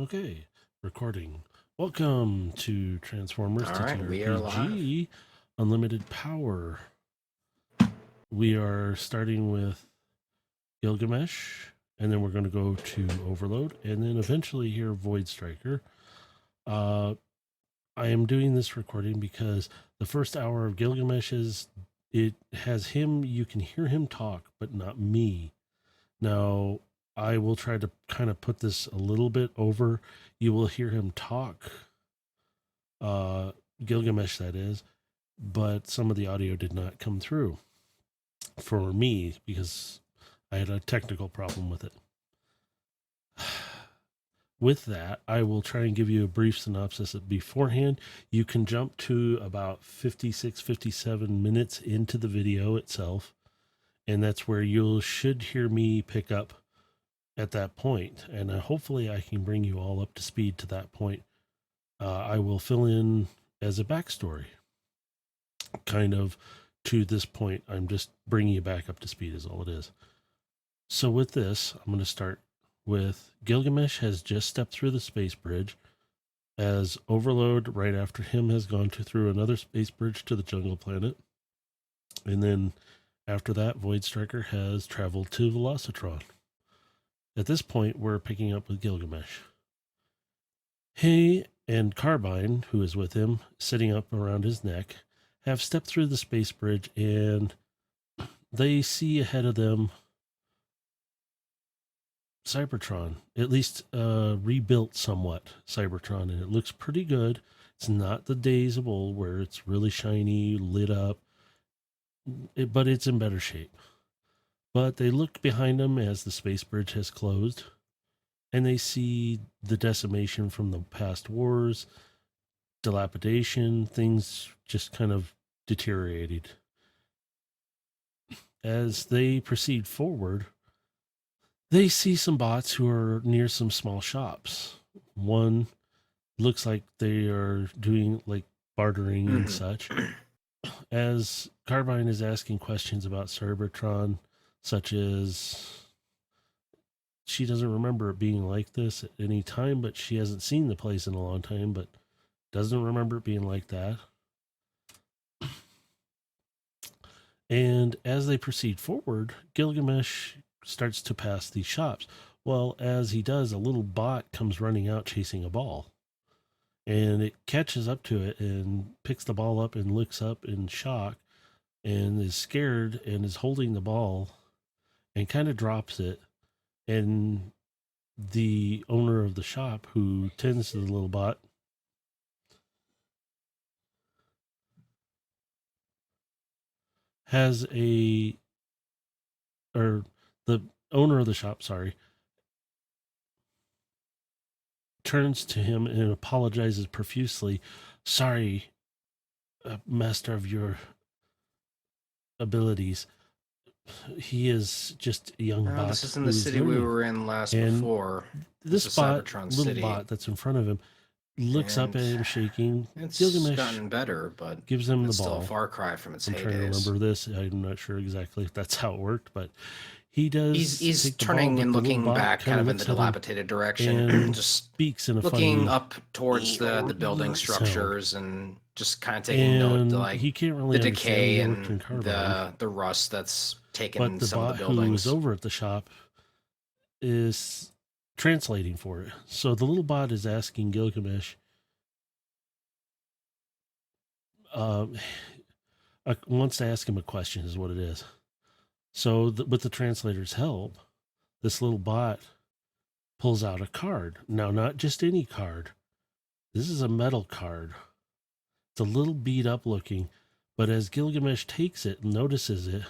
Okay, recording. Welcome to Transformers All right, we are live. TTRPG Unlimited Power. We are starting with Gilgamesh, and then we're going to go to Overload, and then eventually here Void Striker. I am doing this recording because the first hour of Gilgamesh it has him, you can hear him talk, but not me. Now, I will try to kind of put this a little bit over. You will hear him talk, Gilgamesh, that is, but some of the audio did not come through for me because I had a technical problem with it. With that, I will try and give you a brief synopsis beforehand. You can jump to about 56, 57 minutes into the video itself, and that's where you should hear me pick up at that point. And hopefully I can bring you all up to speed to that point. I will fill in as a backstory kind of to this point. I'm just bringing you back up to speed is all it is. So with this, I'm going to start with Gilgamesh has just stepped through the space bridge as Overload right after him has gone through another space bridge to the jungle planet. And then after that, Void Striker has traveled to Velocitron. At this point, we're picking up with Gilgamesh. He and Carbine, who is with him, sitting up around his neck, have stepped through the space bridge, and they see ahead of them Cybertron, at least rebuilt somewhat Cybertron, and it looks pretty good. It's not the days of old where it's really shiny, lit up, but it's in better shape. But they look behind them as the space bridge has closed, and they see the decimation from the past wars, dilapidation, things just kind of deteriorated. As they proceed forward, they see some bots who are near some small shops. One looks like they are doing like bartering and such. As Carbine is asking questions about Cybertron, such as she doesn't remember it being like this at any time, but she hasn't seen the place in a long time, but doesn't remember it being like that. And as they proceed forward, Gilgamesh starts to pass these shops. Well, as he does, a little bot comes running out chasing a ball. And it catches up to it and picks the ball up and looks up in shock and is scared and is holding the ball and kind of drops it. And the owner of the shop who tends to the little bot has the owner of the shop, turns to him and apologizes profusely. Sorry, master of your abilities. He is just a young bot. This is in the city we were in last before. This bot, little bot that's in front of him, looks up at him shaking. It's Gilgamesh gotten better, but gives him the ball. Still a far cry from its heydays. I'm trying to remember this. I'm not sure exactly if that's how it worked, but he does. He's turning and looking back, kind of in the dilapidated direction, just speaks in a looking up towards the building structures and just kind of taking note, like he can't really the decay and the rust that's taken some of the buildings. But the bot who was over at the shop is translating for it. So the little bot is asking Gilgamesh, wants to ask him a question is what it is. So with the translator's help, this little bot pulls out a card. Now, not just any card. This is a metal card. It's a little beat up looking, but as Gilgamesh takes it and notices it,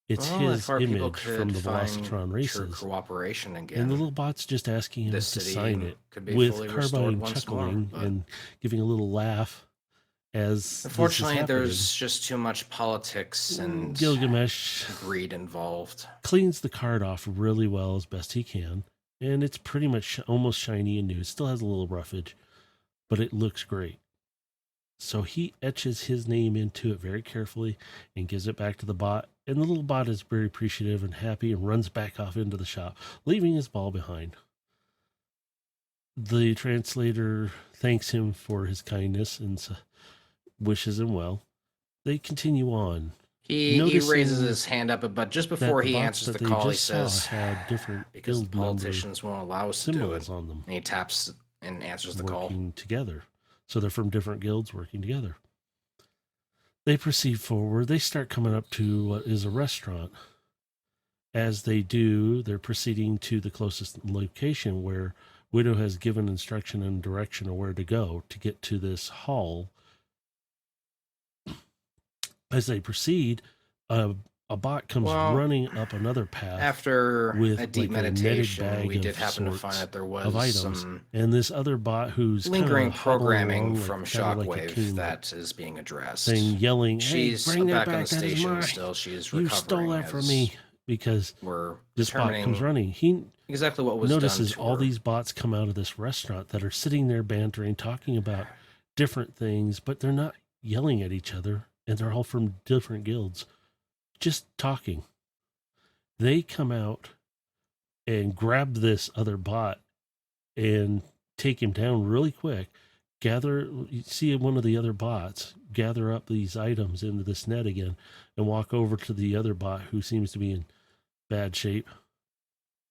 it's his image from the Velocitron races. Cooperation again. And the little bot's just asking him to sign it, with Carbine chuckling and giving a little laugh. As unfortunately, there's just too much politics and Gilgamesh greed involved. Cleans the card off really well as best he can, and it's pretty much almost shiny and new. It still has a little roughage, but it looks great. So he etches his name into it very carefully and gives it back to the bot. And the little bot is very appreciative and happy and runs back off into the shop, leaving his ball behind. The translator thanks him for his kindness and wishes him well. They continue on. He raises Noticing his hand up, but just that before the he bots answers that the they call, he just saw says, had different because the guild number politicians won't allow us to do it. symbols on them And he taps and answers the call. working together. So they're from different guilds working together. They proceed forward. They start coming up to what is a restaurant. As they do, they're proceeding to the closest location where Widow has given instruction and direction of where to go to get to this hall. As they proceed, a bot comes running up another path. After with a deep like meditation, a netted we bag did of happen to sorts find that there of was items, some and this other bot who's lingering kinda hobbling programming along, from like, kinda like a Shockwave coon that is being addressed. thing, yelling, "Hey, She's bring that back on back! the That is station mine! still. She is You recovering. stole that from me!" Because we're this bot comes running. He exactly what was notices done to all her. these bots come out of this restaurant that are sitting there bantering, talking about different things, but they're not yelling at each other, and they're all from different guilds, just talking. They come out and grab this other bot and take him down really quick. You see one of the other bots gather up these items into this net again and walk over to the other bot who seems to be in bad shape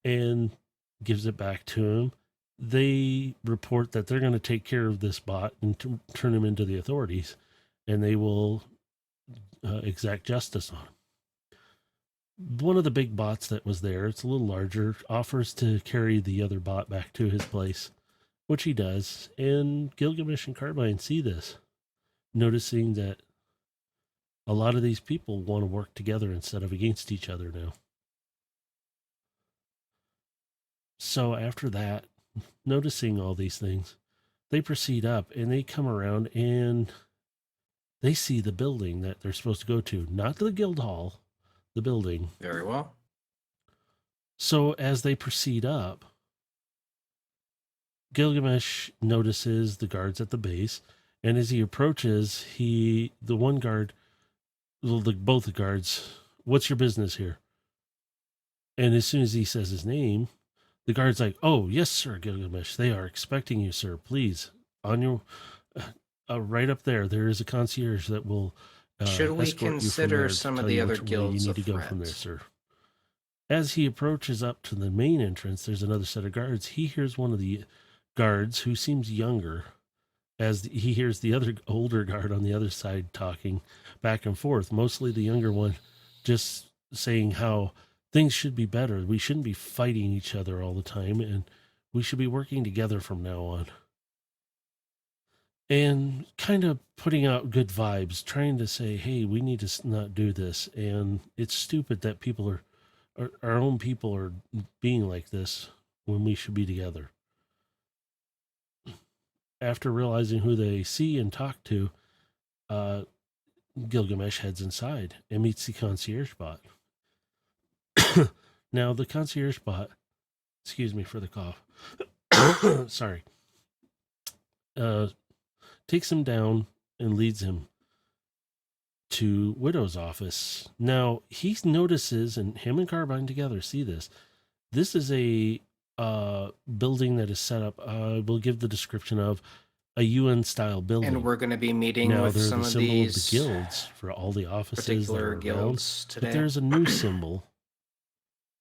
and gives it back to him. They report that they're going to take care of this bot and turn him into the authorities, and they will exact justice on him. One of the big bots that was there, it's a little larger, offers to carry the other bot back to his place, which he does. And Gilgamesh and Carbine see this, noticing that a lot of these people want to work together instead of against each other now. So after that, noticing all these things, they proceed up and they come around and they see the building that they're supposed to go to, not the guild hall, the building. Very well. So as they proceed up, Gilgamesh notices the guards at the base, and as he approaches, both the guards, "What's your business here?" And as soon as he says his name, the guard's like, "Oh, yes, sir, Gilgamesh. They are expecting you, sir. Please, on your right up there, there is a concierge that will should we consider some of the other guilds you need to go from there, sir." As he approaches up to the main entrance, there's another set of guards. He hears one of the guards who seems younger, as he hears the other older guard on the other side talking back and forth, mostly the younger one just saying how things should be better. We shouldn't be fighting each other all the time, and we should be working together from now on. And kind of putting out good vibes, trying to say, hey, we need to not do this. And it's stupid that our own people are being like this when we should be together. After realizing who they see and talk to, Gilgamesh heads inside and meets the concierge bot. Now, the concierge bot, excuse me for the cough, sorry, takes him down and leads him to Widow's office. Now, he notices, and him and Carbine together see this. This is a building that is set up. We'll give the description of a UN-style building. And we're going to be meeting now, with some of these the guilds for all the offices particular that are guilds around. today. But there's a new symbol,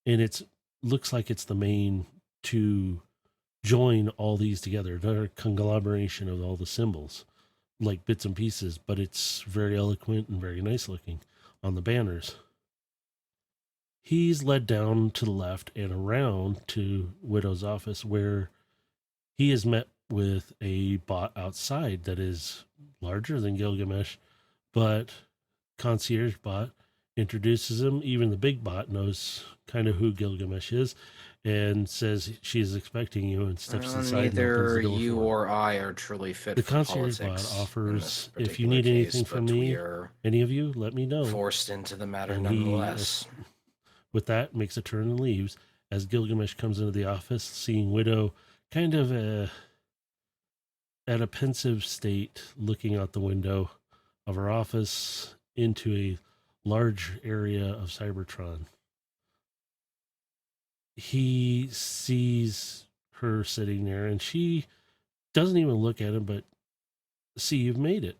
and it looks like it's the main to join all these together. They're a conglomeration of all the symbols, like bits and pieces, but it's very eloquent and very nice looking on the banners. He's led down to the left and around to Widow's office, where he is met with a bot outside that is larger than Gilgamesh, but concierge bot introduces him. Even the big bot knows kind of who Gilgamesh is and says she is expecting you and steps inside. Neither you or I are truly fit the for concierge politics. Bot offers, if you need anything from me, any of you, let me know. Forced into the matter and nonetheless. With that, makes a turn and leaves as Gilgamesh comes into the office, seeing Widow kind of at a pensive state, looking out the window of her office into a large area of Cybertron. He sees her sitting there, and she doesn't even look at him, but see, you've made it.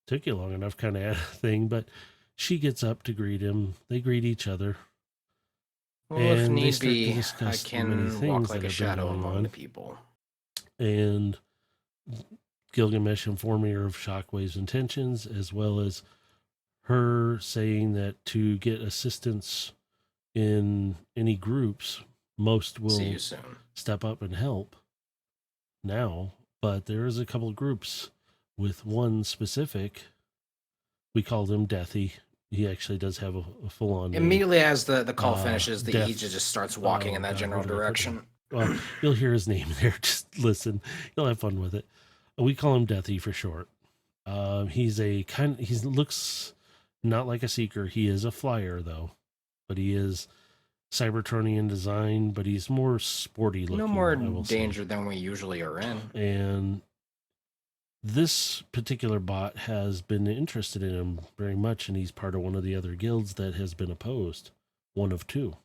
Took you long enough, kind of thing, but she gets up to greet him. They greet each other, Well, if and they need start to be, I discuss the many can walk things like that a have been shadow going among the on. people. And Gilgamesh informing her of Shockwave's intentions, as well as her saying that to get assistance in any groups, most See will you soon. step up and help now. But there is a couple of groups with one specific. We called him Deathy. He actually does have a full on name. Immediately as the call finishes, Death. he just starts walking in that general direction. Well, you'll hear his name there. Just listen. You'll have fun with it. We call him Deathy for short. He's he looks not like a seeker. He is a flyer though, but he is Cybertronian design, but he's more sporty looking. No more danger than we usually are in. And this particular bot has been interested in him very much, and he's part of one of the other guilds that has been opposed, one of two.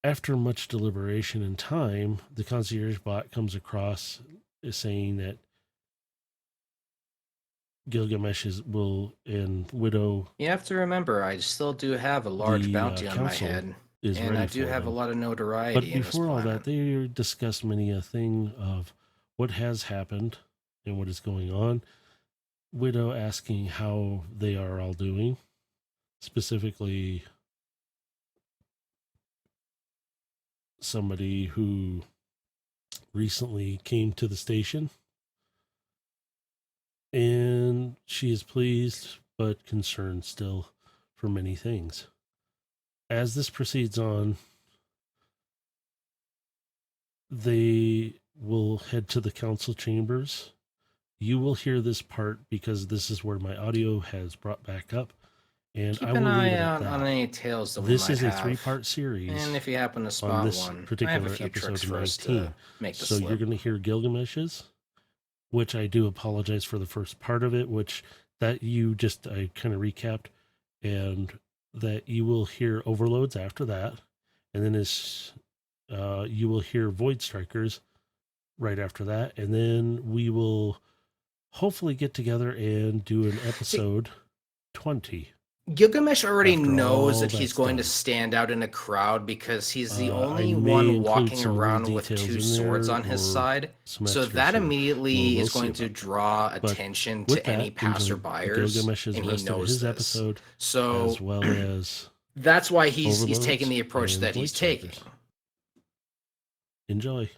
After much deliberation and time, the concierge bot comes across saying that Gilgamesh and Widow. You have to remember, I still do have a large bounty on my head, and I do have a lot of notoriety. But before all that, they discuss many a thing of what has happened and what is going on. Widow asking how they are all doing, specifically somebody who recently came to the station, and she is pleased but concerned still for many things. As this proceeds on, they will head to the council chambers. You will hear this part because this is where my audio has brought back up, and keep I will an leave eye it at out that. on any tales that This we is might a have. 3-part series, and if you happen to spot on this one, particular I have a few episode tricks for us 19. to make the So slip. you're going to hear Gilgamesh's, which I do apologize for the first part of it, which that you just I kind of recapped, and that you will hear overloads after that, and then you will hear Void Strikers right after that, and then we will hopefully get together and do an episode 20. Gilgamesh already After knows all that he's that's going to done. stand out in a crowd because he's the I only may one include walking some little around with details 2 in swords there on his or side. some So extras, that so immediately we'll is see going to about that. draw But attention with to any that, enjoy passerbyers, Gilgamesh's and he rest of knows his this. episode, So as well as that's why he's overloads taking the approach and that Void he's taking. Strikers. Enjoy.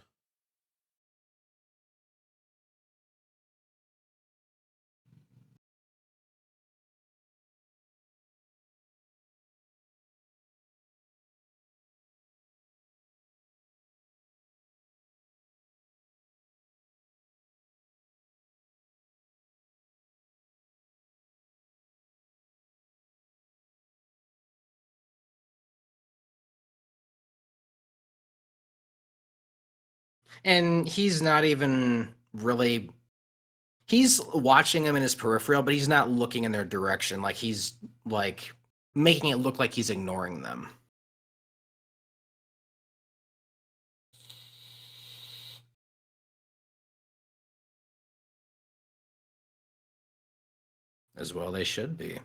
And he's not even really he's watching them in his peripheral, but he's not looking in their direction. Like he's like making it look like he's ignoring them. As well they should be.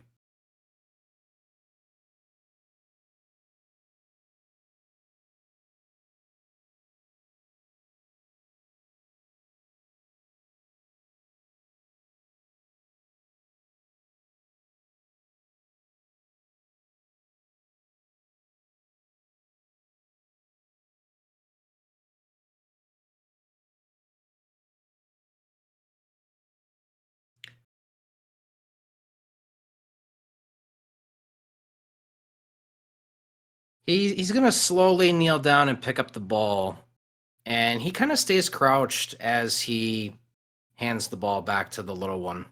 He's gonna slowly kneel down and pick up the ball, and he kind of stays crouched as he hands the ball back to the little one.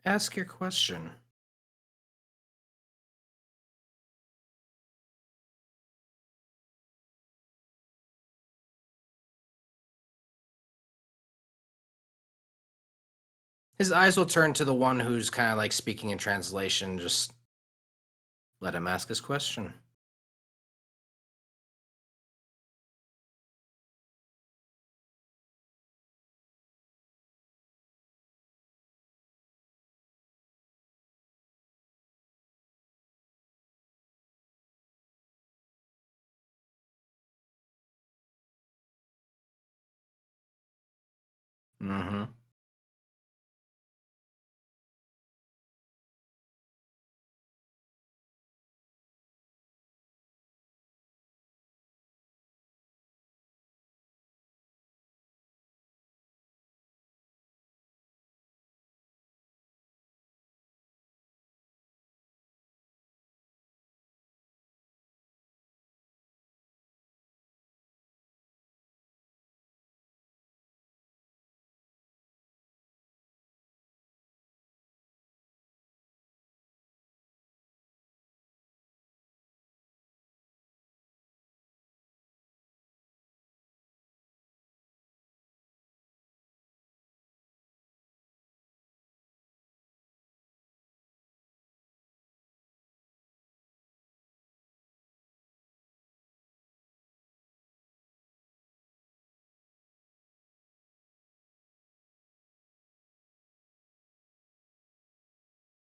Ask your question. His eyes will turn to the one who's kind of like speaking in translation. Just let him ask his question. Mm-hmm.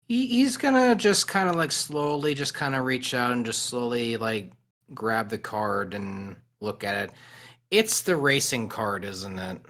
He's gonna just kind of like slowly just kind of reach out and just slowly like grab the card and look at it. It's the racing card, isn't it?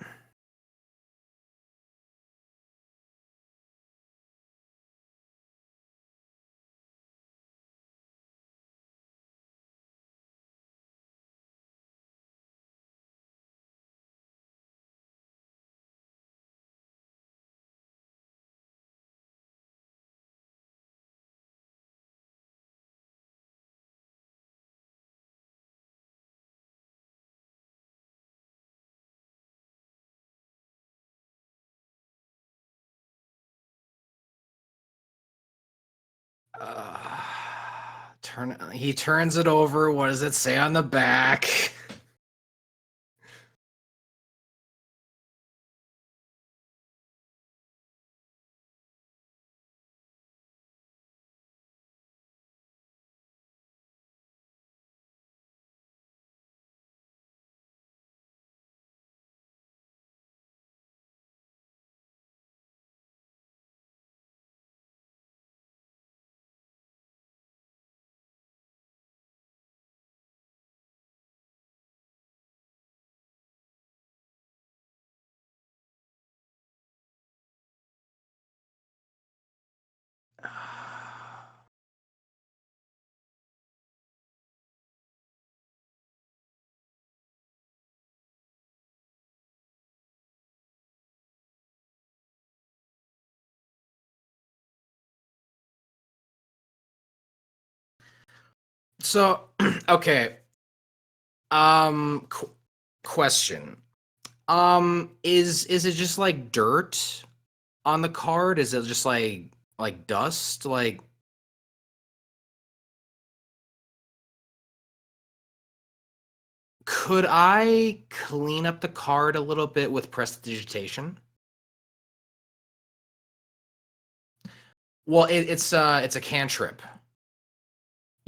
Uh, he turns it over. What does it say on the back? So, okay. Question. Is it just like dirt on the card? Is it just like dust? Like, could I clean up the card a little bit with prestidigitation? Well, it's a cantrip.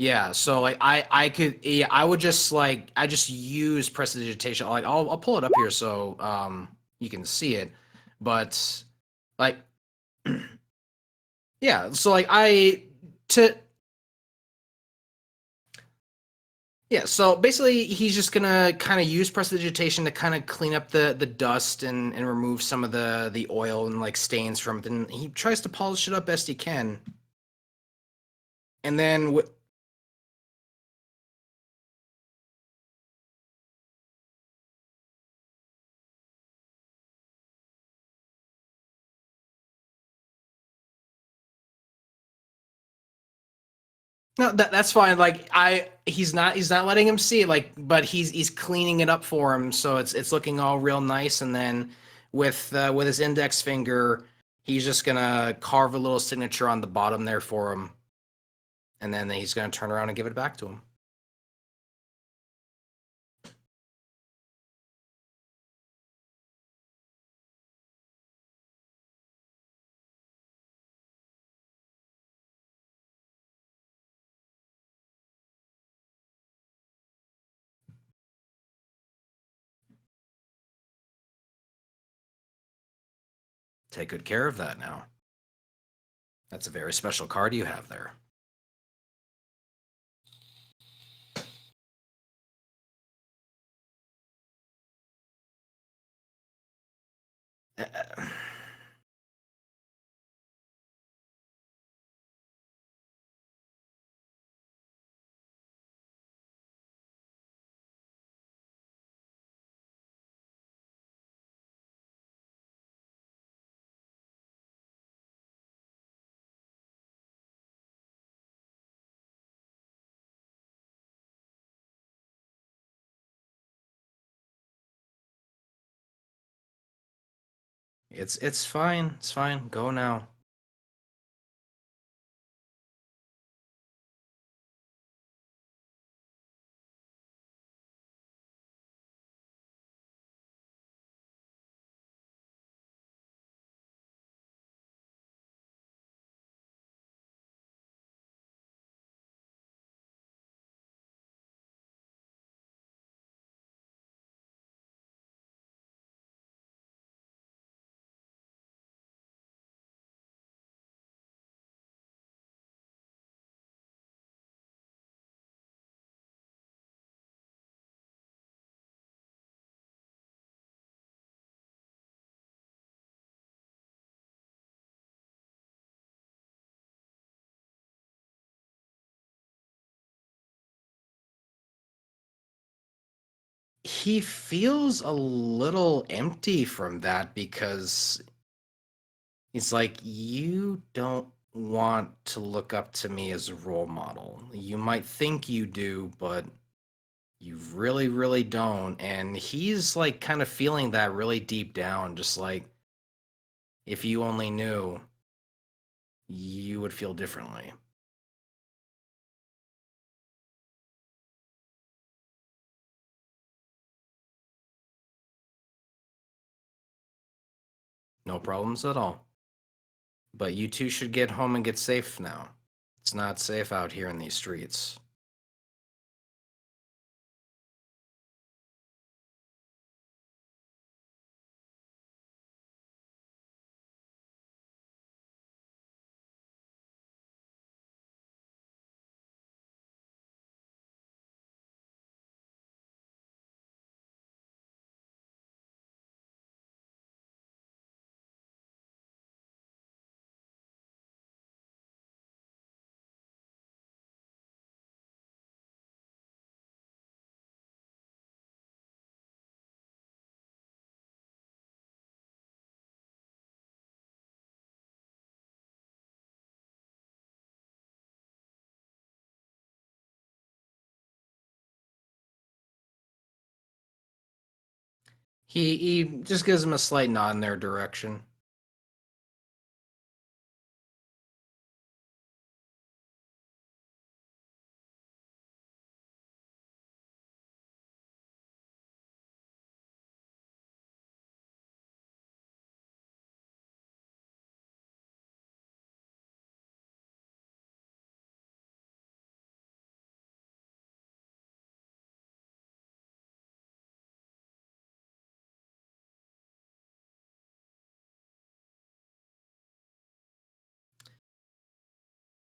Yeah, so like I could, yeah, I would just like I just use prestidigitation. Like I'll pull it up here so you can see it. But like yeah, so like I to yeah, so basically he's just gonna kind of use prestidigitation to kind of clean up the dust and remove some of the oil and like stains from it. And he tries to polish it up best he can. And then no, that's fine. Like he's not letting him see it, like, but he's cleaning it up for him, so it's looking all real nice. And then with his index finger, He's just gonna carve a little signature on the bottom there for him, and then he's gonna turn around and give it back to him. Take good care of that now. That's a very special card you have there. It's fine. It's fine. Go now. He feels a little empty from that because he's like, you don't want to look up to me as a role model. You might think you do, but you really, really don't. And he's like kind of feeling that really deep down, just like, if you only knew, you would feel differently. No problems at all. But you two should get home and get safe now. It's not safe out here in these streets. He just gives him a slight nod in their direction.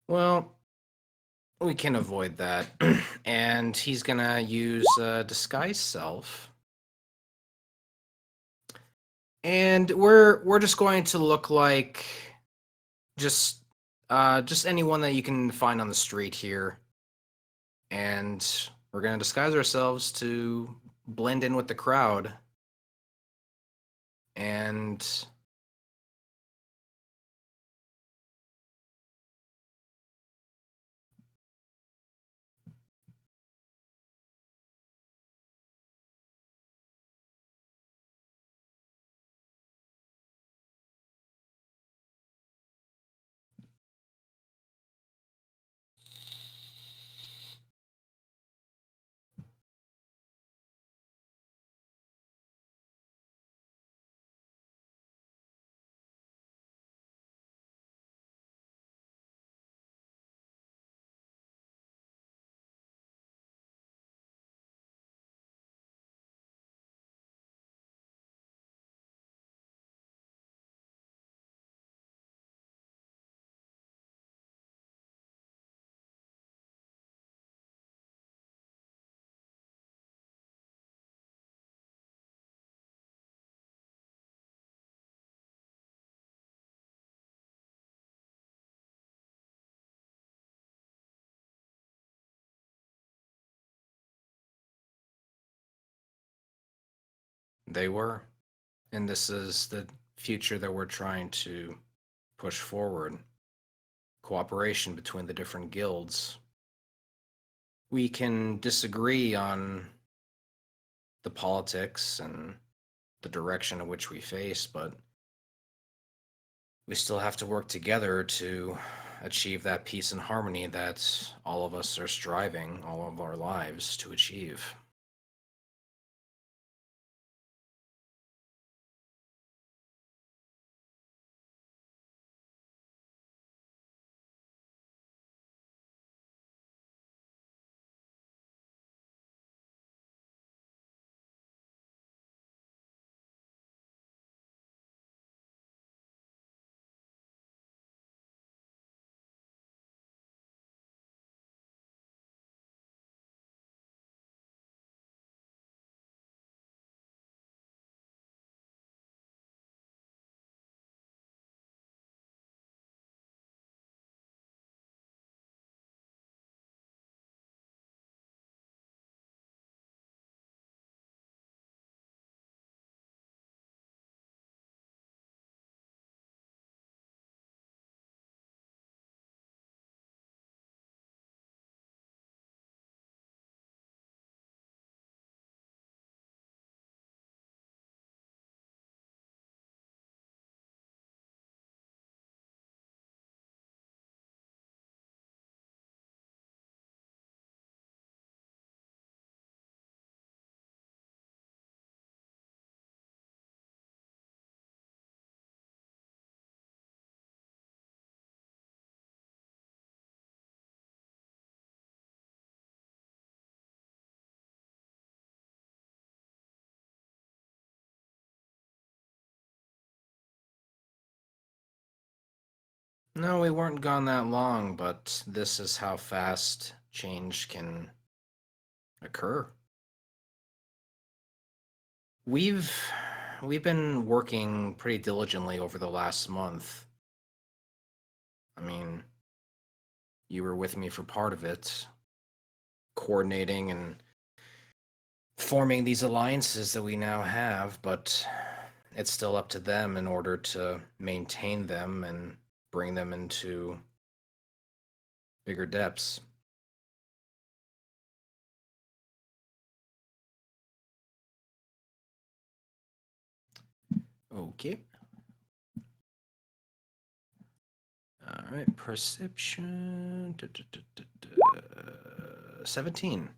Well, we can avoid that. And he's gonna use disguise self. And we're just going to look like just just anyone that you can find on the street here. And we're gonna disguise ourselves to blend in with the crowd. And They were. And this is the future that we're trying to push forward. Cooperation between the different guilds. We can disagree on the politics and the direction in which we face, but we still have to work together to achieve that peace and harmony that all of us are striving all of our lives to achieve. No, we weren't gone that long, but this is how fast change can occur. We've we've been working pretty diligently over the last month. I mean, you were with me for part of it, coordinating and forming these alliances that we now have, but it's still up to them in order to maintain them and bring them into bigger depths. Okay. All right, perception. 17.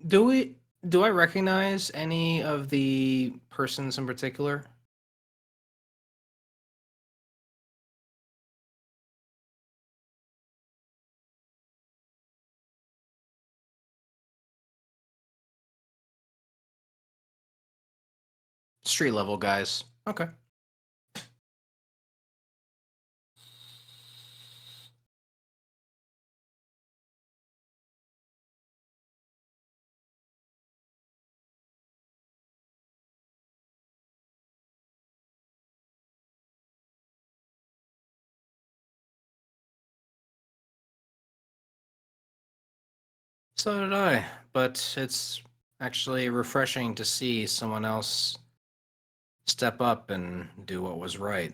Do we? Do I recognize any of the persons in particular? Street level guys. Okay. So did I, but it's actually refreshing to see someone else step up and do what was right.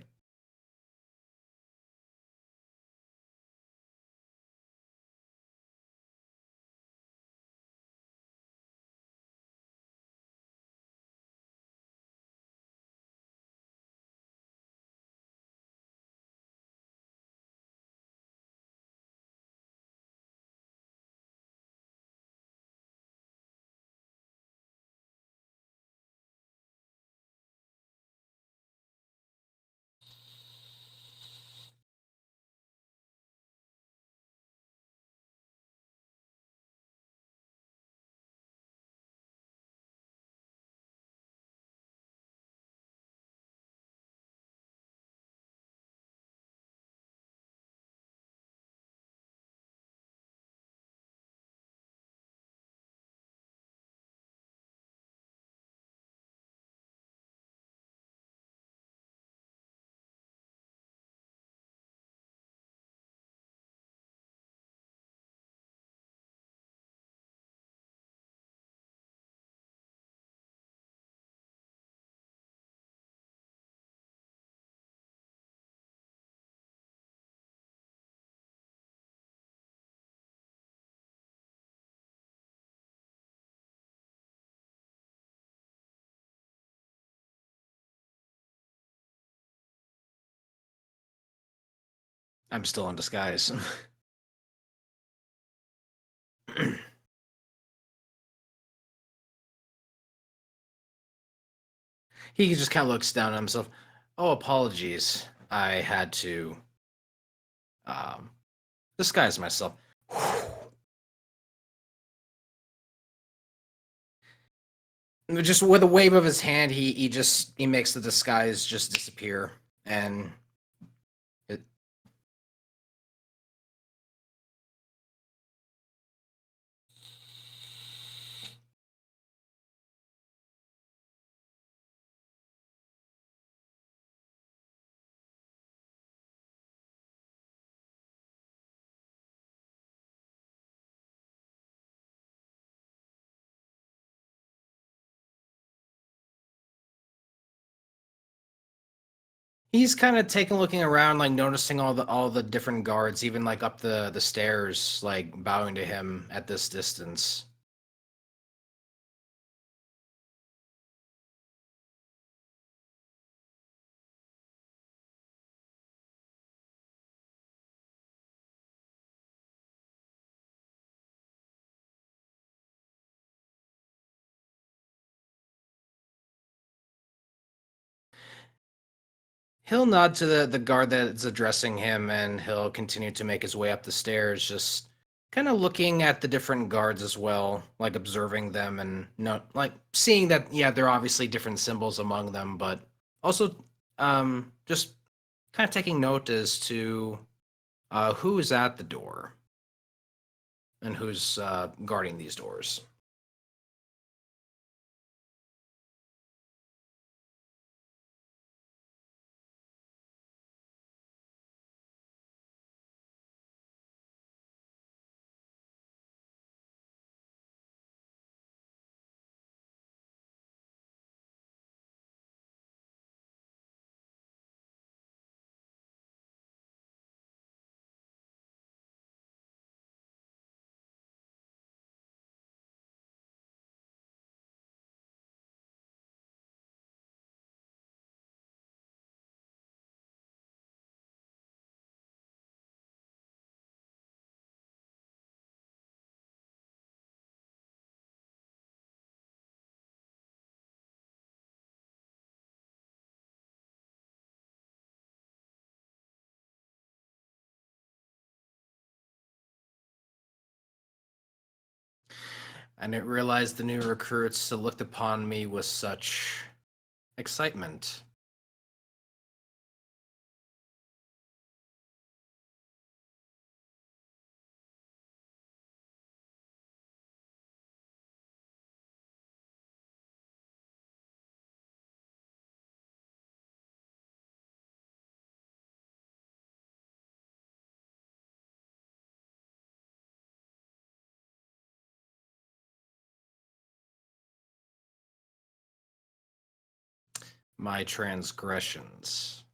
I'm still in disguise. He just kind of looks down at himself. Oh, apologies. I had to um, disguise myself. Just with a wave of his hand, he makes the disguise just disappear, and it, he's kind of taking looking around, like noticing all the different guards, even like up the stairs, like bowing to him at this distance. He'll nod to the guard that's addressing him, and he'll continue to make his way up the stairs, just kind of looking at the different guards as well, like observing them and not like seeing that yeah, there are obviously different symbols among them, but also just kind of taking note as to who is at the door and who's guarding these doors. I didn't realize the new recruits looked upon me with such excitement. My transgressions.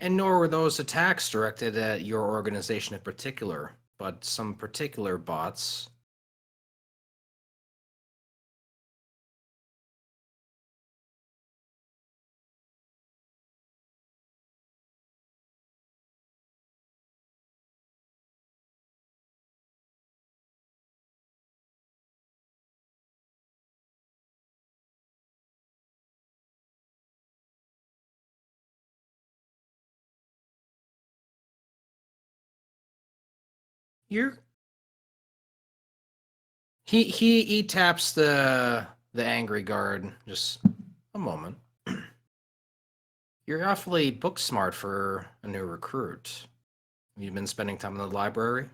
And nor were those attacks directed at your organization in particular, but some particular bots. You're he taps the angry guard. Just a moment. You're awfully book smart for a new recruit. Have you been spending time in the library?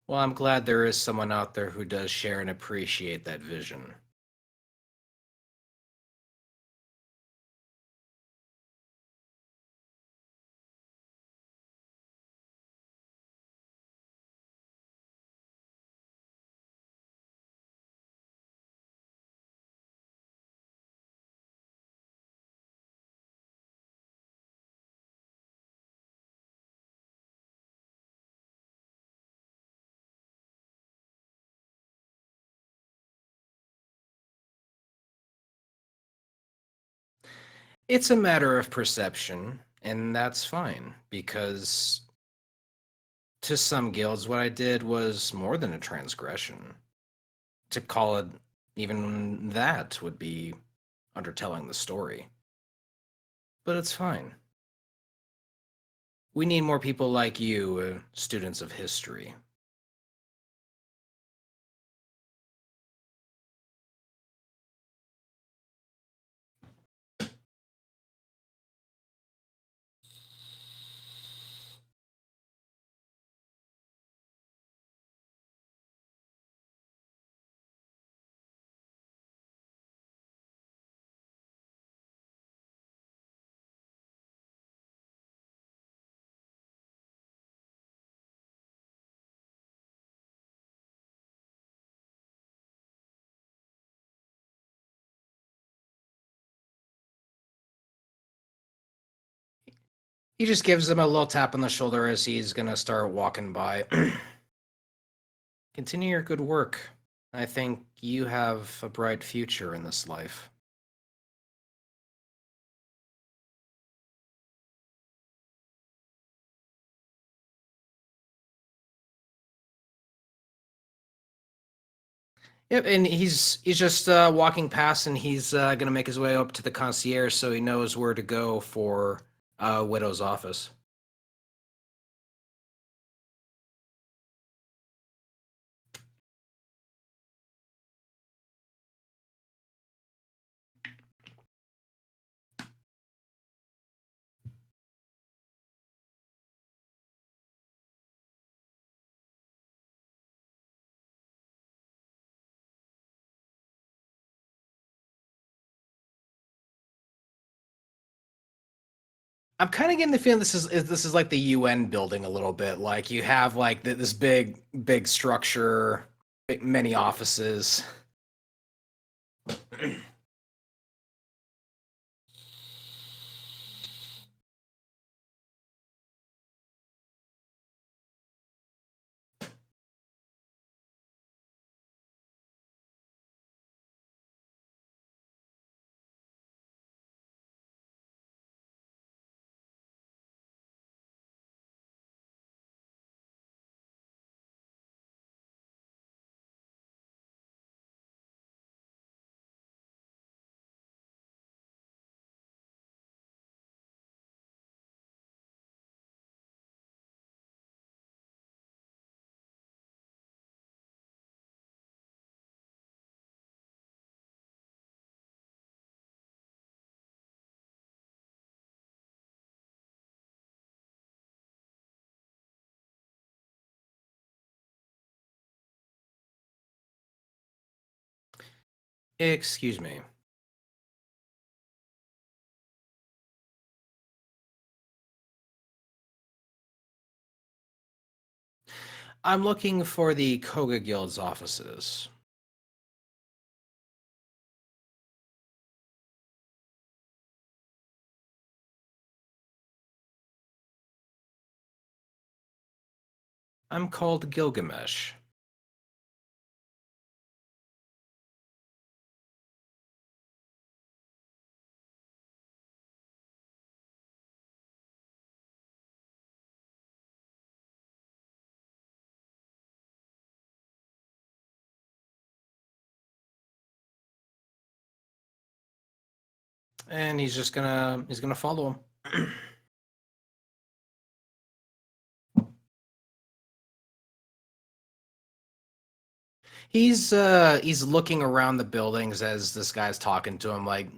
Well, I'm glad there is someone out there who does share and appreciate that vision. It's a matter of perception, and that's fine, because to some guilds, what I did was more than a transgression. To call it even that would be undertelling the story. But it's fine. We need more people like you, students of history. He just gives him a little tap on the shoulder as he's gonna start walking by. Continue your good work. I think you have a bright future in this life. Yep, and he's just walking past, and he's gonna make his way up to the concierge so he knows where to go for Widow's office. I'm kind of getting the feeling this is like the UN building a little bit. Like you have like this big structure, many offices. Excuse me. I'm looking for the Koga Guild's offices. I'm called Gilgamesh. And he's gonna follow him. He's looking around the buildings as this guy's talking to him, like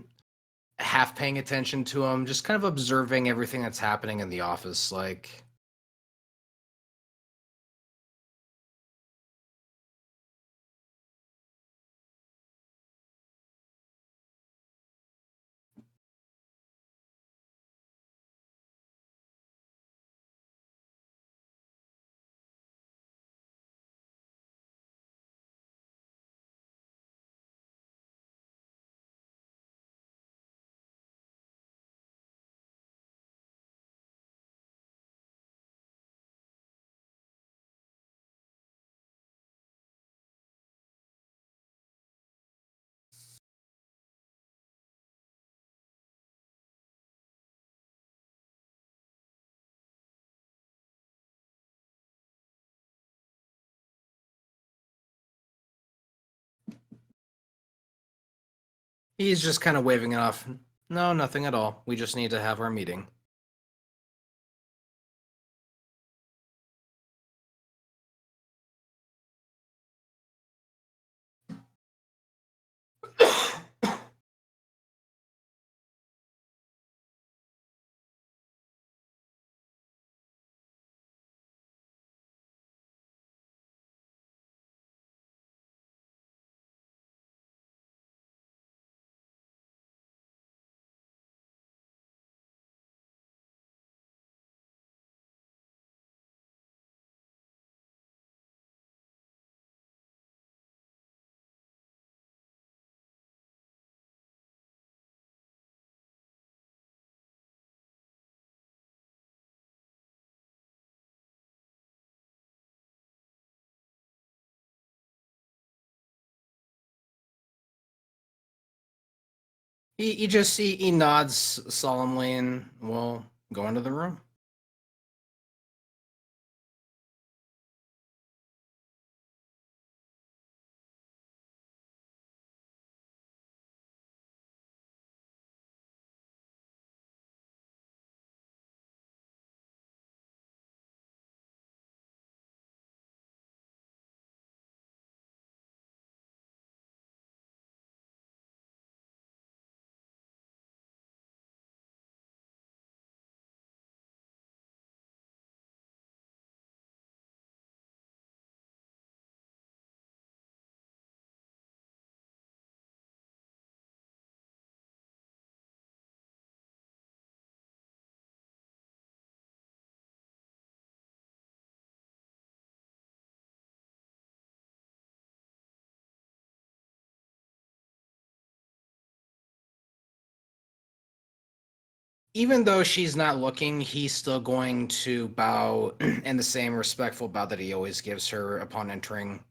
half paying attention to him, just kind of observing everything that's happening in the office. Like, he's just kind of waving it off. No, nothing at all. We just need to have our meeting. He nods solemnly and will go into the room. even though she's not looking, he's still going to bow in the same respectful bow that he always gives her upon entering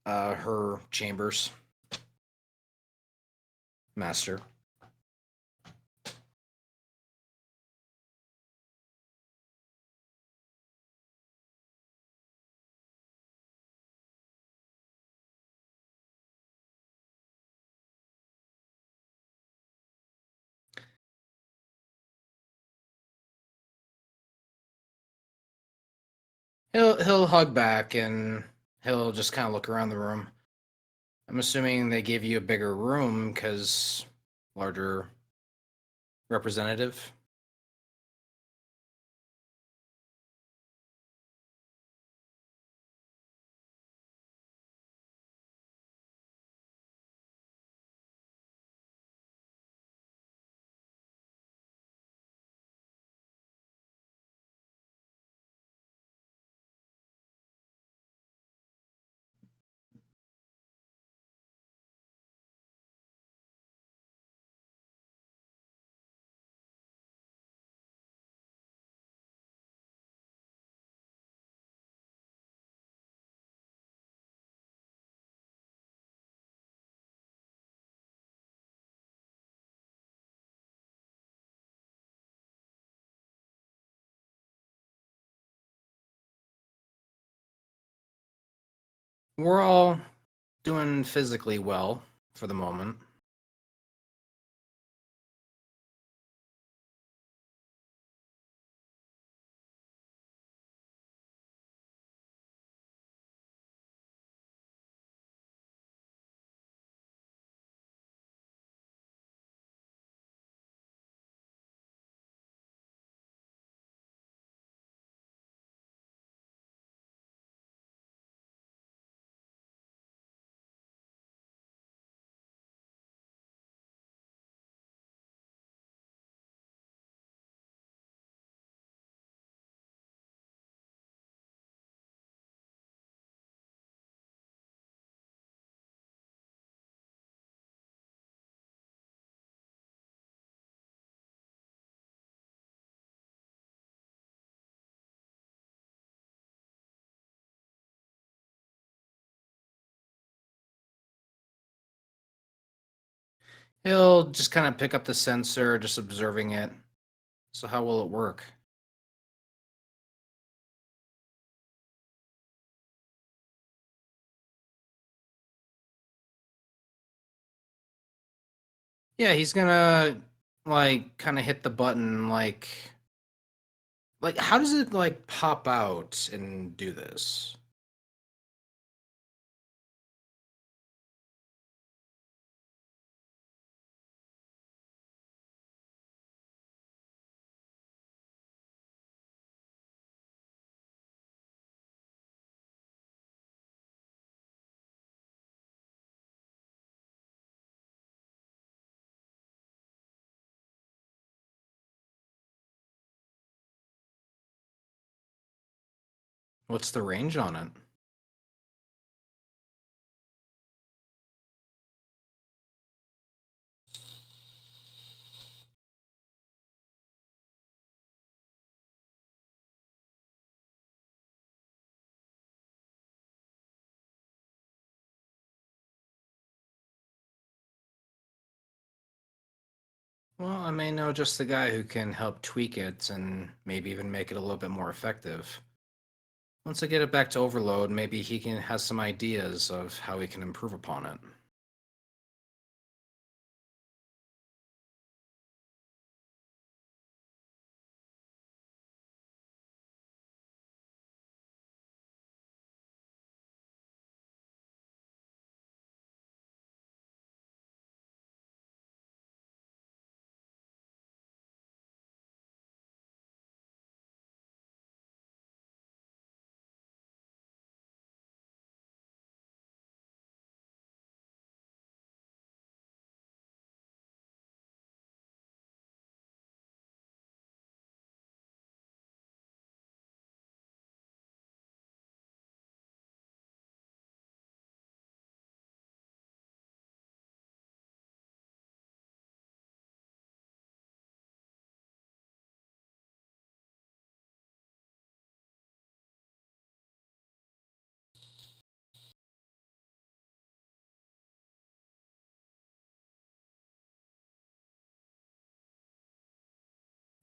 her chambers. Master. He'll hug back and he'll just kind of look around the room. I'm assuming they gave you a bigger room because larger representative. We're all doing physically well for the moment. He'll just kind of pick up the sensor, just observing it. So how will it work? Yeah, he's gonna like kind of hit the button like how does it like pop out and do this? What's the range on it? Well, I may know just the guy who can help tweak it and maybe even make it a little bit more effective. Once I get it back to Overload, maybe he can has some ideas of how he can improve upon it.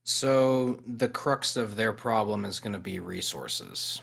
So the crux of their problem is going to be resources.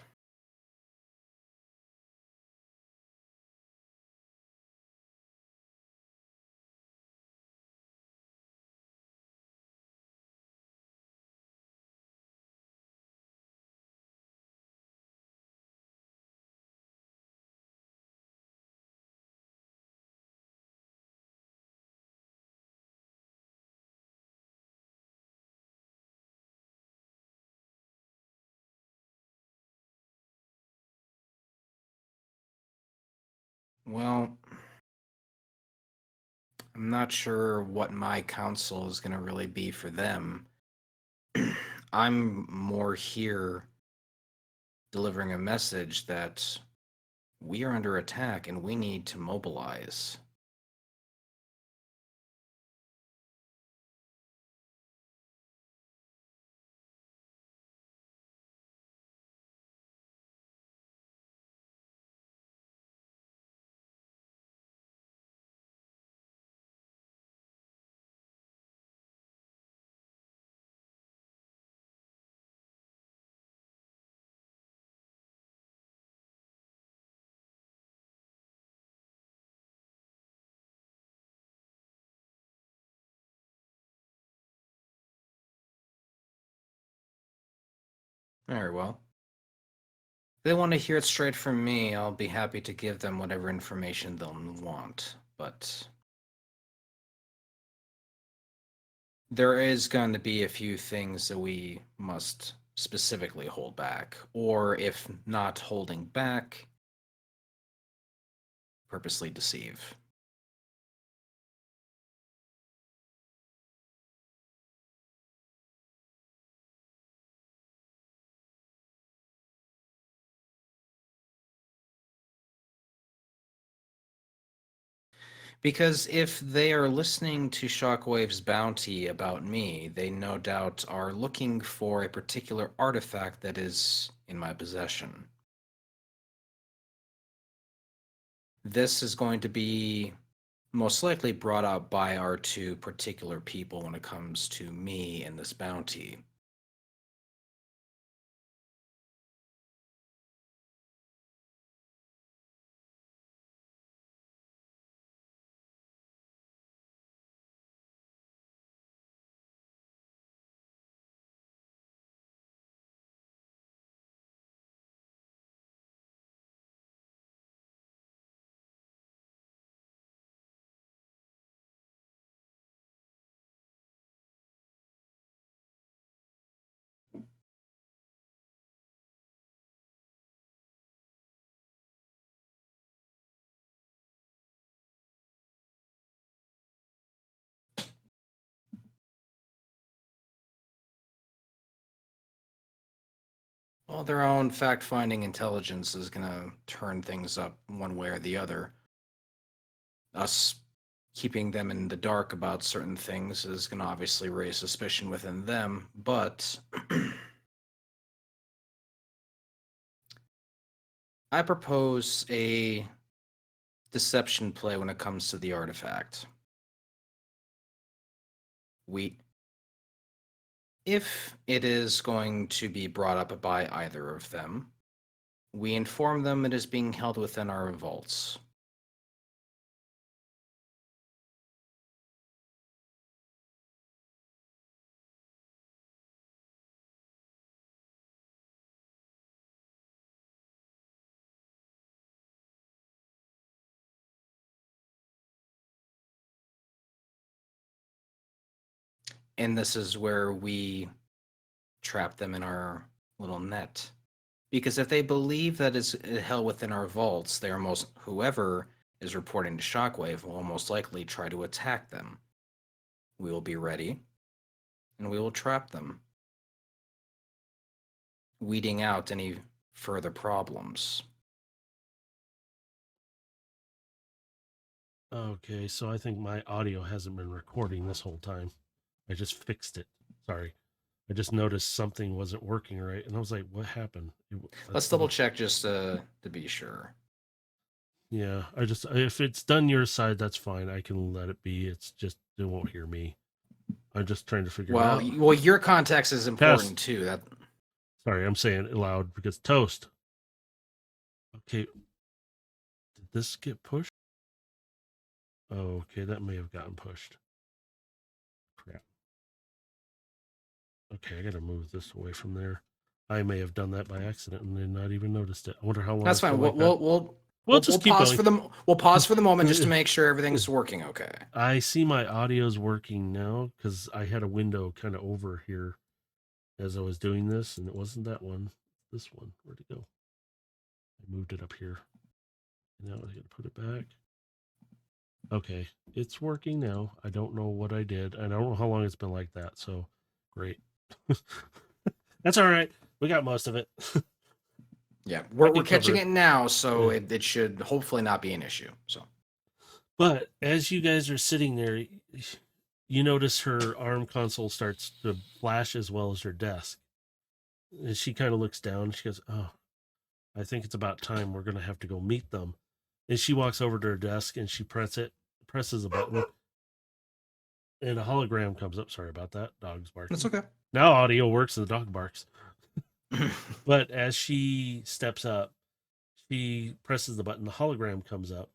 Well, I'm not sure what my counsel is going to really be for them. I'm more here delivering a message that we are under attack and we need to mobilize. Very well. If they want to hear it straight from me, I'll be happy to give them whatever information they'll want. But there is going to be a few things that we must specifically hold back, or if not holding back, purposely deceive. Because if they are listening to Shockwave's bounty about me, they no doubt are looking for a particular artifact that is in my possession. This is going to be most likely brought up by our two particular people when it comes to me and this bounty. Well, their own fact finding intelligence is going to turn things up one way or the other. Us keeping them in the dark about certain things is going to obviously raise suspicion within them, but I propose a deception play when it comes to the artifact. We, if it is going to be brought up by either of them, we inform them it is being held within our vaults. And this is where we trap them in our little net. Because if they believe that it's held within our vaults, they are most whoever is reporting to Shockwave will most likely try to attack them. We will be ready, and we will trap them, weeding out any further problems. Okay, so I think my audio hasn't been recording this whole time. I just fixed it. Sorry. I just noticed something wasn't working right, and I was like, "What happened?" Let's double check just to be sure. Yeah, I just if it's done your side, that's fine. I can let it be. It's just it won't hear me. I'm just trying to figure it Well, out. well, your context is important Test. too. That Sorry, I'm saying it loud because toast. Okay, did this get pushed? Oh, okay, that may have gotten pushed. Crap. Okay, I gotta move this away from there. I may have done that by accident and then not even noticed it. I wonder how long that's it's been fine. like that. We'll We'll just keep pause going. for the moment just to make sure everything's working okay. I see my audio's working now because I had a window kind of over here as I was doing this, and it wasn't that one. This one. Where'd it go? I moved it up here. Now I gotta put it back. Okay, it's working now. I don't know what I did. I don't know how long it's been like that. So great. That's all right. We got most of it. Yeah, I we're could cover catching it. it now, so Yeah. it should hopefully not be an issue. So But as you guys are sitting there, you notice her arm console starts to flash as well as her desk. And she kind of looks down. She goes, "Oh, I think it's about time. We're going to have to go meet them." And she walks over to her desk and she presses a button, and a hologram comes up. Sorry about that. Dog's that's barking. okay. Now audio works and the dog barks. But as she steps up, she presses the button. The hologram comes up,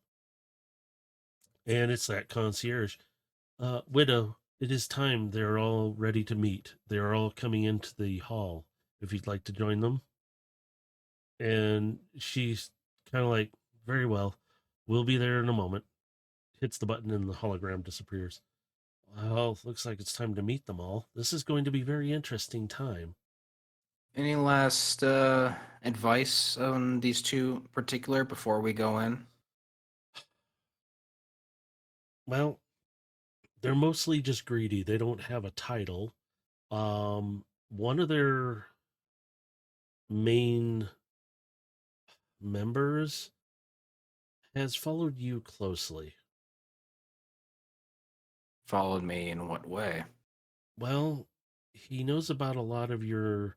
and it's that concierge. Widow, it is time. They're all ready to meet. They're all coming into the hall. If you'd like to join them. And she's kind of like, very well. We'll be there in a moment. Hits the button and the hologram disappears. Well, looks like it's time to meet them all. This is going to be a very interesting time. Any last advice on these two particular before we go in? Well, they're mostly just greedy. They don't have a title. One of their main members has followed you closely. Followed me in what way? Well, he knows about a lot of your,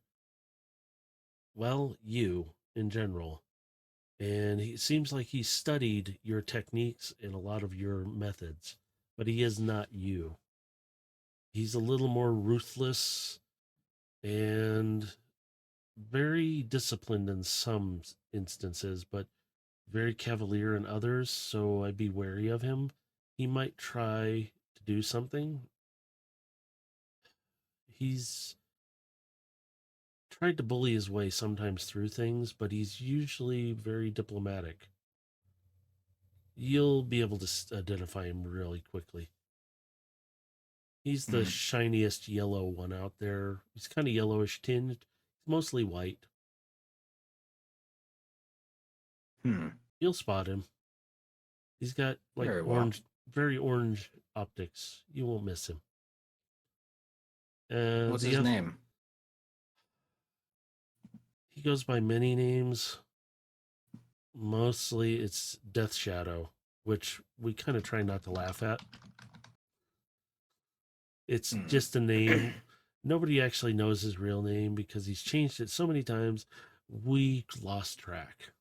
well, you in general. And he seems like he studied your techniques and a lot of your methods, but he is not you. He's a little more ruthless and very disciplined in some instances, but very cavalier in others. So I'd be wary of him. He might try to do something. He's tried to bully his way sometimes through things, but he's usually very diplomatic. You'll be able to identify him really quickly. He's the Hmm. shiniest yellow one out there. He's kind of yellowish tinged, mostly white. Hmm. You'll spot him. He's got like Very well. orange, very orange optics. You won't miss him. What's The his other, name? he goes by many names. Mostly it's Death Shadow, which we kind of try not to laugh at. It's Hmm. just a name. Nobody actually knows his real name because he's changed it so many times. We lost track.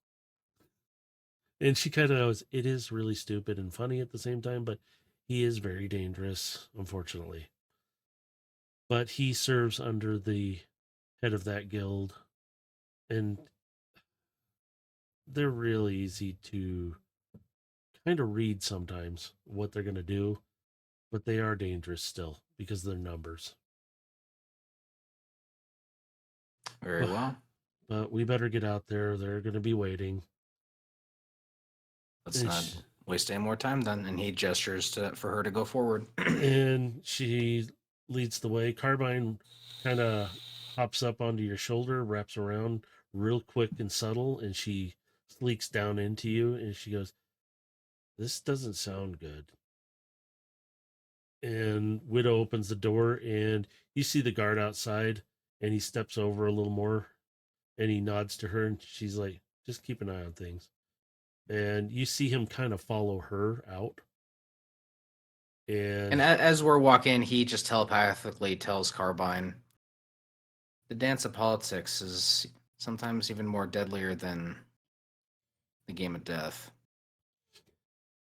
And she kind of knows it is really stupid and funny at the same time, but he is very dangerous, unfortunately. But he serves under the head of that guild, and they're really easy to kind of read sometimes what they're going to do, but they are dangerous still because of their numbers. Very well. But we better get out there. They're going to be waiting. Let's And not she, waste any more time then. And he gestures for her to go forward. and she leads the way. Carbine kind of hops up onto your shoulder, wraps around real quick and subtle, and she sleeks down into you and she goes, "This doesn't sound good." And Widow opens the door and you see the guard outside and he steps over a little more and he nods to her and she's like, "Just keep an eye on things." And you see him kind of follow her out. And And as we're walking, he just telepathically tells Carbine, the dance of politics is sometimes even more deadlier than the game of death.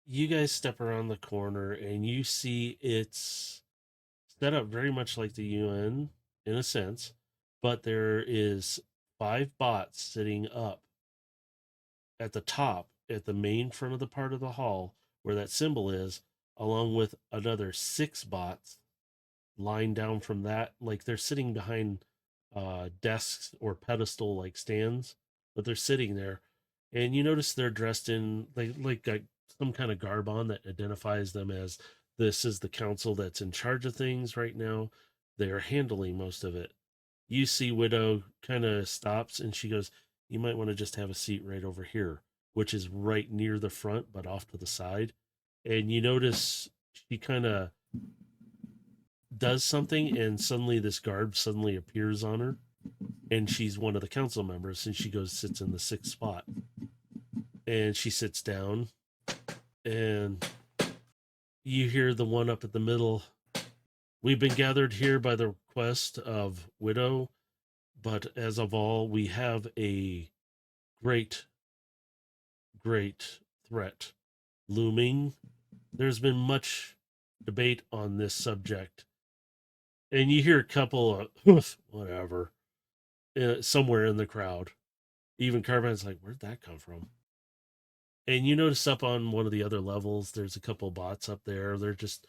you guys step around the corner and you see it's set up very much like the UN in a sense, but there is 5 bots sitting up at the top at the main front of the part of the hall where that symbol is, along with another 6 bots lined down from that. Like they're sitting behind desks or pedestal like stands, but they're sitting there. And you notice they're dressed in like some kind of garb on that identifies them as this is the council that's in charge of things right now. They are handling most of it. You see Widow kind of stops and she goes, "You might want to just have a seat right over here," which is right near the front, but off to the side. And you notice she kind of does something, and suddenly this garb suddenly appears on her, and she's one of the council members, and she goes sits in the 6th spot, and she sits down, and you hear the one up at the middle. "We've been gathered here by the request of Widow, but as of all, we have a great, great threat looming. There's been much debate on this subject." And you hear a couple of whatever somewhere in the crowd. Even Carbine's like, "Where'd that come from?" And you notice up on one of the other levels, there's a couple bots up there. They're just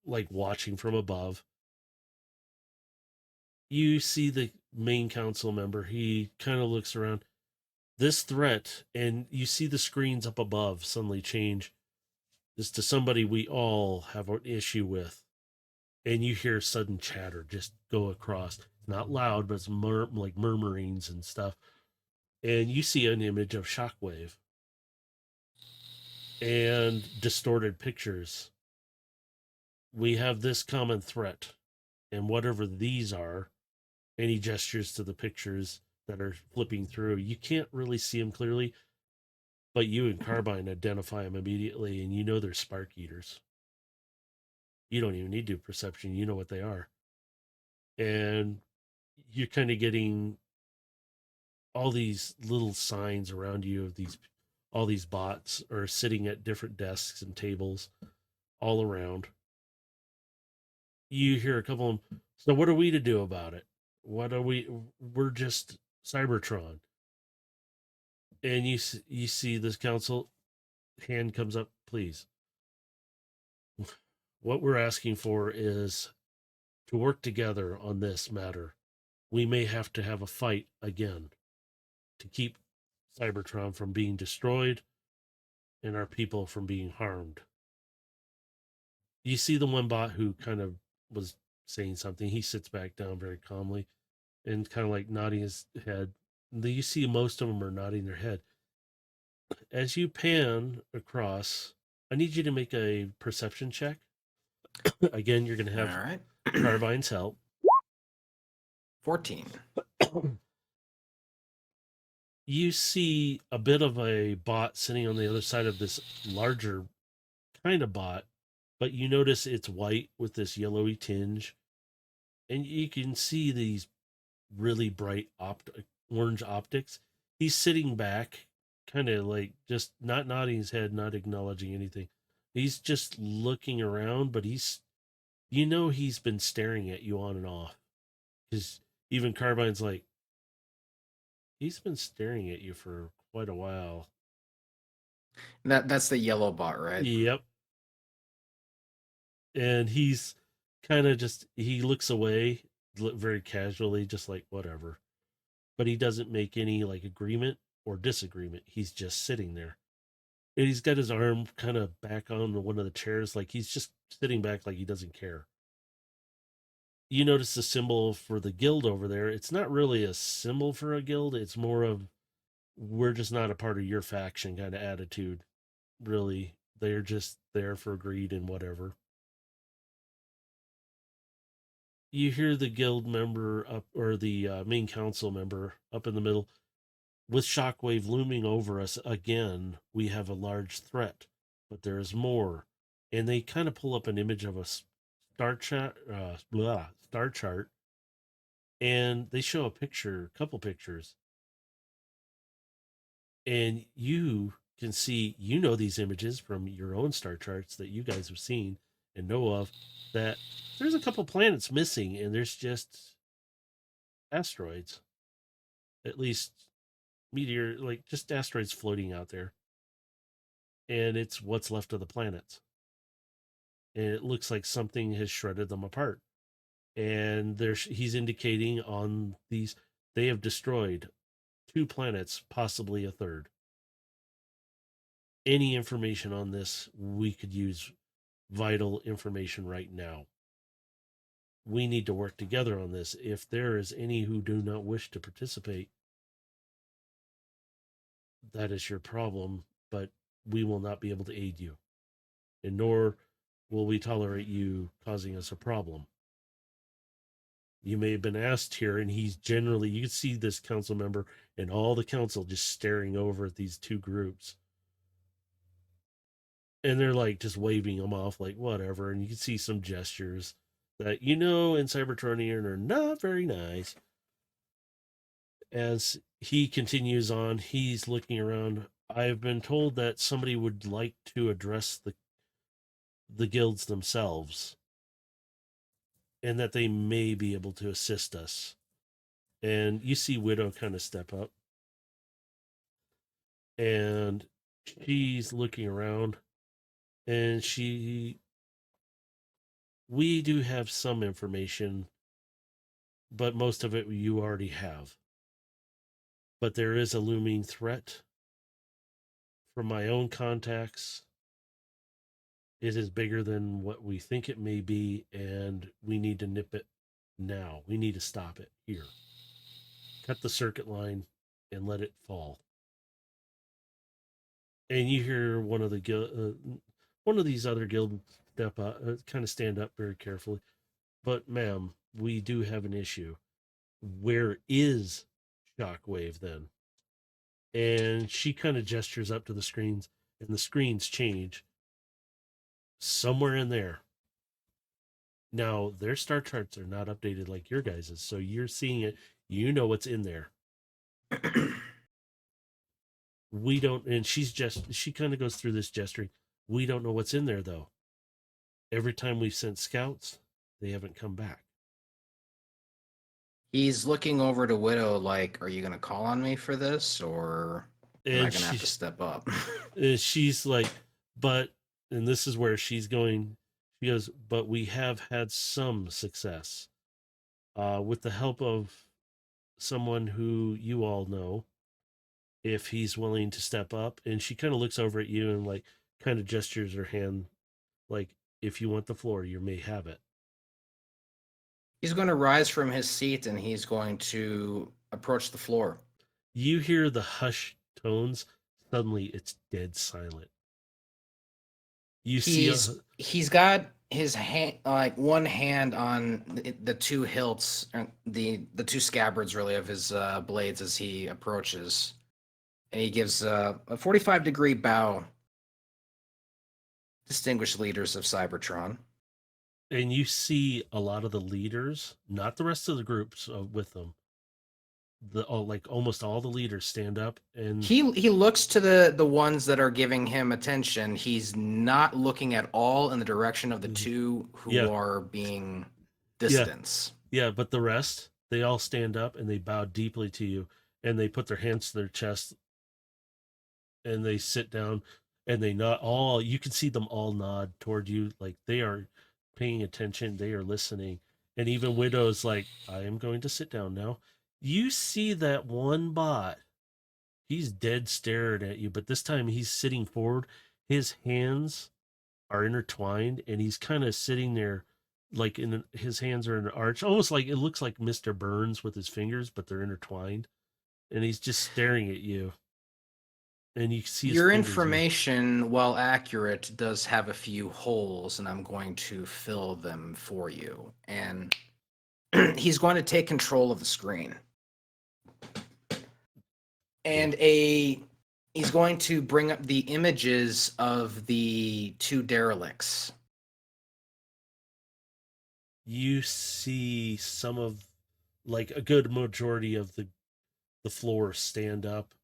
like watching from above. You see the main council member. He kind of looks around. This threat, and you see the screens up above suddenly change. Is to somebody we all have an issue with. And you hear sudden chatter just go across. Not loud, but it's like murmurings and stuff. And you see an image of Shockwave and distorted pictures. "We have this common threat, and whatever these are," and he gestures to the pictures that are flipping through. You can't really see them clearly, but you and Carbine identify them immediately, and you know they're spark eaters. You don't even need to do perception, you know what they are. And you're kind of getting all these little signs around you of these all these bots are sitting at different desks and tables all around. You hear a couple of them. "So what are we to do about it? What are we? We're just Cybertron." And you see this council hand comes up. "Please, what we're asking for is to work together on this matter. We may have to have a fight again to keep Cybertron from being destroyed and our people from being harmed." You see the one bot who kind of was saying something. He sits back down very calmly and kind of like nodding his head. You see most of them are nodding their head. As you pan across, I need you to make a perception check. Again, you're going to All have right. Carbine's help. 14. You see a bit of a bot sitting on the other side of this larger kind of bot, but you notice it's white with this yellowy tinge, and you can see these really bright orange optics. He's sitting back, kind of like just not nodding his head, not acknowledging anything. He's just looking around, but he's been staring at you on and off. Because even Carbine's like, he's been staring at you for quite a while. That's the yellow bot, right? Yep. And he's kind of just, he looks away very casually, just like whatever. But he doesn't make any like agreement or disagreement. He's just sitting there. And he's got his arm kind of back on one of the chairs, like he's just sitting back, like he doesn't care. You notice the symbol for the guild over there. It's not really a symbol for a guild. It's more of we're just not a part of your faction kind of attitude. Really, they're just there for greed and whatever. You hear the guild member up, or the main council member up in the middle. "With Shockwave looming over us again, we have a large threat, but there is more." And they kind of pull up an image of a star chart, and they show a couple pictures, and you can see, these images from your own star charts that you guys have seen and know of, that there's a couple planets missing, and there's just asteroids, at least meteor, like just asteroids floating out there, and it's what's left of the planets. And it looks like something has shredded them apart. And there's he's indicating on these they have destroyed 2 planets, possibly a third. Any information on this, we could use vital information right now. We need to work together on this. If there is any who do not wish to participate, that is your problem, but we will not be able to aid you, and nor will we tolerate you causing us a problem. You may have been asked here, and he's generally, you can see this council member and all the council just staring over at these 2 groups. And they're like just waving them off, like whatever. And you can see some gestures that, in Cybertronian are not very nice. As he continues on, he's looking around. I've been told that somebody would like to address the guilds themselves, and that they may be able to assist us. And you see Widow kind of step up, and she's looking around, and we do have some information, but most of it you already have. But there is a looming threat from my own contacts. It is bigger than what we think it may be, and we need to nip it now. We need to stop it here. Cut the circuit line and let it fall. And you hear one of these other guild step up, kind of stand up very carefully. But, ma'am, we do have an issue. Where is Shockwave then? And she kind of gestures up to the screens, and the screens change somewhere in there. Now, their star charts are not updated like your guys's, so you're seeing it. You know what's in there. We don't, and she kind of goes through this gesturing. We don't know what's in there, though. Every time we've sent scouts, they haven't come back. He's looking over to Widow like, are you going to call on me for this, or am I And going to have to step up? she's like, but, and this is where she's going. She goes, but we have had some success with the help of someone who you all know, if he's willing to step up. And she kind of looks over at you and like kind of gestures her hand, like, if you want the floor, you may have it. He's going to rise from his seat and he's going to approach the floor. You hear the hushed tones. Suddenly, it's dead silent. You see He's got his hand, like one hand on the 2 hilts, the 2 scabbards really of his blades as he approaches, and he gives a 45-degree bow. Distinguished leaders of Cybertron. and you see a lot of the leaders, not the rest of the groups with them. Like almost all the leaders stand up, and He looks to the ones that are giving him attention. He's not looking at all in the direction of the 2 who yeah, are being yeah, distance. yeah. But the rest, they all stand up and they bow deeply to you, and they put their hands to their chest, and they sit down, and they nod. All you can see them all nod toward you, like they are paying attention, they are listening. And even Widow's like, I am going to sit down now. You see that one bot, he's dead staring at you, but this time he's sitting forward. His hands are intertwined, and he's kind of sitting there, like his hands are in an arch, almost like it looks like Mr. Burns with his fingers, but they're intertwined, and he's just staring at you. And you see his Your fingers move. information, while accurate, does have a few holes, and I'm going to fill them for you. And he's going to take control of the screen. And he's going to bring up the images of the 2 derelicts. You see some of, like, a good majority of the floor stand up.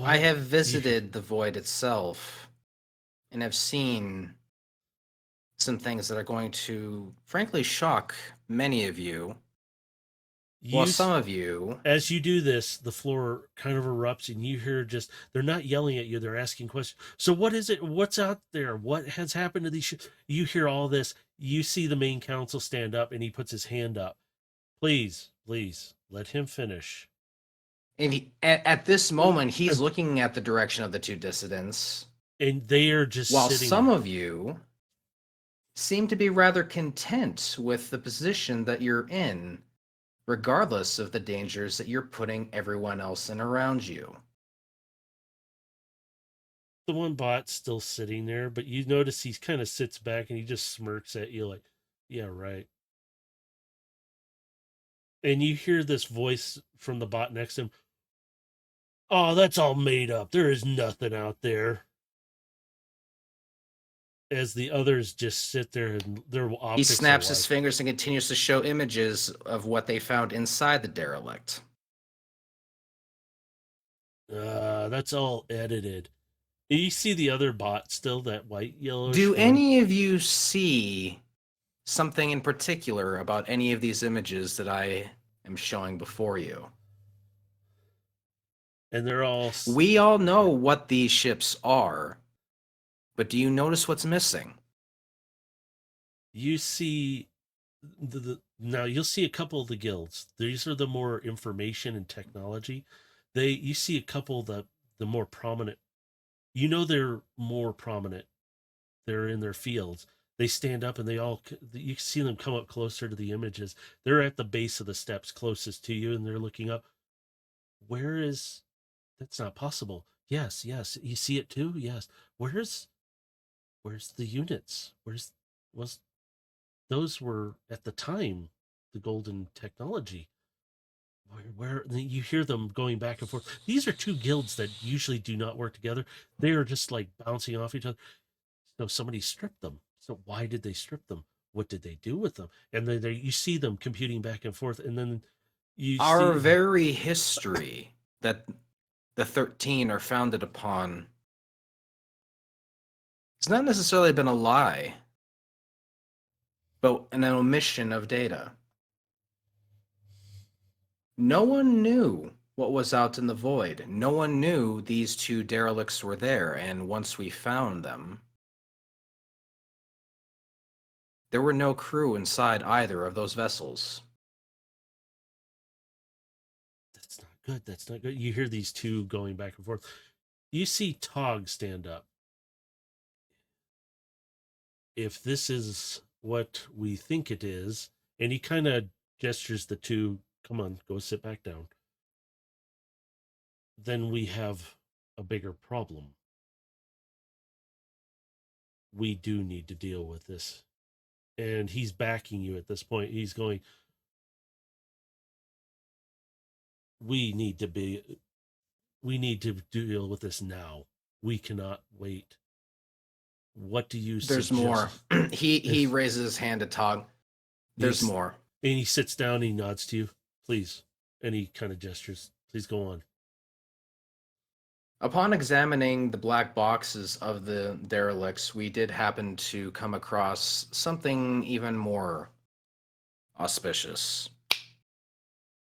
I have visited the void itself and have seen some things that are going to, frankly, shock many of you. Well, You some of you. As you do this, the floor kind of erupts, and you hear just they're not yelling at you; they're asking questions. So, what is it? What's out there? What has happened to these? You hear all this. You see the main council stand up, and he puts his hand up. Please, please let him finish. And at this moment, he's looking at the direction of the two dissidents, And they are just while sitting some there. of you seem to be rather content with the position that you're in, regardless of the dangers that you're putting everyone else in around you. The one bot's still sitting there, but you notice he kind of sits back and he just smirks at you like, "Yeah, right." And you hear this voice from the bot next to him. "Oh, that's all made up. There is nothing out there." As the others just sit there and their He optics snaps are his like, fingers and continues to show images of what they found inside the derelict. that's all edited. You see the other bot still, that white yellowish Do one. any of you see something in particular about any of these images that I am showing before you? And they're all. We all know what these ships are, but do you notice what's missing? You see now you'll see a couple of the guilds. These are the more information and technology. You see a couple of the more prominent. You know they're more prominent. They're in their fields. They stand up and they all. You see them come up closer to the images. They're at the base of the steps closest to you, and they're looking up. Where is? That's not possible. Yes, yes. You see it too. Yes. Where's the units? Was those were at the time the golden technology? Where you hear them going back and forth. These are two guilds that usually do not work together. They are just like bouncing off each other. So somebody stripped them. So why did they strip them? What did they do with them? And then you see them computing back and forth, and then you Our see very history that the 13 are founded upon, it's not necessarily been a lie, but an omission of data. No one knew what was out in the void. No one knew these two derelicts were there, and once we found them, there were no crew inside either of those vessels. that's not good. That's not good. You hear these two going back and forth. You see Tog stand up. If this is what we think it is, and he kind of gestures the two, come on, go sit back down, then we have a bigger problem. We do need to deal with this. And he's backing you at this point. He's going, we need to be, we need to deal with this now. We cannot wait. What do you There's suggest? more. He raises his hand to Tog. There's more. And he sits down and he nods to you. Please. And he kind of gestures. Please go on. Upon examining the black boxes of the derelicts, we did happen to come across something even more auspicious.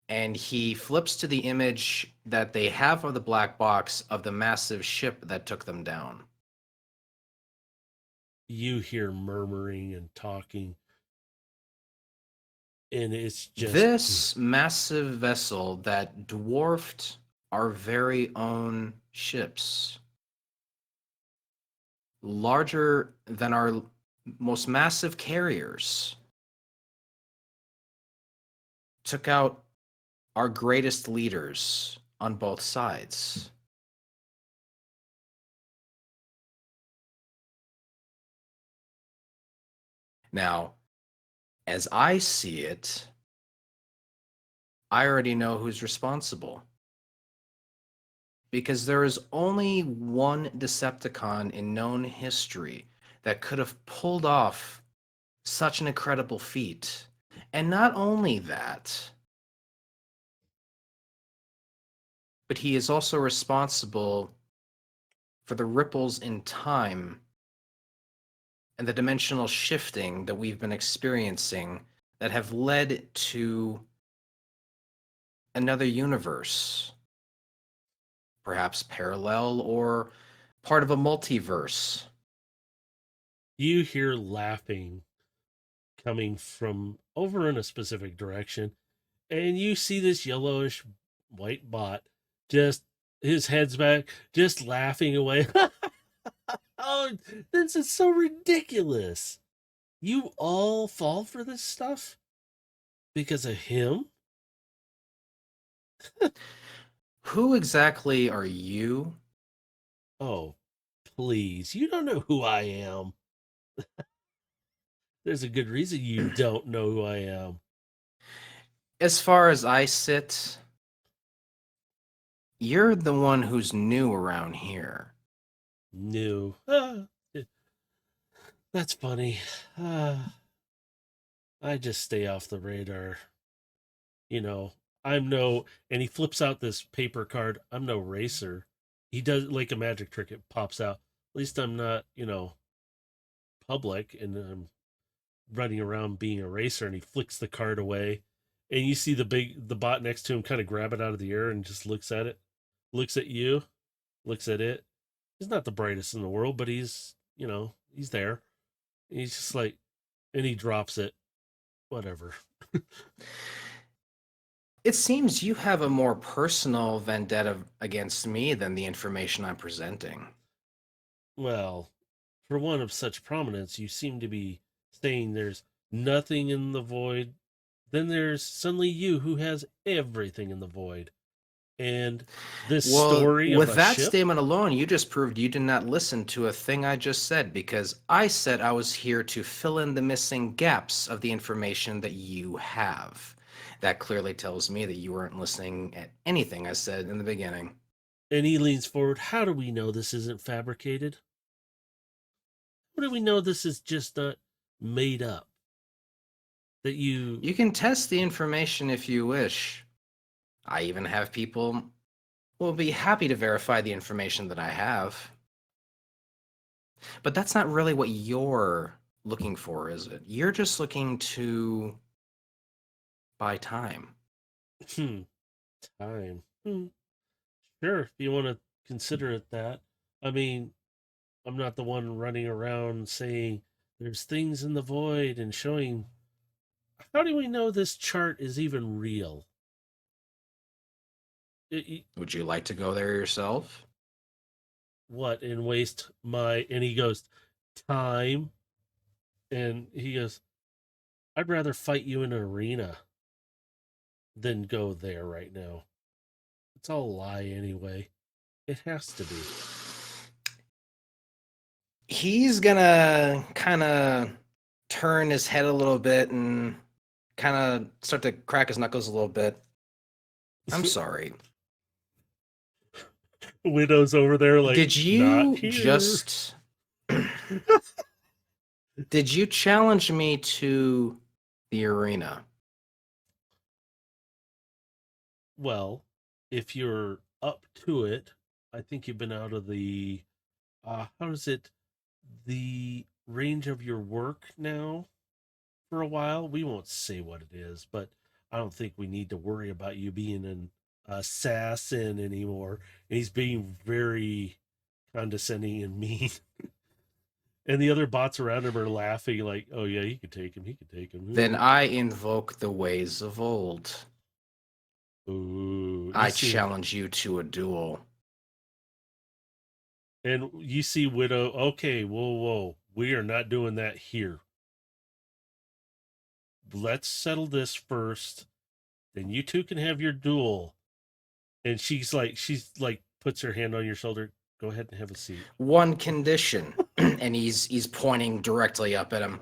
And he flips to the image that they have of the black box of the massive ship that took them down. You hear murmuring and talking. And it's just this massive vessel that dwarfed our very own ships, larger than our most massive carriers, took out our greatest leaders on both sides. Now, as I see it, I already know who's responsible. Because there is only one Decepticon in known history that could have pulled off such an incredible feat. And not only that, but he is also responsible for the ripples in time and the dimensional shifting that we've been experiencing that have led to another universe, perhaps parallel or part of a multiverse. You hear laughing coming from over in a specific direction, and you see this yellowish white bot just his head's back, just laughing away. Oh, this is so ridiculous. You all fall for this stuff because of him? Who exactly are you? Oh, please. You don't know who I am. There's a good reason you don't know who I am. As far as I sit, you're the one who's new around here. New. That's funny. I just stay off the radar. You know, I'm no, and he flips out this paper card. I'm no racer. He does like a magic trick. It pops out. At least I'm not, public and I'm running around being a racer. And he flicks the card away. And you see the bot next to him kind of grab it out of the air and just looks at it, looks at you, looks at it. He's not the brightest in the world, but he's there. And he's just like, and he drops it. Whatever. It seems you have a more personal vendetta against me than the information I'm presenting. Well, for one of such prominence, you seem to be saying there's nothing in the void. Then there's suddenly you who has everything in the void. And this Well, story of with a that ship? statement alone, you just proved you did not listen to a thing I just said because I said I was here to fill in the missing gaps of the information that you have. That clearly tells me that you weren't listening at anything I said in the beginning. And he leans forward. How do we know this isn't fabricated? How do we know this is just not made up? That you. You can test the information if you wish. I even have people who will be happy to verify the information that I have. But that's not really what you're looking for, is it? You're just looking to buy time. Hmm, time. Sure, if you want to consider it that. I mean, I'm not the one running around saying there's things in the void and showing. How do we know this chart is even real? Would you like to go there yourself? What, and waste my. And he goes, time. And he goes, I'd rather fight you in an arena than go there right now. It's all a lie anyway. It has to be. He's gonna kind of turn his head a little bit and kind of start to crack his knuckles a little bit. I'm sorry. Widow's over there, like, Did not you here. just did you challenge me to the arena? Well, if you're up to it, I think you've been out of the how is it, the range of your work now for a while. We won't say what it is, but I don't think we need to worry about you being an assassin anymore. And he's being very condescending and mean. And the other bots around him are laughing, like, "Oh yeah, he could take him. He could take him." Then I invoke the ways of old. Ooh, you I see, challenge you to a duel. and you see Widow. Okay, whoa, whoa, we are not doing that here. Let's settle this first. Then you two can have your duel. And she's like, puts her hand on your shoulder. Go ahead and have a seat. One condition, and he's pointing directly up at him.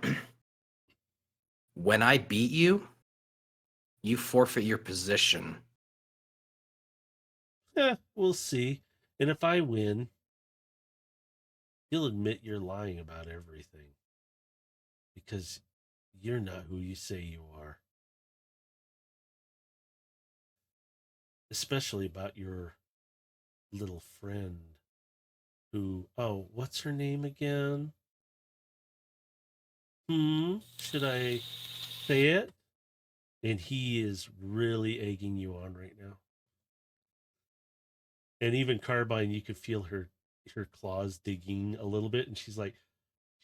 When I beat you, you forfeit your position. We'll see. And if I win, you'll admit you're lying about everything because you're not who you say you are, especially about your little friend who, oh, what's her name again? Should I say it? And he is really egging you on right now. And even Carbine, you could feel her claws digging a little bit, and she's like,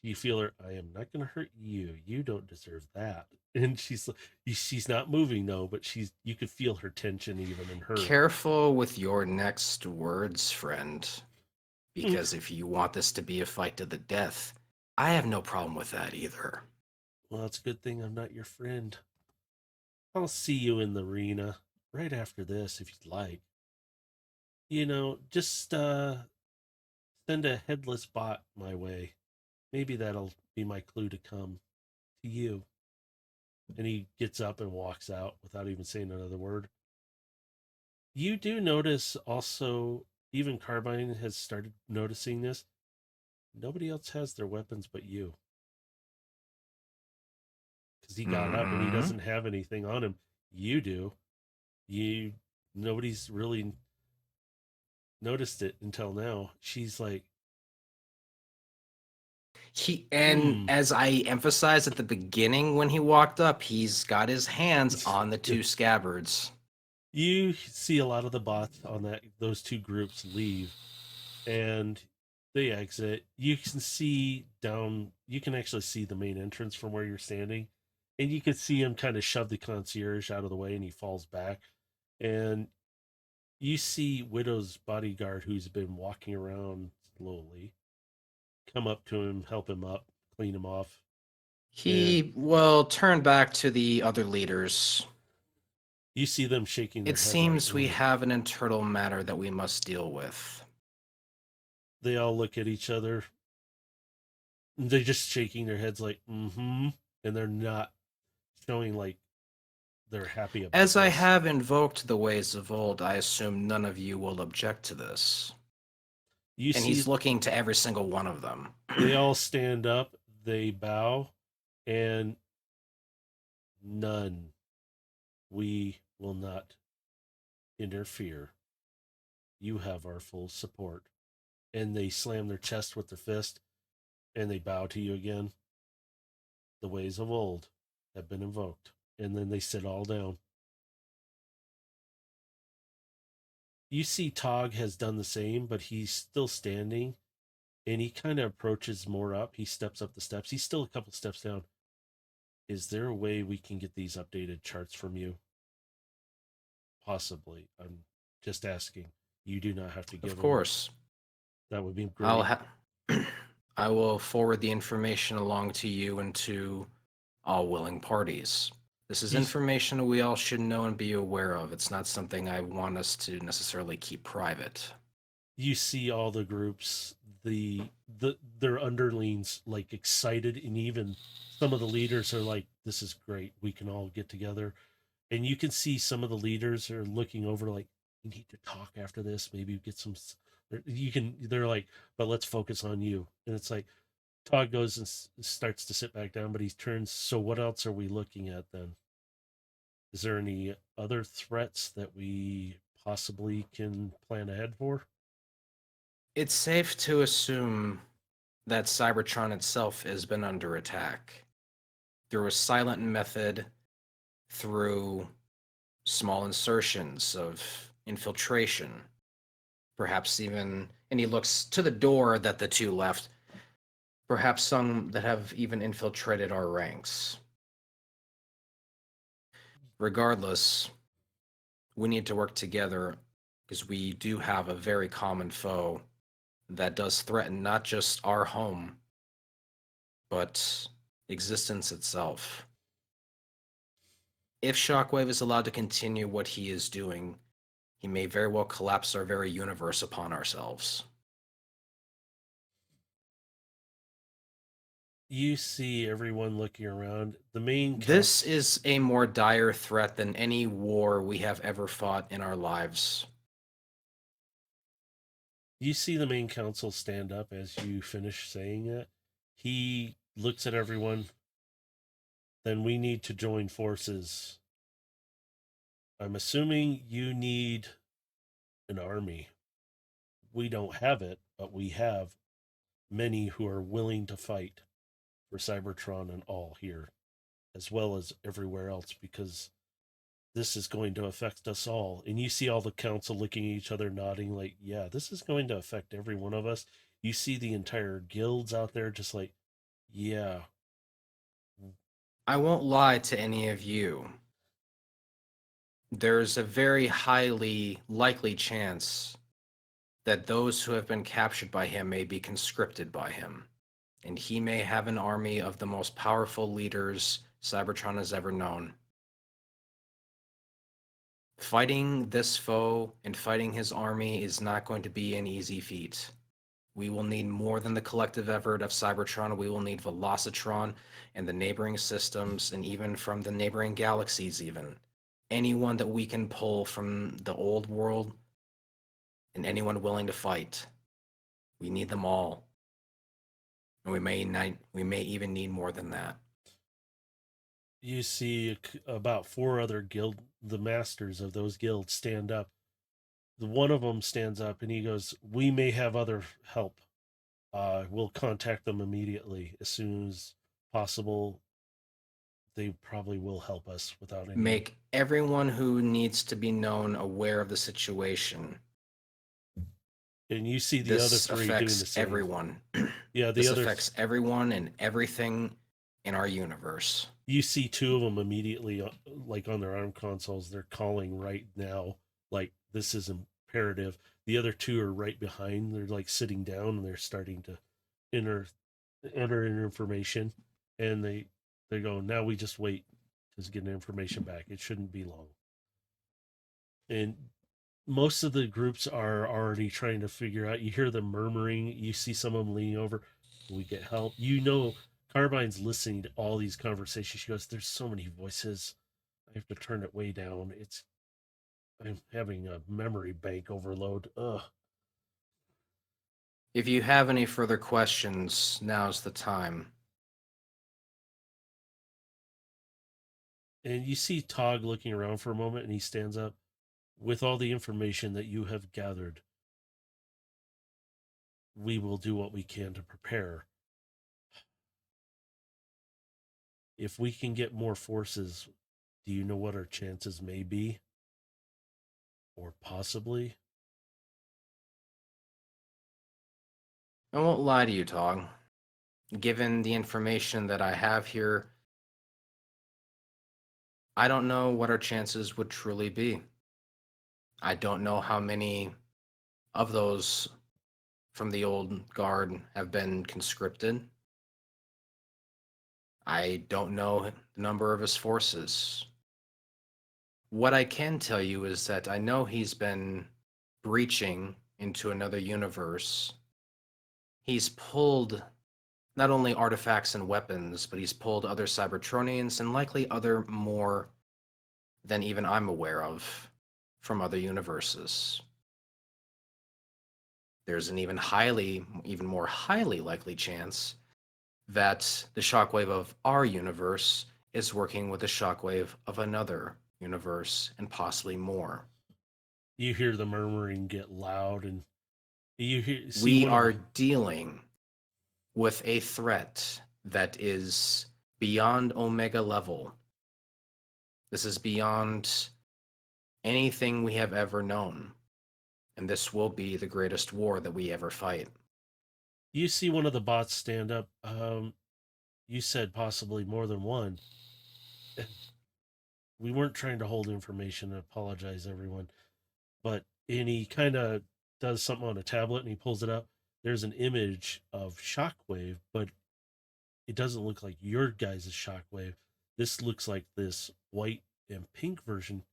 you feel her. I am not going to hurt you. You don't deserve that. And she's not moving, no, but you could feel her tension even in her. Careful with your next words, friend, Hmm. because if you want this to be a fight to the death, I have no problem with that either. Well, it's a good thing I'm not your friend. I'll see you in the arena right after this if you'd like. Just send a headless bot my way. Maybe that'll be my clue to come to you. And he gets up and walks out without even saying another word. You do notice also, even Carbine has started noticing this. Nobody else has their weapons but you. Because he got up and he Mm-hmm. doesn't have anything on him. You do. You Nobody's really noticed it until now. She's like, And hmm. as I emphasized at the beginning when he walked up, he's got his hands on the Yeah. two scabbards. You see a lot of the bots on those two groups leave and they exit. You can actually see the main entrance from where you're standing. And you can see him kind of shove the concierge out of the way and he falls back. And you see Widow's bodyguard, who's been walking around slowly, come up to him, help him up, clean him off. And He will turn back to the other leaders. you see them shaking their It head like, seems we oh. have an internal matter that we must deal with. They all look at each other. They're just shaking their heads like, mm-hmm. And they're not showing like they're happy about As I this. have invoked the ways of old, I assume none of you will object to this. You And see he's looking to every single one of them. they all stand up, they bow, and none. We will not interfere. You have our full support. And they slam their chest with their fist and they bow to you again. The ways of old have been invoked. And then they sit all down. You see Tog has done the same, but he's still standing and he kind of approaches more up. He steps up the steps. He's still a couple steps down. Is there a way we can get these updated charts from you? Possibly. I'm just asking. You do not have to Of give them. course, That would be I'll great. ha- I will forward the information along to you and to all willing parties. This is You information we all should know and be aware of. It's not something I want us to necessarily keep private. you see all the groups, their underlings like excited, and even some of the leaders are like, "This is great. We can all get together." And you can see some of the leaders are looking over like, "We need to talk after this. Maybe get some." You can. They're like, "But let's focus on you." And it's like Todd goes and starts to sit back down, but he turns. So what else are we looking at then? Is there any other threats that we possibly can plan ahead for? It's safe to assume that Cybertron itself has been under attack through a silent method, through small insertions of infiltration, perhaps even, and he looks to the door that the two left, perhaps some that have even infiltrated our ranks. Regardless, we need to work together because we do have a very common foe that does threaten not just our home, but existence itself. If Shockwave is allowed to continue what he is doing, he may very well collapse our very universe upon ourselves. You see everyone looking around. The main This council, is a more dire threat than any war we have ever fought in our lives. you see the main council stand up as you finish saying it. He looks at everyone. Then we need to join forces. I'm assuming you need an army. We don't have it, but we have many who are willing to fight. for Cybertron and all here, as well as everywhere else, because this is going to affect us all. And you see all the council looking at each other, nodding, like, yeah, this is going to affect every one of us. You see the entire guilds out there just like, yeah. I won't lie to any of you. There's a very highly likely chance that those who have been captured by him may be conscripted by him, and he may have an army of the most powerful leaders Cybertron has ever known. Fighting this foe and fighting his army is not going to be an easy feat. We will need more than the collective effort of Cybertron. We will need Velocitron and the neighboring systems, and even from the neighboring galaxies, even. Anyone that we can pull from the old world, and anyone willing to fight. We need them all. And we may even need more than that. You see about 4 other the masters of those guilds stand up. The one of them stands up and he goes, "We may have other help. We'll contact them immediately as soon as possible. They probably will help us without any." Make everyone who needs to be known aware of the situation. And you see the other This 3 doing the affects same. everyone. Yeah, this affects everyone and everything in our universe. You see 2 of them immediately, like on their arm consoles, they're calling right now, like this is imperative. The other 2 are right behind. They're like sitting down and they're starting to enter information, and they go, "Now we just wait to get information back. It shouldn't be long." And most of the groups are already trying to figure out. You hear them murmuring. You see some of them leaning over. We get help. Carbine's listening to all these conversations. She goes, "There's so many voices. I have to turn it way down. I'm having a memory bank overload." Ugh. If you have any further questions, now's the time. And you see Tog looking around for a moment, and he stands up. "With all the information that you have gathered, we will do what we can to prepare. If we can get more forces, do you know what our chances may be? Or possibly?" I won't lie to you, Tog. Given the information that I have here, I don't know what our chances would truly be. I don't know how many of those from the old guard have been conscripted. I don't know the number of his forces. What I can tell you is that I know he's been breaching into another universe. He's pulled not only artifacts and weapons, but he's pulled other Cybertronians and likely other more than even I'm aware of from other universes. There's an even more highly likely chance that the shockwave of our universe is working with the shockwave of another universe and possibly more. You hear the murmuring get loud, and We are dealing with a threat that is beyond Omega level. This is beyond anything we have ever known. And this will be the greatest war that we ever fight. You see one of the bots stand up. You said possibly more than one. We weren't trying to hold information. I apologize, everyone. And he kind of does something on a tablet and he pulls it up. There's an image of Shockwave, but it doesn't look like your guys' Shockwave. This looks like this white and pink version.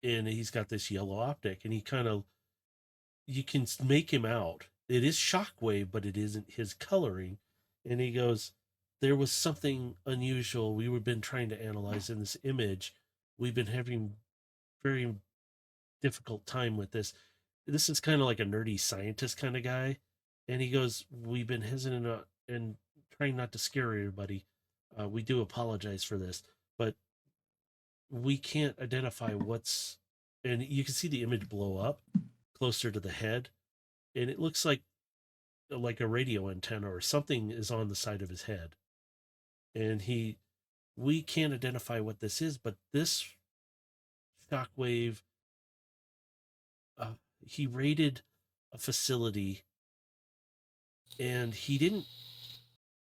And he's got this yellow optic, and you can make him out. It is Shockwave, but it isn't his coloring. And he goes, "There was something unusual we've been trying to analyze in this image. We've been having very difficult time with this. This is kind of like a nerdy scientist kind of guy." And he goes, "We've been hesitant and trying not to scare everybody. We do apologize for this, but we can't identify what's." And you can see the image blow up closer to the head, and it looks like like a radio antenna or something is on the side of his head. And we can't identify what this is, but this shockwave, uh, he raided a facility and he didn't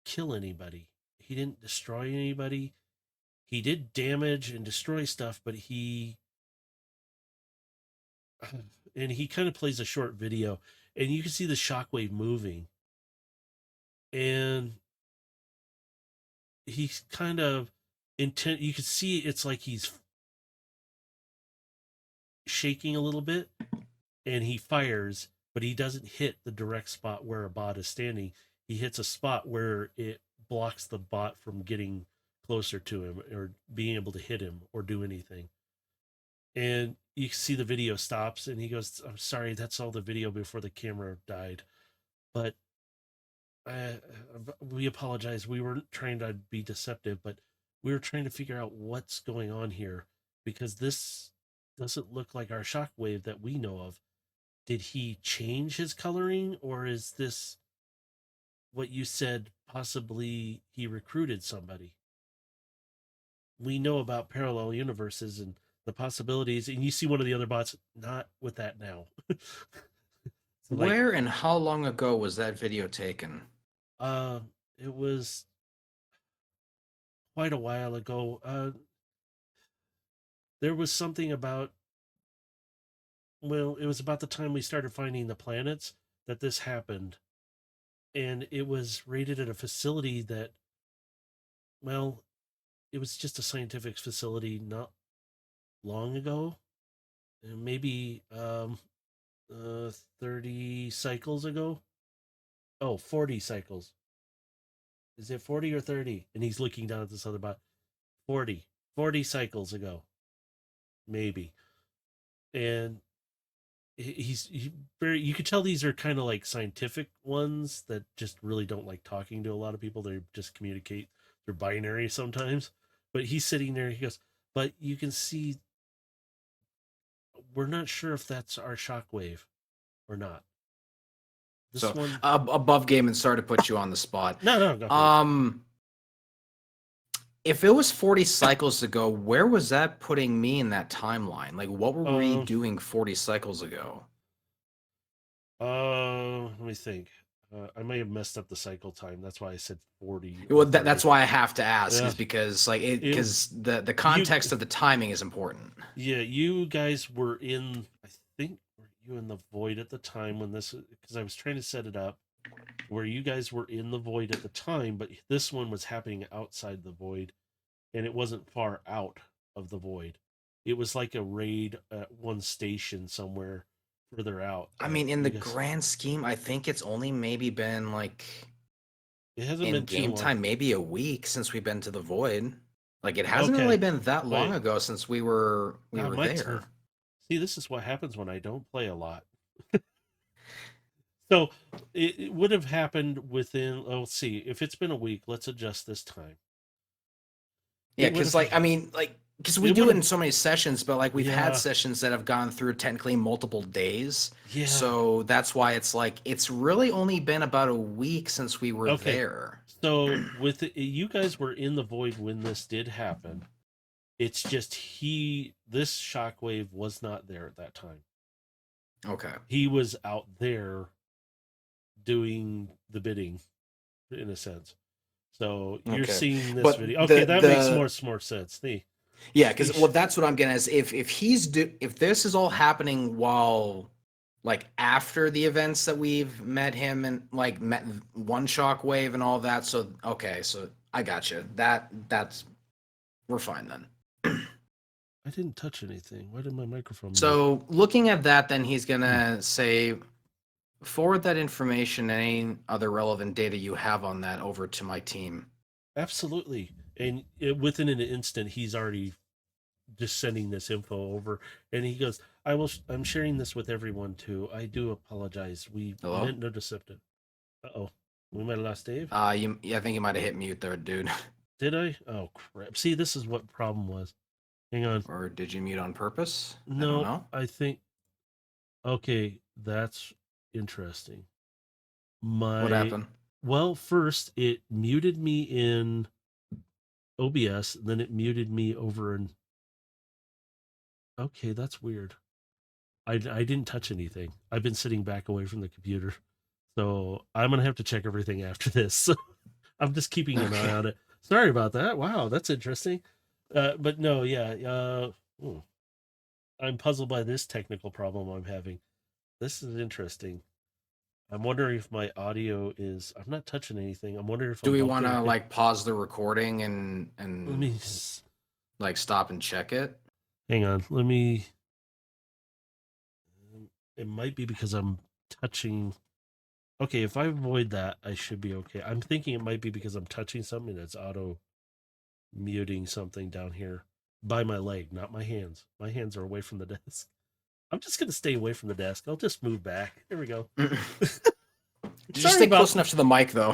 kill anybody. He didn't destroy anybody. He did damage and destroy stuff, but and he kind of plays a short video and you can see the shockwave moving and he's kind of intent. You can see it's like he's shaking a little bit and he fires, but he doesn't hit the direct spot where a bot is standing. He hits a spot where it blocks the bot from getting closer to him or being able to hit him or do anything. And you see the video stops and he goes, I'm sorry, that's all the video before the camera died. But we apologize. We weren't trying to be deceptive, but we were trying to figure out what's going on here because this doesn't look like our shockwave that we know of. Did he change his coloring, or is this what you said? Possibly he recruited somebody. We know about parallel universes and the possibilities, and you see one of the other bots not with that now. So Where and how long ago was that video taken? It was quite a while ago. There was something about, well, it was about the time we started finding the planets that this happened. And it was rated at a facility that, well, it was just a scientific facility not long ago. And maybe 30 cycles ago. Oh, 40 cycles. Is it 40 or 30? And he's looking down at this other bot. 40 cycles ago. Maybe. And he very, you could tell these are kind of like scientific ones that just really don't like talking to a lot of people. They just communicate through binary sometimes. But he's sitting there, he goes, but you can see we're not sure if that's our shockwave or not. This So one, above game, and sorry to put you on the spot. no, go for it. If it was 40 cycles ago, where was that putting me in that timeline? Like, what were we doing 40 cycles ago? Let me think. I may have messed up the cycle time. That's why I said 40. Well, that's why I have to ask, is Yeah. because the context of the timing is important. Yeah, you guys were in, I think, were you in the void at the time when this, because I was trying to set it up where you guys were in the void at the time, but this one was happening outside the void and it wasn't far out of the void. It was like a raid at one station somewhere further out. I mean, in the grand scheme, I think it's only maybe been like, it hasn't in been game time, maybe a week since we've been to the void. Like, it hasn't really been that long ago since we were there. See, this is what happens when I don't play a lot. So it would have happened within, let's see, if it's been a week, let's adjust this time. Yeah, because like, I mean, like, because we do it in so many sessions, but like we've had sessions that have gone through technically multiple days. Yeah. So that's why it's like, it's really only been about a week since we were there. So with you guys were in the void when this did happen. It's just this shockwave was not there at that time. Okay. He was out there doing the bidding, in a sense. So you're seeing this video. Okay, that makes more sense. Yeah, because that's what I'm getting at. If this is all happening while, like, after the events that we've met him and like met one shockwave and all that. So okay, so I got you. That's we're fine then. I didn't touch anything. Why did my microphone? So looking at that, then he's gonna say, forward that information and any other relevant data you have on that over to my team. Absolutely. And within an instant, he's already just sending this info over. And he goes, I'm sharing this with everyone too. I do apologize. We meant no deceptive. Uh-oh. We might have lost Dave. I think you might have hit mute there, dude. Did I? Oh, crap. See, this is what problem was. Hang on. Or did you mute on purpose? No, I think. Okay, that's interesting. What My happened? well, first it muted me in OBS, then it muted me over in. Okay, that's weird. I didn't touch anything. I've been sitting back away from the computer. So I'm gonna have to check everything after this. I'm just keeping an eye Okay. on it. Sorry about that. Wow, that's interesting. But no, yeah. I'm puzzled by this technical problem I'm having. This is interesting. I'm wondering if my audio is. I'm not touching anything. I'm wondering if Do I'm we bumped want in. to like pause the recording Let and me like stop and check it? hang on. Let me. It might be because I'm touching. Okay, if I avoid that, I should be okay. I'm thinking it might be because I'm touching something that's auto muting something down here by my leg, not my hands. My hands are away from the desk. I'm just gonna stay away from the desk. I'll just move back. There we go. Just Sorry stay about. close enough to the mic though.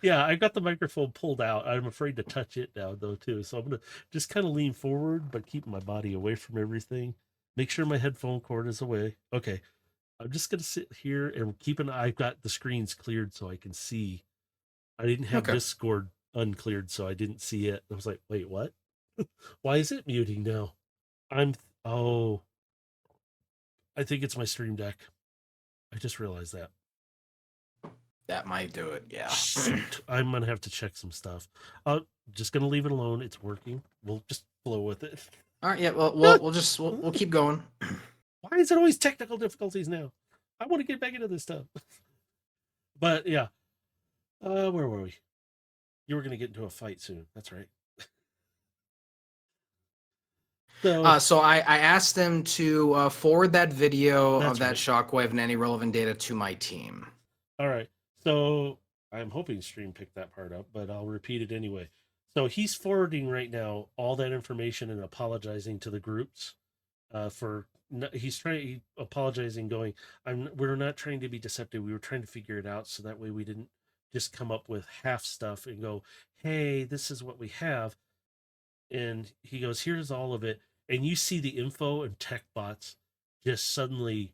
Yeah. I got the microphone pulled out. I'm afraid to touch it now though too. So I'm gonna just kind of lean forward, but keep my body away from everything. Make sure my headphone cord is away. Okay. I'm just gonna sit here and keep an eye. I've got the screens cleared so I can see. I didn't have Okay. Discord uncleared, so I didn't see it. I was like, wait, what? Why is it muting now? I'm oh, I think it's my stream deck. I just realized that. That might do it. Yeah. Shoot, I'm gonna have to check some stuff. Just gonna leave it alone. It's working. We'll just flow with it. All right. Yeah. Well, we'll keep going. Why is it always technical difficulties now? I want to get back into this stuff. But yeah, where were we? You were gonna get into a fight soon. That's right. So So I asked them to forward that video of that's that right. shockwave and any relevant data to my team. All right. So I'm hoping Stream picked that part up, but I'll repeat it anyway. So he's forwarding right now all that information and apologizing to the groups for he's apologizing, going, we're not trying to be deceptive. We were trying to figure it out so that way we didn't just come up with half stuff and go, hey, this is what we have. And he goes, here's all of it. And you see the info and tech bots just suddenly,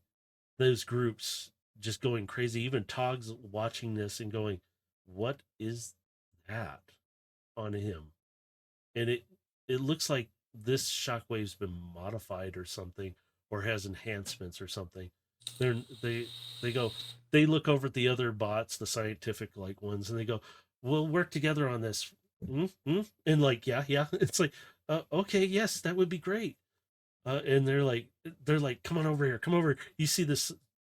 those groups just going crazy. Even Togg's watching this and going, what is that on him? And it looks like this shockwave's been modified or something, or has enhancements or something. They're they go, they look over at the other bots, the scientific like ones, and they go, we'll work together on this. Mm-hmm. And like, yeah. It's like, okay, yes, that would be great. And they're like, come on over here, come over. You see this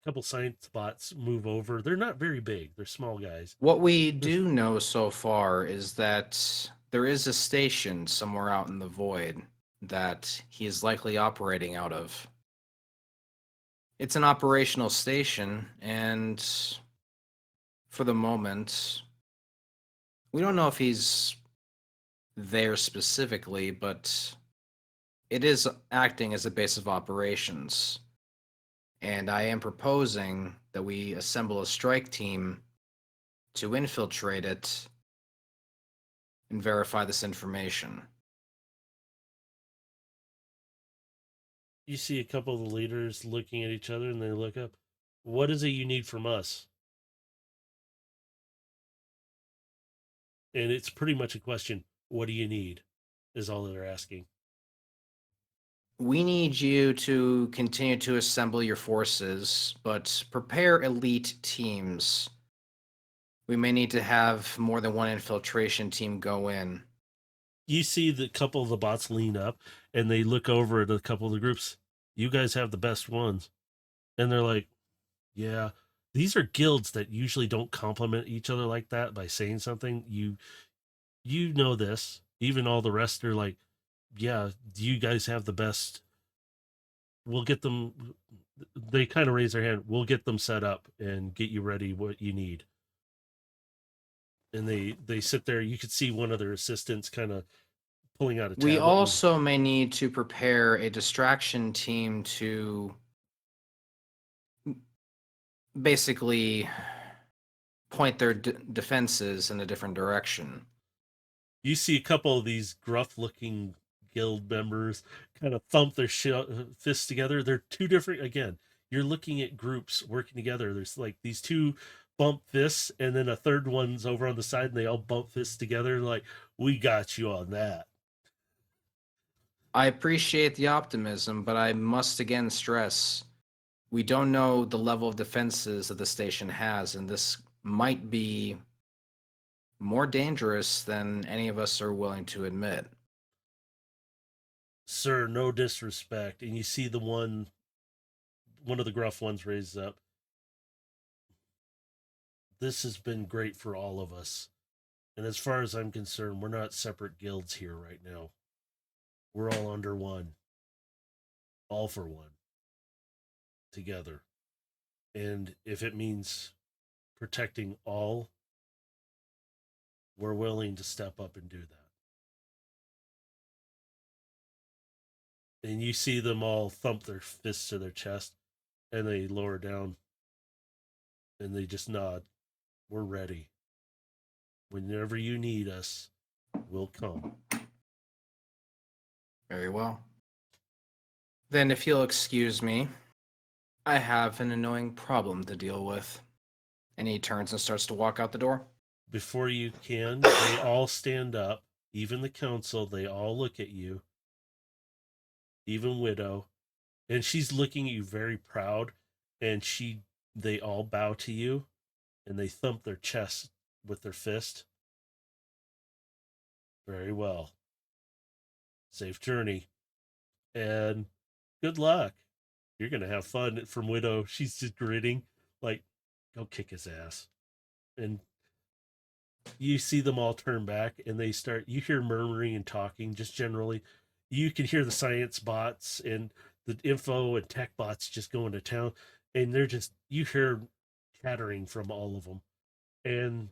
couple science bots move over. They're not very big. They're small guys. What we They're, do know so far is that there is a station somewhere out in the void that he is likely operating out of. It's an operational station, and for the moment, we don't know if he's there specifically, but it is acting as a base of operations. And I am proposing that we assemble a strike team to infiltrate it and verify this information. you see a couple of the leaders looking at each other and they look up. What is it you need from us? And it's pretty much a question. What do you need? Is all they're asking. We need you to continue to assemble your forces, but prepare elite teams. We may need to have more than one infiltration team go in. You see the couple of the bots lean up and they look over at a couple of the groups. You guys have the best ones. And they're like, yeah, these are guilds that usually don't compliment each other like that by saying something. You know this. Even all the rest are like, yeah, you guys have the best. We'll get them. They kind of raise their hand. We'll get them set up and get you ready what you need. And they sit there. You could see one of their assistants kind of pulling out a We tablet. And also may need to prepare a distraction team to basically point their defenses in a different direction. you see a couple of these gruff-looking guild members kind of thump their fists together. They're two different. Again, you're looking at groups working together. There's like these two bump fists, and then a third one's over on the side, and they all bump fists together. Like, we got you on that. I appreciate the optimism, but I must again stress we don't know the level of defenses that the station has, and this might be more dangerous than any of us are willing to admit. Sir, no disrespect. And you see the one of the gruff ones raises up. This has been great for all of us. And as far as I'm concerned, we're not separate guilds here right now. We're all under one, all for one, together. And if it means protecting all, we're willing to step up and do that. And you see them all thump their fists to their chest, and they lower down and they just nod. We're ready. Whenever you need us, we'll come. Very well. Then, if you'll excuse me, I have an annoying problem to deal with. And he turns and starts to walk out the door. Before you can, they all stand up, even the council, they all look at you, even Widow, and she's looking at you very proud, and they all bow to you, and they thump their chest with their fist. Very well. Safe journey. And good luck. You're gonna have fun. From Widow, she's just grinning, like, go kick his ass. And you see them all turn back, and you hear murmuring and talking just generally. You can hear the science bots and the info and tech bots just going to town, and you hear chattering from all of them. And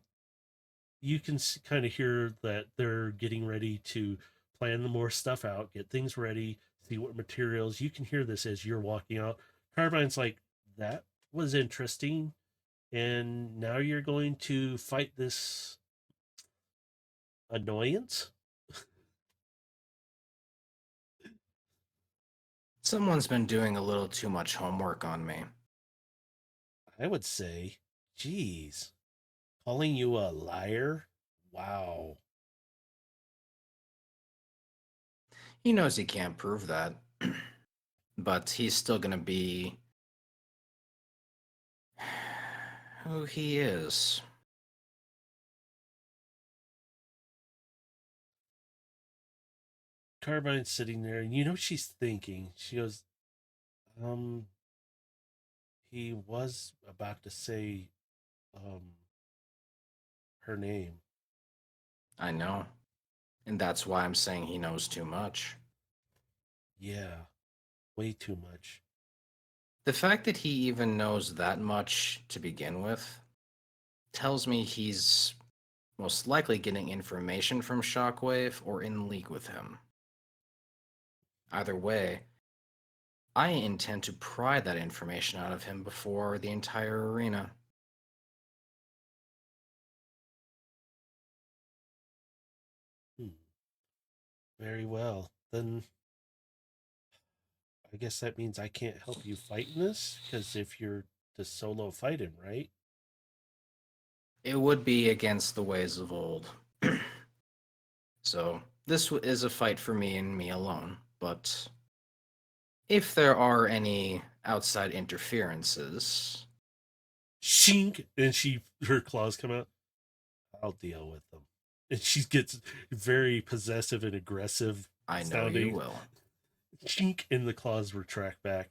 you can kind of hear that they're getting ready to plan the more stuff out, get things ready, see what materials. You can hear this as you're walking out. Carbine's like, that was interesting. And now you're going to fight this annoyance? Someone's been doing a little too much homework on me. I would say, geez, calling you a liar? Wow. He knows he can't prove that, but he's still gonna be who he is. Carbine's sitting there, and you know she's thinking. She goes, um, he was about to say, um, her name. I know. And that's why I'm saying he knows too much. Yeah, way too much. The fact that he even knows that much to begin with tells me he's most likely getting information from Shockwave or in league with him. Either way, I intend to pry that information out of him before the entire arena. Hmm. Very well. Then I guess that means I can't help you fight in this, because if you're to solo fight him, right? It would be against the ways of old. So, this is a fight for me and me alone, but if there are any outside interferences, Shink, and her claws come out. I'll deal with them. And she gets very possessive and aggressive I know you sounding. will. Chink, and the claws retract back.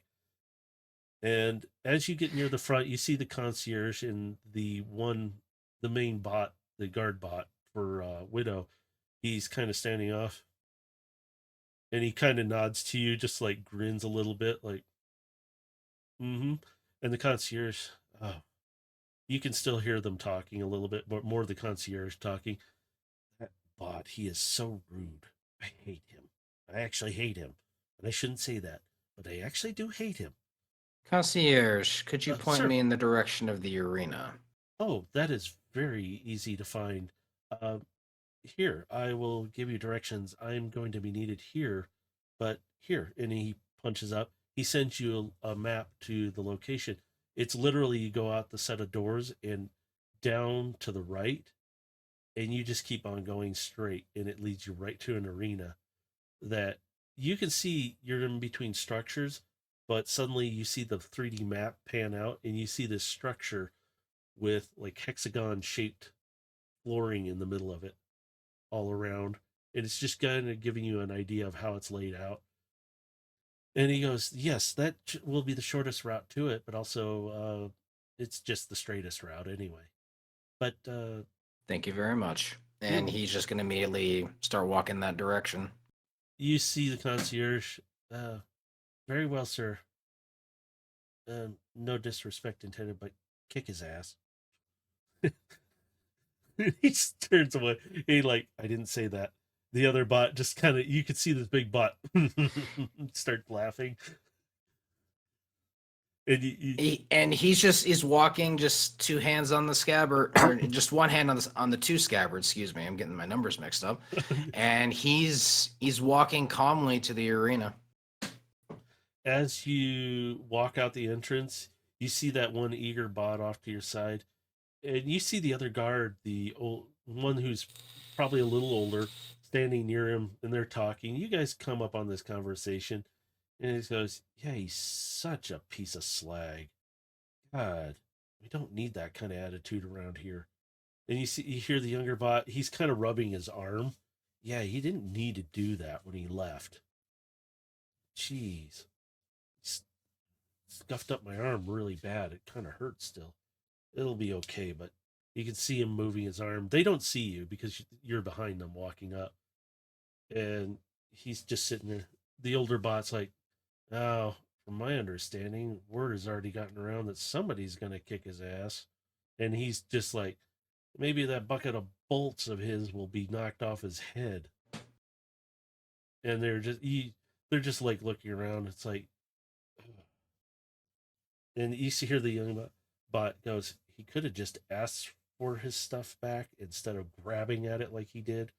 And as you get near the front, you see the concierge and the main bot, the guard bot for Widow. He's kind of standing off, and he kind of nods to you, just like grins a little bit, like, mm-hmm. And the concierge, oh, you can still hear them talking a little bit, but more the concierge talking. That bot, he is so rude. I hate him. I actually hate him. And I shouldn't say that, but I actually do hate him. Concierge, could you point Sir, me in the direction of the arena? oh, that is very easy to find. Uh, Here, I will give you directions. I'm going to be needed here, but here. And he punches up. He sends you a map to the location. It's literally you go out the set of doors, and down to the right, and you just keep on going straight, and it leads you right to an arena that you can see you're in between structures, but suddenly you see the 3D map pan out, and you see this structure with like hexagon shaped flooring in the middle of it all around. And it's just kind of giving you an idea of how it's laid out. And he goes, yes, that will be the shortest route to it, but also it's just the straightest route anyway. But Thank you very much. you're And welcome. he's just gonna immediately start walking that direction. You see the concierge. Very well, sir. No disrespect intended, but kick his ass. He just turns away. He like, I didn't say that. The other bot just kind of, you could see this big bot start laughing, and He's walking just two hands on the scabbard, or just one hand on the two scabbard. Excuse me, I'm getting my numbers mixed up. And he's walking calmly to the arena. as you walk out the entrance, you see that one eager bot off to your side, and you see the other guard, the old one who's probably a little older, standing near him, and they're talking. You guys come up on this conversation, and he goes, "Yeah, he's such a piece of slag. God, we don't need that kind of attitude around here." And you hear the younger bot. He's kind of rubbing his arm. Yeah, he didn't need to do that when he left. Jeez, scuffed up my arm really bad. It kind of hurts still. It'll be okay, but you can see him moving his arm. They don't see you because you're behind them walking up, and he's just sitting there. The older bot's like, "Oh, from my understanding, word has already gotten around that somebody's gonna kick his ass," and he's just like, "Maybe that bucket of bolts of his will be knocked off his head." And they're just like looking around. It's like, and you see here the young bot goes, he could have just asked for his stuff back instead of grabbing at it like he did.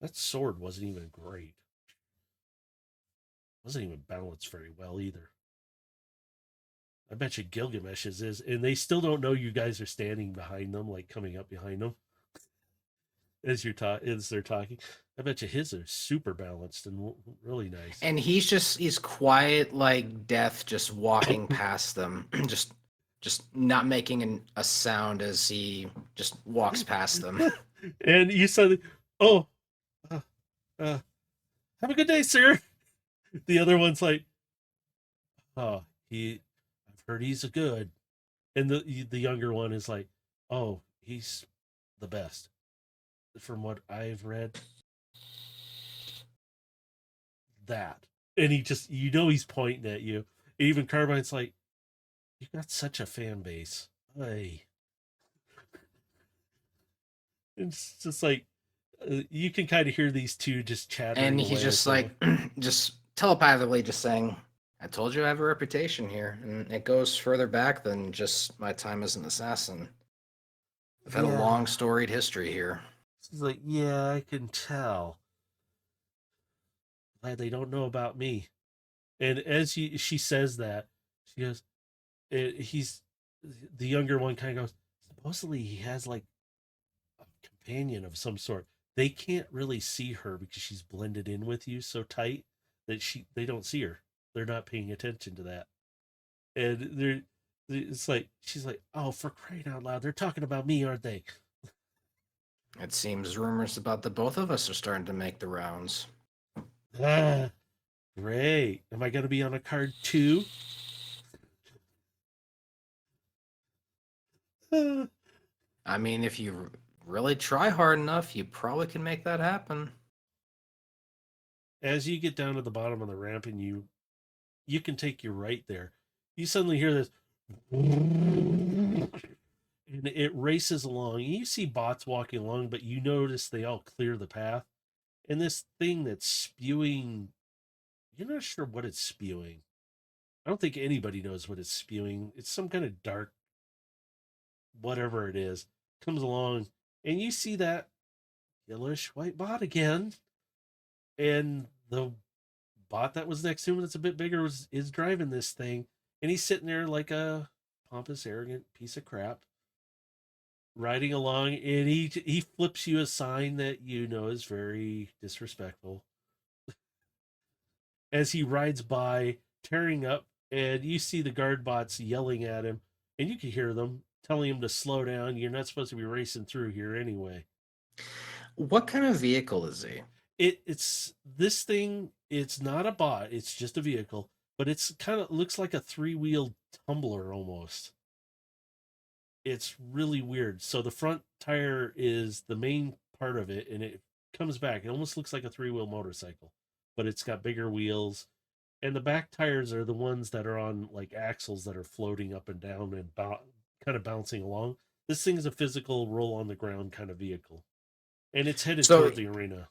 That sword wasn't even great. Wasn't even balanced very well either. I bet you Gilgamesh's is, and they still don't know you guys are standing behind them, like coming up behind them as they're talking. I bet you his are super balanced and really nice. And he's quiet like death, just walking past them, just not making a sound as he just walks past them. And you said, "Oh, uh, uh, have a good day, sir." The other one's like, "Oh, I've heard he's a good," and the younger one is like, "Oh, he's the best from what I've read." That, and he just, he's pointing at you. Even Carbine's like, "You got such a fan base." Hey, it's just like you can kind of hear these two just chattering And he's away at just them. like, just telepathically just saying, I told you I have a reputation here, and it goes further back than just my time as an assassin. I've had a long Yeah, storied history here. she's like, "Yeah, I can tell. Glad they don't know about me." And as she says that, she goes, he's the younger one kind of goes, "Supposedly he has like a companion of some sort." They can't really see her because she's blended in with you so tight that they don't see her. They're not paying attention to that. And it's like she's like, "Oh, for crying out loud, they're talking about me, aren't they?" It seems rumors about the both of us are starting to make the rounds. Ah, great. Am I going to be on a card too? I mean, if you really try hard enough, you probably can make that happen. As you get down to the bottom of the ramp and you can take your right there, you suddenly hear this, and it races along. You see bots walking along, but you notice they all clear the path. And this thing that's spewing, you're not sure what it's spewing. I don't think anybody knows what it's spewing. It's some kind of dark, whatever it is, comes along, and you see that yellowish white bot again. And the bot that was next to him that's a bit bigger is driving this thing, and he's sitting there like a pompous, arrogant piece of crap riding along, and he flips you a sign that you know is very disrespectful as he rides by, tearing up, and you see the guard bots yelling at him, and you can hear them telling him to slow down. You're not supposed to be racing through here anyway. What kind of vehicle is he? It's this thing. It's not a bot. It's just a vehicle, but it's kind of looks like a three-wheeled tumbler almost. It's really weird. So the front tire is the main part of it, and it comes back. It almost looks like a three-wheel motorcycle, but it's got bigger wheels. And the back tires are the ones that are on like axles that are floating up and down and kind of bouncing along. This thing is a physical roll on the ground kind of vehicle, and it's headed So, toward the arena.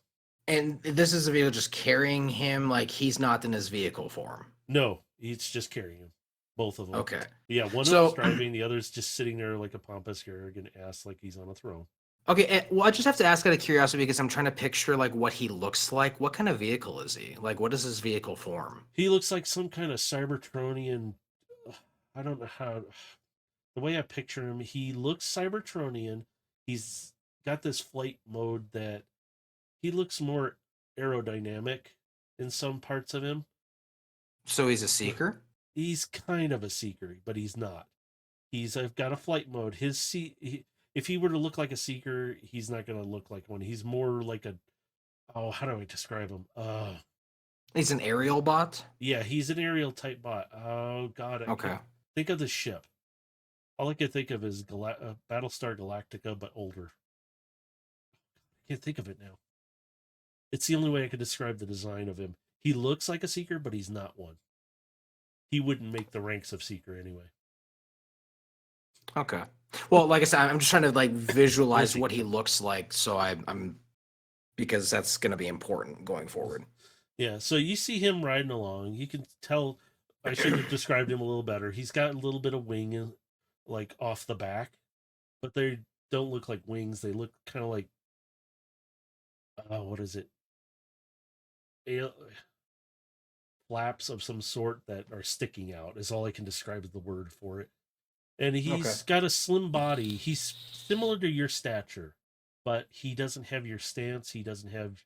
and this is a vehicle just carrying him, like he's not in his vehicle form. No, he's just carrying him, both of them. Okay. Yeah, one of them's So, driving, the other's just sitting there like a pompous, arrogant ass, like he's on a throne. okay, well, I just have to ask out of curiosity because I'm trying to picture like what he looks like. What kind of vehicle is he? Like, what is his vehicle form? He looks like some kind of Cybertronian. I don't know how. The way I picture him, he looks Cybertronian. He's got this flight mode that he looks more aerodynamic in some parts of him. So he's a seeker? He's kind of a seeker, but he's not. I've got a flight mode. If he were to look like a seeker, he's not going to look like one. He's more like a, oh, how do I describe him? He's an aerial bot? Yeah, he's an aerial type bot. Oh God, I Okay. can't think of the ship. All I can think of is Battlestar Galactica, but older. I can't think of it now. It's the only way I could describe the design of him. He looks like a seeker, but he's not one. He wouldn't make the ranks of seeker anyway. Okay. Well, like I said, I'm just trying to like visualize see. what he looks like, so I'm because that's going to be important going forward. Yeah, so you see him riding along. You can tell. I should have described him a little better. He's got a little bit of wing, like off the back, but they don't look like wings. They look kind of like, what is it? A- Flaps of some sort that are sticking out. Is all I can describe as the word for it. And Okay. he's got a slim body. He's similar to your stature, but he doesn't have your stance. He doesn't have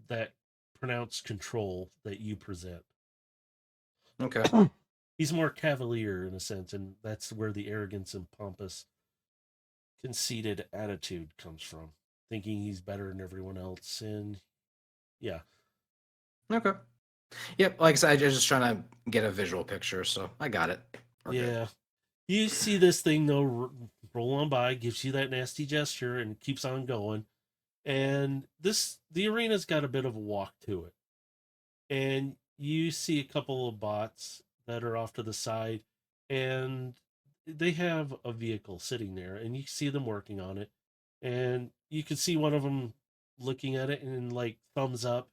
that pronounced control that you present. Okay. He's more cavalier in a sense, and that's where the arrogance and pompous, conceited attitude comes from, thinking he's better than everyone else. And yeah, Okay. Yep. Like I said, I'm just trying to get a visual picture, so I got it. We're good. yeah. You see this thing though roll on by, gives you that nasty gesture, and keeps on going. And the arena's got a bit of a walk to it, and you see a couple of bots that are off to the side, and they have a vehicle sitting there, and you see them working on it, and you can see one of them looking at it and like thumbs up.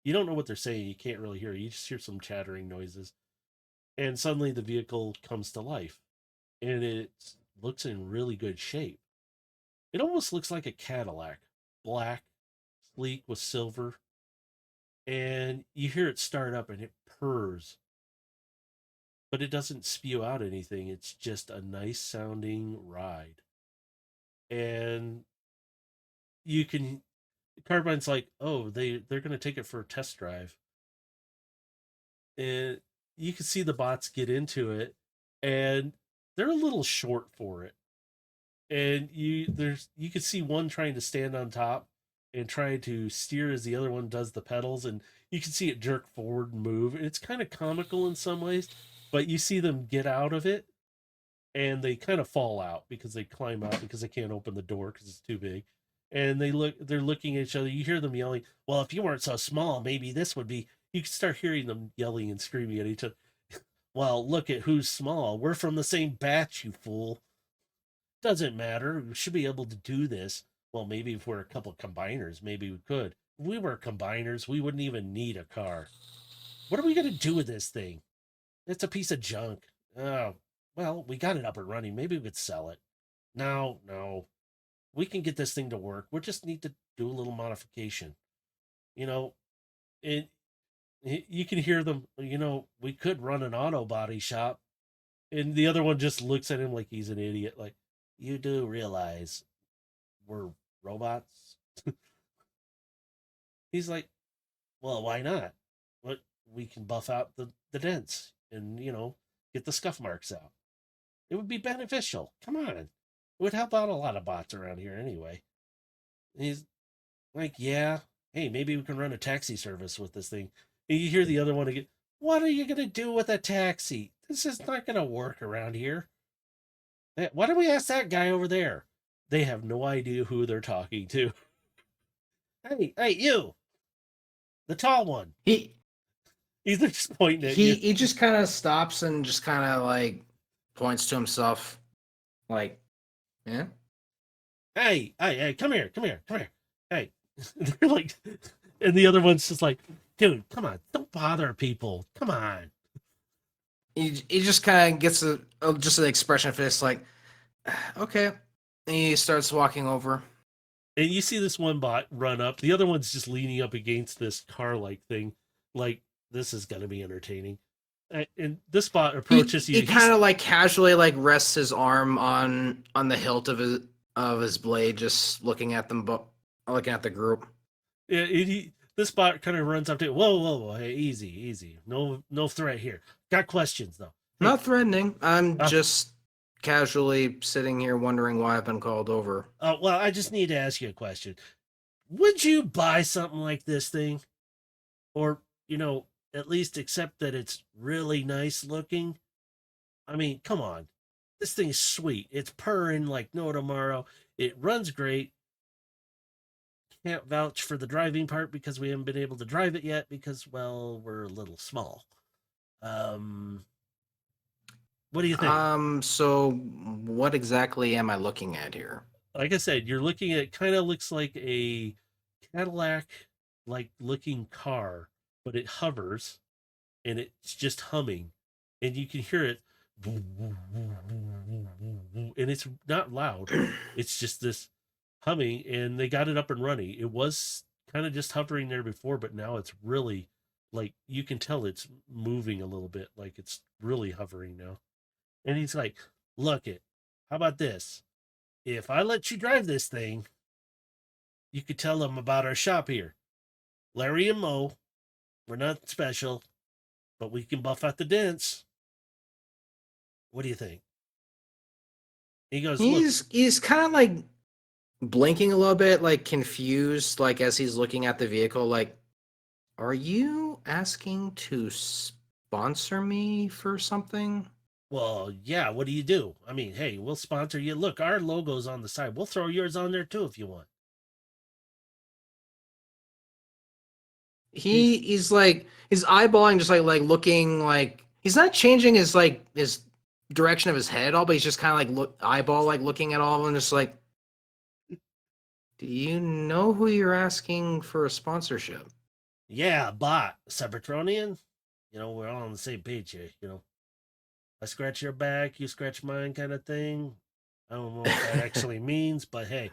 You don't know what they're saying. You can't really hear it. You just hear some chattering noises, and suddenly the vehicle comes to life, and it looks in really good shape. It almost looks like a Cadillac, black, sleek with silver, and you hear it start up and it purrs, but it doesn't spew out anything. It's just a nice sounding ride. And you can, Carbine's like, oh, they're going to take it for a test drive. And you can see the bots get into it, and they're a little short for it. And you can see one trying to stand on top and trying to steer as the other one does the pedals, and you can see it jerk forward and move. And it's kind of comical in some ways, but you see them get out of it, and they kind of fall out because they climb out because they can't open the door because it's too big. And they're looking at each other. You hear them yelling, well, if you weren't so small, maybe this would be. You can start hearing them yelling and screaming at each other. Well, look at who's small. We're from the same batch, you fool. Doesn't matter. We should be able to do this. Well, maybe if we're a couple combiners, maybe we could. If we were combiners, we wouldn't even need a car. What are we going to do with this thing? It's a piece of junk. Oh, well, we got it up and running. Maybe we could sell it. No, no. We can get this thing to work. We just need to do a little modification. You know, it you can hear them, we could run an auto body shop And the other one just looks at him like he's an idiot. Like, you do realize we're robots? He's like, well, why not? What we can buff out the dents and get the scuff marks out. It would be beneficial. Come on. It would help out a lot of bots around here anyway. And he's like, yeah, hey, maybe we can run a taxi service with this thing. And you hear the other one again. What are you gonna do with a taxi? This is not gonna work around here. Why don't we ask that guy over there? They have no idea who they're talking to. Hey, you, the tall one. He He's just pointing at he you. he just kind of stops and just kind of like points to himself, like, yeah. Hey, come here. Hey, they're like, and the other one's just like, dude, come on, don't bother people. Come on. He just kind of gets just an expression face, like, okay. And he starts walking over. And you see this one bot run up. The other one's just leaning up against this car-like thing. Like, this is gonna be entertaining. And this bot approaches you. He kind of like casually like rests his arm on the hilt of his blade, just looking at them, looking at the group. This bot kind of runs up to, whoa, hey, easy, no threat here. Got questions though. Hey, Not threatening. I'm just casually sitting here wondering why I've been called over. well, I just need to ask you a question. Would you buy something like this thing, or at least accept that it's really nice looking? I mean, come on, this thing's sweet. It's purring like no tomorrow. It runs great. Can't vouch for the driving part because we haven't been able to drive it yet because, well, we're a little small. What do you think? So what exactly am I looking at here? Like I said, you're looking at, kind of looks like a Cadillac like looking car, but it hovers and it's just humming and you can hear it, and it's not loud. It's just this humming, and they got it up and running. It was kind of just hovering there before, but now it's really, like, you can tell it's moving a little bit, like it's really hovering now. And he's like, look it, how about this? If I let you drive this thing, you could tell them about our shop here. Larry and Mo, we're not special, but we can buff out the dents. What do you think? He goes, look, He's kind of like blinking a little bit, like confused, like as he's looking at the vehicle, like, are you asking to sponsor me for something? well, yeah, what do you do? I mean, hey, we'll sponsor you. Look, our logo's on the side. We'll throw yours on there too if you want. He's like he's eyeballing, just like looking, like he's not changing his direction of his head at all, but he's just kind of like eyeball like looking at all of them, just like, do you know who you're asking for a sponsorship? Yeah, bot, Cybertronian. We're all on the same page here. I scratch your back, you scratch mine, kind of thing. I don't know what that actually means, but hey,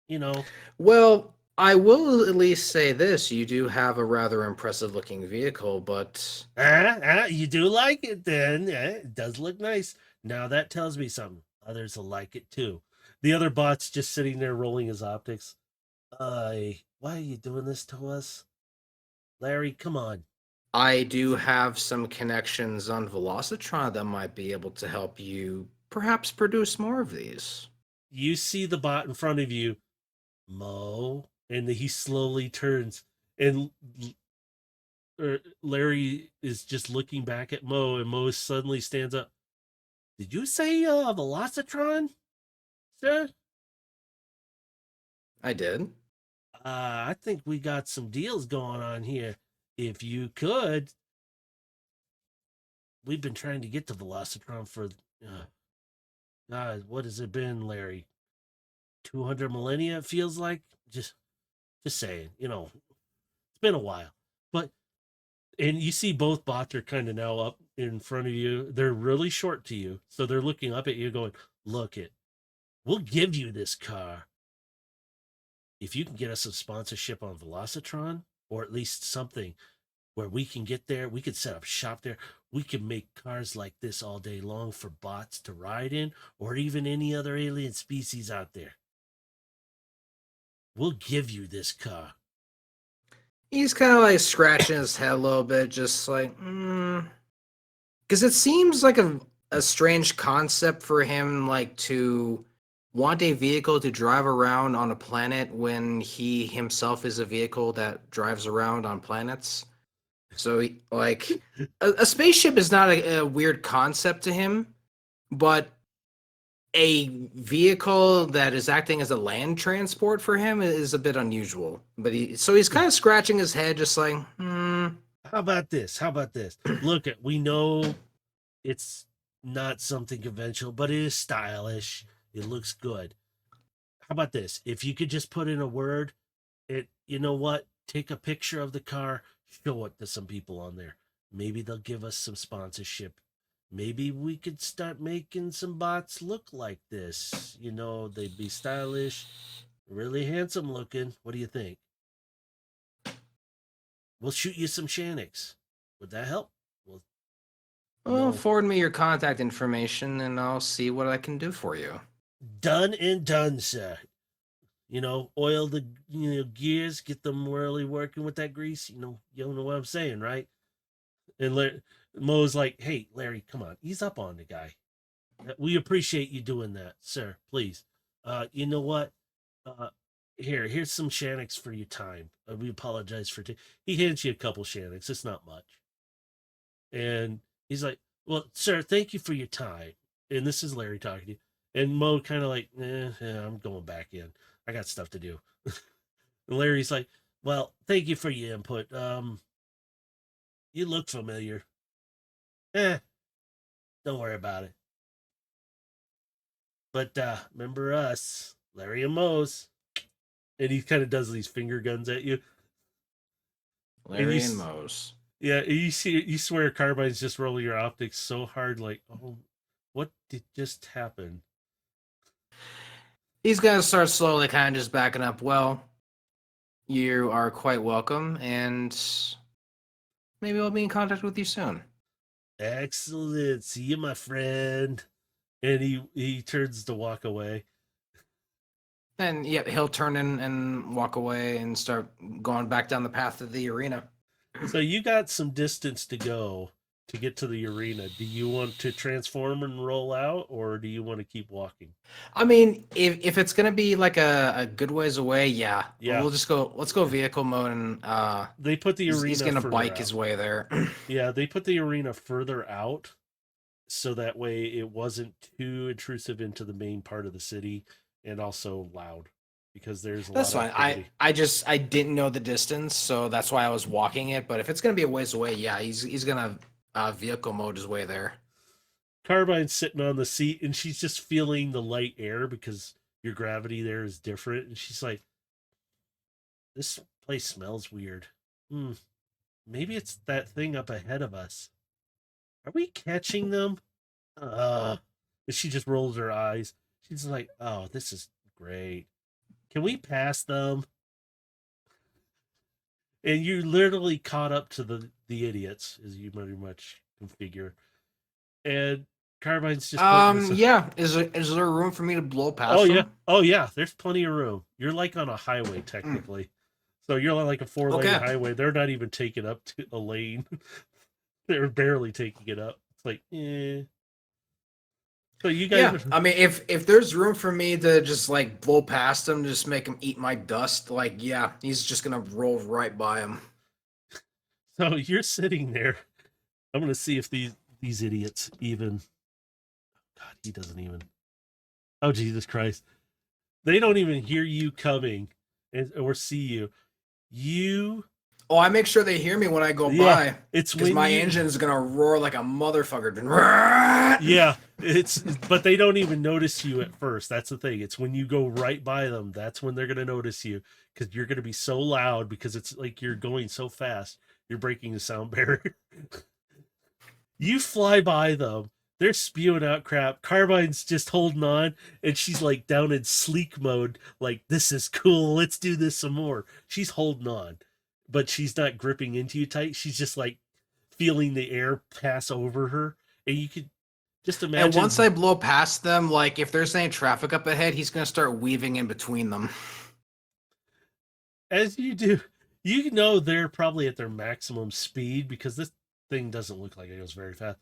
you know. Well, I will at least say this: you do have a rather impressive looking vehicle, but You do like it then. Yeah, it does look nice. Now that tells me something. Others will like it too. The other bot's just sitting there rolling his optics. Why are you doing this to us? Larry, come on. I do have some connections on Velocitron that might be able to help you perhaps produce more of these. You see the bot in front of you, Mo, and he slowly turns, and Larry is just looking back at Mo, and Mo suddenly stands up. Did you say Velocitron, sir? I did. I think we got some deals going on here. If you could, we've been trying to get to Velocitron for, God, what has it been, Larry? 200 millennia, it feels like. Just saying, it's been a while. But, and you see both bots are kind of now up in front of you. They're really short to you. So they're looking up at you going, look it, we'll give you this car if you can get us a sponsorship on Velocitron, or at least something where we can get there. We could set up shop there. We can make cars like this all day long for bots to ride in, or even any other alien species out there. We'll give you this car. He's kind of like scratching his head a little bit, just like, because it seems like a strange concept for him, like to want a vehicle to drive around on a planet when he himself is a vehicle that drives around on planets. So, like, a spaceship is not a weird concept to him, but a vehicle that is acting as a land transport for him is a bit unusual. But he's kind of scratching his head, just like, How about this? How about this? Look, we know it's not something conventional, but it is stylish. It looks good. How about this? If you could just put in a word, you know what? Take a picture of the car, show it to some people on there. Maybe they'll give us some sponsorship. Maybe we could start making some bots look like this. They'd be stylish, really handsome looking. What do you think? We'll shoot you some Shaniks. Would that help? well, No. forward me your contact information and I'll see what I can do for you. Done and done, sir. Oil the gears, get them really working with that grease. You know what I'm saying, right? And Mo's like, "Hey, Larry, come on, ease up on the guy. We appreciate you doing that, sir. Please. You know what? Uh, here's some Shaniks for your time. We apologize for." He hands you a couple Shaniks. It's not much, and he's like, "Well, sir, thank you for your time." And this is Larry talking to you. And Mo kind of like, I'm going back in. I got stuff to do. And Larry's like, "Well, thank you for your input. You look familiar. Don't worry about it. But remember us, Larry and Mo's." And he kind of does these finger guns at you. Larry and Mo's. Yeah, you swear Carbine's just rolling your optics so hard, like, oh, what did just happen? He's gonna start slowly kind of just backing up. Well, you are quite welcome, and maybe I'll be in contact with you soon. Excellent. See you, my friend. And he turns to walk away. And yeah, he'll turn in and walk away and start going back down the path to the arena. So you got some distance to go to get to the arena. Do you want to transform and roll out, or do you want to keep walking? I mean, if it's gonna be like a good ways away, yeah. Yeah. We'll just go. Let's go vehicle mode, and They put the arena. He's gonna bike out. his way there. Yeah, they put the arena further out, so that way it wasn't too intrusive into the main part of the city, and also loud, because there's a That's lot of fine. activity. I didn't know the distance, so that's why I was walking it. But if it's gonna be a ways away, yeah, he's gonna vehicle mode his way there. Carbine's sitting on the seat, and she's just feeling the light air because your gravity there is different, and she's like, "This place smells weird. Maybe it's that thing up ahead of us. Are we catching them?" And she just rolls her eyes. She's like, "Oh, this is great. Can we pass them?" And you literally caught up to the idiots, as you very much can figure. And Carbine's just yeah. Is there room for me to blow past Oh yeah. them? Oh yeah, there's plenty of room. You're like on a highway technically. So you're on like a 4-lane highway. They're not even taking up to a lane. They're barely taking it up. It's like, So you guys Yeah, I mean, if there's room for me to just like blow past him, just make him eat my dust, like yeah, he's just gonna roll right by him. So you're sitting there. I'm gonna see if these idiots even. God, he doesn't even. Oh Jesus Christ! They don't even hear you coming, or see you. Oh, I make sure they hear me when I go by. It's because when my engine's gonna roar like a motherfucker. Yeah, but they don't even notice you at first. That's the thing. It's when you go right by them, that's when they're gonna notice you, because you're gonna be so loud, because it's like you're going so fast, you're breaking the sound barrier. You fly by them. They're spewing out crap. Carbine's just holding on, and she's like down in sleek mode, like, "This is cool. Let's do this some more." She's holding on, but she's not gripping into you tight. She's just like feeling the air pass over her, and you could just And imagine once I blow past them, like if there's any traffic up ahead, he's gonna start weaving in between them. as you do, you know they're probably at their maximum speed because this thing doesn't look like it goes very fast.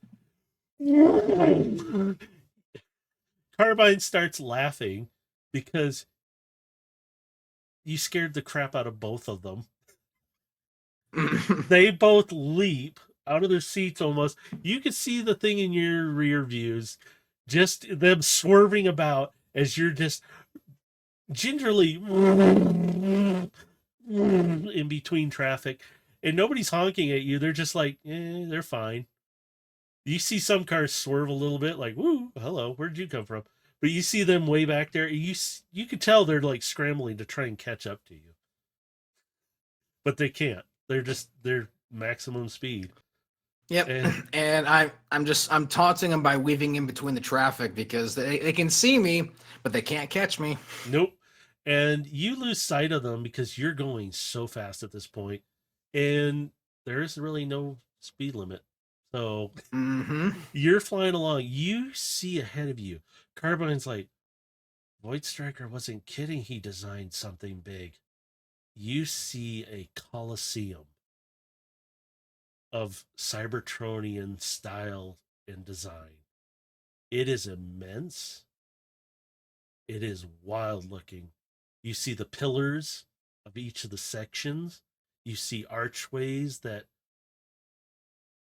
Carbine starts laughing because you scared the crap out of both of them. They both leap out of their seats almost. You can see the thing in your rear views, just them swerving about as you're just gingerly in between traffic, and nobody's honking at you. They're just like, they're fine. You see some cars swerve a little bit, like, "Woo, hello, where'd you come from?" But you see them way back there. You can tell they're like scrambling to try and catch up to you, but they can't. They're maximum speed. Yep. And I'm taunting them by weaving in between the traffic because they can see me, but they can't catch me. Nope. And you lose sight of them because you're going so fast at this point, and there's really no speed limit. So you're flying along. You see ahead of you. Carbine's like, Void Striker wasn't kidding. He designed something big. You see a coliseum of Cybertronian style and design. It is immense. It is wild looking. You see the pillars of each of the sections. You see archways that,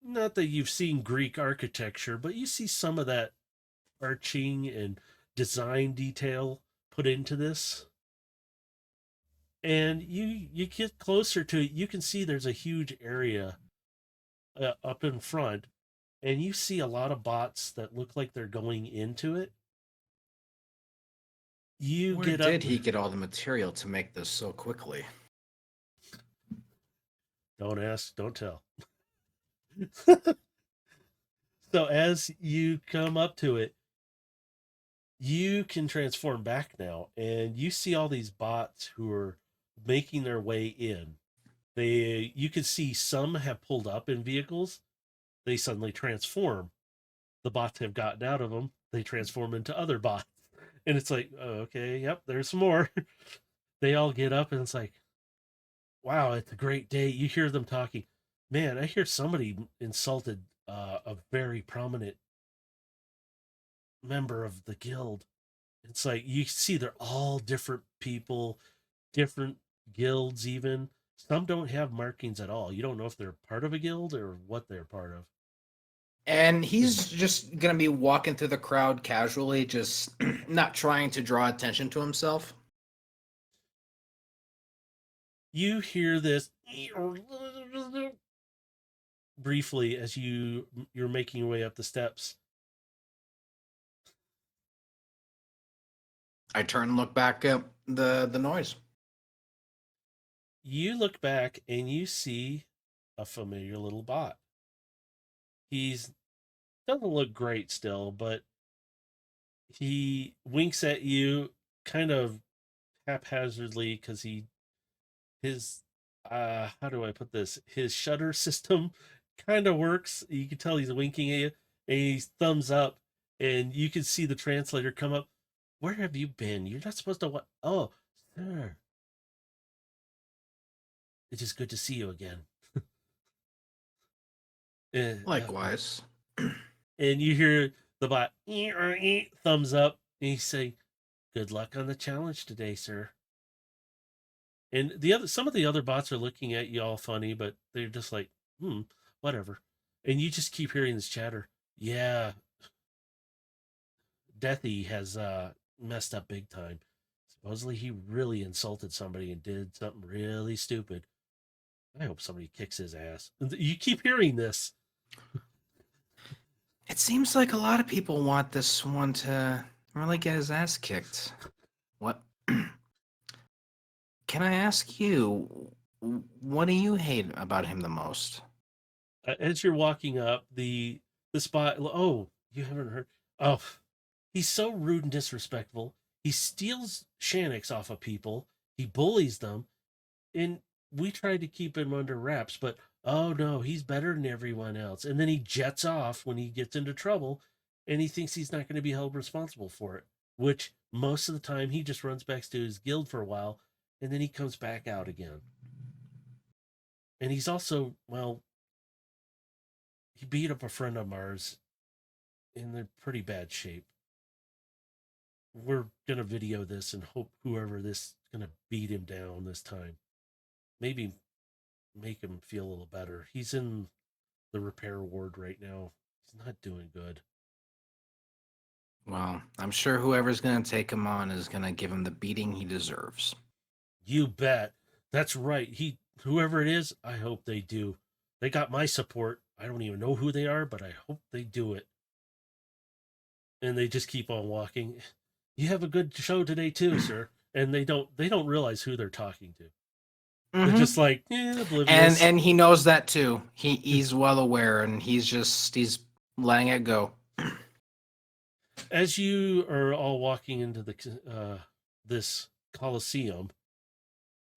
not that you've seen Greek architecture, but you see some of that arching and design detail put into this. And you get closer to it, you can see there's a huge area up in front, and you see a lot of bots that look like they're going into it. You Where get up. did he get all the material to make this so quickly? Don't ask, don't tell. So as you come up to it, you can transform back now, and you see all these bots who are making their way in. You can see some have pulled up in vehicles. They suddenly transform. The bots have gotten out of them. They transform into other bots, and it's like, oh, okay, yep, there's some more. They all get up, and it's like, wow, it's a great day. You hear them talking. Man, I hear somebody insulted a very prominent member of the guild. It's like you see they're all different people, different guilds even. Some don't have markings at all. You don't know if they're part of a guild or what they're part of. And he's just gonna be walking through the crowd casually, just not trying to draw attention to himself. You hear this briefly as you're making your way up the steps. I turn and look back at the noise. You look back and you see a familiar little bot. He's doesn't look great still, but he winks at you kind of haphazardly because his how do I put this? His shutter system kind of works. You can tell he's winking at you, and he's thumbs up, and you can see the translator come up. Where have you been? You're not supposed to what? Oh, sir. It is good to see you again. Likewise. And you hear the bot thumbs up, and he say, "Good luck on the challenge today, sir." And some of the other bots are looking at you all funny, but they're just like, whatever. And you just keep hearing this chatter. Yeah, Deathy has messed up big time. Supposedly he really insulted somebody and did something really stupid. I hope somebody kicks his ass. You keep hearing this. It seems like a lot of people want this one to really get his ass kicked. What? Can I ask you, what do you hate about him the most? As you're walking up, the spot. Oh, you haven't heard. Oh, he's so rude and disrespectful. He steals Shanix off of people. He bullies them, and we tried to keep him under wraps. But oh no, he's better than everyone else. And then he jets off when he gets into trouble and he thinks he's not going to be held responsible for it, which most of the time he just runs back to his guild for a while and then he comes back out again. And he's also, well, he beat up a friend of ours in they're pretty bad shape. We're going to video this and hope whoever this is going to beat him down this time. Maybe make him feel a little better. He's in the repair ward right now. He's not doing good. Well, I'm sure whoever's going to take him on is going to give him the beating he deserves. You bet. That's right. Whoever it is, I hope they do. They got my support. I don't even know who they are, but I hope they do it. And they just keep on walking. You have a good show today too, sir. And they don't realize who they're talking to. They're just like, oblivious. And he knows that too. He's well aware, and he's letting it go. As you are all walking into the this coliseum,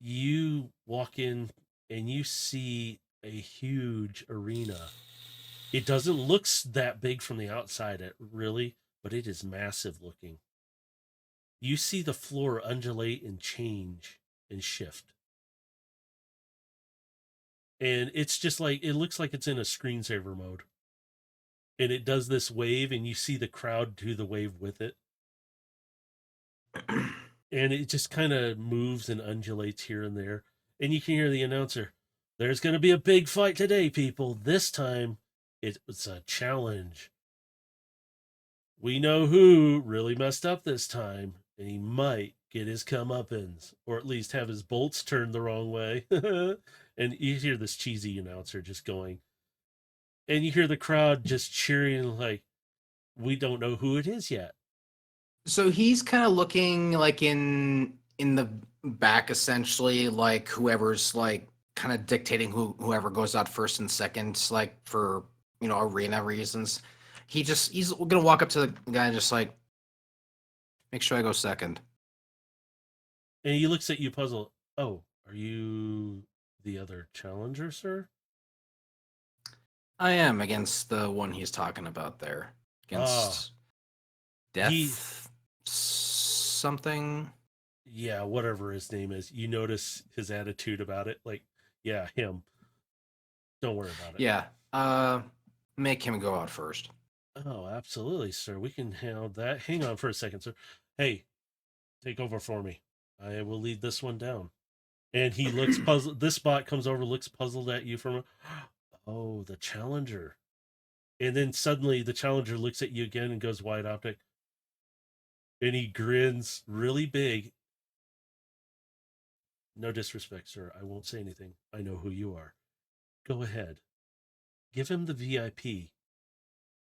you walk in and you see a huge arena. It doesn't look that big from the outside, really, but it is massive looking. You see the floor undulate and change and shift. And it's just like, it looks like it's in a screensaver mode. And it does this wave, and you see the crowd do the wave with it. And it just kind of moves and undulates here and there. And you can hear the announcer, there's going to be a big fight today, people. This time, it's a challenge. We know who really messed up this time, and he might get his comeuppance, or at least have his bolts turned the wrong way. And you hear this cheesy announcer just going, and you hear the crowd just cheering like, we don't know who it is yet. So he's kind of looking like in the back, essentially, like whoever's like kind of dictating whoever goes out first and second, like for arena reasons. He's gonna walk up to the guy and just like make sure I go second. And he looks at you puzzled. Oh, are you the other challenger, sir? I am against the one he's talking about there. Ah, Against he, Death something. yeah, whatever his name is. You notice his attitude about it. Like, yeah, him. Don't worry about it. Yeah. Make him go out first. Oh, absolutely, sir. We can handle that. Hang on for a second, sir. Hey, take over for me. I will lead this one down. And he looks puzzled. This bot comes over, looks puzzled at you from, oh, the challenger. And then suddenly the challenger looks at you again and goes wide optic. And he grins really big. No disrespect, sir. I won't say anything. I know who you are. Go ahead. Give him the VIP.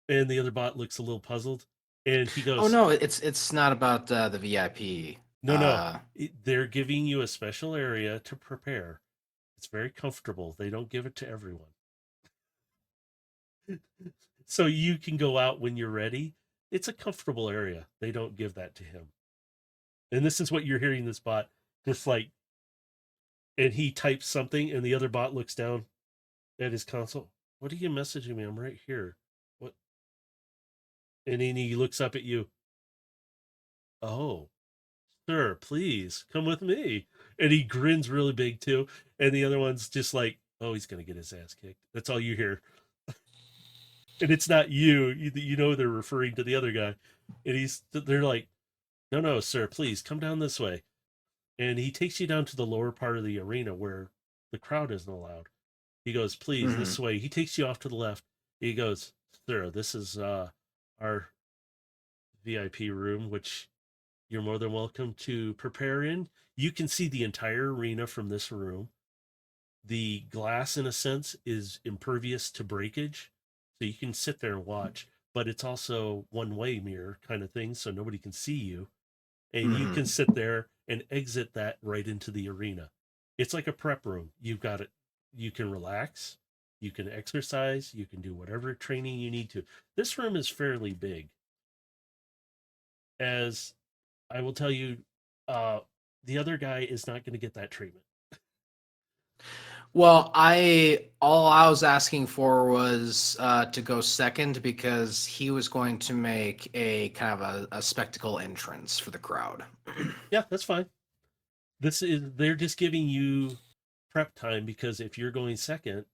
And the other bot looks a little puzzled. And he Oh goes, no, it's not about the VIP. no. They're giving you a special area to prepare. It's very comfortable. They don't give it to everyone. So you can go out when you're ready. It's a comfortable area. They don't give that to him. And this is what you're hearing this bot just like, and he types something and the other bot looks down at his console. What are you messaging me? I'm right here. What? And then he looks up at you. Oh, sir, please come with me. And he grins really big too. And the other one's just like, oh, he's going to get his ass kicked. That's all you hear. And it's not you. You know they're referring to the other guy. And they're like, no, sir, please come down this way. And he takes you down to the lower part of the arena where the crowd isn't allowed. He goes, please, this way. He takes you off to the left. He goes, sir, this is our VIP room, which you're more than welcome to prepare in. You can see the entire arena from this room. The glass, in a sense, is impervious to breakage. So you can sit there and watch, but it's also one-way mirror kind of thing, so nobody can see you. And you can sit there and exit that right into the arena. It's like a prep room. You've got it. You can relax, you can exercise, you can do whatever training you need to. This room is fairly big. As I will tell you, the other guy is not going to get that treatment. Well, all I was asking for was to go second because he was going to make a kind of a spectacle entrance for the crowd. Yeah, that's fine. They're just giving you prep time because if you're going second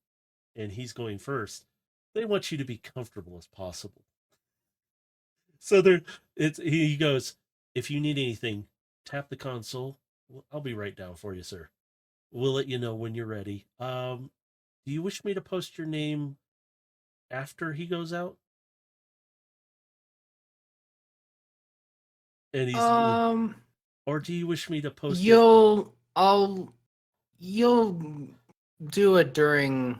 and he's going first, they want you to be comfortable as possible. So he goes, if you need anything, tap the console. I'll be right down for you, sir. We'll let you know when you're ready. Do you wish me to post your name after he goes out? And he's, Um, or do you wish me to post it? you'll I'll you'll do it during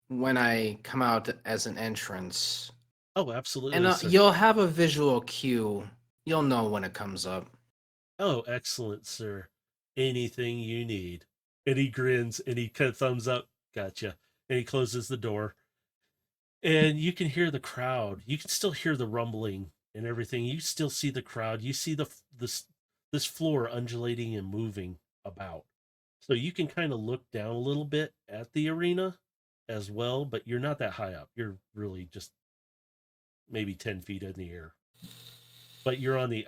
when I come out as an entrance, Oh, and absolutely, sir. you'll have a visual cue. You'll know when it comes up. Oh, excellent, sir. Anything you need. And he grins and he kind of thumbs up. Gotcha. And he closes the door. And you can hear the crowd. You can still hear the rumbling and everything. You still see the crowd. You see this floor undulating and moving about. So you can kind of look down a little bit at the arena as well, but you're not that high up. You're really just maybe 10 feet in the air. But you're on the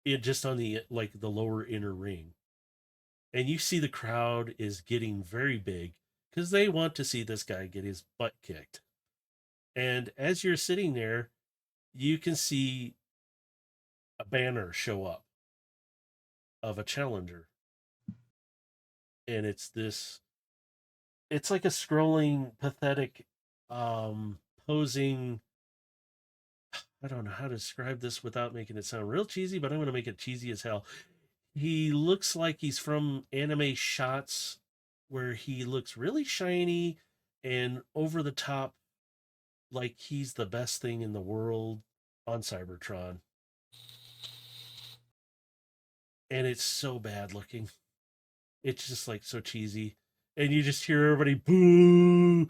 just on the like the lower inner ring. And you see the crowd is getting very big because they want to see this guy get his butt kicked. And as you're sitting there, you can see a banner show up of a challenger. And it's like a scrolling, pathetic, posing. I don't know how to describe this without making it sound real cheesy, but I'm going to make it cheesy as hell. He looks like he's from anime shots where he looks really shiny and over the top, like he's the best thing in the world on Cybertron. And it's so bad looking. It's just like so cheesy. And you just hear everybody boo.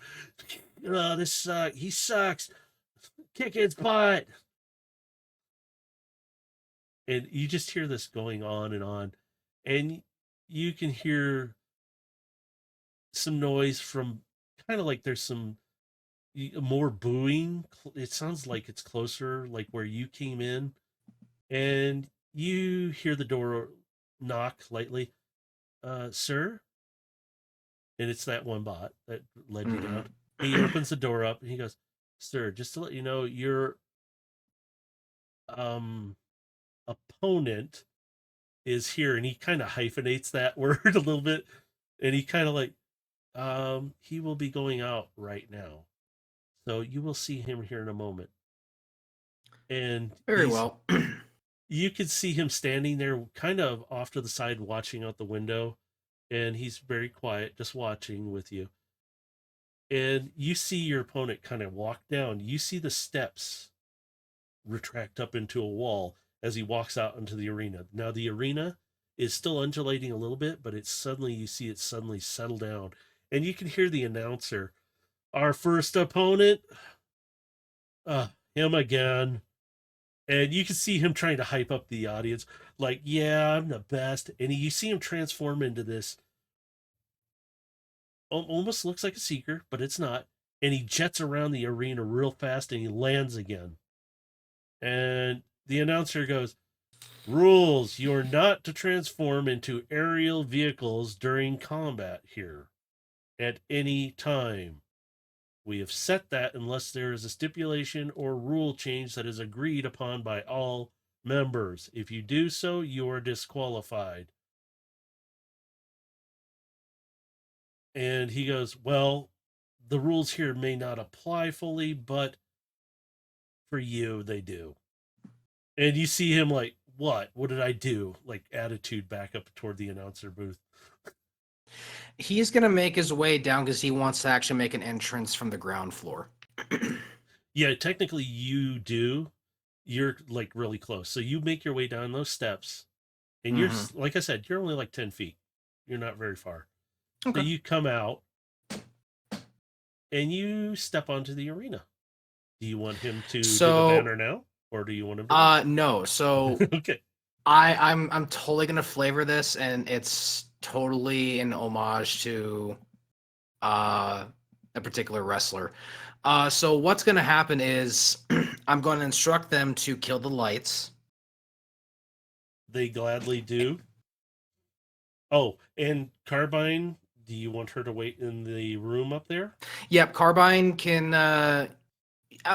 Oh, this sucks. He sucks. Kick his butt. And you just hear this going on and on. And you can hear some noise from kind of like there's some more booing. It sounds like it's closer, like where you came in. And you hear the door knock lightly. Sir? And it's that one bot that led you down. He Mhm. opens the door up and he goes, Sir, just to let you know, your um opponent is here. And he kind of hyphenates that word a little bit. And he kind of like, he will be going out right now. So you will see him here in a moment. And Very well. you could see him standing there kind of off to the side watching out the window. And he's very quiet, just watching with you. And you see your opponent kind of walk down. You see the steps retract up into a wall as he walks out into the arena. Now the arena is still undulating a little bit, but it's suddenly you see it suddenly settle down, and you can hear the announcer, "Our first opponent, him again." And you can see him trying to hype up the audience, like, "Yeah, I'm the best." And you see him transform into this almost looks like a seeker, but it's not. And he jets around the arena real fast and he lands again. And the announcer goes, Rules: you're not to transform into aerial vehicles during combat here at any time. We have set that unless there is a stipulation or rule change that is agreed upon by all members. If you do so, you are disqualified. And he goes, Well, the rules here may not apply fully, but for you, they do. And you see him like, What? What did I do? Like, attitude back up toward the announcer booth. He's gonna make his way down because he wants to actually make an entrance from the ground floor. Yeah, technically you do. You're like really close. So you make your way down those steps, and you're Hmm. like I said, you're only like 10 feet. You're not very far. So Okay. you come out and you step onto the arena. Do you want him to do the banner So, now, or do you want him to wait? no. So Okay. I'm totally gonna flavor this, and it's totally an homage to a particular wrestler. So what's gonna happen is I'm going to instruct them to kill the lights. They gladly do. Oh, and Carbine, do you want her to wait in the room up there? Yep, Carbine can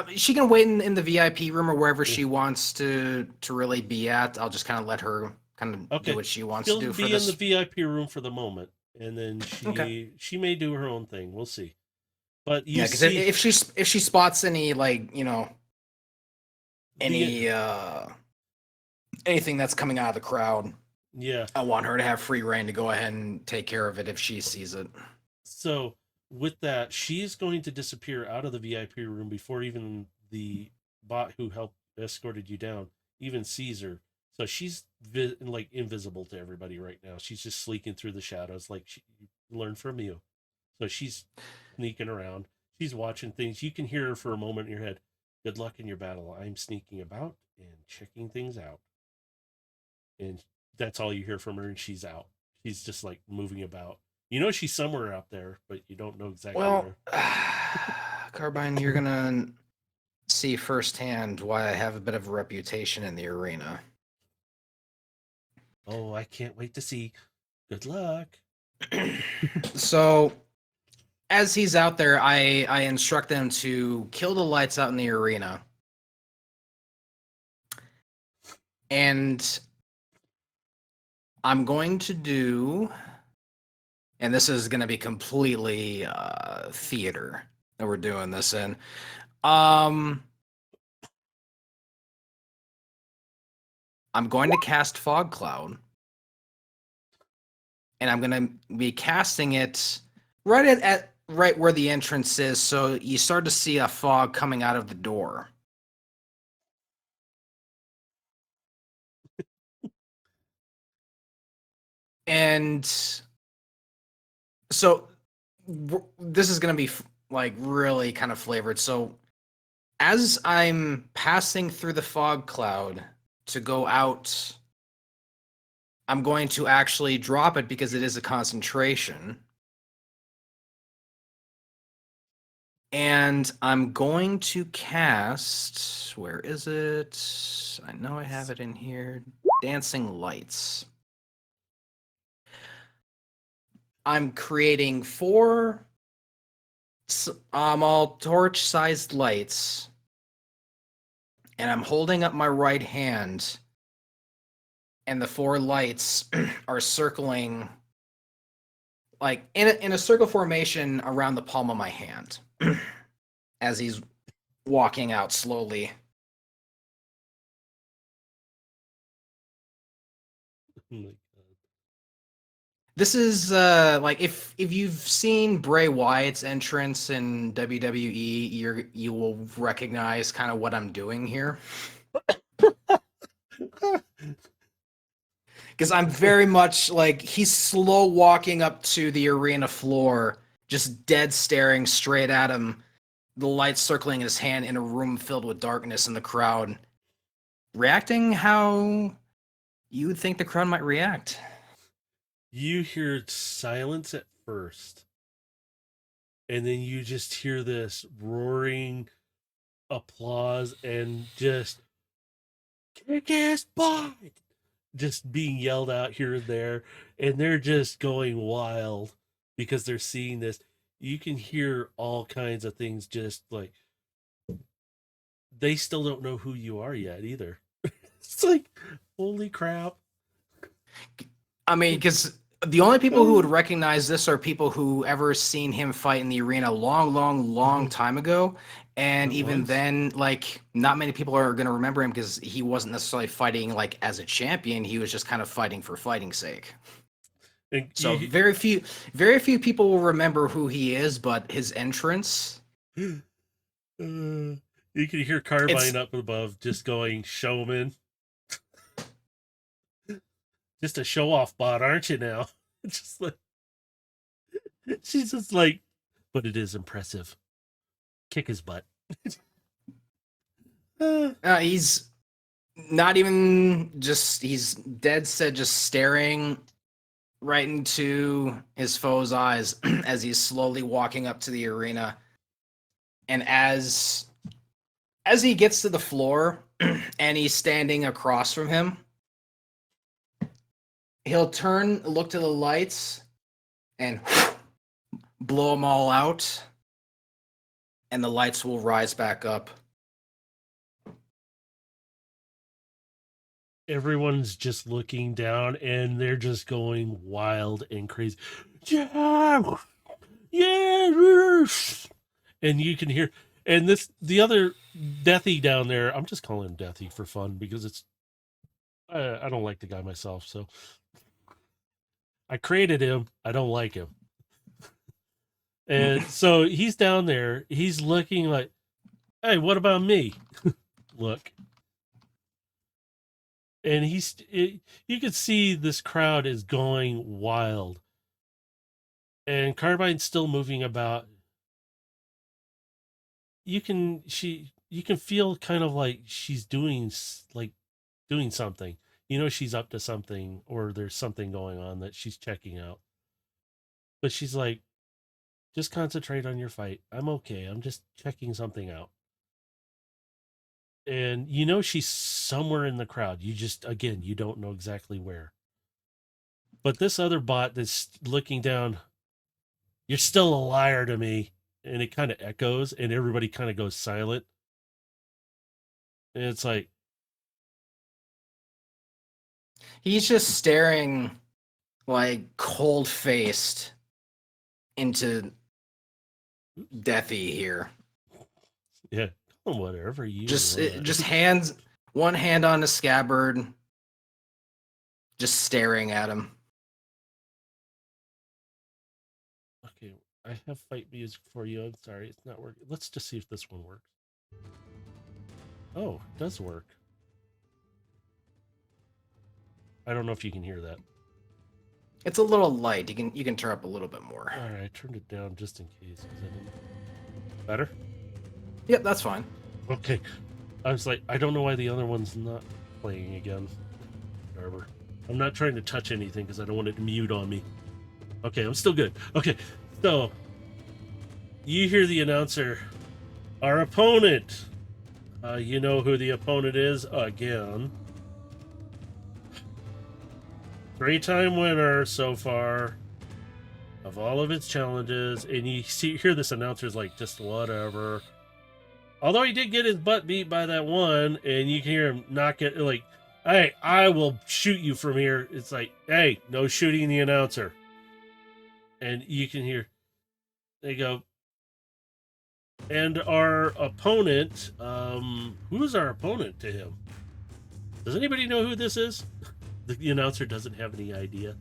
she can wait in the VIP room or wherever Yeah. she wants to really be at. I'll just kind of let her kind of do Okay. what she wants to She'll do for be in the this. VIP room for the moment, and then Okay. she may do her own thing. We'll see. But you Yeah, because see if she spots any like the any anything that's coming out of the crowd, yeah. I want her to have free reign to go ahead and take care of it if she sees it. So with that, she's going to disappear out of the VIP room before even the bot who helped escorted you down even sees her. So she's like invisible to everybody right now. She's just sneaking through the shadows, like she learned from you. So she's sneaking around. She's watching things. You can hear her for a moment in your head. Good luck in your battle. I'm sneaking about and checking things out. And that's all you hear from her, and she's out. She's just like moving about. You know she's somewhere out there, but you don't know exactly Well, where. Carbine, you're gonna see firsthand why I have a bit of a reputation in the arena. Oh, I can't wait to see. Good luck. So as he's out there, I instruct them to kill the lights out in the arena. And I'm going to do, and this is going to be completely theater that we're doing this in. I'm going to cast Fog Cloud, and I'm going to be casting it right at right where the entrance is, so you start to see a fog coming out of the door. And so this is going to be like really kind of flavored. So as I'm passing through the fog cloud to go out, I'm going to actually drop it because it is a concentration. And I'm going to cast, where is it? I know I have it in here. Dancing Lights. I'm creating 4 all torch-sized lights, and I'm holding up my right hand, and the 4 lights are circling like in a circle formation around the palm of my hand as he's walking out slowly. Oh my God. This is like if you've seen Bray Wyatt's entrance in WWE, you will recognize kind of what I'm doing here. Because I'm very much like he's slow walking up to the arena floor, just dead staring straight at him, the light circling his hand in a room filled with darkness and the crowd reacting how you would think the crowd might react. You hear silence at first, and then you just hear this roaring applause and just kick ass bot just being yelled out here and there, and they're just going wild because they're seeing this. You can hear all kinds of things, just like they still don't know who you are yet either. It's like, holy crap. I mean, because the only people who would recognize this are people who ever seen him fight in the arena long time ago. And It even was. then, like, not many people are going to remember him because he wasn't necessarily fighting like as a champion. He was just kind of fighting for fighting's sake. And So very few people will remember who he is, but his entrance, you can hear Carbine it's up above just going, showman. Just a show off bot, aren't you now? Just like, she's just like, but it is impressive. Kick his butt. Uh, he's Not even just, he's dead set, just staring right into his foe's eyes as he's slowly walking up to the arena. And as he gets to the floor and he's standing across from him, he'll turn, look to the lights, and blow them all out, and the lights will rise back up. Everyone's just looking down and they're just going wild and crazy. Yeah, yes. And you can hear, and the other Deathy down there. I'm just calling him Deathy for fun because it's I don't like the guy myself, so I created him. I don't like him, and so he's down there. He's looking like, hey, what about me? Look. And you could see this crowd is going wild, and Carbine's still moving about. You can feel kind of like she's doing something. You know, she's up to something, or there's something going on that she's checking out. But she's like, just concentrate on your fight. I'm okay. I'm just checking something out. And you know she's somewhere in the crowd. You just, again, you don't know exactly where. But this other bot that's looking down, you're still a liar to me. And it kind of echoes, and everybody kind of goes silent. And it's like, He's just staring like cold-faced into Deathy here. yeah, whatever you Just hands, one hand on the scabbard, just staring at him. Okay, I have fight music for you. I'm sorry, it's not working. Let's just see if this one works. Oh, it does work. I don't know if you can hear that. It's a little light. You can turn up a little bit more. All right, I turned it down just in case. Better? Yep, that's fine. Okay. I was like, I don't know why the other one's not playing again. Whatever. I'm not trying to touch anything because I don't want it to mute on me. Okay, I'm still good. Okay, so you hear the announcer. Our opponent. You know who the opponent is again. 3-time winner so far of all of its challenges, and you hear this announcer's like, just whatever. Although he did get his butt beat by that one, and you can hear him knock it like, hey, I will shoot you from here. It's like, hey, no shooting the announcer. And you can hear, they go, and our opponent, who's our opponent to him? Does anybody know who this is? The announcer doesn't have any idea.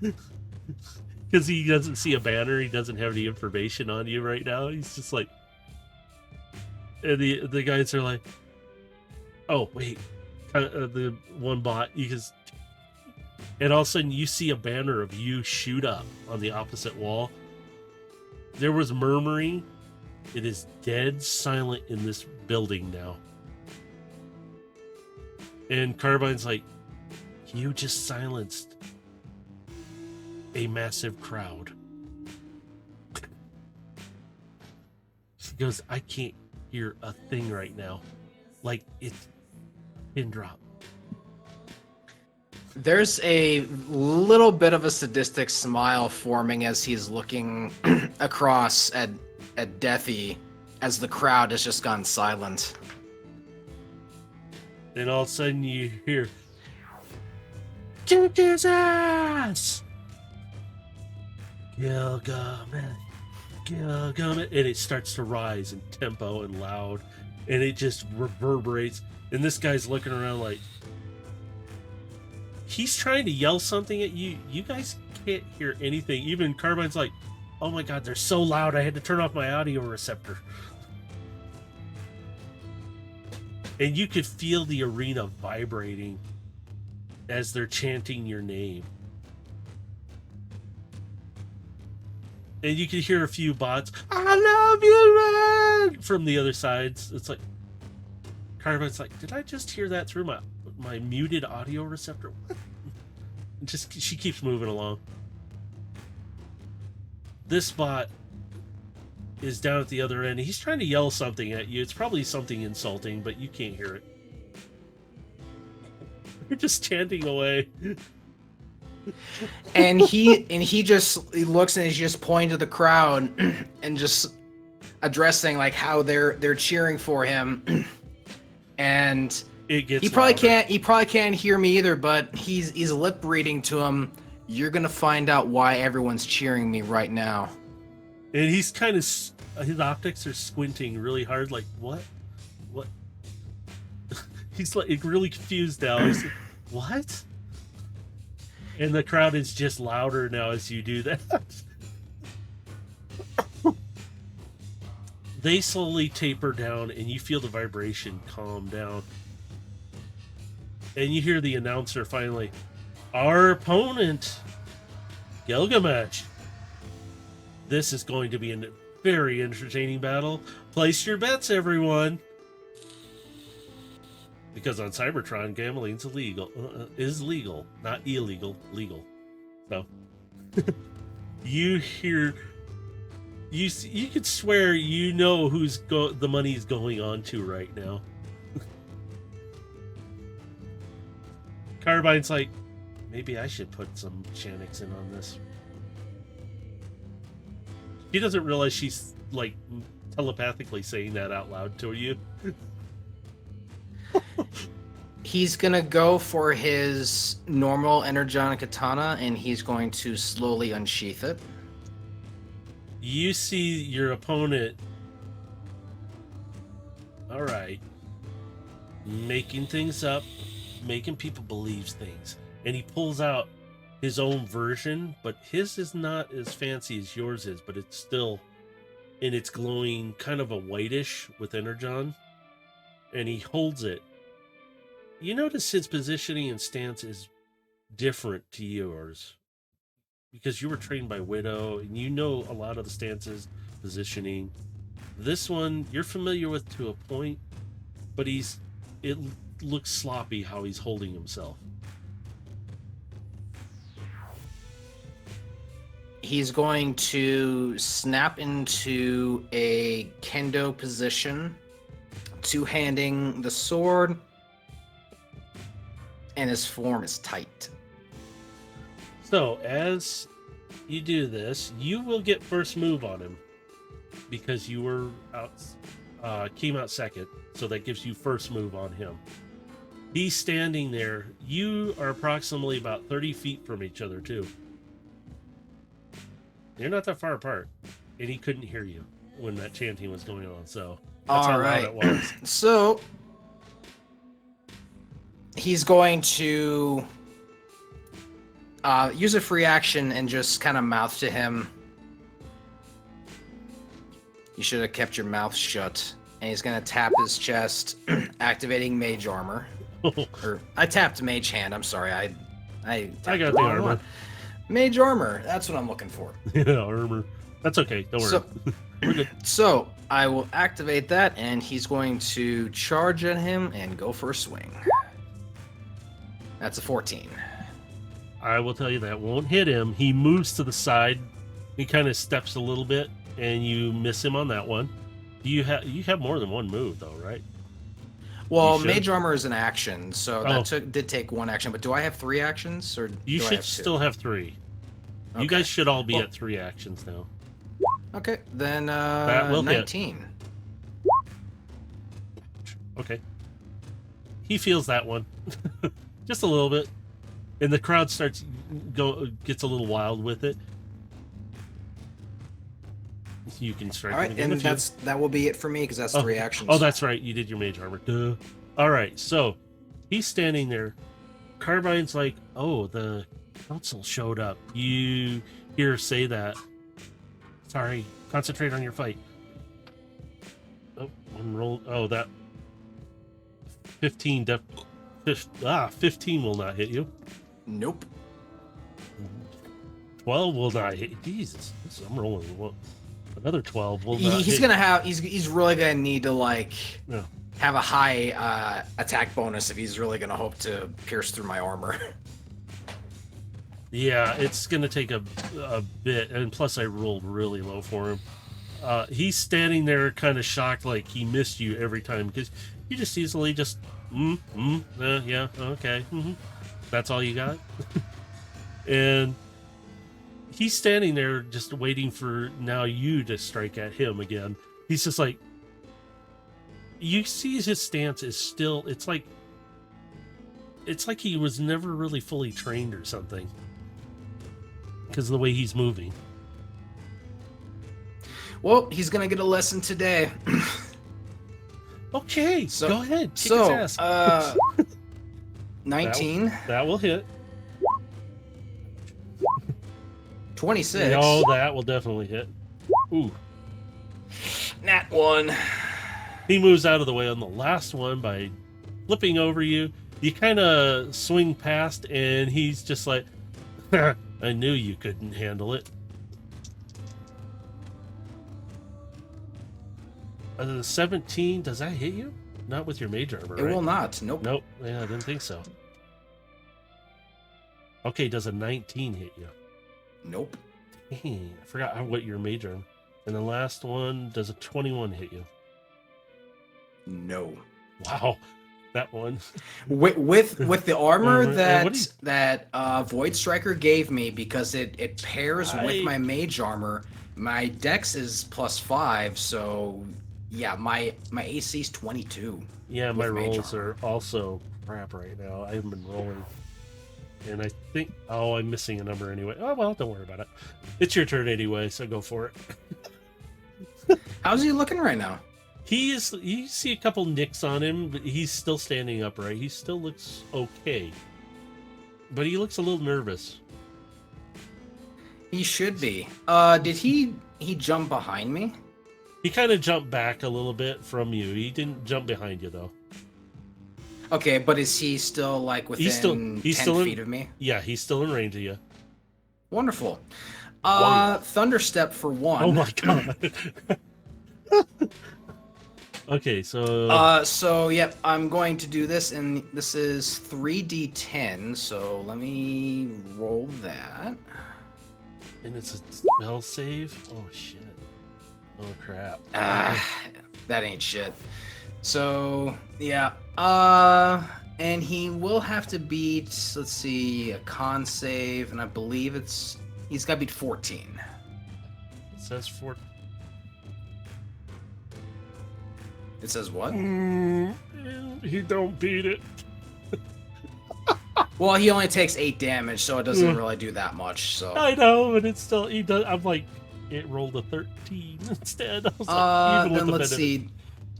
Because he doesn't see a banner, he doesn't have any information on you right now. He's just like, and the guys are like, oh wait, the one bot, and all of a sudden you see a banner of you shoot up on the opposite wall. There was murmuring. It is dead silent in this building now. And Carbine's like, you just silenced a massive crowd. She goes, I can't hear a thing right now. Like, it's pin drop. There's a little bit of a sadistic smile forming as he's looking across at Deathy as the crowd has just gone silent. Then all of a sudden you hear, kick his ass! Gilgamesh, Gilgamesh. And it starts to rise in tempo and loud, and it just reverberates. And this guy's looking around like, he's trying to yell something at you. You guys can't hear anything. Even Carbine's like, oh my god, they're so loud, I had to turn off my audio receptor. And you could feel the arena vibrating as they're chanting your name. And you can hear a few bots, I love you, man, from the other sides. It's like, Carbine's like, did I just hear that through my muted audio receptor? What? She keeps moving along. This bot is down at the other end. He's trying to yell something at you. It's probably something insulting, but you can't hear it. You're just chanting away. And he looks and he's just pointing to the crowd and just addressing like how they're cheering for him. And It gets he probably louder. can't hear me either, but he's lip reading to him. You're gonna find out why everyone's cheering me right now. And he's kind of, his optics are squinting really hard, like, what? He's like really confused now. He's like, what? And the crowd is just louder now as you do that. They slowly taper down, and you feel the vibration calm down. And you hear the announcer finally, our opponent, Gilgamesh. This is going to be a very entertaining battle. Place your bets, everyone. Because on Cybertron, gambling's illegal. Is legal, not illegal. Legal. So you hear, you could swear you know who's the money's going on to right now. Carbine's like, maybe I should put some Channix in on this. She doesn't realize she's like telepathically saying that out loud to you. He's gonna go for his normal energonic katana, and he's going to slowly unsheath it. You see your opponent, all right, making things up, making people believe things, and he pulls out his own version, but his is not as fancy as yours is, but it's still, and it's glowing kind of a whitish with energon, and he holds it. You notice his positioning and stance is different to yours because you were trained by Widow and you know a lot of the stances, positioning. This one you're familiar with to a point, but it looks sloppy how he's holding himself. He's going to snap into a kendo position, two-handing the sword, and his form is tight. So as you do this, you will get first move on him because you were came out second, so that gives you first move on him. He's standing there. You are approximately about 30 feet from each other too. You're not that far apart, and he couldn't hear you when that chanting was going on, so that's how loud it was. So he's going to use a free action and just kind of mouth to him. You should have kept your mouth shut. And he's going to tap his chest, activating mage armor. Or I tapped mage hand. I'm sorry. I got the armor. One. Mage armor. That's what I'm looking for. Yeah, armor. That's okay. Don't worry. We're good. So I will activate that, and he's going to charge at him and go for a swing. That's a 14. I will tell you that won't hit him. He moves to the side. He kind of steps a little bit, and you miss him on that one. You have more than one move, though, right? Well, mage armor is an action, so that did take one action. But do I have 3 actions, or you should still have 3? Okay. You guys should all be at 3 actions now. Okay, then that will 19. Hit. Okay. He feels that one, just a little bit, and the crowd gets a little wild with it. You can strike. All right, and that will be it for me because that's 3 actions. Oh, that's right. You did your mage armor. Duh. All right, so he's standing there. Carbine's like, "Oh, the council showed up." You hear her say that. Sorry, concentrate on your fight. Oh, one roll. Oh, that 15. 15 will not hit you. Nope. 12 will not hit you. Jesus, I'm rolling. Another 12 will not. He's gonna have. He's really gonna need to like have a high attack bonus if he's really gonna hope to pierce through my armor. Yeah, it's gonna take a bit, and plus I rolled really low for him. He's standing there, kind of shocked, like he missed you every time because you just easily just yeah, okay, that's all you got, and he's standing there just waiting for now you to strike at him again. He's just like, you see his stance is still, it's like he was never really fully trained or something because of the way he's moving. Well, he's gonna get a lesson today. Okay, so go ahead. Kick so his ass. 19. That will hit. 26. No, that will definitely hit. Ooh. Nat 1. He moves out of the way on the last one by flipping over you. You kind of swing past, and he's just like, I knew you couldn't handle it. 17, does that hit you? Not with your mage armor, It right? will not. Nope. Nope. Yeah, I didn't think so. Okay, does a 19 hit you? Nope. Dang, I forgot what your mage armor. And the last one, does a 21 hit you? No. Wow, that one. With the armor Mhm. that Void Striker gave me, because it pairs with my mage armor. My dex is +5, so yeah, my AC is 22. Yeah, my with mage rolls armor. are also crap right now. I haven't been rolling. And I think, oh, I'm missing a number anyway. Oh, well, don't worry about it. It's your turn anyway, so go for it. How's he looking right now? He is, you see a couple nicks on him, but he's still standing upright. He still looks okay. But he looks a little nervous. He should be. Did he jump behind me? He kind of jumped back a little bit from you. He didn't jump behind you, though. Okay, but is he still like within 10 feet of me? Yeah, he's still in range of you. Wonderful. Wonderful. Thunderstep for 1. Oh my god. Okay, so So yep, I'm going to do this, and this is 3d10. So let me roll that. and it's a spell save. Oh shit. Oh crap. That ain't shit. So yeah, and he will have to beat, let's see, a con save, and I believe he's got to beat 14. It says 4. It says what? He don't beat it. Well, he only takes 8 damage, so it doesn't really do that much. So I know, but it's still, he does. I'm like, it rolled a 13 instead. I was like, even then with let's see.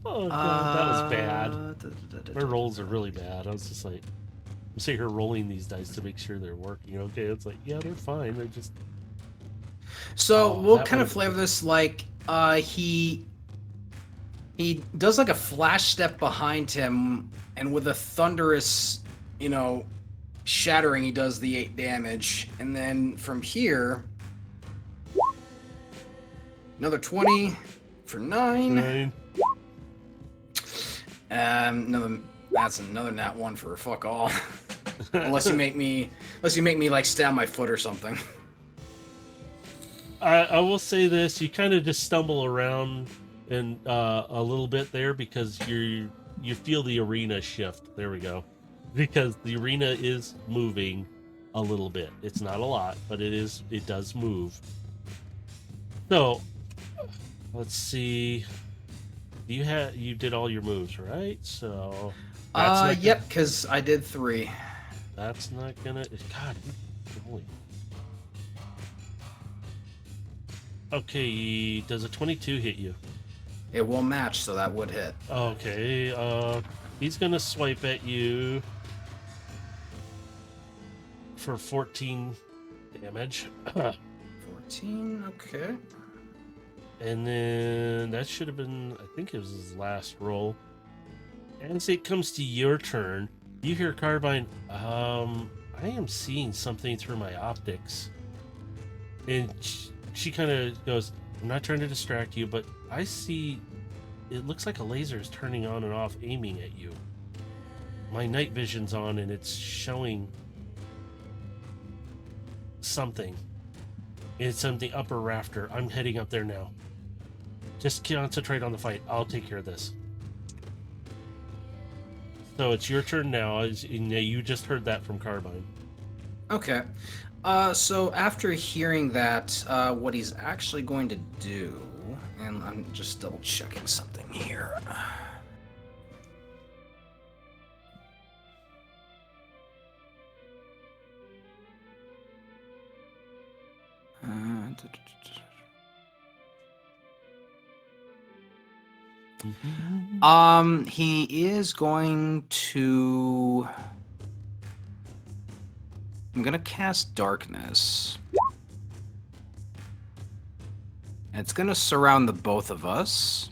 Oh god, that was bad. My rolls are really bad. I was just like, I'm sitting here rolling these dice to make sure they're working. Okay, it's like, yeah, they're fine. They're just. So Oh, we'll that kind of would've- flavor this like he does like a flash step behind him, and with a thunderous, shattering, he does the 8 damage, and then from here, another 20 for 9. 9. That's another nat 1 for fuck all. unless you make me like stab my foot or something. I will say this: you kind of just stumble around and a little bit there because you feel the arena shift. There we go, because the arena is moving a little bit. It's not a lot, but it does move. So let's see. You did all your moves, right? So Yep, because I did 3. that's not gonna. God, holy. Okay, does a 22 hit you? It will match, so that would hit. Okay, he's gonna swipe at you for 14 damage. 14, okay. And then that should have been, I think it was his last roll. As it comes to your turn, you hear Carbine, I am seeing something through my optics. And she kind of goes, I'm not trying to distract you, but I see it looks like a laser is turning on and off, aiming at you. My night vision's on, and it's showing something. It's on the upper rafter. I'm heading up there now. Just concentrate on the fight. I'll take care of this. So it's your turn now. You just heard that from Carbine. Okay. So after hearing that, what he's actually going to do, and I'm just double checking something here. He is going to. I'm gonna cast Darkness. And it's gonna surround the both of us.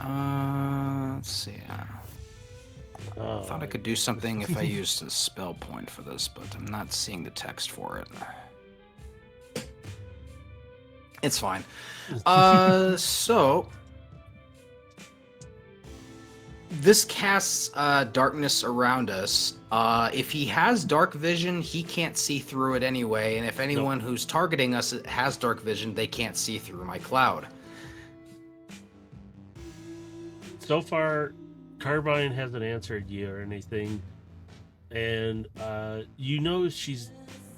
Let's see. I thought I could do something if I used a spell point for this, but I'm not seeing the text for it. It's fine. So this casts darkness around us. If he has dark vision, he can't see through it anyway. And if anyone who's targeting us has dark vision, they can't see through my cloud. So far, Carbine hasn't answered you or anything. And you know she's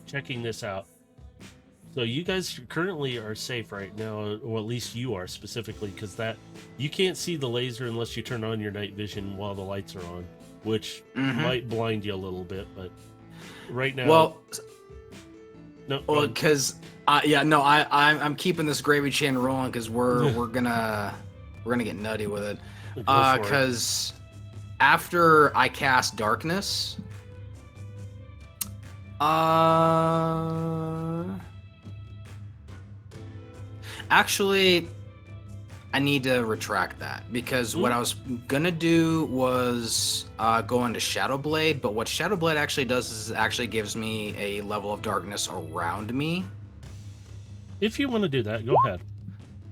checking this out. So you guys currently are safe right now, or at least you are specifically, because that you can't see the laser unless you turn on your night vision while the lights are on, which might blind you a little bit. But right now, well, no, because I'm keeping this gravy chain rolling because we're gonna get nutty with it. Because after I cast darkness, actually, I need to retract that because what I was gonna do was go into Shadow Blade, but what Shadow Blade actually does is it actually gives me a level of darkness around me. If you want to do that, go ahead.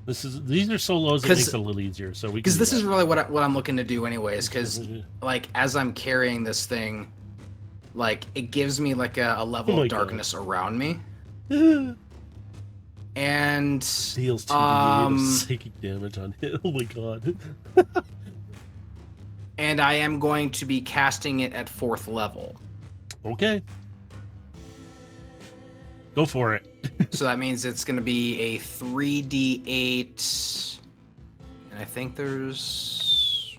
These are so lows, it makes it a little easier. So because this is really what I'm looking to do anyways. Because like as I'm carrying this thing, like it gives me like a level of darkness around me. And deals 2d8 of psychic damage on hit. Oh my god. And I am going to be casting it at 4th level. Okay. Go for it. So that means it's going to be a 3d8. And I think there's...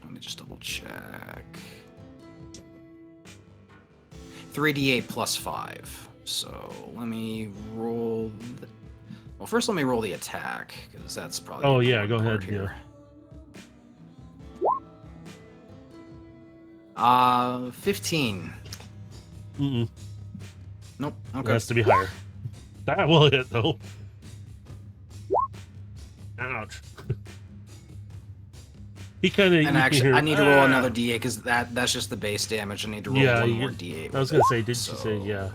Let me just double check. 3d8 plus 5. So let me roll... Well, first let me roll the attack, because that's probably... Oh, yeah, go ahead. Here. Yeah. 15. Mm-mm. Nope. Okay. It has to be higher. That will hit, though. Ouch. He kind of... And actually, I need to roll another d8, because that's just the base damage. I need to roll one more d8. I was going to say, did you say, yeah.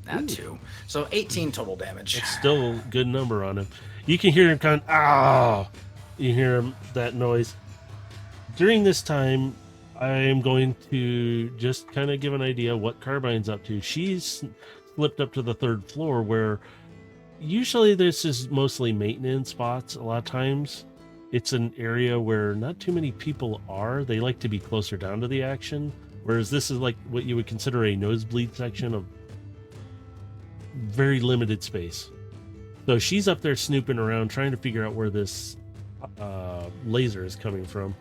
Add 2. So 18 total damage. It's still a good number on him. You can hear him kind of, you hear him, that noise. During this time, I am going to just kind of give an idea what Carbine's up to. She's slipped up to the 3rd floor where usually this is mostly maintenance spots. A lot of times it's an area where not too many people are. They like to be closer down to the action. Whereas this is like what you would consider a nosebleed section of very limited space. So she's up there snooping around trying to figure out where this laser is coming from.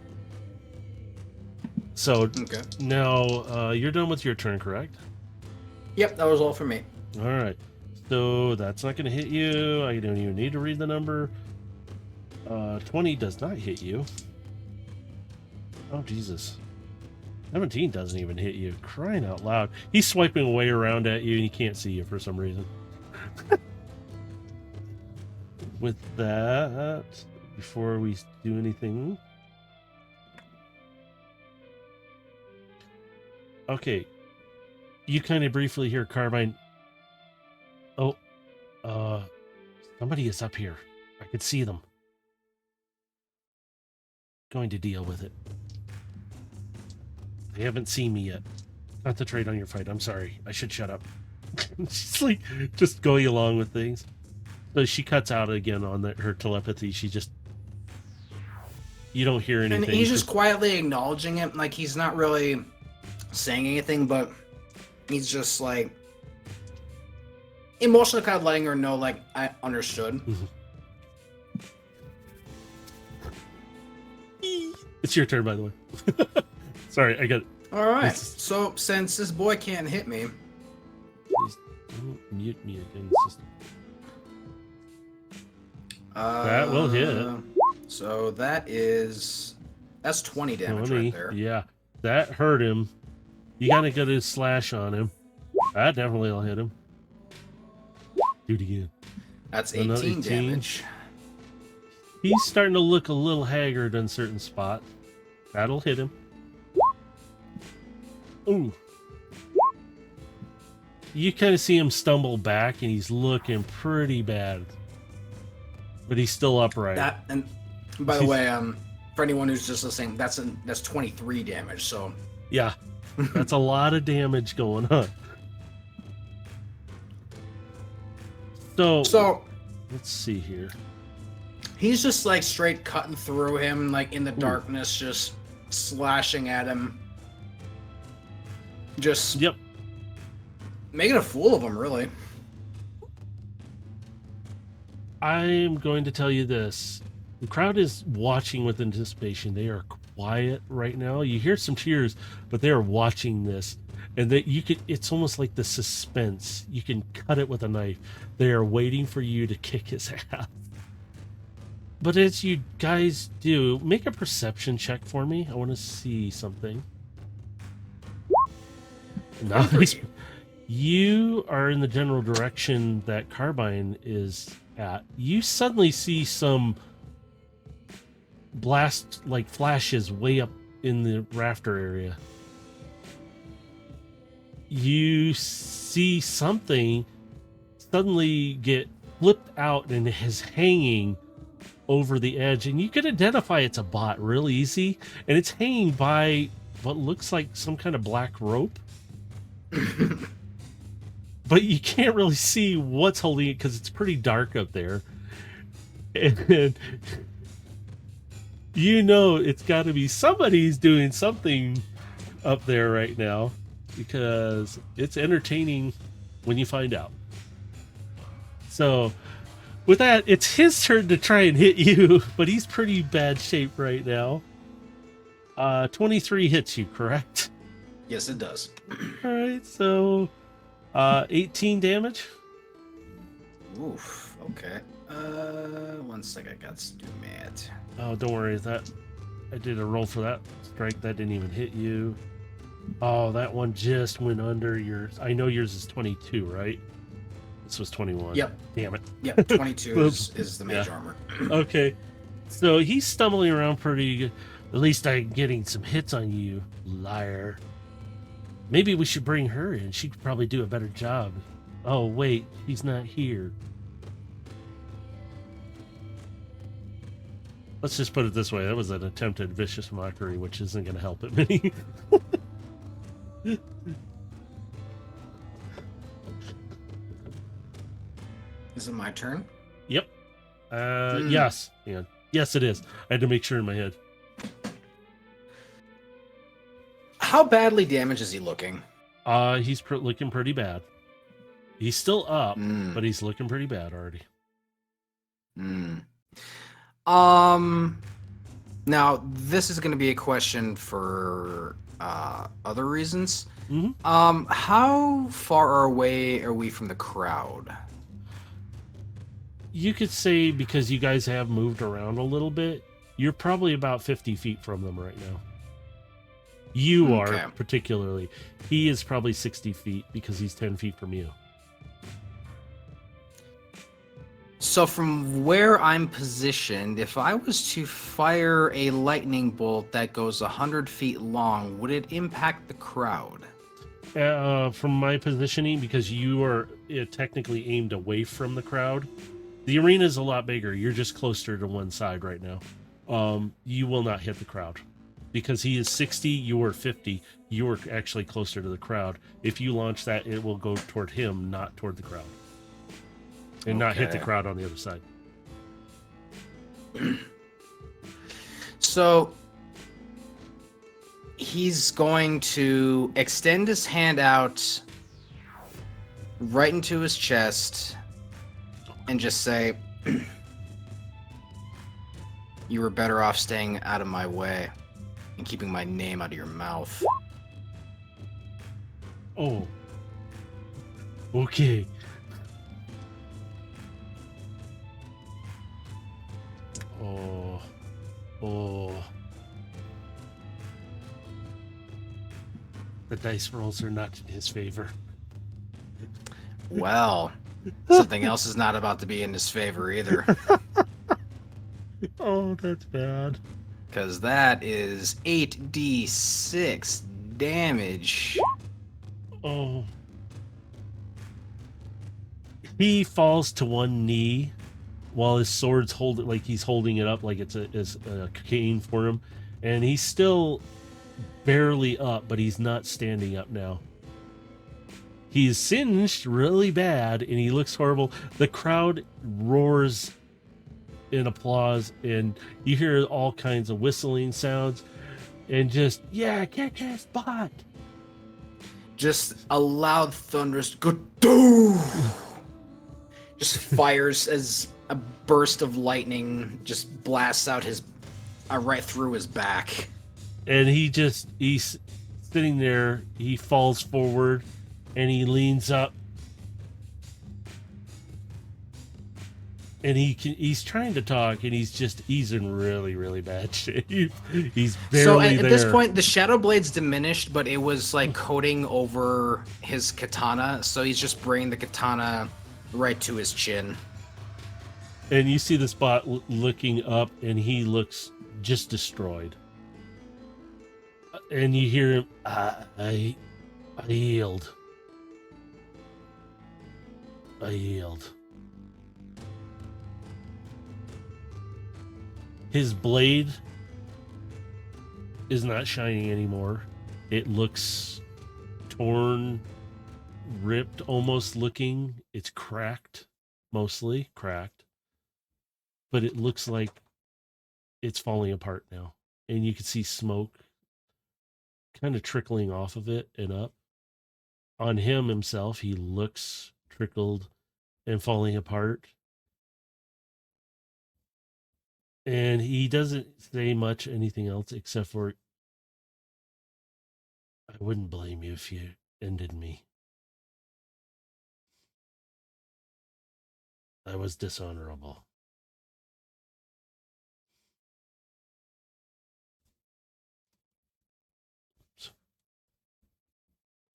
So now you're done with your turn, correct? Yep, that was all for me. All right. So that's not going to hit you. I don't even need to read the number. 20 does not hit you. Oh, Jesus. 17 doesn't even hit you. Crying out loud. He's swiping away around at you and he can't see you for some reason. With that, before we do anything... Okay. You kind of briefly hear Carbine. Oh, somebody is up here. I could see them. going to deal with it. They haven't seen me yet. Concentrate on your fight. I'm sorry. I should shut up. She's like just going along with things. So she cuts out again on her telepathy. She just, you don't hear anything. And he's just quietly acknowledging it. Like, he's not really saying anything, but he's just like emotionally kind of letting her know, like, I understood. It's your turn, by the way. Sorry, I got it. All right. So since this boy can't hit me, please don't mute me again, sister. That will hit. So that's 20 damage right there. Yeah, that hurt him. You gotta get a slash on him. That definitely will hit him. Do it again. That's 18 damage. He's starting to look a little haggard in certain spots. That'll hit him. Ooh. You kind of see him stumble back, and he's looking pretty bad. But he's still upright. That, and by the way, for anyone who's just listening, that's 23 damage. So yeah, that's a lot of damage going on. So let's see here. He's just like straight cutting through him, like in the darkness, just slashing at him. Just making a fool of him, really. I'm going to tell you this. The crowd is watching with anticipation. They are quiet right now. You hear some cheers, but they are watching this. And that you could, it's almost like the suspense. You can cut it with a knife. They are waiting for you to kick his ass. But as you guys do, make a perception check for me. I want to see something. Nice. You are in the general direction that Carbine is at. You suddenly see some blast, like flashes way up in the rafter area. You see something suddenly get flipped out and is hanging over the edge, and you can identify it's a bot real easy, and it's hanging by what looks like some kind of black rope. But you can't really see what's holding it because it's pretty dark up there. And you know it's got to be somebody's doing something up there right now, because it's entertaining when you find out. So with that, it's his turn to try and hit you, but he's pretty bad shape right now. 23 hits you, correct? Yes, it does. All right, so 18 damage. Oof. Okay. 1 second. I got to do math. Oh, don't worry. That I did a roll for that strike. That didn't even hit you. Oh, that one just went under yours. I know yours is 22, right? This was 21. Yep. Damn it. Yep. 22 is the mage armor. Okay. So he's stumbling around pretty good. At least I'm getting some hits on you, liar. Maybe we should bring her in. She could probably do a better job. Oh, wait. He's not here. Let's just put it this way. That was an attempted vicious mockery, which isn't going to help it many. Is it my turn? Yep. Yes. Yeah. Yes, it is. I had to make sure in my head. How badly damaged is he looking? He's looking pretty bad. He's still up, but he's looking pretty bad already. Now this is going to be a question for other reasons. How far away are we from the crowd? You could say, because you guys have moved around a little bit, you're probably about 50 feet from them right now. You are, particularly. He is probably 60 feet because he's 10 feet from you. So from where I'm positioned, if I was to fire a lightning bolt that goes 100 feet long, would it impact the crowd? From my positioning, because you are technically aimed away from the crowd, the arena is a lot bigger. You're just closer to one side right now. you will not hit the crowd because he is 60, you are 50. You are actually closer to the crowd. If you launch that, it will go toward him, not toward the crowd, and not hit the Okay. crowd on the other side. So he's going to extend his hand out right into his chest and just say, "You were better off staying out of my way and keeping my name out of your mouth." Oh, okay. Oh. The dice rolls are not in his favor. Well, something else is not about to be in his favor either. Oh, that's bad. Because that is 8d6 damage. Oh. He falls to one knee while his sword's holding, like he's holding it up like it's a cane for him. And he's still barely up, but he's not standing up now. He's singed really bad and he looks horrible. The crowd roars in applause and you hear all kinds of whistling sounds and just, yeah, catch his butt. Just a loud thunderous go-doo! Just fires as a burst of lightning just blasts out his right through his back. And he's sitting there, he falls forward and he leans up and he's trying to talk and he's in really, really bad shape. He's barely So at there. this point, the shadow blade's diminished, but it was like coating over his katana, so he's just bringing the katana right to his chin. And you see the spot looking up and he looks just destroyed. And you hear him, I yield. I yield. His blade is not shining anymore. It looks torn, ripped, almost looking. It's cracked, mostly cracked. But it looks like it's falling apart now. And you can see smoke kind of trickling off of it and up. On him himself, he looks trickled and falling apart. And he doesn't say much anything else except for, I wouldn't blame you if you ended me. I was dishonorable.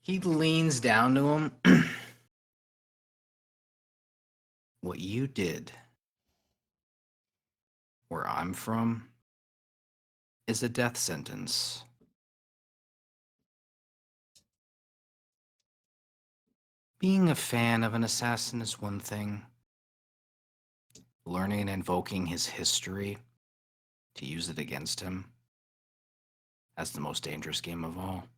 He leans down to him. What you did, where I'm from, is a death sentence. Being a fan of an assassin is one thing. Learning and invoking his history to use it against him, that's the most dangerous game of all.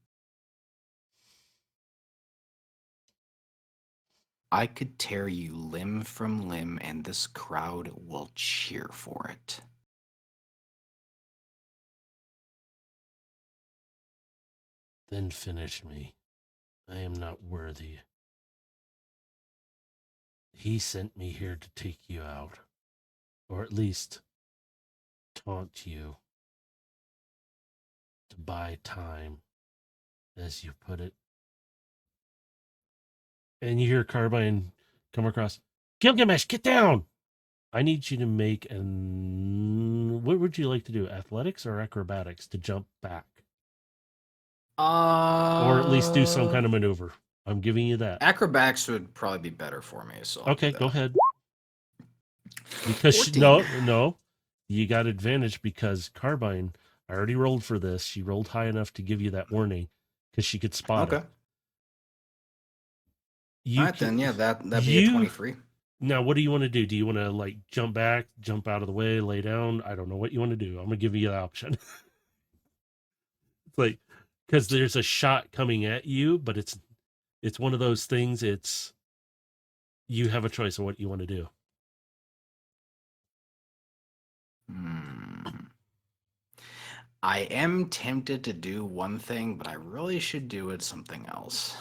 I could tear you limb from limb and this crowd will cheer for it. Then finish me. I am not worthy. He sent me here to take you out, or at least taunt you, to buy time, as you put it. And you hear Carbine come across. Gilgamesh, get down! I need you to make what would you like to do? Athletics or acrobatics to jump back? Or at least do some kind of maneuver. I'm giving you that. Acrobatics would probably be better for me. So Okay, go ahead. Because no, you got advantage because Carbine, I already rolled for this. She rolled high enough to give you that warning because she could spot it. Okay. All right, then, yeah, that'd be a 23. Now, what do you want to do? Do you want to like jump back, jump out of the way, lay down? I don't know what you want to do. I'm gonna give you the option. It's like because there's a shot coming at you, but it's one of those things. It's you have a choice of what you want to do. Hmm. I am tempted to do one thing, but I really should do it something else.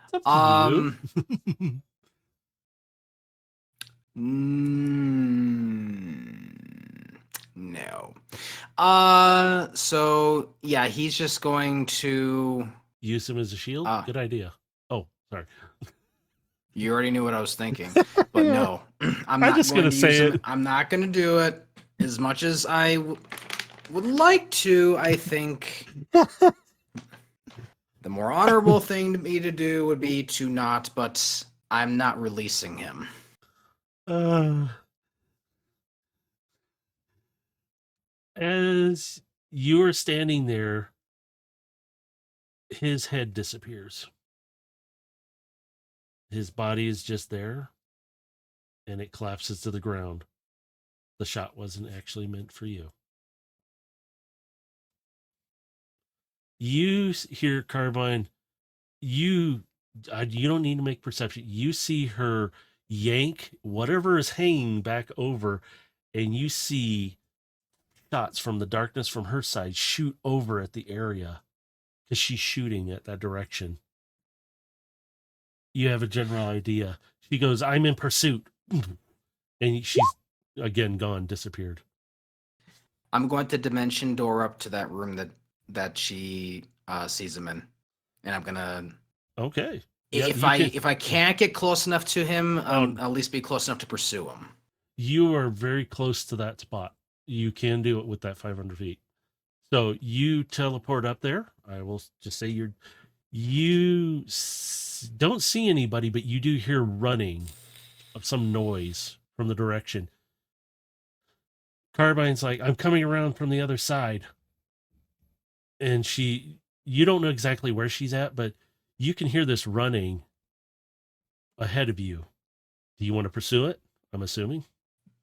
It's up to you. Um, no. So yeah, he's just going to. Use him as a shield. Uh, Good idea. Oh, sorry. you already knew what I was thinking, but Yeah, no, I'm I'm not just going gonna to use say him. it. I'm not going to do it as much as I would like to. I think the more honorable thing to me to do would be to not, but I'm not releasing him. Uh, as you are standing there, his head disappears. His body is just there, and it collapses to the ground. The shot wasn't actually meant for you. You hear Carbine. You you don't need to make perception. You see her yank whatever is hanging back over, and you see shots from the darkness from her side shoot over at the area because she's shooting at that direction. You have a general idea. She goes, "I'm in pursuit," and she's again gone, disappeared. I'm going to dimension door up to that room that she sees him in, and I'm gonna. Okay. Yeah, If you I can. if I can't get close enough to him, Um, at least be close enough to pursue him. you are very close to that spot. You can do it with that 500 feet. So you teleport up there. I will just say don't see anybody, but you do hear running of some noise from the direction. Carbine's like, I'm coming around from the other side. And you don't know exactly where she's at, but you can hear this running ahead of you. Do you want to pursue it? I'm assuming.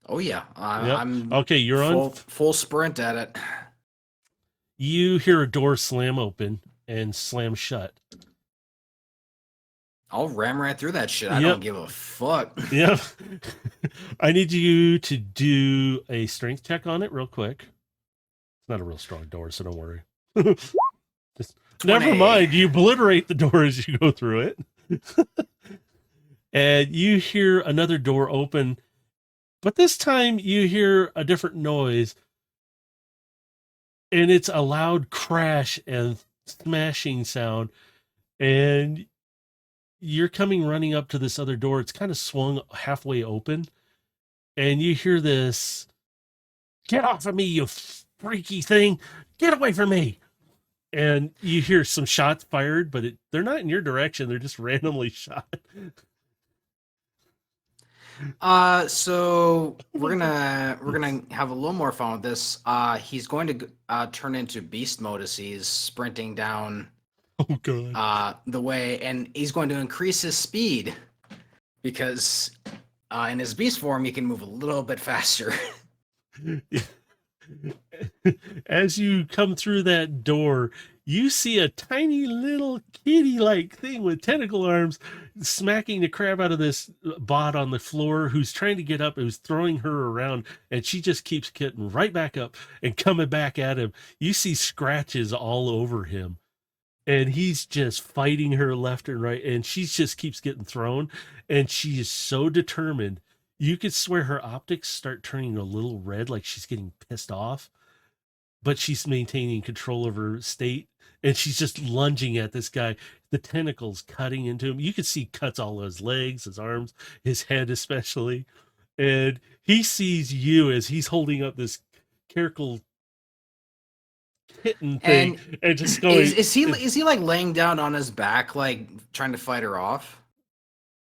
Oh yeah, Yep. I'm Okay, you're on. full sprint at it. You hear a door slam open and slam shut. I'll ram right through that shit. I don't Yep. give a fuck. Yep. I need you to do a strength check on it real quick. It's not a real strong door, so don't worry. Just never 20. mind. You obliterate the door as you go through it. And you hear another door open, but this time you hear a different noise. And it's a loud crash and smashing sound. And you're coming running up to this other door. It's kind of swung halfway open. And you hear this, "Get off of me, you freaky thing. Get away from me." And you hear some shots fired, but they're not in your direction. They're just randomly shot. So we're gonna have a little more fun with this. He's going to turn into beast mode as he's sprinting down Oh, God. the way, and he's going to increase his speed because in his beast form he can move a little bit faster. As you come through that door, you see a tiny little kitty like thing with tentacle arms smacking the crap out of this bot on the floor who's trying to get up, who's throwing her around, and she just keeps getting right back up and coming back at him. You see scratches all over him. And he's just fighting her left and right, and she just keeps getting thrown, and she is so determined. You could swear her optics start turning a little red, like she's getting pissed off, but she's maintaining control of her state, and she's just lunging at this guy. The tentacles cutting into him. You could see cuts all his legs, his arms, his head especially. And he sees you as he's holding up this careful kitten thing and just going. Is he like laying down on his back, like trying to fight her off?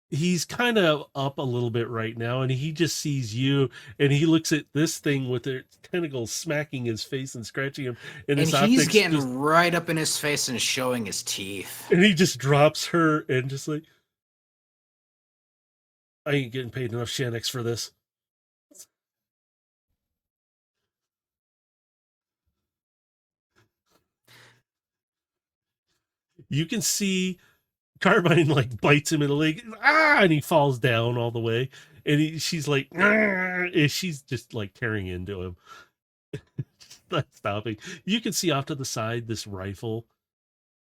He's kind of up a little bit right now, and he just sees you, and he looks at this thing with its tentacles smacking his face and scratching him, and And his he's optics getting just, right up in his face and showing his teeth. and he just drops her and just like, I ain't getting paid enough Shanix for this. You can see Carbine like bites him in the leg, and he falls down all the way. And she's like, and she's just like tearing into him. Not stopping. You can see off to the side this rifle.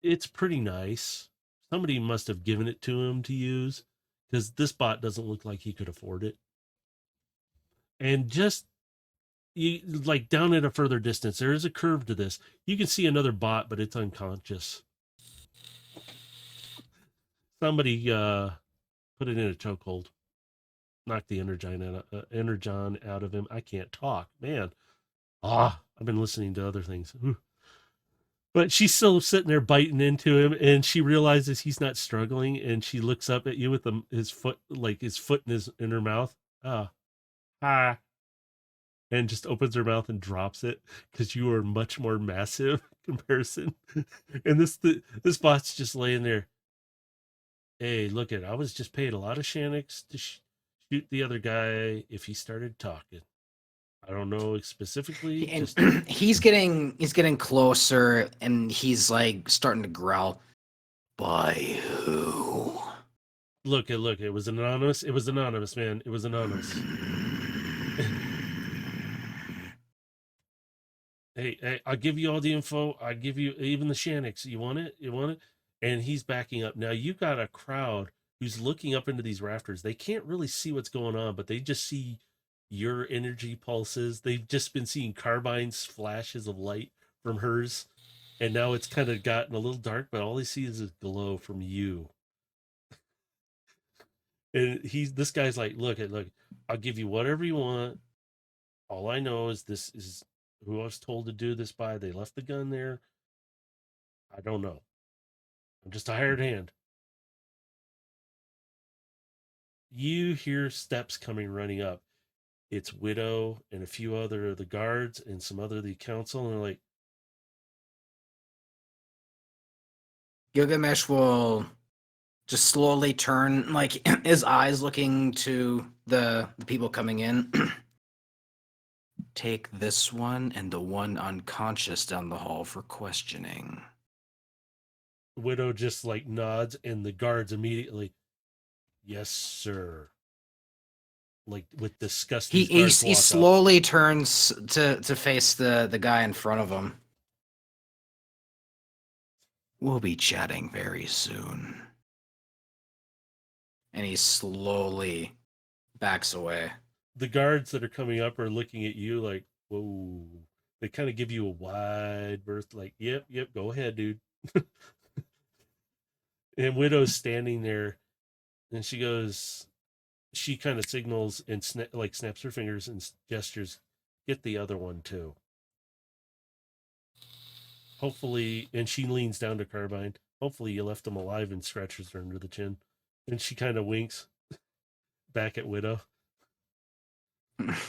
It's pretty nice. Somebody must have given it to him to use because this bot doesn't look like he could afford it. And just you like down at a further distance, there is a curve to this. You can see another bot, but it's unconscious. Somebody put it in a chokehold, knocked the energon out of him. I can't talk, man. I've been listening to other things. But she's still sitting there biting into him, and she realizes he's not struggling, and she looks up at you with his foot, like his foot in her mouth. Ah, ah, and just opens her mouth and drops it because you are much more massive comparison. And this bot's just laying there. Hey, look I was just paid a lot of Shanix to shoot the other guy if he started talking. I don't know specifically. And he's getting closer, and he's like starting to growl. By who? Look, it was anonymous. It was anonymous, man. It was anonymous. Hey, I'll give you all the info. I'll give you even the Shanix. You want it? You want it? And he's backing up. Now you got a crowd who's looking up into these rafters. They can't really see what's going on, but they just see your energy pulses. They've just been seeing Carbine's flashes of light from hers. And now it's kind of gotten a little dark, but all they see is a glow from you. And this guy's like, look, I'll give you whatever you want. All I know is this is who I was told to do this by. They left the gun there. I don't know. I'm just a hired hand. You hear steps coming running up. It's Widow and a few other of the guards and some other of the council, and they're like, Gilgamesh will just slowly turn, like his eyes looking to the people coming in. Take this one and the one unconscious down the hall for questioning. Widow just like nods, and the guards immediately, yes, sir. Like with disgust, He these guards he walk up. slowly turns to face the guy in front of him. We'll be chatting very soon. And he slowly backs away. The guards that are coming up are looking at you like, whoa. They kind of give you a wide berth, like, yep, go ahead, dude. And Widow's standing there, and she kind of signals and snaps her fingers and gestures, get the other one too. Hopefully, and she leans down to Carbine. Hopefully, you left him alive, and scratches her under the chin. And she kind of winks back at Widow. It's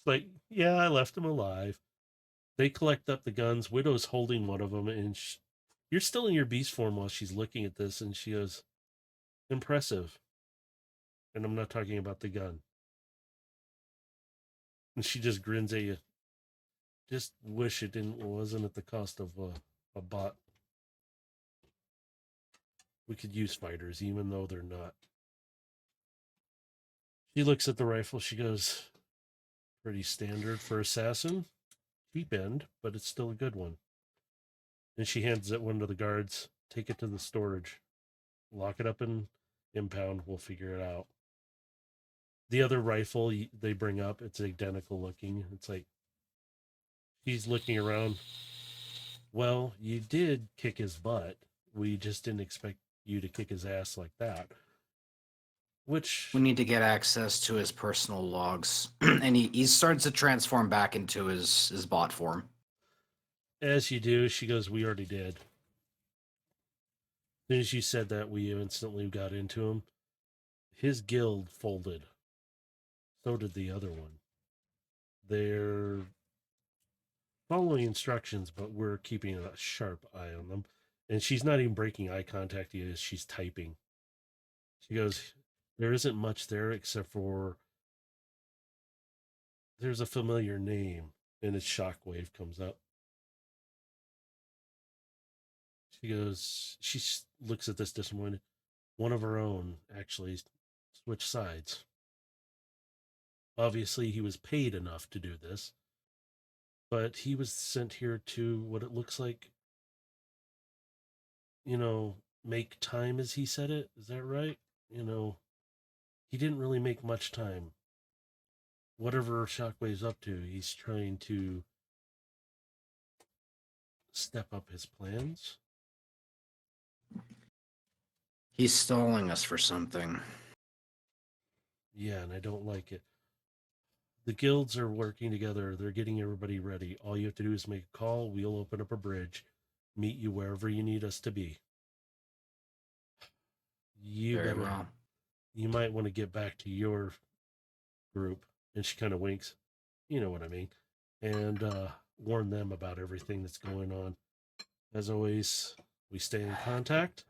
like, yeah, I left him alive. They collect up the guns. Widow's holding one of them, and you're still in your beast form while she's looking at this, and she goes, impressive. And I'm not talking about the gun. And she just grins at you. Just wish it wasn't at the cost of a bot. We could use fighters, even though they're not. She looks at the rifle. She goes, pretty standard for assassin. Cheap end, but it's still a good one. And she hands it one to the guards. Take it to the storage. Lock it up in impound. We'll figure it out. The other rifle they bring up, it's identical looking. It's like, he's looking around. Well, you did kick his butt. We just didn't expect you to kick his ass like that. Which we need to get access to his personal logs. And he starts to transform back into his bot form. As you do, she goes, we already did. As soon as you said that, we instantly got into him. His guild folded. So did the other one. They're following instructions, but we're keeping a sharp eye on them. And she's not even breaking eye contact yet as she's typing. She goes, There isn't much there except for there's a familiar name, and its shockwave comes up. She goes, looks at this disappointed. One of her own actually switched sides. Obviously, he was paid enough to do this, but he was sent here to what it looks like, make time as he said it. Is that right? He didn't really make much time. Whatever Shockwave's up to, he's trying to step up his plans. He's stalling us for something. Yeah, and I don't like it. The guilds are working together. They're getting everybody ready. All you have to do is make a call. We'll open up a bridge, meet you wherever you need us to be. You Very better, well. you might want to get back to your group. And she kind of winks. You know what I mean. And warn them about everything that's going on. As always, we stay in contact.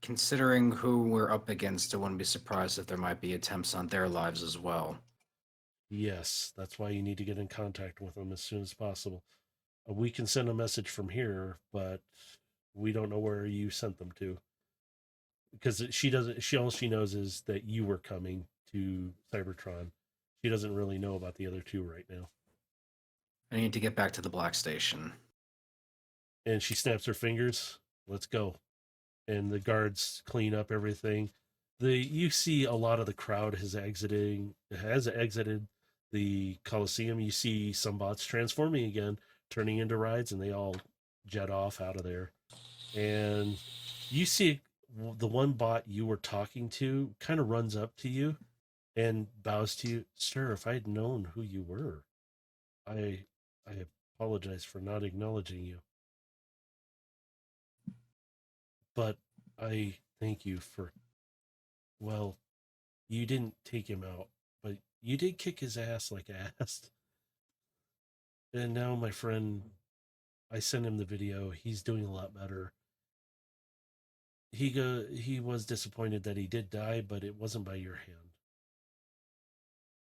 Considering who we're up against, I wouldn't be surprised if there might be attempts on their lives as well. Yes, that's why you need to get in contact with them as soon as possible. We can send a message from here, but we don't know where you sent them to because she doesn't. All she knows is that you were coming to Cybertron. She doesn't really know about the other two right now. I need to get back to the Black Station. And she snaps her fingers. Let's go. And the guards clean up everything. You see a lot of the crowd has exited the Coliseum. You see some bots transforming again, turning into rides, and they all jet off out of there. And you see the one bot you were talking to kind of runs up to you and bows to you. Sir, if I'd known who you were, I apologize for not acknowledging you. But I thank you for, well, you didn't take him out, but you did kick his ass like I asked. And now my friend, I sent him the video. He's doing a lot better. He was disappointed that he did die, but it wasn't by your hand.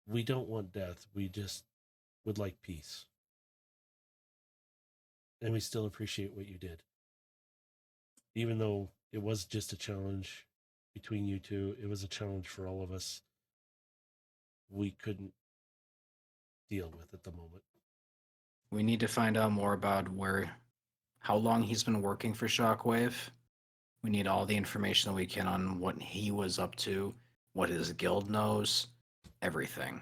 We don't want death. We just would like peace. And we still appreciate what you did. Even though it was just a challenge between you two, it was a challenge for all of us. We couldn't deal with at the moment. We need to find out more about how long he's been working for Shockwave. We need all the information that we can on what he was up to, what his guild knows, everything.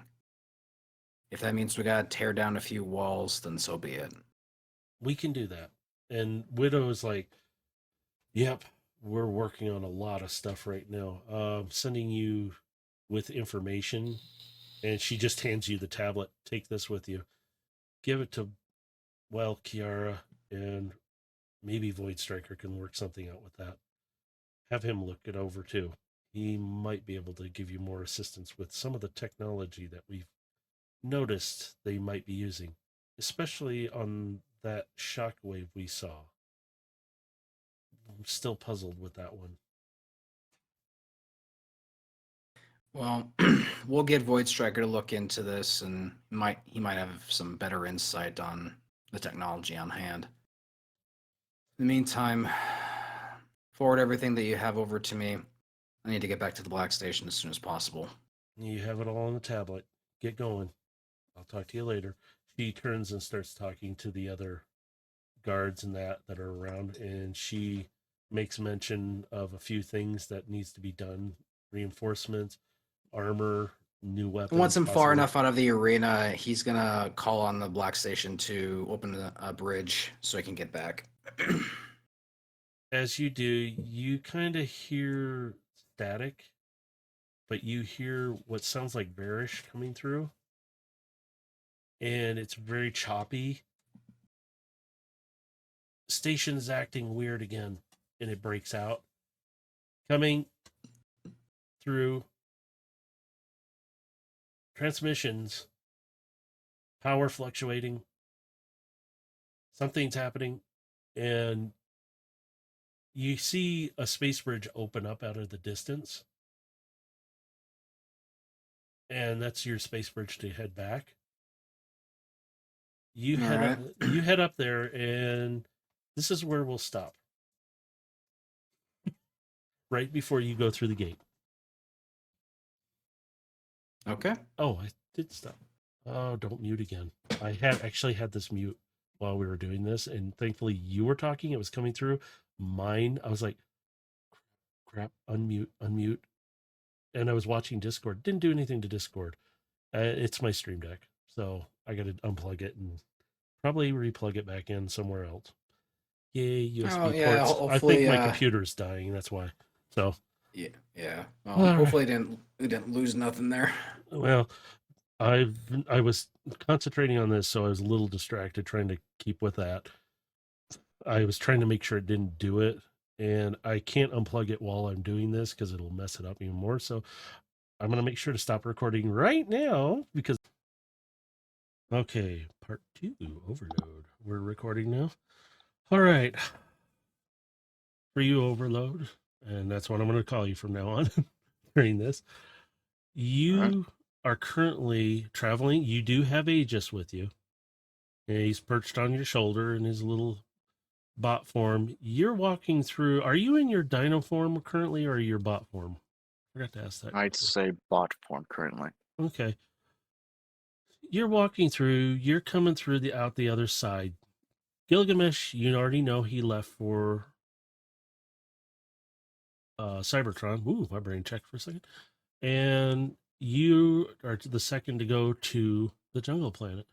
If that means we gotta tear down a few walls, then so be it. We can do that. And Widow's like, yep, we're working on a lot of stuff right now. Sending you with information. And she just hands you the tablet. Take this with you. Give it to, well, Kiara, and maybe Void Striker can work something out with that. Have him look it over too. He might be able to give you more assistance with some of the technology that we've noticed they might be using, especially on that shockwave we saw. I'm still puzzled with that one. Well, we'll get Void Striker to look into this, and he might have some better insight on the technology on hand. In the meantime, forward everything that you have over to me. I need to get back to the Black Station as soon as possible. You have it all on the tablet. Get going. I'll talk to you later. She turns and starts talking to the other guards and that are around, and she makes mention of a few things that needs to be done: reinforcements, armor, new weapons. Once I'm far possibly. enough out of the arena, he's gonna call on the Black Station to open a bridge so I can get back. As you do, you kind of hear static, but you hear what sounds like Varish coming through, and it's very choppy. Station's acting weird again, and it breaks out. Coming through transmissions, power fluctuating, something's happening, and you see a space bridge open up out of the distance, and that's your space bridge to head back. You All head up, right. you head up there, and this is where we'll stop. Right before you go through the gate. Okay. Oh, I did stop. Oh, don't mute again. I had actually had this mute while we were doing this, and thankfully you were talking. It was coming through. Mine, I was like, crap, unmute, unmute. And I was watching Discord. Didn't do anything to Discord. It's my Stream Deck. So I got to unplug it and probably replug it back in somewhere else. Yay, Oh USB yeah. ports. I think Hopefully. my computer's dying. That's why. So, Yeah. Yeah. Well, all right. hopefully we didn't lose nothing there. Well, I was concentrating on this, so I was a little distracted trying to keep with that. I was trying to make sure it didn't do it, and I can't unplug it while I'm doing this because it'll mess it up even more. So I'm gonna make sure to stop recording right now because okay, part 2 overload. We're recording now. All right, for you overload, and that's what I'm gonna call you from now on during this. You are currently traveling. You do have Aegis with you. And he's perched on your shoulder in his little bot form. You're walking through. Are you in your dino form currently, or your bot form? I forgot to ask that. I'd say bot form currently. Okay. You're walking through. You're coming through the other side. Gilgamesh, you already know he left for Cybertron. Ooh, my brain checked for a second. And you are the second to go to the jungle planet.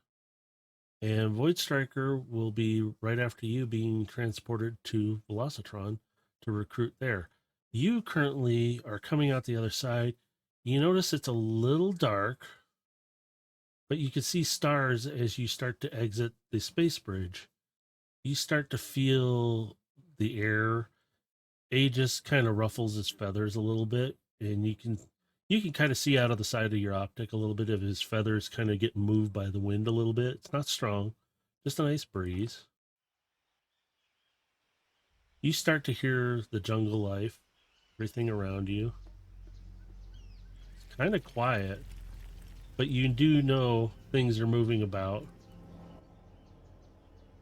And Void Striker will be right after you being transported to Velocitron to recruit there. You currently are coming out the other side. You notice it's a little dark, but you can see stars as you start to exit the space bridge. You start to feel the air. Aegis kind of ruffles his feathers a little bit, and you can kind of see out of the side of your optic a little bit of his feathers kind of get moved by the wind a little bit. It's not strong, just a nice breeze. You start to hear the jungle life, everything around you. It's kind of quiet, but you do know things are moving about.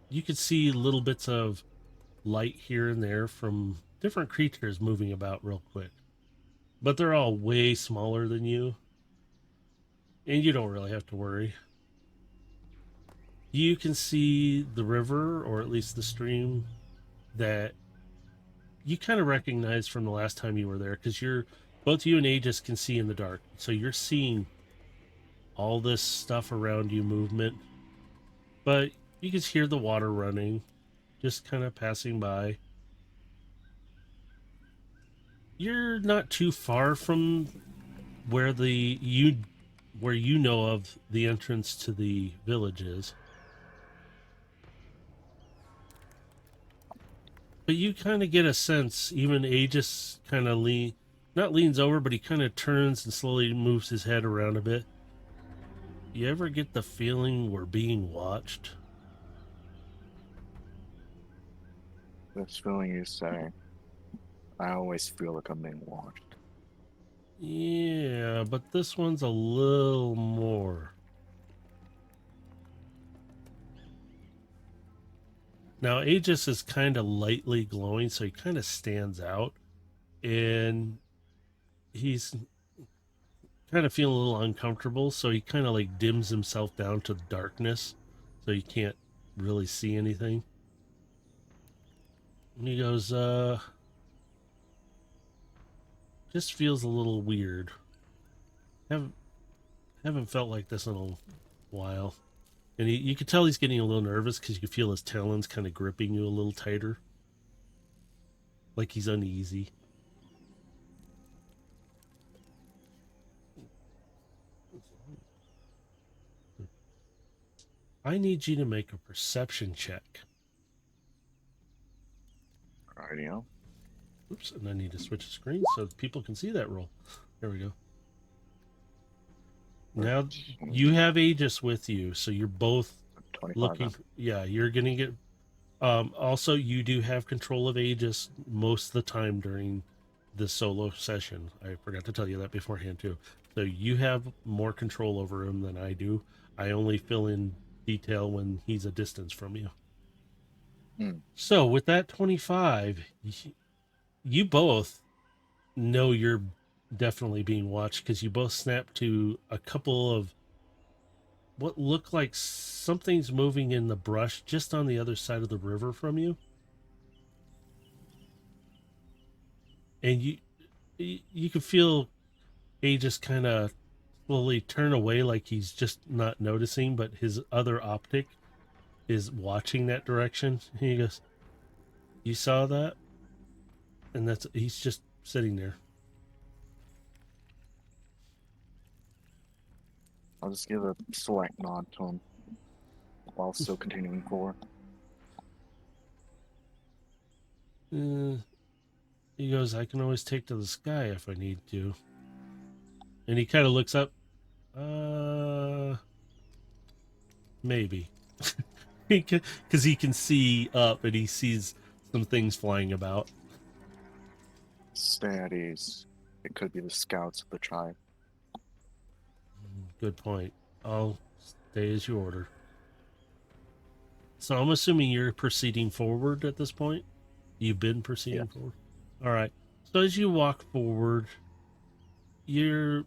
You could see little bits of light here and there from different creatures moving about real quick, but they're all way smaller than you, and you don't really have to worry. You can see the river, or at least the stream, that you kind of recognize from the last time you were there, because both you and Aegis can see in the dark. So you're seeing all this stuff around you, movement, but you can hear the water running, just kind of passing by. You're not too far from where where you know of the entrance to the village is. But you kind of get a sense, even Aegis kind of not leans over, but he kind of turns and slowly moves his head around a bit. You ever get the feeling we're being watched? This feeling you say, I always feel like I'm being watched. Yeah, but this one's a little more. Now, Aegis is kind of lightly glowing, so he kind of stands out. And he's kind of feeling a little uncomfortable, so he kind of like dims himself down to darkness, so you can't really see anything. And he goes, just feels a little weird. Haven't felt like this in a while. And you could tell he's getting a little nervous because you can feel his talons kind of gripping you a little tighter. Like he's uneasy. I need you to make a perception check. Rightio. Oops, and I need to switch the screen so people can see that roll. There we go. Now you have Aegis with you, so you're both 25 looking. Yeah, you're gonna get. Also, you do have control of Aegis most of the time during this solo session. I forgot to tell you that beforehand too. So you have more control over him than I do. I only fill in detail when he's a distance from you. Hmm. So with that 25, you both know you're definitely being watched because you both snap to a couple of what look like something's moving in the brush just on the other side of the river from you. And you can feel Aegis kind of slowly turn away like he's just not noticing, but his other optic is watching that direction. And he goes, "You saw that?" And he's just sitting there. I'll just give a slight nod to him while still continuing forward. He goes, "I can always take to the sky if I need to." And he kind of looks up. Maybe. Because he can see up and he sees some things flying about. Stay at ease. It could be the scouts of the tribe. Good point. I'll stay as you order. So I'm assuming you're proceeding forward at this point? You've been proceeding forward? All right. So as you walk forward, you're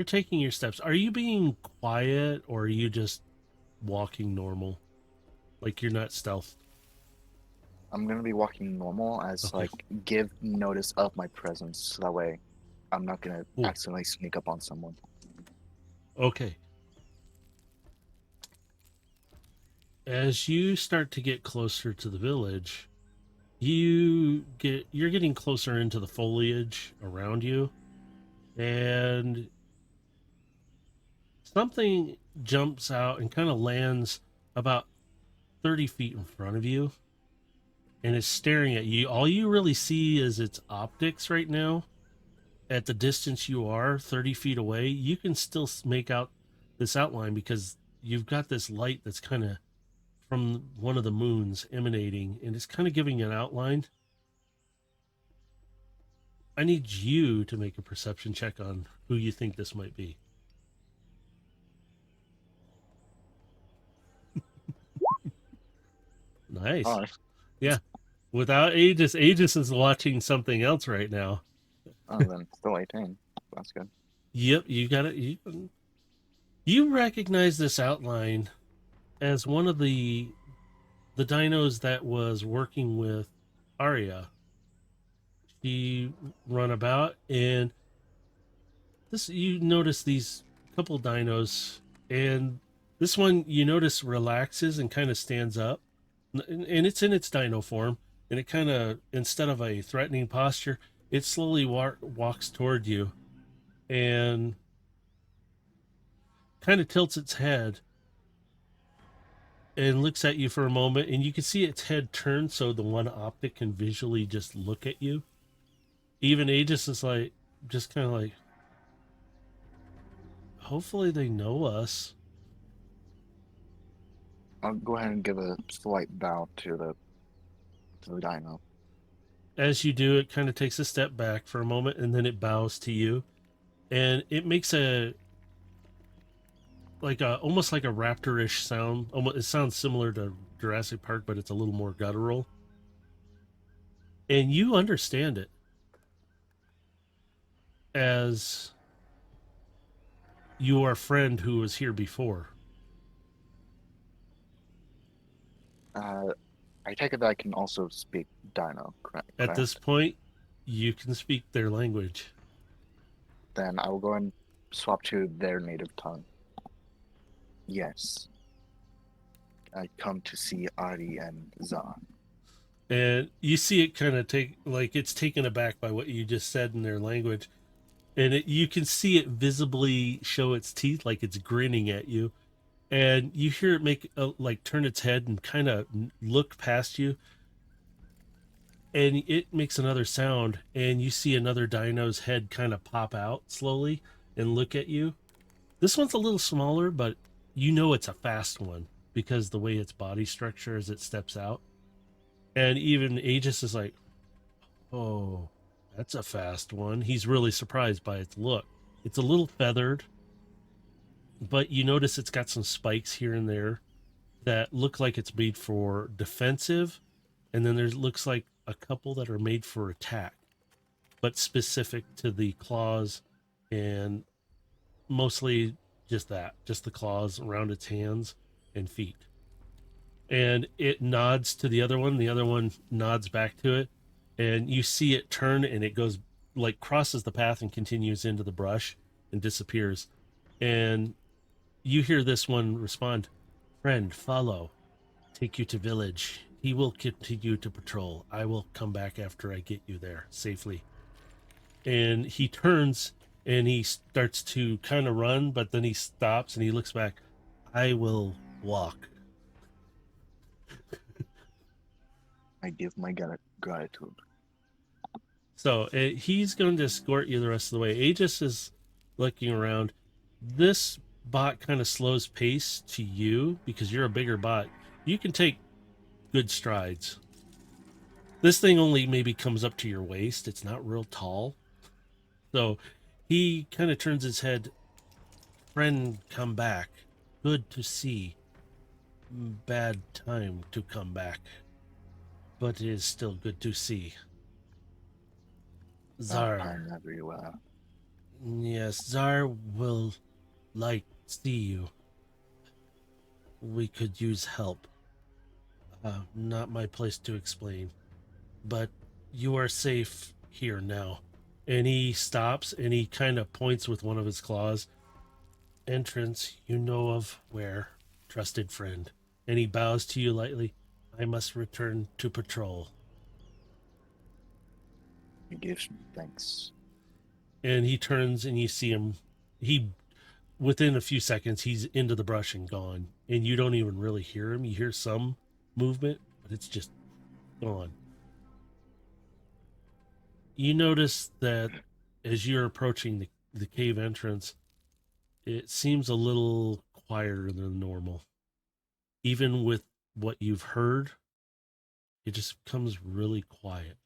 taking your steps. Are you being quiet or are you just walking normal? Like you're not stealth? I'm gonna be walking normal as Okay. like give notice of my presence, so that way I'm not gonna Cool. accidentally sneak up on someone. Okay. As you start to get closer to the village, you're getting closer into the foliage around you, and something jumps out and kind of lands about 30 feet in front of you and is staring at you. All you really see is its optics right now. At the distance you are, 30 feet away, you can still make out this outline because you've got this light that's kind of from one of the moons emanating, and it's kind of giving an outline. I need you to make a perception check on who you think this might be. Nice. Oh, Yeah. Without Aegis, Aegis is watching something else right now. then still 18. That's good. Yep, you got it. You recognize this outline as one of the dinos that was working with Arya. She run about, and this you notice these couple dinos, and this one you notice relaxes and kind of stands up, and it's in its dino form, and it kind of, instead of a threatening posture, it slowly walks toward you and kind of tilts its head and looks at you for a moment, and you can see its head turn so the one optic can visually just look at you. Even Aegis is like, just kind of like, hopefully they know us. I'll go ahead and give a slight bow to the dino. As you do, it kind of takes a step back for a moment, and then it bows to you, and it makes almost like a raptorish sound. Almost, it sounds similar to Jurassic Park, but it's a little more guttural. And you understand it as your friend who was here before. I take it that I can also speak dino, correct? At this point, you can speak their language. Then I will go and swap to their native tongue. Yes. I come to see Ari and Zahn. And you see it kind of it's taken aback by what you just said in their language. And you can see it visibly show its teeth, like it's grinning at you. And you hear it turn its head and kind of look past you. And it makes another sound, and you see another dino's head kind of pop out slowly and look at you. This one's a little smaller, but you know it's a fast one because the way its body structure as it steps out. And even Aegis is like, oh. That's a fast one. He's really surprised by its look. It's a little feathered, but you notice it's got some spikes here and there that look like it's made for defensive, and then there looks like a couple that are made for attack, but specific to the claws, and mostly just the claws around its hands and feet. And it nods to the other one nods back to it, and you see it turn and it goes like crosses the path and continues into the brush and disappears. And you hear this one respond, "Friend, follow. Take you to village. He will continue to patrol. I will come back after I get you there safely." And he turns and he starts to kind of run, but then he stops and he looks back. "I will walk." I give my gratitude. So he's going to escort you the rest of the way. Aegis is looking around. This bot kind of slows pace to you because you're a bigger bot. You can take good strides. This thing only maybe comes up to your waist. It's not real tall. So he kind of turns his head. "Friend, come back. Good to see. Bad time to come back. But it is still good to see. Zar." I'm everywhere. "Yes, Zar will like see you. We could use help. Not my place to explain. But you are safe here now." And he stops and he kind of points with one of his claws. "Entrance, you know of where, trusted friend." And he bows to you lightly. "I must return to patrol." He gives me thanks. And he turns and you see him. Within a few seconds, he's into the brush and gone. And you don't even really hear him. You hear some movement, but it's just gone. You notice that as you're approaching the cave entrance, it seems a little quieter than normal. Even with what you've heard, it just becomes really quiet.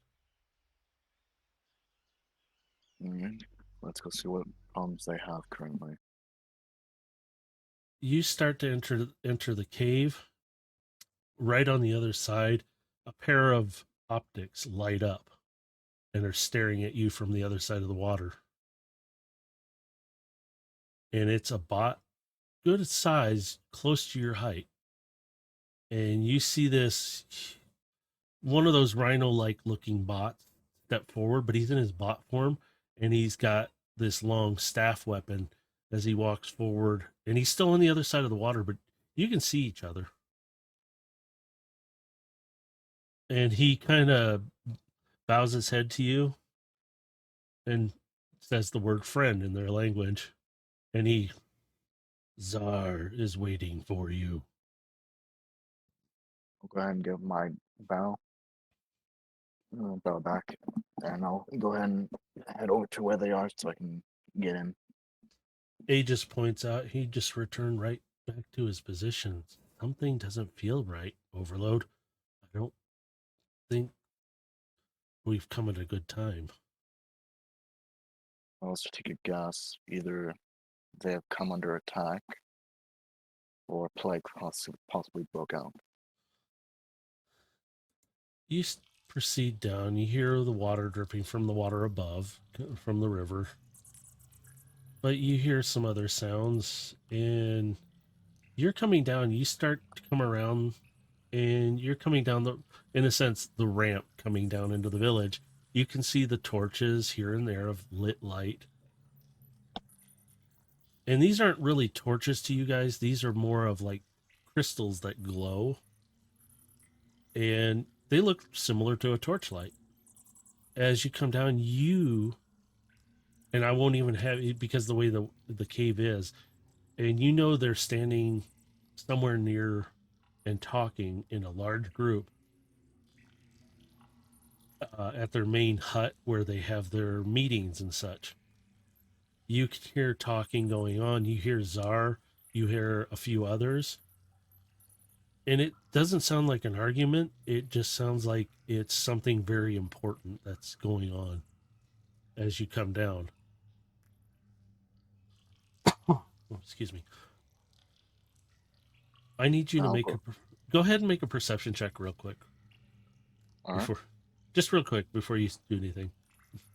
Let's go see what problems they have currently. You start to enter the cave. Right on the other side, a pair of optics light up and are staring at you from the other side of the water. And it's a bot, good size, close to your height. And you see this one of those rhino-like looking bots step forward, but he's in his bot form, and he's got this long staff weapon as he walks forward. And he's still on the other side of the water, but you can see each other. And he kind of bows his head to you and says the word friend in their language. And Zar is waiting for you. I'll go ahead and give my bow. Bow back. And I'll go ahead and head over to where they are so I can get in. Aegis points out he just returned right back to his position. Something doesn't feel right, Overload. I don't think we've come at a good time. I'll also take a guess. Either they have come under attack or a plague possibly broke out. You proceed down. You hear the water dripping from the water above, from the river. But you hear some other sounds, and you're coming down. You start to come around, and you're coming down in a sense, the ramp coming down into the village. You can see the torches here and there of lit light. And these aren't really torches to you guys. These are more of like crystals that glow. And they look similar to a torchlight. As you come down, and I won't even have it because the way the cave is, and you know they're standing somewhere near and talking in a large group at their main hut where they have their meetings and such. You can hear talking going on. You hear Zar, you hear a few others. And it doesn't sound like an argument. It just sounds like it's something very important that's going on. as you come down. Oh, excuse me. I need you to I'll make go. go ahead and make a perception check real quick All right. before, just real quick before you do anything.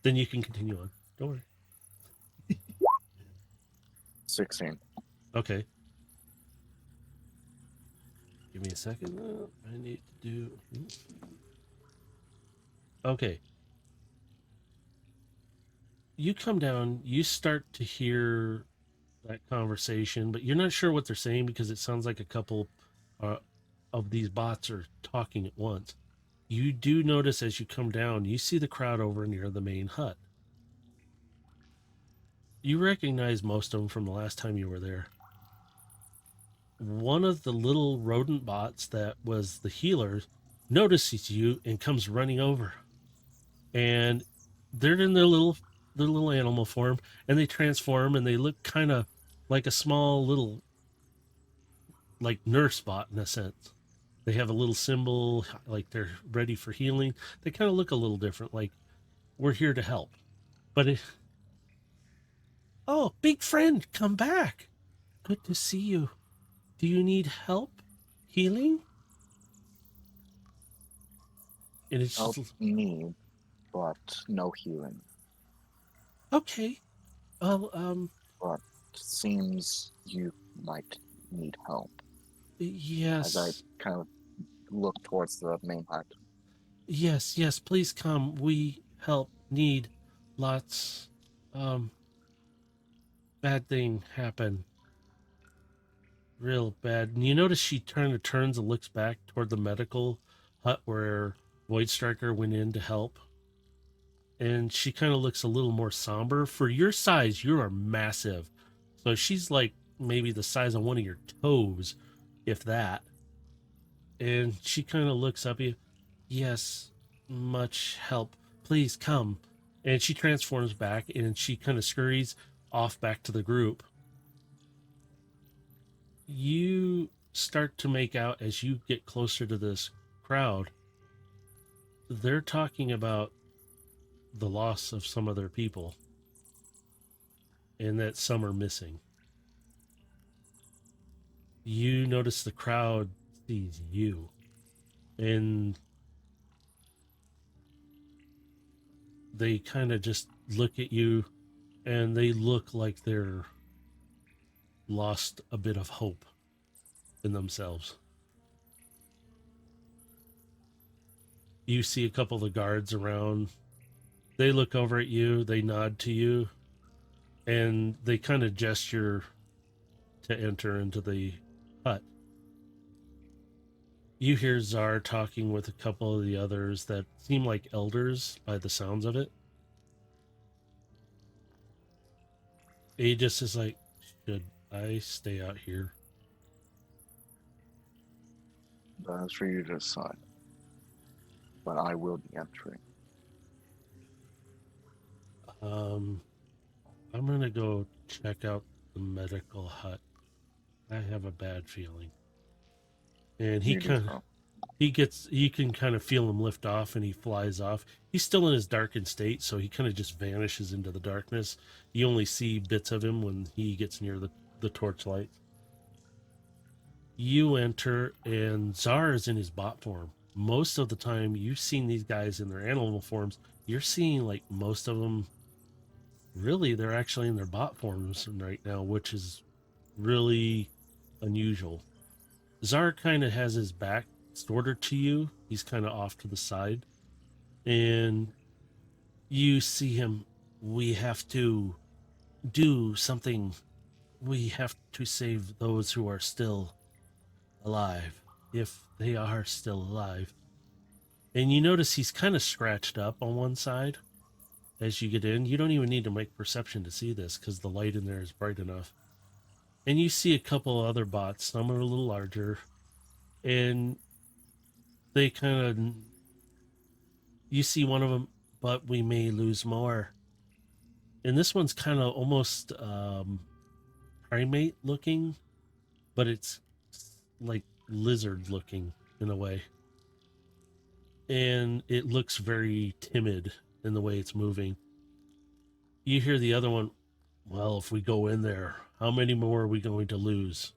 Then you can continue on. Don't worry. 16. Okay. Give me a second. I need to do. Okay. You come down, you start to hear that conversation, but you're not sure what they're saying because it sounds like a couple uh, of these bots are talking at once. You do notice as you come down, you see the crowd over near the main hut. You recognize most of them from the last time you were there. One of the little rodent bots that was the healer notices you and comes running over. And they're in their little animal form, and they transform and they look kind of like a small little like nurse bot in a sense. They have a little symbol like they're ready for healing. They kind of look a little different, like we're here to help. But oh, big friend, come back. Good to see you. Do you need help healing? And it's Help just me, but no healing. okay. Well, But seems you might need help. As I yes, kind of look towards the main hut. yes. Please come. We help need lots. Um, bad thing happen. Real bad. And you notice she turns and looks back toward the medical hut where Void Striker went in to help. And she kind of looks a little more somber. For your size, you are massive. So she's like maybe the size of one of your toes, if that. And she kind of looks up at you. Yes, much help. Please come. And she transforms back and she kind of scurries off back to the group. You start to make out as you get closer to this crowd, they're talking about the loss of some of their people and that some are missing. You notice the crowd sees you and they kind of just look at you and they look like they're lost a bit of hope in themselves. You see a couple of the guards around. They look over at you, they nod to you, and they kind of gesture to enter into the hut. You hear Czar talking with a couple of the others that seem like elders by the sounds of it. Aegis is like, should I stay out here? That is for you to decide. But I will be entering. I'm gonna go check out the medical hut. I have a bad feeling. And he You do kind of so. you can kind of feel him lift off and he flies off. He's still in his darkened state, so he kind of just vanishes into the darkness. You only see bits of him when he gets near the torchlight. You enter and Czar is in his bot form. Most of the time you've seen these guys in their animal forms. You're seeing like most of them really they're actually in their bot forms right now, which is really unusual. Czar kind of has his back sort of to you. He's kind of off to the side. And you see him. We have to do something. We have to save those who are still alive, if they are still alive. And you notice he's kind of scratched up on one side as you get in. You don't even need to make perception to see this because the light in there is bright enough. And you see a couple other bots. Some are a little larger. And they kind of, you see one of them, but we may lose more. And this one's kind of almost primate looking, but it's like lizard looking in a way. And it looks very timid in the way it's moving. You hear the other one, well, if we go in there, how many more are we going to lose?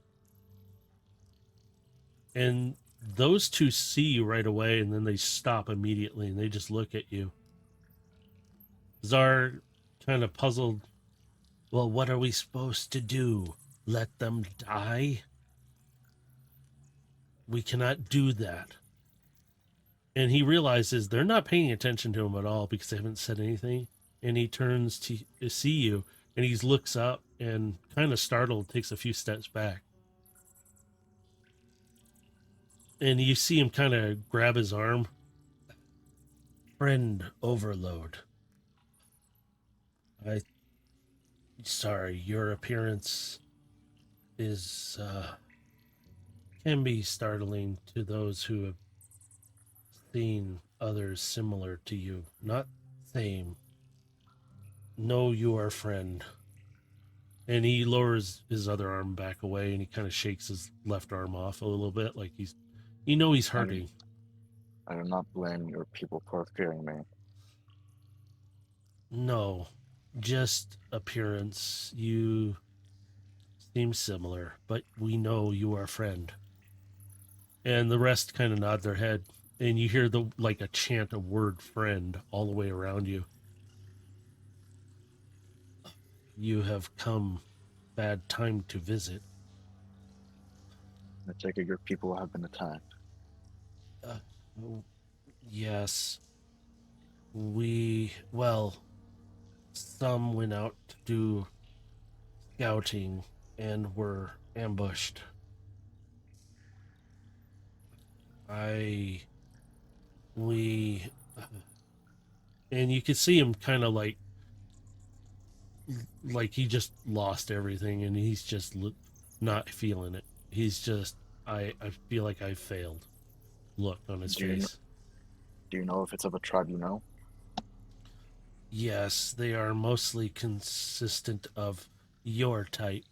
And those two see you right away, and then they stop immediately, and they just look at you. Czar, kind of puzzled, well, what are we supposed to do? Let them die? We cannot do that. And he realizes they're not paying attention to him at all because they haven't said anything. And he turns to see you, and he looks up and, kind of startled, takes a few steps back. And you see him kind of grab his arm. Friend overload. I sorry, your appearance is can be startling to those who have seen others similar to you. Not same. Know you are friend. And he lowers his other arm back away, and he kind of shakes his left arm off a little bit, like he's hurting. I do not blame your people for fearing me. No, just appearance. You seem similar, but we know you are friend. And the rest kind of nod their head, and you hear the like a chant of word friend all the way around you. You have come bad time to visit. I take it your people have been attacked. Uh, yes, well, some went out to do scouting and were ambushed. I, we, and you could see him kind of like he just lost everything, and he's just not feeling it. He's just, I feel like I failed. Look on his face. Do you know if it's of a tribe you know? Yes, they are mostly consistent of your type.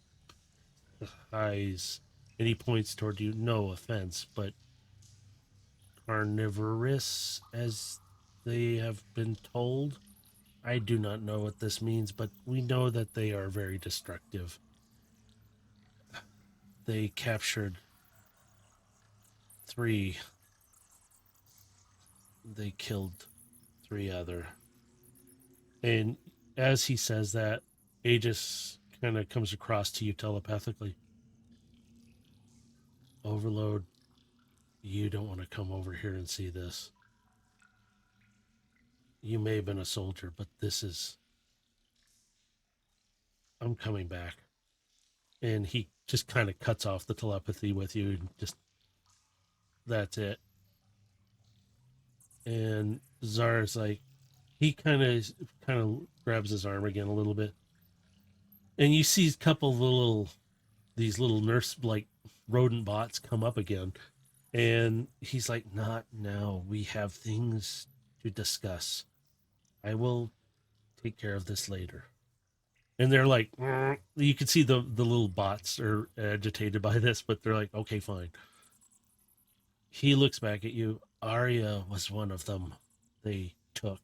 Eyes, and he points toward you. No offense, but carnivorous, as they have been told. I do not know what this means, but we know that they are very destructive. They captured 3. They killed 3 other. And as he says that, Aegis kind of comes across to you telepathically. Overload, you don't want to come over here and see this. You may have been a soldier, but this is. I'm coming back. And he just kind of cuts off the telepathy with you, and just that's it. And Zar's like, he kind of grabs his arm again a little bit, and you see a couple of these little nurse like rodent bots come up again, and he's like, not now, we have things to discuss. I will take care of this later. And they're like, you can see the little bots are agitated by this, but they're like, okay, fine. He looks back at you. Arya was one of them they took.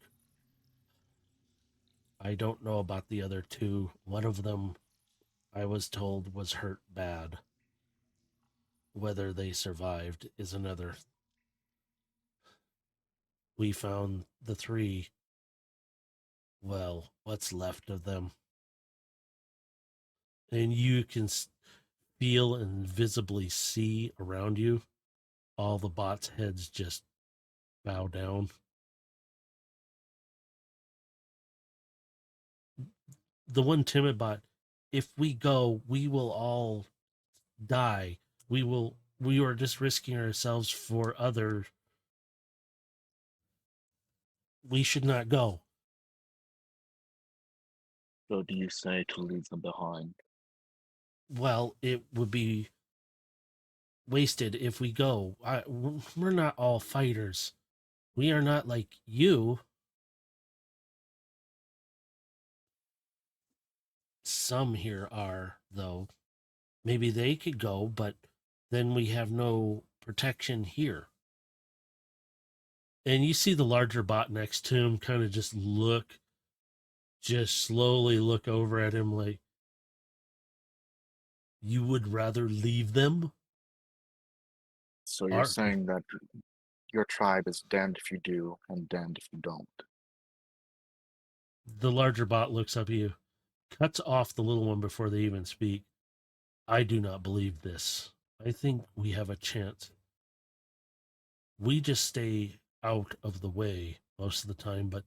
I don't know about the other 2. One of them, I was told, was hurt bad. Whether they survived is another. We found the 3. Well, what's left of them. And you can feel and visibly see around you all the bots' heads just bow down. The one timid bot, if we go, we will all die. We are just risking ourselves for others. We should not go. So do you say to leave them behind? Well, it would be wasted if we go. We're not all fighters. We are not like you. Some here are, though. Maybe they could go, but then we have no protection here. And you see the larger bot next to him kind of just look just slowly look over at him like, you would rather leave them? So you're Are saying that your tribe is damned if you do and damned if you don't. the larger bot looks up at you, cuts off the little one before they even speak. I do not believe this. I think we have a chance. We just stay out of the way most of the time, but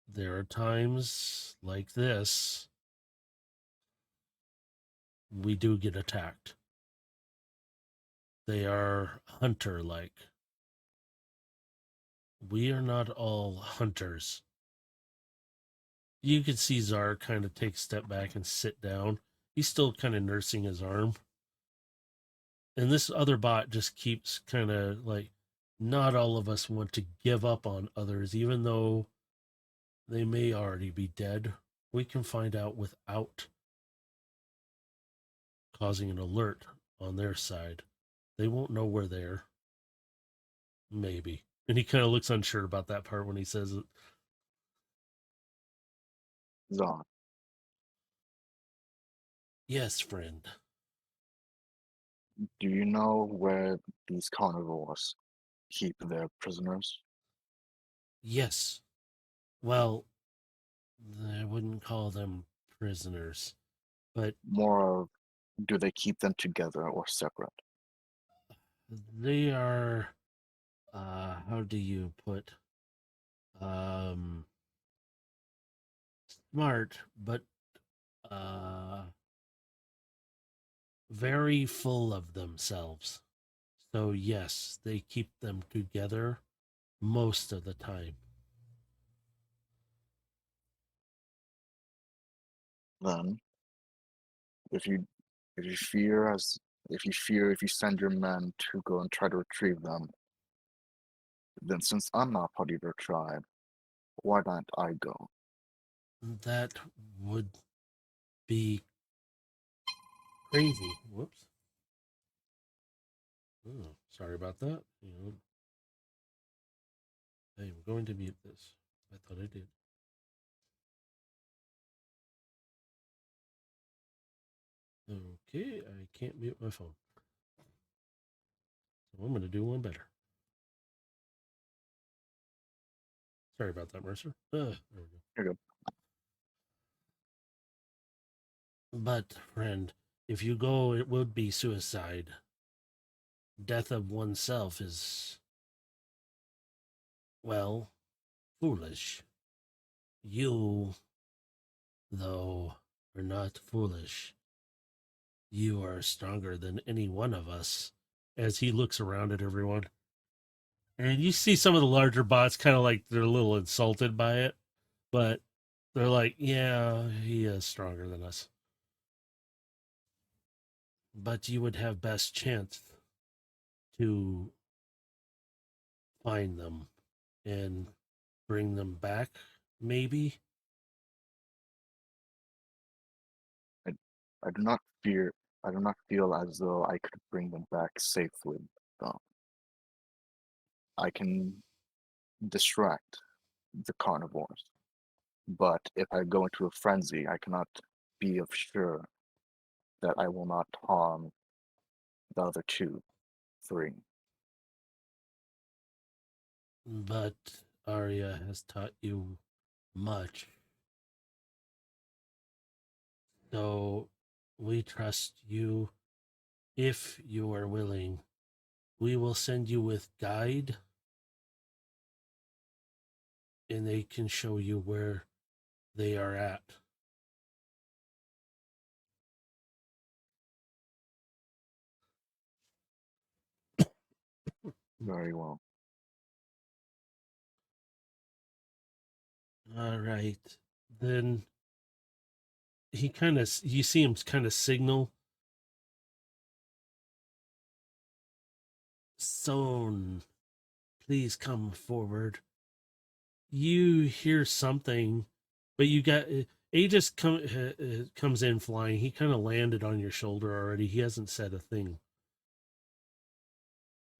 there are times like this we do get attacked. They are hunter like. We are not all hunters. You can see Czar kind of take a step back and sit down. He's still kind of nursing his arm. And this other bot just keeps kind of like, not all of us want to give up on others, even though they may already be dead. We can find out without causing an alert on their side. They won't know we're there. Maybe. And he kind of looks unsure about that part when he says it. Zon, Yes, friend. do you know where these carnivores keep their prisoners? Yes. Well, I wouldn't call them prisoners, but More of, do they keep them together or separate? they are, how do you put, um, smart, but, uh, very full of themselves. So, yes, they keep them together most of the time. Then, if you if you fear as if you send your men to go and try to retrieve them, then since I'm not part of your tribe, why don't I go? That would be crazy. Whoops. Oh, sorry about that. I am going to mute this. I thought I did. Okay, I can't mute my phone. So I'm going to do one better. Sorry about that, Mercer. There we go. Here you go. But, friend, if you go, it would be suicide. Death of oneself is, well, foolish. You, though, are not foolish. You are stronger than any one of us. As he looks around at everyone. And you see some of the larger bots kind of like they're a little insulted by it, but they're like, yeah, he is stronger than us. But you would have best chance to find them and bring them back, maybe. I do not fear. I do not feel as though I could bring them back safely, though. I can distract the carnivores, but if I go into a frenzy, I cannot be of sure that I will not harm the other two, three. But Arya has taught you much. So we trust you. If you are willing, we will send you with guide and they can show you where they are at. Very well. All right. Then you see him kind of signal. Zone, please come forward. You hear something, but you got Aegis comes in flying. He kind of landed on your shoulder already. He hasn't said a thing.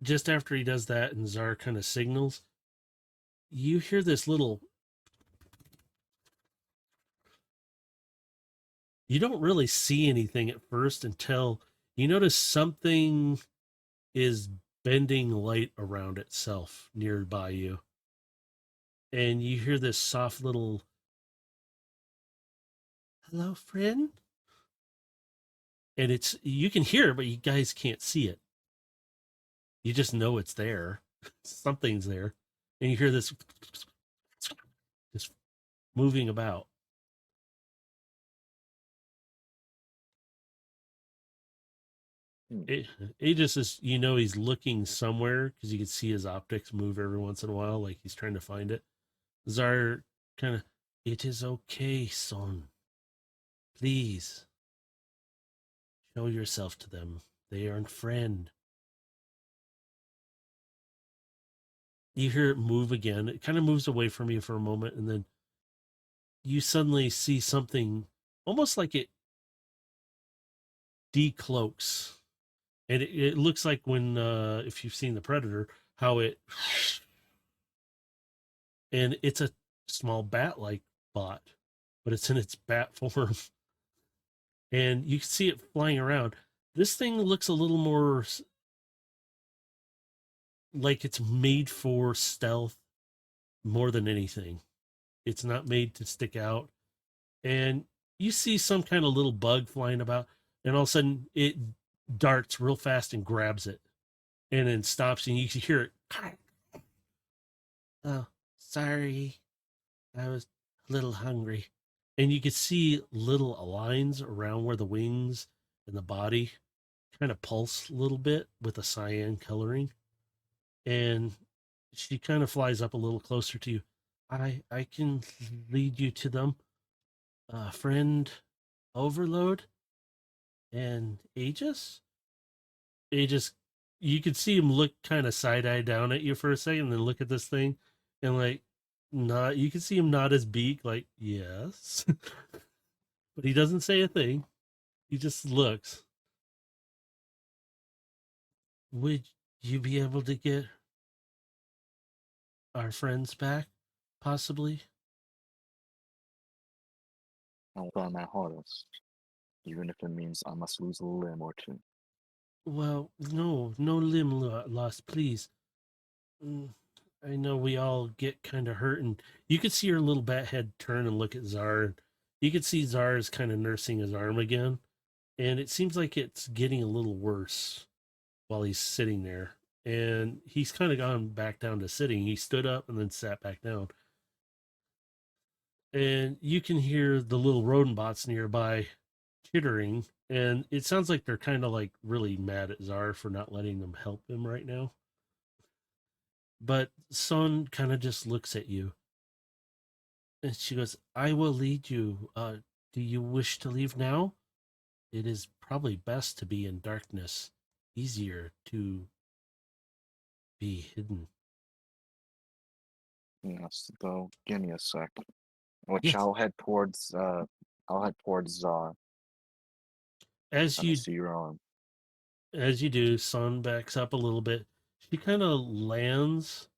Just after he does that and Czar kind of signals, you hear this little You don't really see anything at first until you notice something is bending light around itself nearby you. And you hear this soft little, hello, friend? And you can hear it, but you guys can't see it. You just know it's there. Something's there. And you hear this just moving about. Hmm. Aegis is, he's looking somewhere because you can see his optics move every once in a while, like he's trying to find it. Zar kind of, it is okay, son. Please show yourself to them. They are a friend. You hear it move again. It kind of moves away from you for a moment, and then you suddenly see something almost like it decloaks. And it looks like when, if you've seen The Predator, how it, and it's a small bat like bot, but it's in its bat form. And you can see it flying around. This thing looks a little more like it's made for stealth more than anything. It's not made to stick out. And you see some kind of little bug flying about, and all of a sudden it darts real fast and grabs it, and then stops, and you can hear it. Oh, sorry. I was a little hungry. And you can see little lines around where the wings and the body kind of pulse a little bit with a cyan coloring. And she kind of flies up a little closer to you. I can lead you to them. Friend Overload and Aegis? Aegis, you could see him look kind of side eye down at you for a second, and then look at this thing, and like, not. You can see him nod his beak, like yes, but he doesn't say a thing. He just looks. Would you be able to get our friends back, possibly? I will try my hardest, even if it means I must lose a limb or two. Well, no, no limb loss, please. Mm, I know we all get kind of hurt, and you could see her little bat head turn and look at Zar. You could see Zar is kind of nursing his arm again, and it seems like it's getting a little worse while he's sitting there. And he's kind of gone back down to sitting. He stood up and then sat back down. And you can hear the little rodent bots nearby chittering, and it sounds like they're kind of like really mad at Zar for not letting them help him right now. But Son kind of just looks at you, and she goes, I will lead you. Do you wish to leave now? It is probably best to be in darkness, easier to be hidden. Yes, though. Give me a sec. Which Yes. I'll head towards As and I you see your arm. as you do, Son backs up a little bit. She kind of lands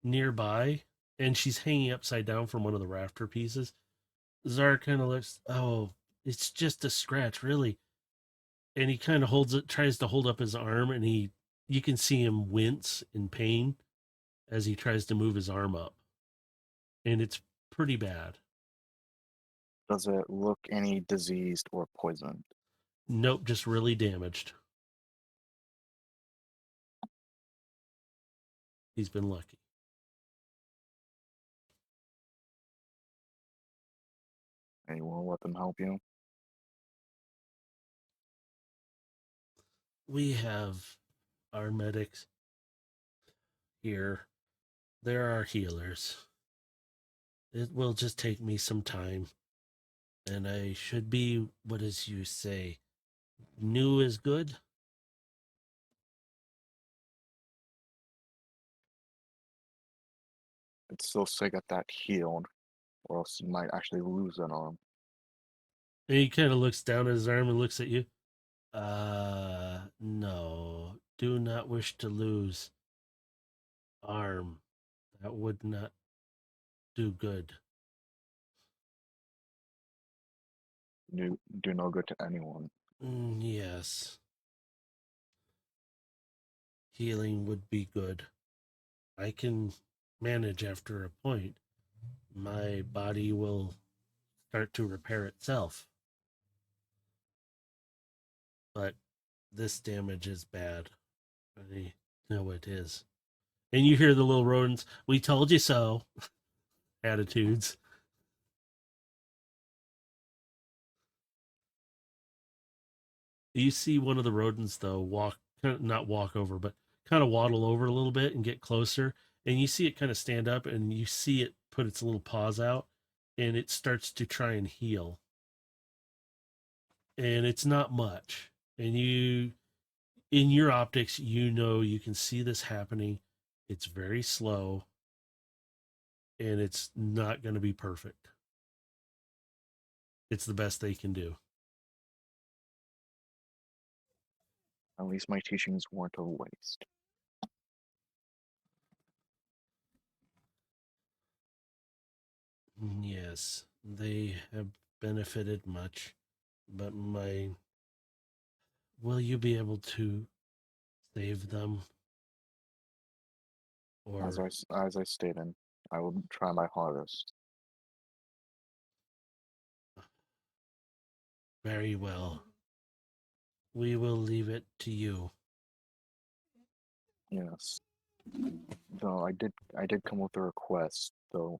nearby, and she's hanging upside down from one of the rafter pieces. Zar kind of looks, oh, it's just a scratch, really. And he kind of tries to hold up his arm, and you can see him wince in pain as he tries to move his arm up. And it's pretty bad. Does it look any diseased or poisoned? Nope, just really damaged. He's been lucky. And you won't let them help you? We have our medics here. There are healers. It will just take me some time. And I should be, what as you say, new is good? It's still sick at that healed, or else you might actually lose an arm. And he kind of looks down at his arm and looks at you. No. Do not wish to lose arm. That would not do good. do no good to anyone. Yes. Healing would be good. I can manage after a point. My body will start to repair itself. But this damage is bad. I know it is. And you hear the little rodents, we told you so attitudes. You see one of the rodents, though, not walk over, but kind of waddle over a little bit and get closer. And you see it kind of stand up and you see it put its little paws out and it starts to try and heal. And it's not much. And in your optics, you can see this happening. It's very slow and it's not going to be perfect. It's the best they can do. At least my teachings weren't a waste. Yes, they have benefited much, but will you be able to save them? As Or as I stated, I will try my hardest. very well. We will leave it to you. Yes. Though I did come with a request, though,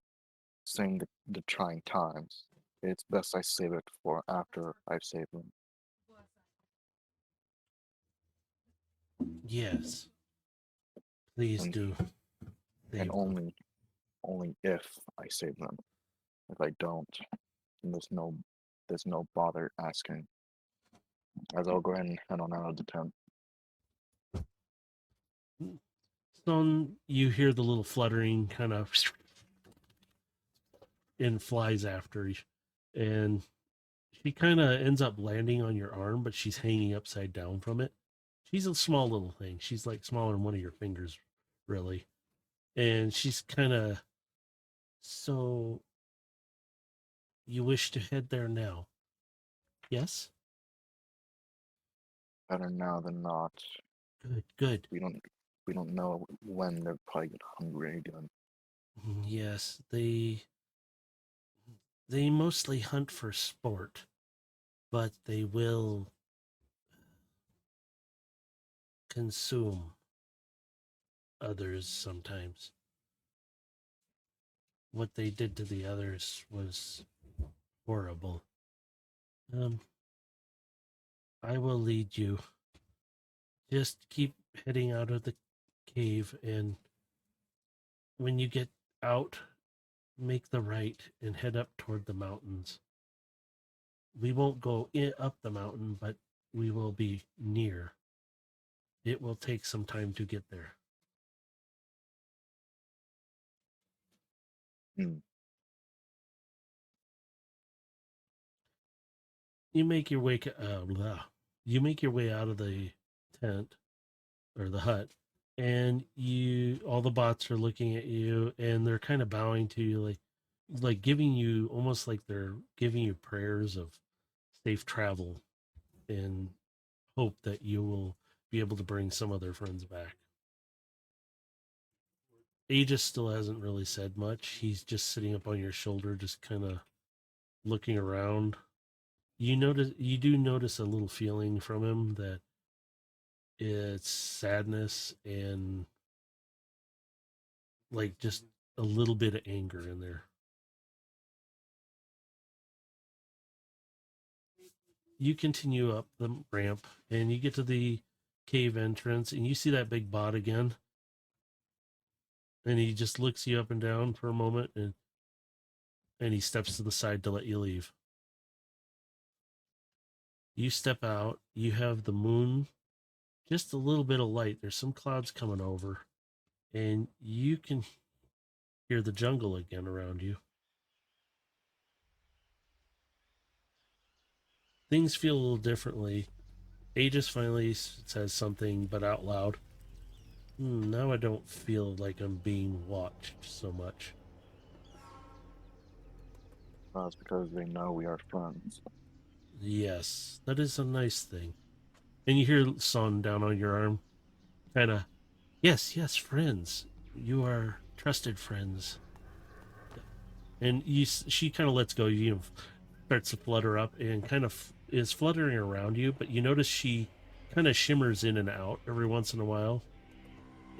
saying the trying times. It's best I save it for after I've saved them, Yes, please and do. and Save them. only if I save them. If I don't, then there's no bother asking. As I'll go ahead and head on out of the tent. Soon you hear the little fluttering kind of and flies after you. And she kind of ends up landing on your arm, but she's hanging upside down from it. She's a small little thing. She's like smaller than one of your fingers, really. And she's kind of, so you wish to head there now? Yes? Better now than not. Good, good. We don't know when they'll probably get hungry again. Yes, they mostly hunt for sport, but they will consume others sometimes. What they did to the others was horrible. Um, I will lead you. Just keep heading out of the cave, and when you get out, make the right and head up toward the mountains. We won't go up the mountain, but we will be near. It will take some time to get there. Hmm. You make your way. You make your way out of the tent or the hut, and all the bots are looking at you, and they're kind of bowing to you, like giving you almost like they're giving you prayers of safe travel and hope that you will be able to bring some of their friends back. Aegis still hasn't really said much. He's just sitting up on your shoulder, just kind of looking around. You do notice a little feeling from him that it's sadness and like just a little bit of anger in there. You continue up the ramp and you get to the cave entrance and you see that big bot again. And he just looks you up and down for a moment and he steps to the side to let you leave. You step out, you have the moon, just a little bit of light. There's some clouds coming over, and you can hear the jungle again around you. Things feel a little differently. Aegis finally says something, but out loud. Now I don't feel like I'm being watched so much. That's because they know we are friends. Yes, that is a nice thing. And you hear Son down on your arm, kind of, yes, yes, friends. You are trusted friends. And she kind of lets go. Starts to flutter up and kind of is fluttering around you, but you notice she kind of shimmers in and out every once in a while.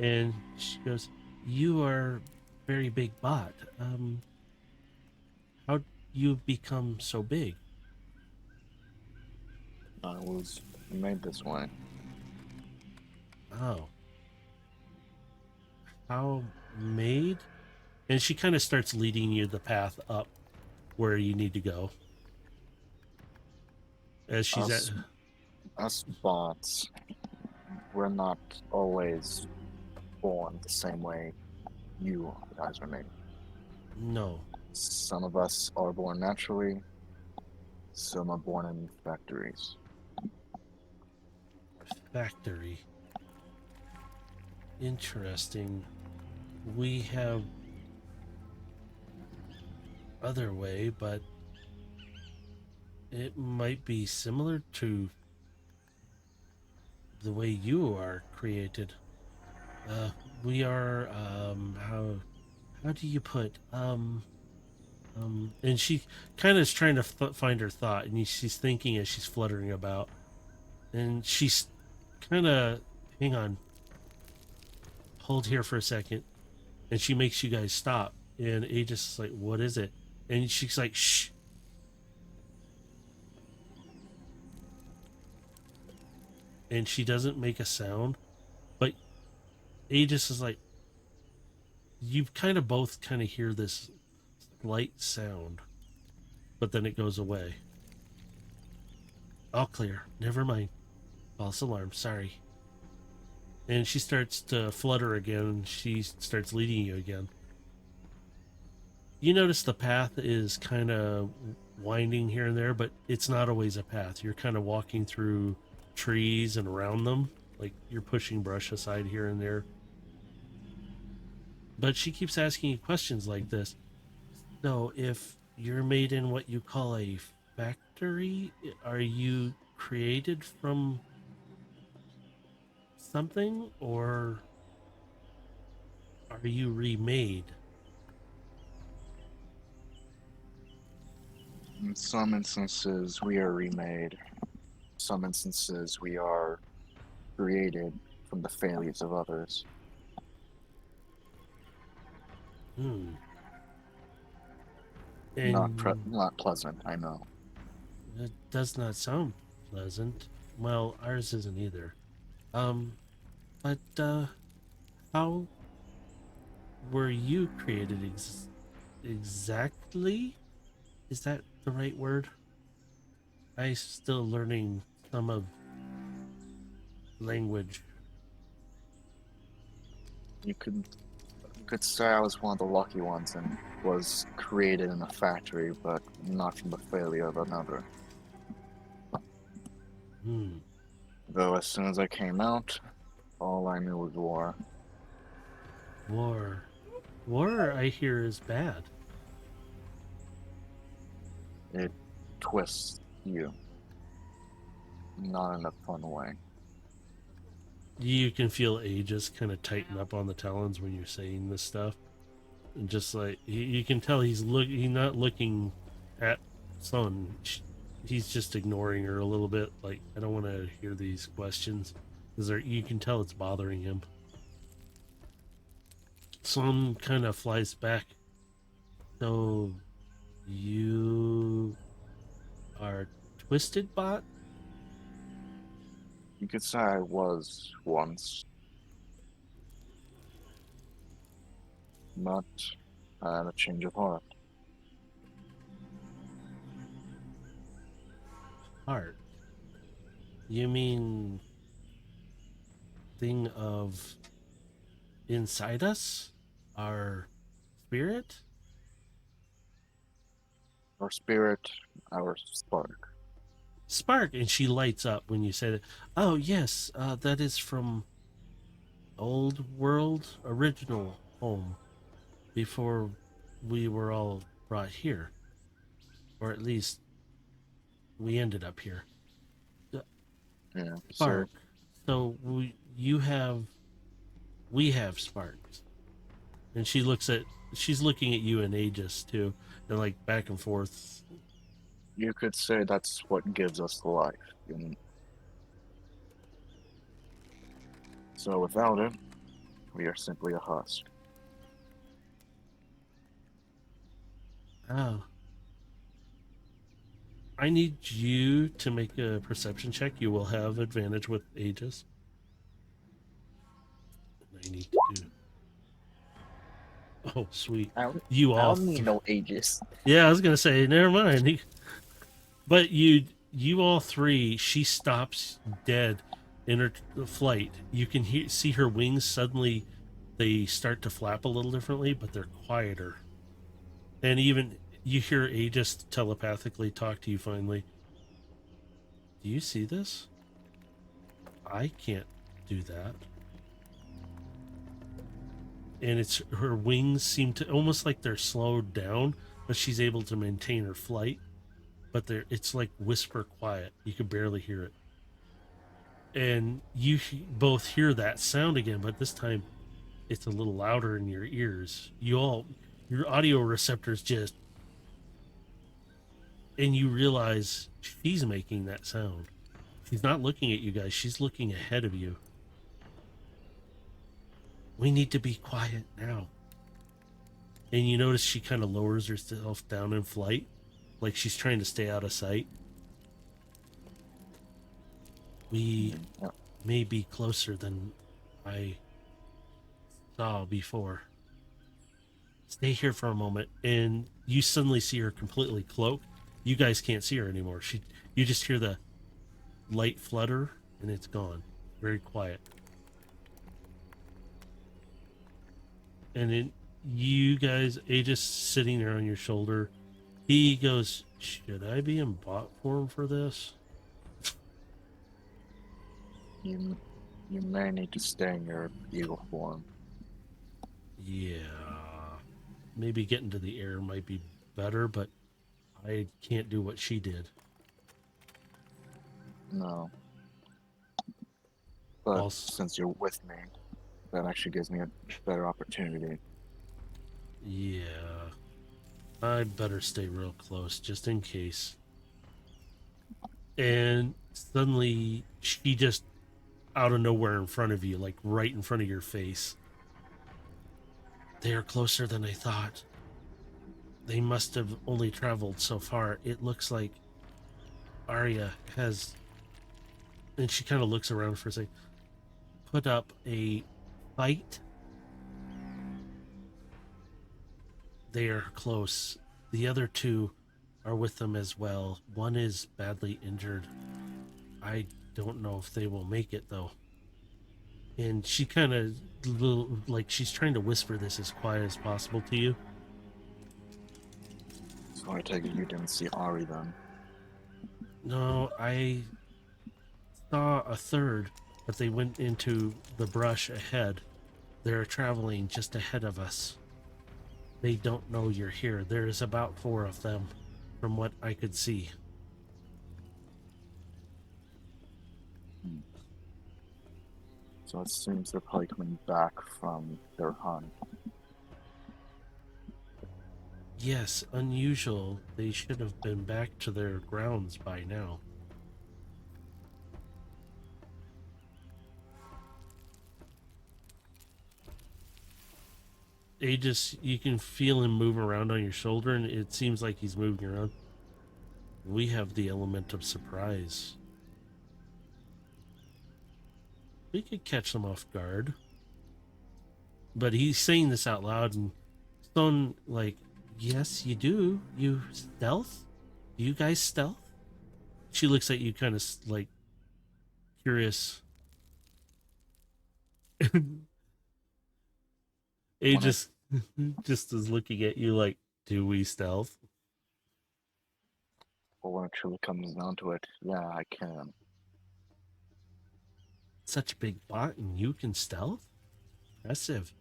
And she goes, "You are very big bot. How you become so big?" I was made this way. Oh, how made? And she kind of starts leading you the path up where you need to go. As she's at, Us, us bots, we're not always born the same way you guys are made. no, Some of us are born naturally, some are born in factories. factory. Interesting. We have other way, but it might be similar to the way you are created. Uh, we are how do you put and she kind of is trying to find her thought, and she's thinking as she's fluttering about, and she's kind of hang on, hold here for a second, and she makes you guys stop, and Aegis is like, what is it? And she's like, shh. And she doesn't make a sound, but Aegis is like, you kind of both kind of hear this light sound, but then it goes away. All clear. Never mind. False alarm. Sorry. And she starts to flutter again. She starts leading you again. You notice the path is kind of winding here and there, but it's not always a path. You're kind of walking through trees and around them, like you're pushing brush aside here and there. But she keeps asking you questions like this. So, if you're made in what you call a factory, are you created from something, or are you remade? In some instances, we are remade. Some instances, we are created from the failures of others. Hmm. And Not pleasant, I know. it does not sound pleasant. Well, ours isn't either. Um, but how were you created exactly? Is that the right word? I still learning some of language. You could say I was one of the lucky ones and was created in a factory, but not from the failure of another. Hmm. Though as soon as I came out, all I knew was war. War. War, I hear, is bad. It twists you, not in a fun way. You can feel Aegis kind of tighten up on the talons when you're saying this stuff, and just like you can tell he's not looking at Son. He's just ignoring her a little bit. Like, I don't want to hear these questions because you can tell it's bothering him. Son kind of flies back. So you are Twisted Bot? You could say I was once, but I had a change of heart. Heart. You mean thing of inside us? Our spirit? Our spirit, our spark. Spark. And she lights up when you say that. Oh, yes, that is from Old World Original Home before we were all brought here. Or at least we ended up here. Yeah. So Spark. So we have sparks. And she's looking at you and Aegis too. And like back and forth. you could say that's what gives us life. And so without it, we are simply a husk. Oh. I need you to make a perception check. You will have advantage with Aegis. I need to do. Oh, sweet. You I all. don't need no ages. Yeah, I was gonna say, never mind. But you all three. She stops dead in her flight. You can see her wings suddenly. They start to flap a little differently, but they're quieter. And even you hear Aegis telepathically talk to you finally. Do you see this? I can't do that. And it's her wings seem to almost like they're slowed down, but she's able to maintain her flight. But it's like whisper quiet. You can barely hear it. And you both hear that sound again, but this time it's a little louder in your ears. Your audio receptors just, and you realize she's making that sound. She's not looking at you guys. She's looking ahead of you. We need to be quiet now. And you notice she kind of lowers herself down in flight, like she's trying to stay out of sight. We Yeah. may be closer than I saw before. Stay here for a moment, and you suddenly see her completely cloaked. You guys can't see her anymore. You just hear the light flutter, and it's gone. Very quiet. And then you guys, Aegis sitting there on your shoulder, he goes, "Should I be in bot form for this?" You may need to stay in your eagle form. Yeah. Maybe getting to the air might be better, but I can't do what she did. No. But Also, since you're with me, that actually gives me a better opportunity. yeah. I better stay real close just in case. And suddenly she just out of nowhere in front of you, like right in front of your face. They are closer than I thought. They must have only traveled so far. It looks like Arya has, and she kind of looks around for a second, put up a fight. They are close. The other two are with them as well. One is badly injured. I don't know if they will make it though. And she kind of like she's trying to whisper this as quiet as possible to you. So I take it you didn't see Ari then. No, I saw a third, but they went into the brush ahead. They're traveling just ahead of us. They don't know you're here. There's about 4 of them, from what I could see. So it seems they're probably coming back from their hunt. Yes, unusual. They should have been back to their grounds by now. Aegis, you can feel him move around on your shoulder, and it seems like he's moving around. We have the element of surprise. We could catch them off guard. But he's saying this out loud, and Stone, like, yes, you do. You stealth? Do you guys stealth? She looks at you kind of like curious. Aegis just is looking at you like, do we stealth? But when it truly comes down to it, yeah, I can. Such a big bot and you can stealth? Impressive.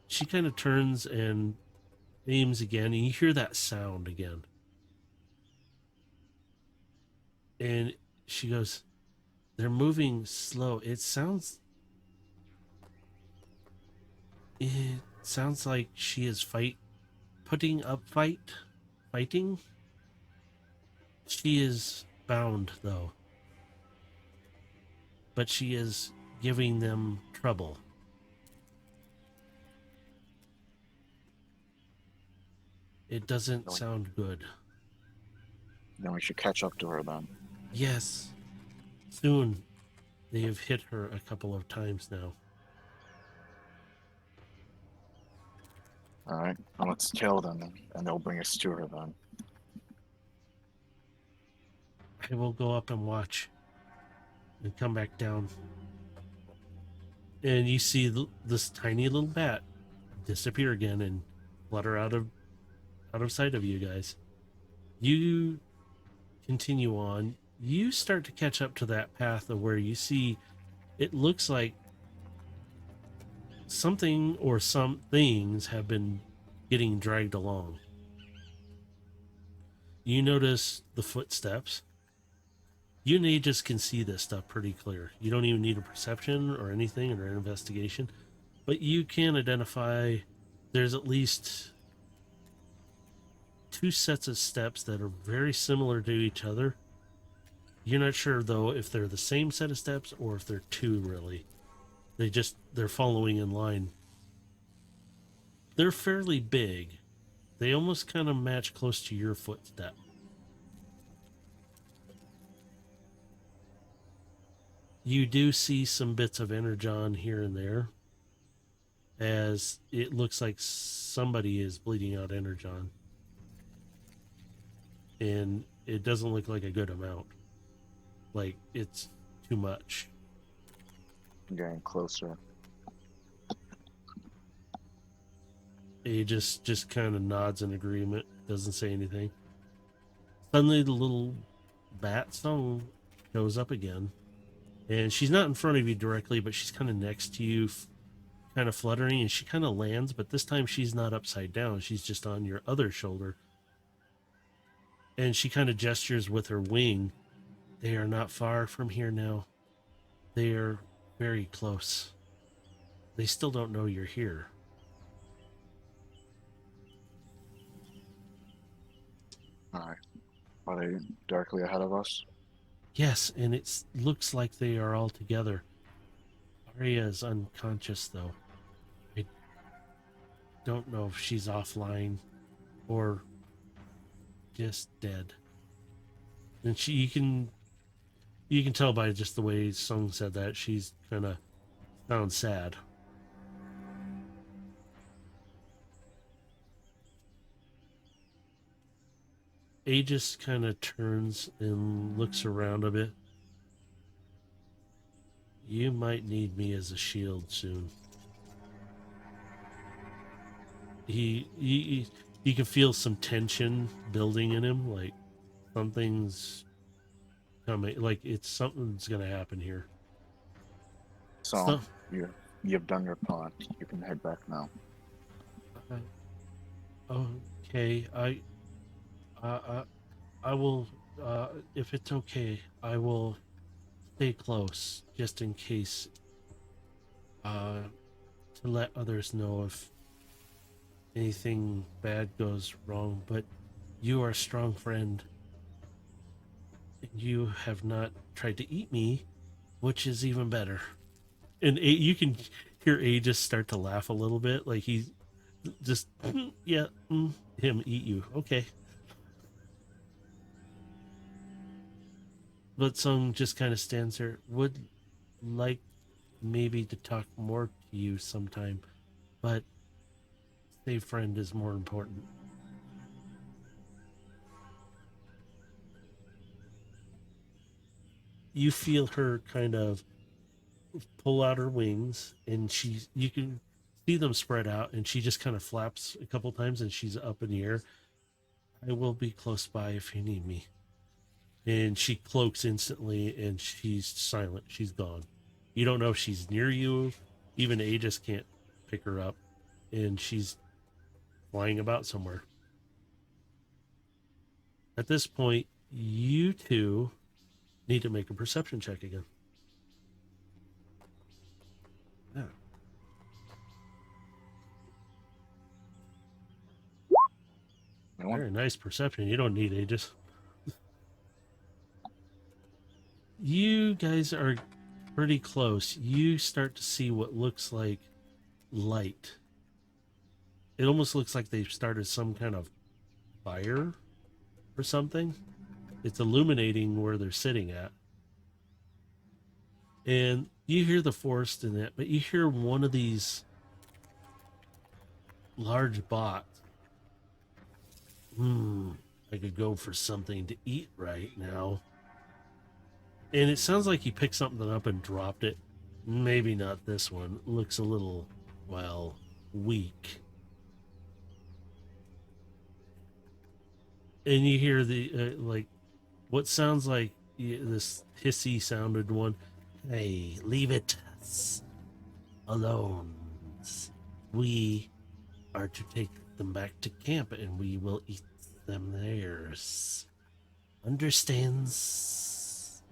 She kind of turns and aims again, and you hear that sound again. And she goes, they're moving slow. It sounds like she is fighting. She is bound though, but she is giving them trouble. It doesn't Then sound good. we should catch up to her then. Yes, soon. They have hit her a couple of times now. All right, well, let's kill them, and they'll bring us to her then. I will go up and watch and come back down. And you see this tiny little bat disappear again and flutter out of sight of you guys. You continue on. You start to catch up to that path of where you see it looks like something or some things have been getting dragged along. You notice the footsteps. You and Aegis can see this stuff pretty clear. You don't even need a perception or anything or an investigation, but you can identify there's at least two sets of steps that are very similar to each other. You're not sure though if they're the same set of steps or if they're two really. They're following in line. They're fairly big. They almost kind of match close to your footstep. You do see some bits of energon here and there, as it looks like somebody is bleeding out energon. And it doesn't look like a good amount. Like, it's too much. I'm getting closer. He just kind of nods in agreement, doesn't say anything. Suddenly, the little bat song shows up again. And she's not in front of you directly, but she's kind of next to you, kind of fluttering, and she kind of lands, but this time she's not upside down. She's just on your other shoulder. And she kind of gestures with her wing. They are not far from here now. They are very close. They still don't know you're here. All right. Are they directly ahead of us? Yes, and it looks like they are all together. Arya is unconscious, though. I don't know if she's offline or just dead. And you can tell by just the way Sung said that she's kind of sounds sad. Aegis kind of turns and looks around a bit. You might need me as a shield soon. You can feel some tension building in him, like something's coming, like something's gonna happen here. So, you've done your part. You can head back now. Okay, I I will, if it's okay, I will stay close just in case, to let others know if anything bad goes wrong. But you are a strong friend. You have not tried to eat me, which is even better. And you can hear Aegis start to laugh a little bit, like he's just, yeah, him eat you. Okay. But Sung just kind of stands there. Would like maybe to talk more to you sometime, but stay friend is more important. You feel her kind of pull out her wings, and you can see them spread out, and she just kind of flaps a couple times, and she's up in the air. I will be close by if you need me. And she cloaks instantly, and she's silent. She's gone. You don't know if she's near you. Even Aegis can't pick her up, and she's flying about somewhere. At this point, you two need to make a perception check again. Yeah. Anyone? Very nice perception. You don't need ages. You guys are pretty close. You start to see what looks like light. It almost looks like they've started some kind of fire or something. It's illuminating where they're sitting at. And you hear the forest in it, but you hear one of these large bots. I could go for something to eat right now. And it sounds like he picked something up and dropped it. Maybe not this one. It looks a little, well, weak. And you hear the, like, what sounds like this hissy sounded one. Hey, leave it alone. We are to take them back to camp and we will eat them theirs. Understands?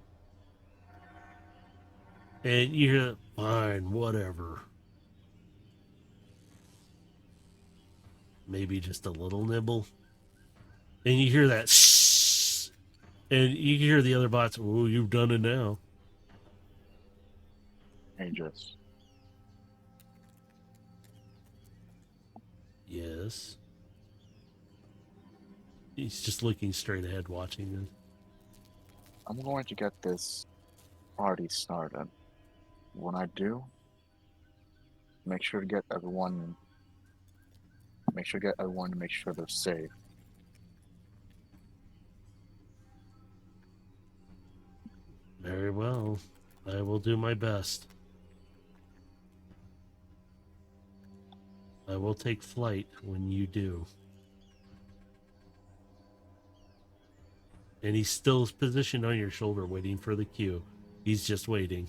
And you hear, fine, whatever. Maybe just a little nibble. And you hear that shh. And you hear the other bots, oh, you've done it now. Aegis. Yes. He's just looking straight ahead, watching them. I'm going to get this party started. When I do, make sure to get everyone to make sure they're safe. Very well. I will do my best. I will take flight when you do. And he's still positioned on your shoulder, waiting for the cue. He's just waiting.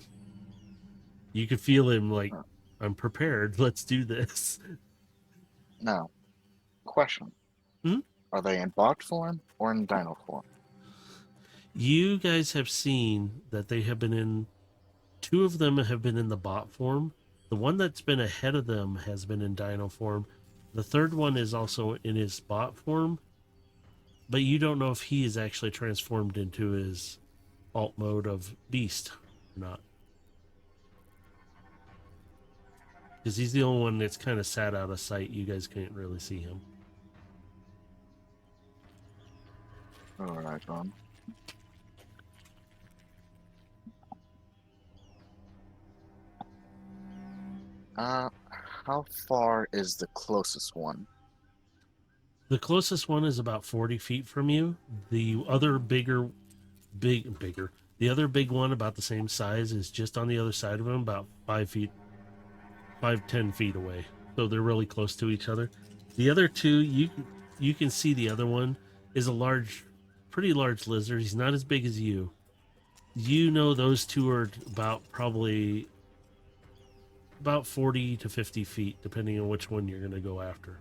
You can feel him like, I'm prepared. Let's do this. Now, question. Hmm? Are they in bot form or in dino form? You guys have seen that they have been in... Two of them have been in the bot form. The one that's been ahead of them has been in dino form. The third one is also in his bot form. But you don't know if he is actually transformed into his alt mode of beast or not. Because he's the only one that's kind of sat out of sight. You guys can't really see him. Alright, how far is the closest one? The closest one is about 40 feet from you. The other bigger. The other big one, about the same size, is just on the other side of him, about 10 feet away. So they're really close to each other. The other two, you can see the other one is a pretty large lizard. He's not as big as you. You know those two are probably about 40 to 50 feet, depending on which one you're going to go after.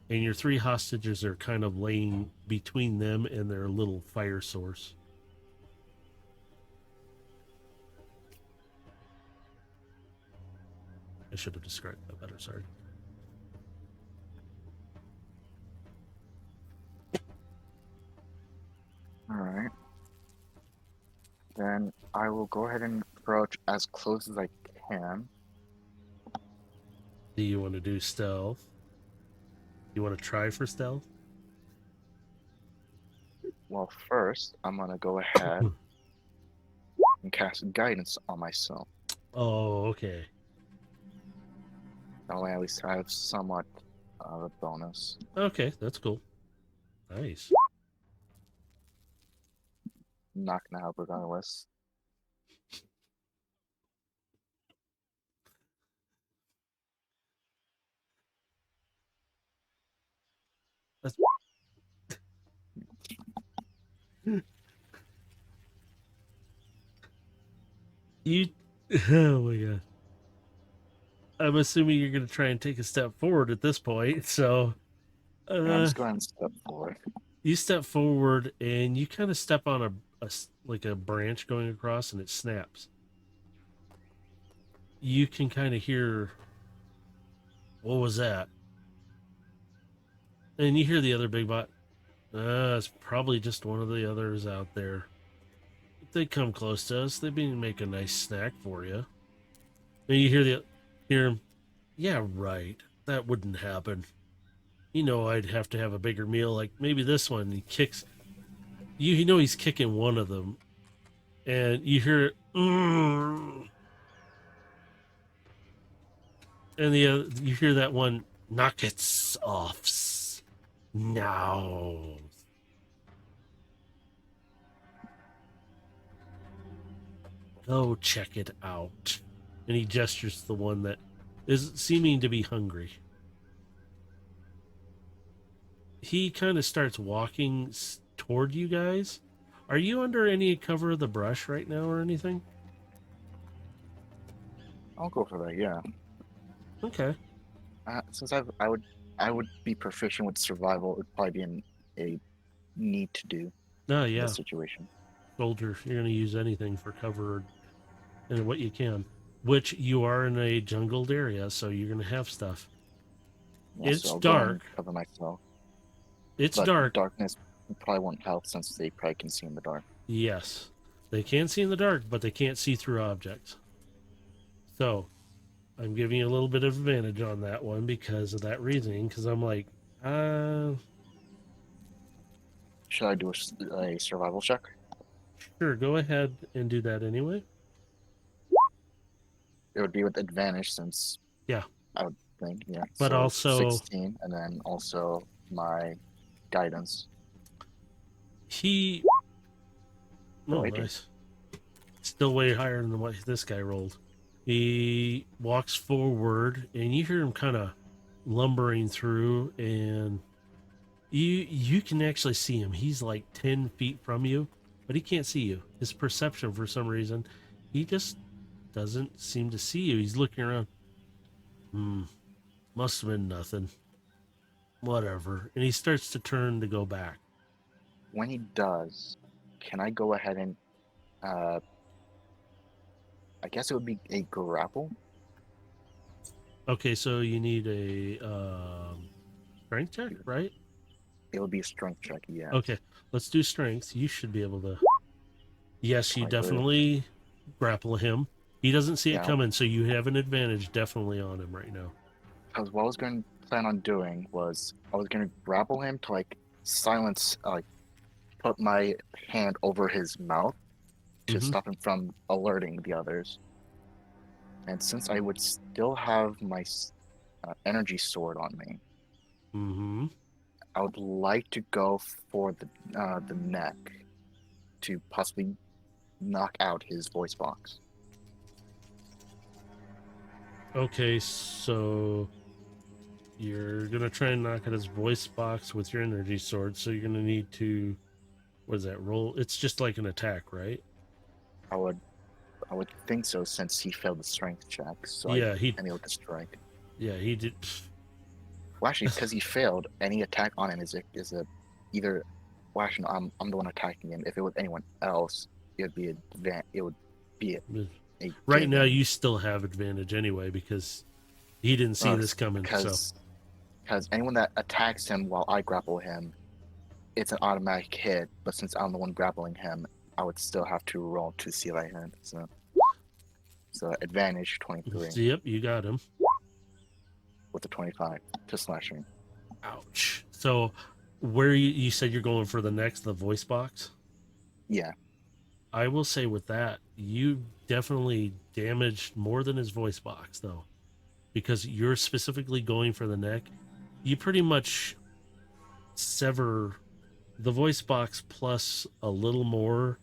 And your three hostages are kind of laying between them and their little fire source. I should have described that better, sorry. Alright. Then I will go ahead and approach as close as I can. Do you want to do stealth? You want to try for stealth? Well, first, I'm gonna go ahead and cast guidance on myself. Oh, okay. That way, at least I have somewhat of a bonus. Okay, that's cool. Nice. Not gonna help regardless. That's... You... Oh my god. I'm assuming you're going to try and take a step forward at this point. So And I'm just going to step forward. you step forward and you kind of step on like a branch going across, and it snaps. You can kind of hear, what was that? And you hear the other big bot. It's probably just one of the others out there. If they come close to us, they'd make a nice snack for you. And you hear him. Yeah, right. That wouldn't happen. You know, I'd have to have a bigger meal, like maybe this one. He kicks. You know he's kicking one of them, and you hear it. And you hear that one. Knock it off now. Go check it out. And he gestures to the one that is seeming to be hungry. He kind of starts walking toward you guys. Are you under any cover of the brush right now or anything? I'll go for that. Yeah. Okay. Since I would be proficient with survival. It would probably be a need to do Oh, in yeah. this situation. Soldier, you're going to use anything for cover and what you can. Which you are in a jungled area, so you're going to have stuff. Yeah, It's so I'll go and dark. cover myself. It's But dark. darkness probably won't help since they probably can see in the dark. Yes. They can see in the dark, but they can't see through objects. So, I'm giving you a little bit of advantage on that one because of that reasoning, because I'm like, Should I do a survival check? sure, go ahead and do that anyway. It would be with advantage since Yeah. I would think, yeah. But so also 16, and then also my guidance. he... Oh, 18. nice. Still way higher than what this guy rolled. He walks forward, and you hear him kind of lumbering through, and you can actually see him. He's like 10 feet from you, but he can't see you. His perception, for some reason, he just doesn't seem to see you. He's looking around. Must have been nothing. Whatever. And he starts to turn to go back. When he does, can I go ahead and I guess it would be a grapple? Okay, so you need a strength check, right? It would be a strength check, yeah. Okay, let's do strength. You should be able to. Yes, you 23. definitely grapple him. He doesn't see it Yeah. coming, so you have an advantage definitely on him right now. Because what I was going to plan on doing was I was going to grapple him to like silence, put my hand over his mouth to Mhm. stop him from alerting the others. And since I would still have my energy sword on me, Mm-hmm. I would like to go for the neck to possibly knock out his voice box. Okay, so you're gonna try and knock out his voice box with your energy sword. So you're gonna need to, what is that roll? It's just like an attack, right? I would think so since he failed the strength check, so Yeah, I'm able to strike. Yeah, he did. Well, actually, because he failed, any attack on him is a either. Well, actually, no, I'm the one attacking him. If it was anyone else, it would be a Right now, given. you still have advantage anyway because he didn't see this coming. Because anyone that attacks him while I grapple him, it's an automatic hit. But since I'm the one grappling him, I would still have to roll to see if I hit. So advantage 23 So, yep, you got him. with the 25 to slashing. Ouch. So, where you said you're going for the next, the voice box? Yeah. I will say with that, you definitely damaged more than his voice box, though, because you're specifically going for the neck. You pretty much sever the voice box plus a little more,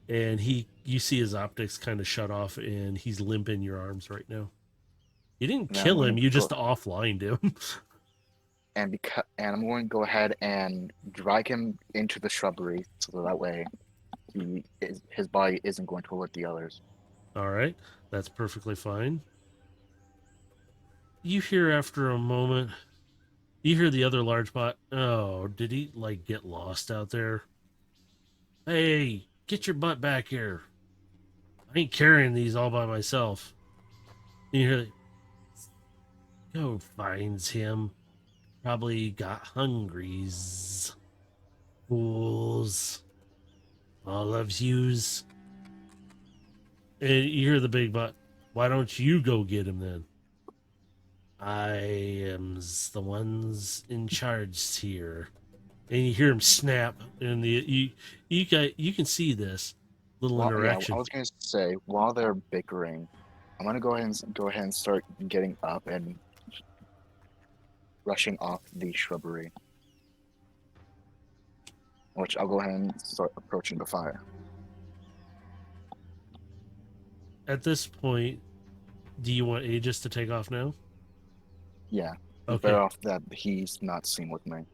and you see his optics kind of shut off, and he's limp in your arms right now. You didn't Now I'm kill him; gonna you go- just offlined him. And I'm going to go ahead and drag him into the shrubbery so that way his body isn't going to alert the others. All right, that's perfectly fine. you hear after a moment, you hear the other large bot. Oh, did he like get lost out there? Hey, get your butt back here. I ain't carrying these all by myself. And you hear, go finds him. Probably got hungries. Fools. All of yous. And you hear the big bot. Why don't you go get him then? I am's the ones in charge here. And you hear him snap, and you can see this little Well, yeah, I interaction. was gonna say while they're bickering, I'm gonna go ahead and start getting up and rushing off the shrubbery, which I'll go ahead and start approaching the fire. At this point, do you want Aegis to take off now? Yeah, better Okay. off that he's not seen with me.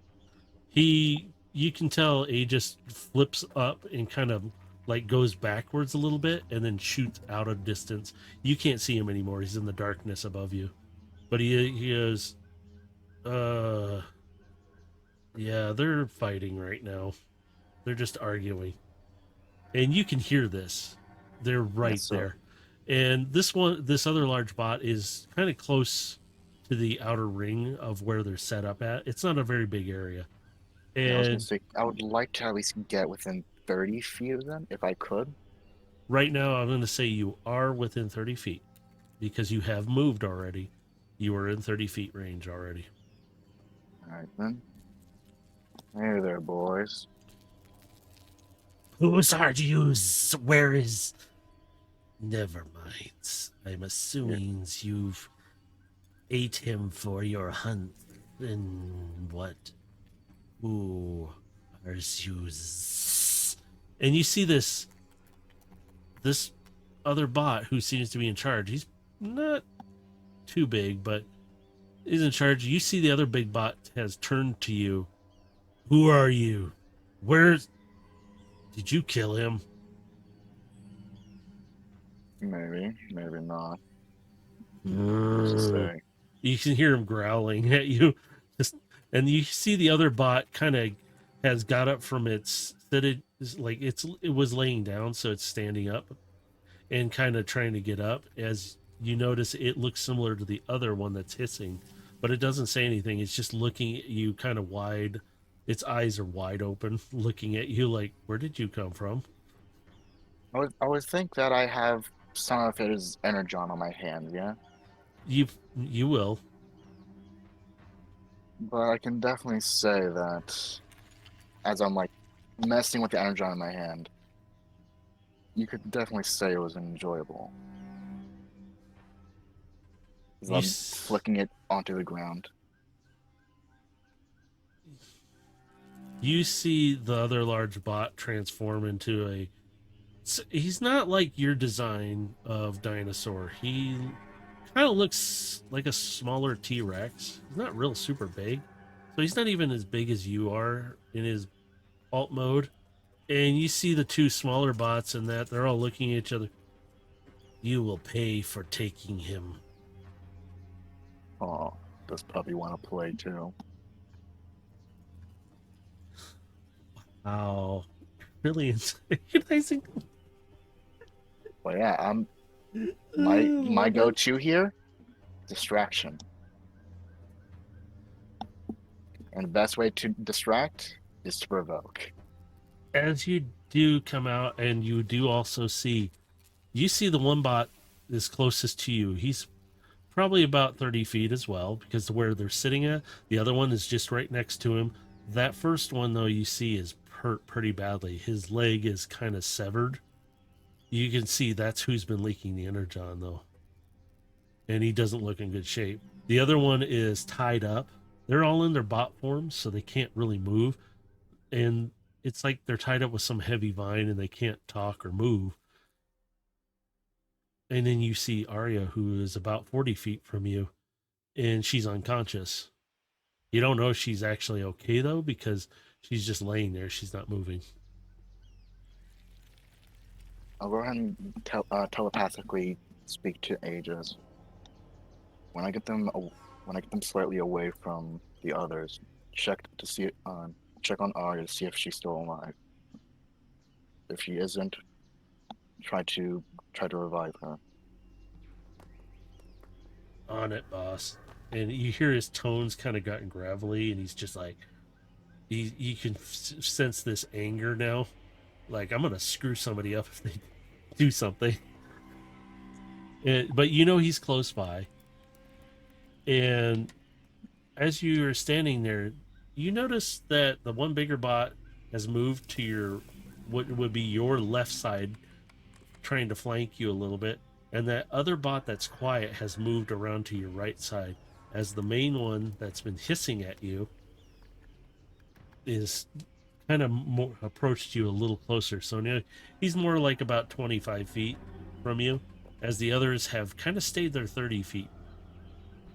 You can tell Aegis flips up and kind of like goes backwards a little bit and then shoots out of distance. You can't see him anymore. He's in the darkness above you. But he is, uh, yeah, they're fighting right now. They're just arguing. And you can hear this. They're right Yes, sir. there. And this other large bot is kind of close to the outer ring of where they're set up at. It's not a very big area. Yeah, I was gonna And say I would like to at least get within 30 feet of them if I could. right now, I'm going to say you are within 30 feet because you have moved already. You are in 30 feet range already. All right then. Hey there, boys. Whose are yous? Where is. Never mind. I'm Yeah, assuming you've ate him for your hunt. And what? Who are yous? And you see this other bot who seems to be in charge. He's not too big, but he's in charge. You see the other big bot has turned to you. Who are you? Where's did you kill him? maybe not. Who's to You say? can hear him growling at you. Just and you see the other bot kind of has got up from its that it is like it was laying down, so it's standing up and kind of trying to get up. As you notice, it looks similar to the other one that's hissing, but it doesn't say anything. It's just looking at you kind of wide. Its eyes are wide open, looking at you like, "Where did you come from?" I would think that I have some of his energon on my hand, yeah. You will. But I can definitely say that as I'm like messing with the energon in my hand, you could definitely say it was enjoyable. As You I'm flicking it onto the ground. you see the other large bot transform into a. He's not like your design of dinosaur. He kind of looks like a smaller T Rex. He's not real super big, so he's not even as big as you are in his alt mode. And you see the two smaller bots in that they're all looking at each other. You will pay for taking him. Oh, does puppy want to play too? Wow, really antagonizing. But yeah, I'm my go-to here, distraction. And the best way to distract is to provoke. As you do come out, and you do also see, you see the one bot is closest to you. He's probably about 30 feet as well, because where they're sitting at, the other one is just right next to him. That first one, though, you see is hurt pretty badly. His leg is kind of severed. You can see that's who's been leaking the energon, though. And he doesn't look in good shape. The other one is tied up. They're all in their bot forms, so they can't really move. And it's like they're tied up with some heavy vine and they can't talk or move. And then you see Arya, who is about 40 feet from you, and she's unconscious. You don't know if she's actually okay, though, because she's just laying there. She's not moving. I'll go ahead and telepathically speak to Aegis. when I get them slightly away from the others, check on Arya to see if she's still alive. If she isn't, try to revive her. On it, boss. And you hear his tones kind of gotten gravelly, and he's just like, you can sense this anger now. Like, I'm gonna screw somebody up if they do something. But you know he's close by, and as you are standing there, you notice that the one bigger bot has moved to your what would be your left side, trying to flank you a little bit, and that other bot that's quiet has moved around to your right side, as the main one that's been hissing at you is kind of more approached you a little closer. So now he's more like about 25 feet from you, as the others have kind of stayed there 30 feet.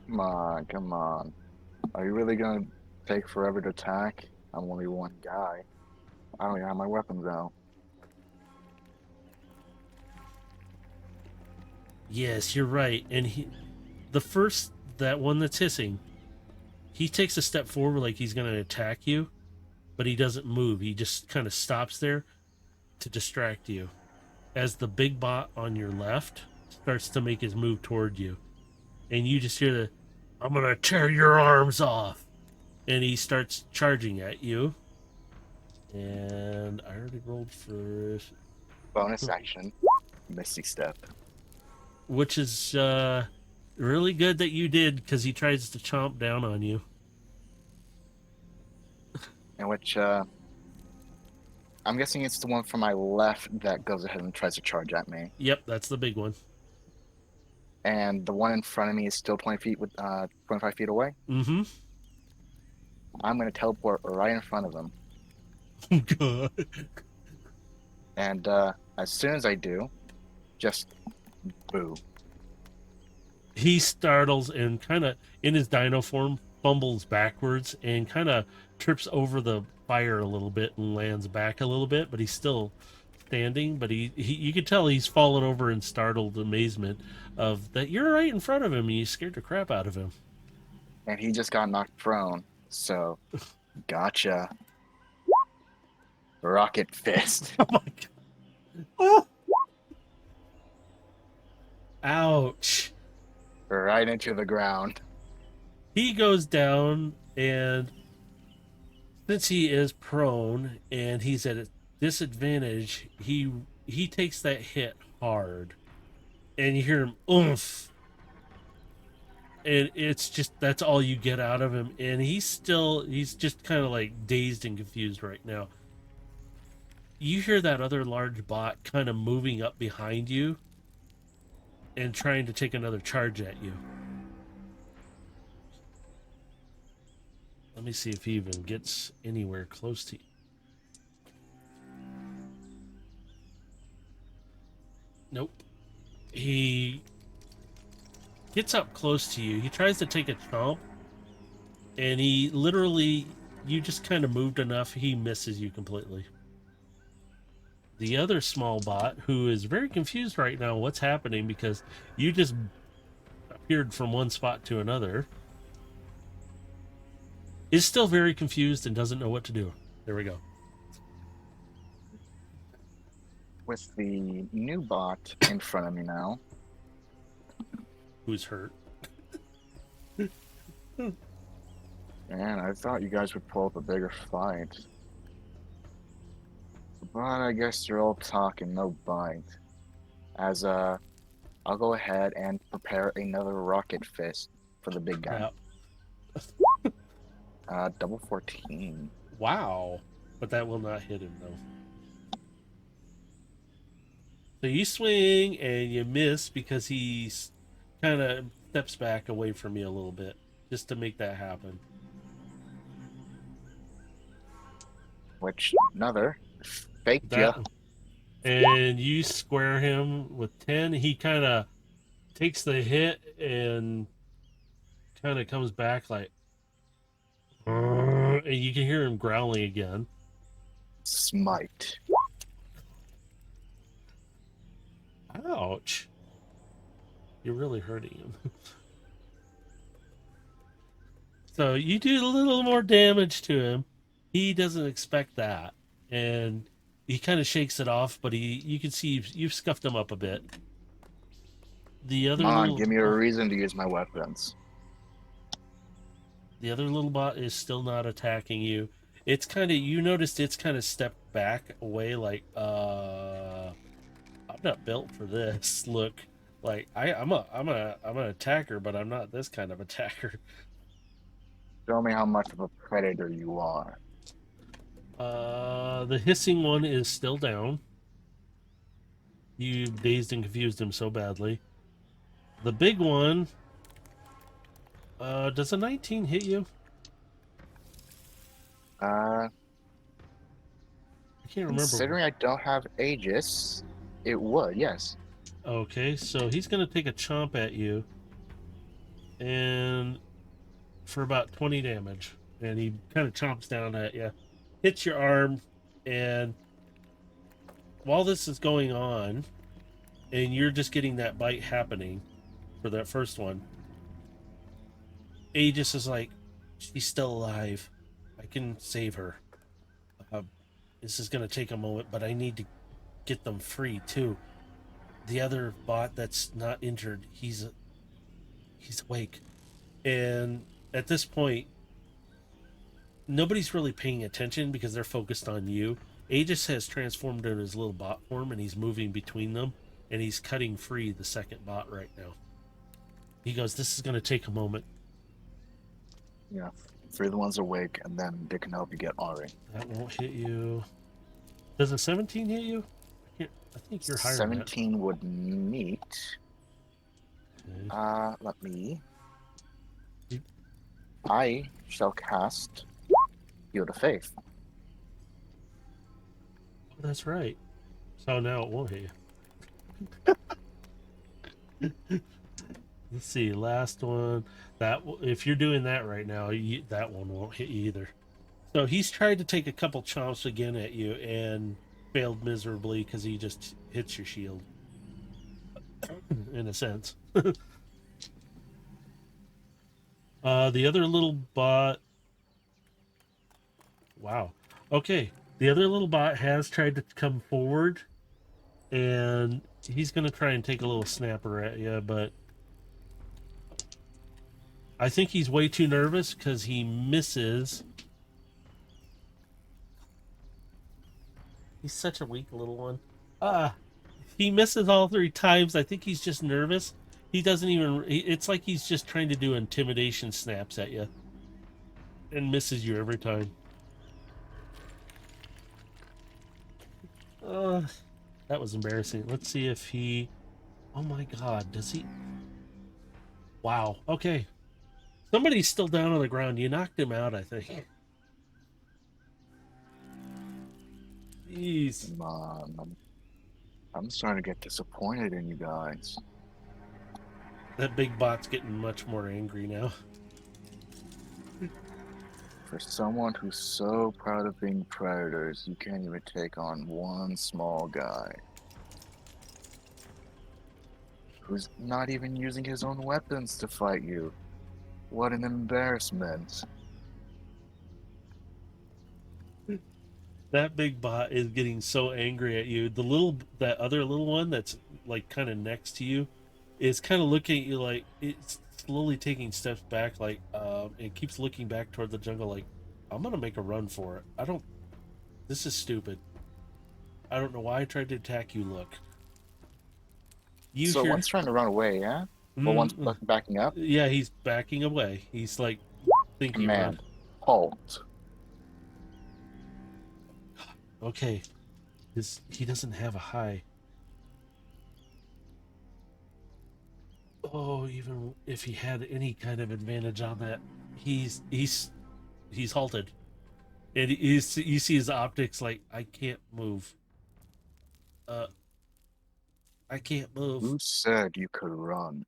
Come on. Are you really gonna take forever to attack? I'm only one guy. I don't even have my weapons out. Yes, you're right. And the first, that one that's hissing, he takes a step forward like he's going to attack you, but he doesn't move. He just kind of stops there to distract you, as the big bot on your left starts to make his move toward you. And you just hear the, I'm going to tear your arms off. And he starts charging at you. And I already rolled for, Bonus action, Misty Step. which is really good that you did, because he tries to chomp down on you. In which I'm guessing it's the one from my left that goes ahead and tries to charge at me. Yep, that's the big one. And the one in front of me is still 25 feet away. Mm-hmm. I'm gonna teleport right in front of him. God. And as soon as I do, just boo. He startles and kind of, in his dino form, fumbles backwards and kind of trips over the fire a little bit and lands back a little bit, but he's still standing. But he you can tell he's fallen over in startled amazement of that you're right in front of him, and you scared the crap out of him. And he just got knocked prone. So, gotcha. Rocket fist. Oh my god. Oh. Ouch. Right into the ground. He goes down, and since he is prone and he's at a disadvantage, he takes that hit hard, and you hear him oomph, and it's just, that's all you get out of him. And he's just kind of like dazed and confused right now. You hear that other large bot kind of moving up behind you and trying to take another charge at you. Let me see if he even gets anywhere close to you. Nope. He gets up close to you. He tries to take a chomp, and he literally, you just kind of moved enough, he misses you completely. The other small bot, who is very confused right now what's happening, because you just appeared from one spot to another, is still very confused and doesn't know what to do. There we go. With the new bot in front of me now. Who's hurt? Man, I thought you guys would pull up a bigger fight. But I guess you're all talk and no bite. As I'll go ahead and prepare another rocket fist for the big guy. Double 14. Wow. But that will not hit him, though. So you swing and you miss, because he kind of steps back away from you a little bit, just to make that happen. Which, another, faked ya. And you square him with 10. He kind of takes the hit and kind of comes back like, and you can hear him growling again. Smite. Ouch. You're really hurting him. So you do a little more damage to him. He doesn't expect that, and he kind of shakes it off. But you can see you've scuffed him up a bit. The Come other on, little give me a reason to use my weapons. the other little bot is still not attacking you. It's kind of you noticed it's kind of stepped back away, like I'm not built for this. Look, like I'm an attacker, but I'm not this kind of attacker. Show me how much of a predator you are. The hissing one is still down. You dazed and confused him so badly. The big one, does a 19 hit you? Uh, I can't remember. Considering I don't have Aegis, it would, yes. Okay, so he's gonna take a chomp at you, and for about 20 damage, and he kind of chomps down at you, hits your arm, and while this is going on, and you're just getting that bite happening for that first one, Aegis is like, she's still alive. I can save her. Uh, this is going to take a moment, but I need to get them free too. The other bot that's not injured, he's awake. And at this point, nobody's really paying attention because they're focused on you. Aegis has transformed into his little bot form and he's moving between them and he's cutting free the second bot right now. He goes, this is going to take a moment. Yeah. Free the ones awake, and then they can help you get Ari. That won't hit you. Does a 17 hit you? I think you're higher than that. 17 would meet. Okay. Let me. You- I shall cast Field of Faith. Oh, that's right. So now it won't hit you. Let's see, last one. That if you're doing that right now, that one won't hit you either. So he's tried to take a couple chomps again at you and failed miserably because he just hits your shield, in a sense. The other little bot. Wow. Okay. The other little bot has tried to come forward, and he's going to try and take a little snapper at you, but I think he's way too nervous because he misses. He's such a weak little one. He misses all 3 times. I think he's just nervous. He doesn't even. It's like he's just trying to do intimidation snaps at you, and misses you every time. That was embarrassing. Let's see if he. Oh my God! Does he? Wow. Okay. Somebody's still down on the ground. You knocked him out, I think. Jeez. Come on. I'm starting to get disappointed in you guys. That big bot's getting much more angry now. For someone who's so proud of being predators, you can't even take on one small guy. Who's not even using his own weapons to fight you. What an embarrassment. That big bot is getting so angry at you. That other little one that's like kind of next to you is kind of looking at you like it's slowly taking steps back, like it keeps looking back toward the jungle like, I'm gonna make a run for it. This is stupid. I don't know why I tried to attack you. Look. So one's trying to run away, yeah? But one's backing up? Yeah, he's backing away. He's like thinking. Command. Halt. Okay. He doesn't have a high. Oh, even if he had any kind of advantage on that, he's halted. And you see his optics like, I can't move. I can't move. Who said you could run?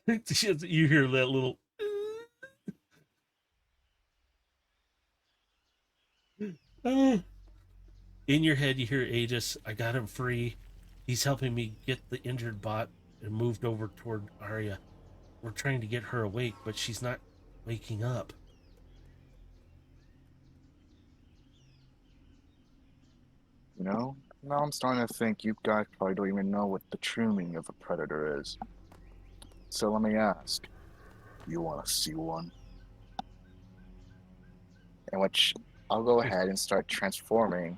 You hear that little. In your head, you hear Aegis. I got him free. He's helping me get the injured bot and moved over toward Arya. We're trying to get her awake, but she's not waking up. You know, now I'm starting to think you guys probably don't even know what the true meaning of a predator is. So let me ask, you want to see one? In which I'll go ahead and start transforming.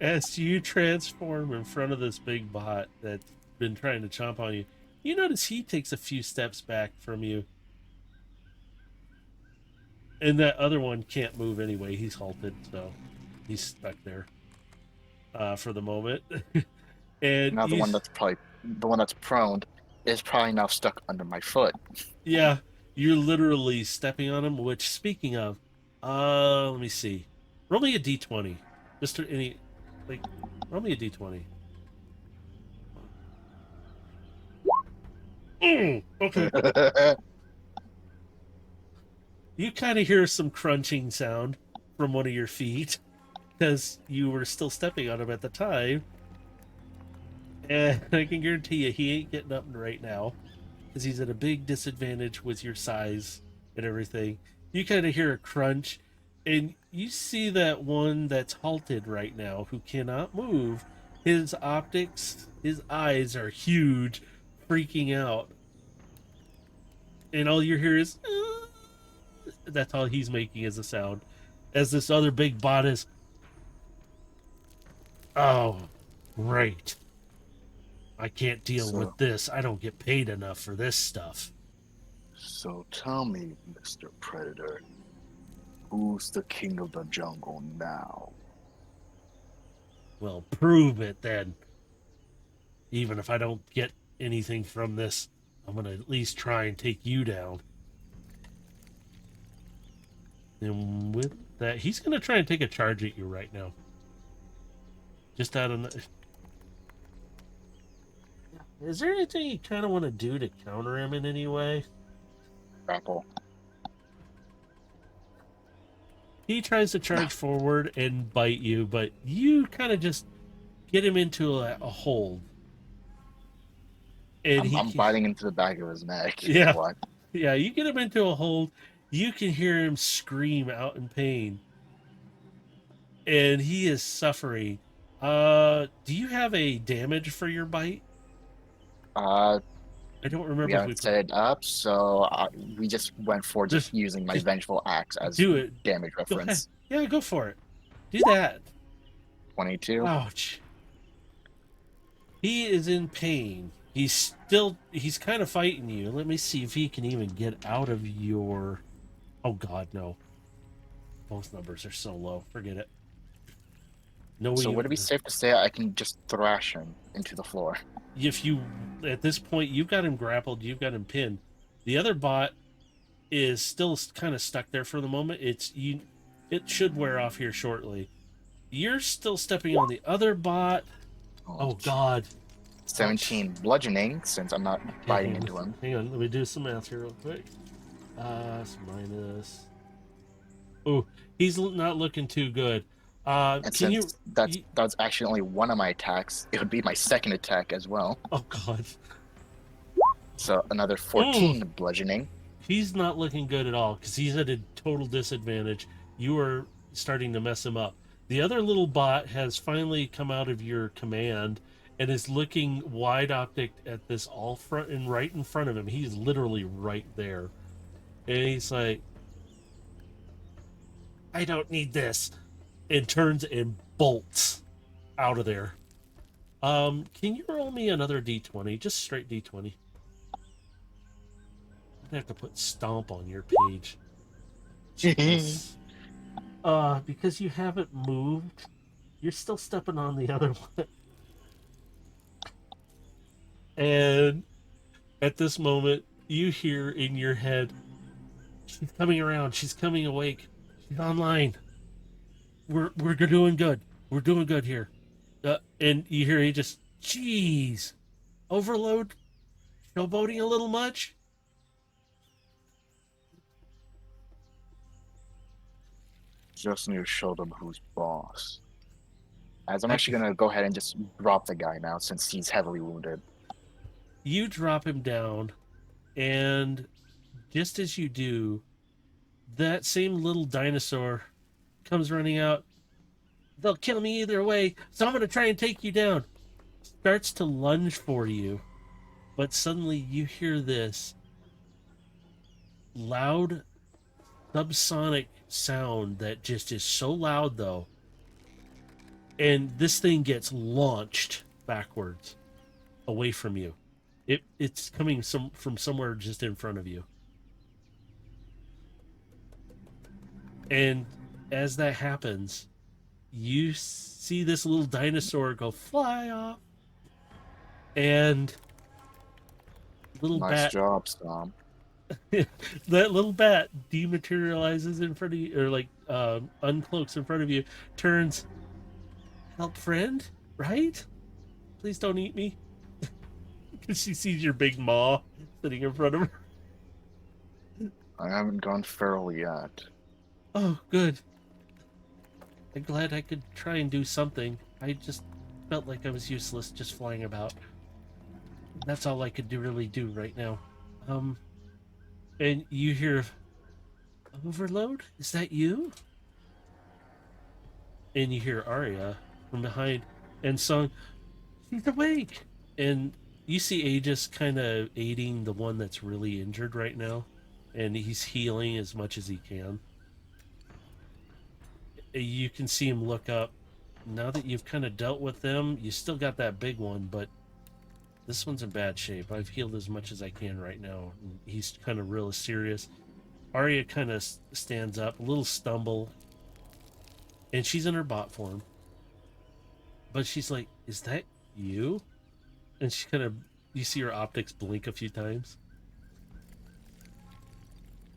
As you transform in front of this big bot that's been trying to chomp on you, you notice he takes a few steps back from you. And that other one can't move anyway. He's halted, so he's stuck there for the moment. And Now he's, the one that's prone is probably now stuck under my foot. yeah, you're literally stepping on him, which, speaking of, let me see. Roll me a d20. Just to any, like, roll me a d20. Okay. You kind of hear some crunching sound from one of your feet because you were still stepping on him at the time. And I can guarantee you he ain't getting up right now because he's at a big disadvantage with your size and everything. You kind of hear a crunch, and you see that one that's halted right now who cannot move. His optics, his eyes are huge, freaking out. And all you hear is, that's all he's making as a sound. As this other big bot is, oh, great. I can't deal So, with this. I don't get paid enough for this stuff. so tell me, Mr. Predator, who's the king of the jungle now? Well, prove it then. Even if I don't get anything from this, I'm going to at least try and take you down. And with that, he's going to try and take a charge at you right now. Just out of... Is there anything you kind of want to do to counter him in any way? Grapple. He tries to charge forward and bite you, but you kind of just get him into a hold. And I'm biting into the back of his neck. Yeah. What? Yeah, you get him into a hold. You can hear him scream out in pain. And he is suffering. Do you have a damage for your bite? Uh, I don't we remember if we haven't set it up, so we just went for just using my just vengeful axe as do it. damage Go ahead. reference. Yeah, go for it. Do that. 22. Ouch. He is in pain. He's kind of fighting you. Let me see if he can even get out of your... Oh god, no. Both numbers are so low. Forget it. No, So would it be safe to say I can just thrash him into the floor? If you, at this point, you've got him grappled, you've got him pinned. The other bot is still kind of stuck there for the moment. It should wear off here shortly. You're still stepping on the other bot. Oh god. 17 bludgeoning, since I'm not biting into him. Hang on, let me do some math here real quick. Minus. Oh, he's not looking too good. And Can since that's actually only one of my attacks, it would be my second attack as well. Oh god. So another 14 bludgeoning. He's not looking good at all because he's at a total disadvantage. You are starting to mess him up. The other little bot has finally come out of your command and is looking wide optic at this all front and right in front of him. He's literally right there. And he's like, I don't need this. And turns and bolts out of there. Can you roll me another d20? Just straight d20. I'd have to put stomp on your page. Jeez. Because you haven't moved, you're still stepping on the other one. And at this moment, you hear in your head, she's coming around, she's coming awake, she's online. We're doing good. We're doing good here. And you hear he just, jeez, overload, showboating a little much. Just need to show them who's boss. As I'm actually going to go ahead and just drop the guy now since he's heavily wounded. You drop him down, And just as you do, that same little dinosaur comes running out. They'll kill me either way, so I'm going to try and take you down. Starts to lunge for you, but suddenly you hear this loud subsonic sound that just is so loud, though. And this thing gets launched backwards away from you. It's coming from somewhere just in front of you. And as that happens, you see this little dinosaur go fly off, and little Nice bat job, Sam. that little bat dematerializes in front of you, or like uncloaks in front of you, turns, help friend, right? Please don't eat me. Because she sees your big maw sitting in front of her. I haven't gone feral yet. Oh, good. I'm glad I could try and do something. I just felt like I was useless just flying about. That's all I could really do right now. And you hear, Overload? Is that you? And you hear Arya from behind, and Sung, she's awake. And you see Aegis kind of aiding the one that's really injured right now, and he's healing as much as he can. You can see him look up. Now that you've kind of dealt with them, you still got that big one, but this one's in bad shape. I've healed as much as I can right now. He's kind of real serious. Arya kind of stands up, a little stumble, and she's in her bot form. But she's like, "Is that you?" And she kind of, you see her optics blink a few times.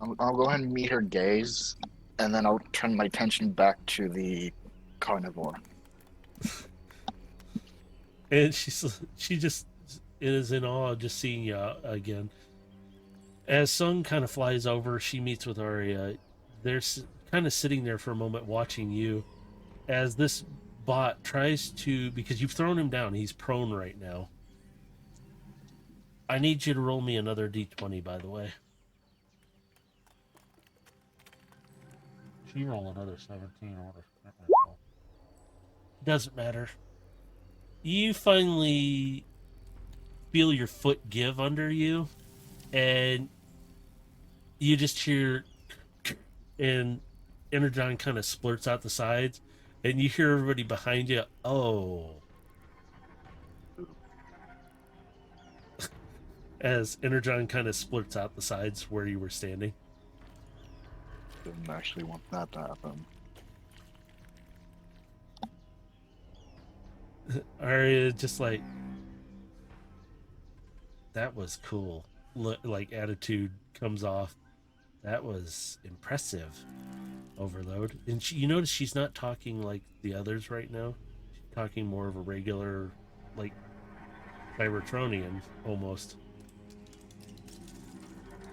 I'll go ahead and meet her gaze, and then I'll turn my attention back to the carnivore. And she just is in awe just seeing you again. As Sung kind of flies over, she meets with Arya. They're kind of sitting there for a moment watching you as this bot tries to, because you've thrown him down, he's prone right now. I need you to roll me another d20, by the way. She roll another 17 or whatever. Doesn't matter. You finally feel your foot give under you, and you just hear, and Energon kind of splurts out the sides, and you hear everybody behind you, oh. As Energon kind of splurts out the sides where you were standing. Didn't actually want that to happen. Arya just like, that was cool. Like attitude comes off. That was impressive, Overload. And you notice she's not talking like the others right now. She's talking more of a regular, like Cybertronian almost.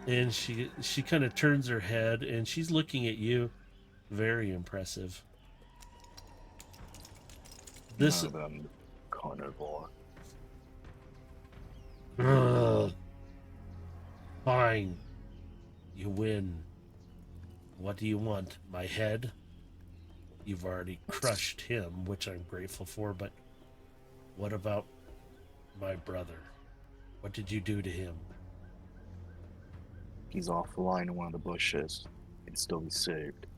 And she kind of turns her head and she's looking at you. Very impressive. This None of them carnivore. Fine. You win. What do you want? My head? You've already crushed him, which I'm grateful for, but what about my brother? What did you do to him? He's offline in one of the bushes. He'd still be saved.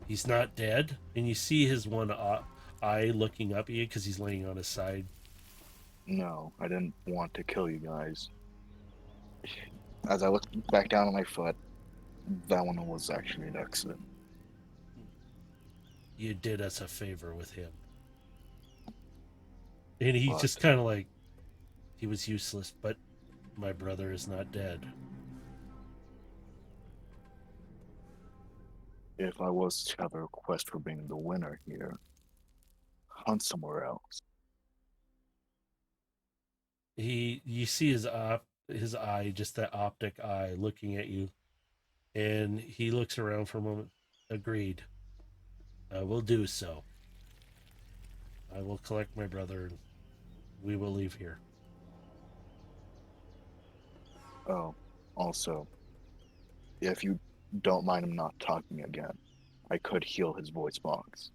He's not dead? And you see his one eye looking up at you because he's laying on his side. No, I didn't want to kill you guys. As I looked back down on my foot, that one was actually an accident. You did us a favor with him. And he But just kind of like, he was useless, but my brother is not dead. if I was to have a request for being the winner here, hunt somewhere else. You see his eye, just that optic eye looking at you, and he looks around for a moment. Agreed. I will do so. I will collect my brother and we will leave here. Oh, Also, if you don't mind him not talking again, I could heal his voice box.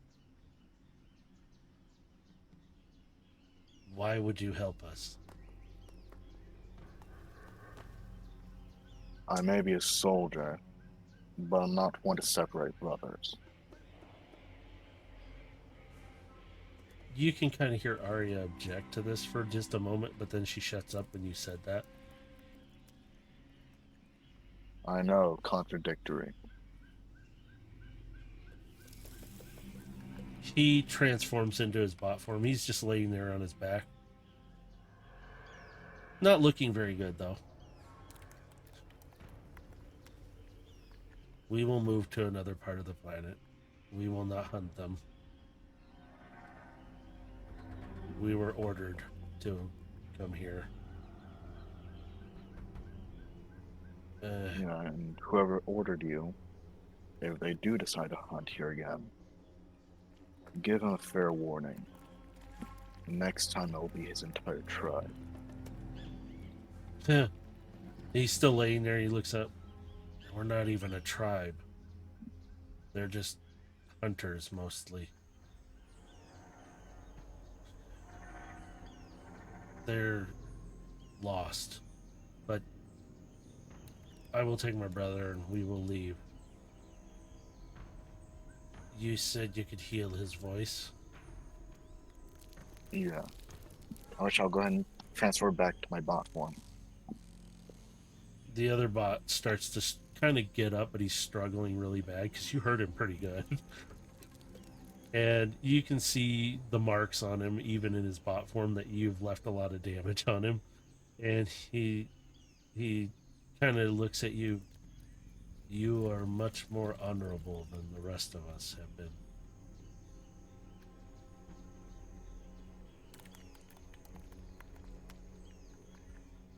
Why would you help us? I may be a soldier, but I'm not one to separate brothers. You can kind of hear Arya object to this for just a moment, but then she shuts up when you said that. I know, contradictory. He transforms into his bot form. He's just laying there on his back. Not looking very good, though. We will move to another part of the planet. We will not hunt them. We were ordered to come here. Yeah, and whoever ordered you, if they do decide to hunt here again, give him a fair warning. Next time it will be his entire tribe. He's still laying there. He looks up. We're not even a tribe. They're just hunters mostly. They're lost. But I will take my brother and we will leave. You said you could heal his voice. Yeah. Which I'll go ahead and transfer back to my bot form. The other bot starts to kind of get up, but he's struggling really bad because you hurt him pretty good. And you can see the marks on him, even in his bot form, that you've left a lot of damage on him. And he kind of looks at you. You are much more honorable than the rest of us have been.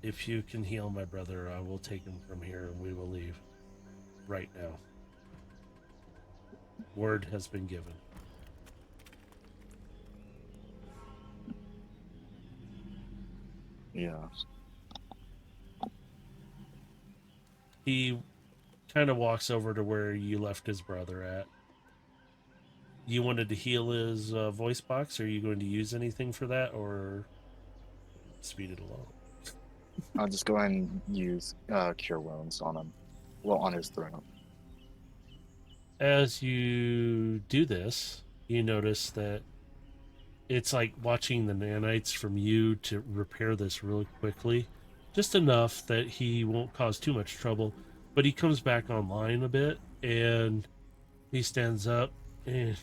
If you can heal my brother, I will take him from here and we will leave. Right now. Word has been given. Yeah. He kind of walks over to where you left his brother at. You wanted to heal his voice box? Are you going to use anything for that or speed it along? I'll just go ahead and use Cure Wounds on him. Well, on his throat. As you do this, you notice that it's like watching the nanites from you to repair this really quickly. Just enough that he won't cause too much trouble. But he comes back online a bit and he stands up and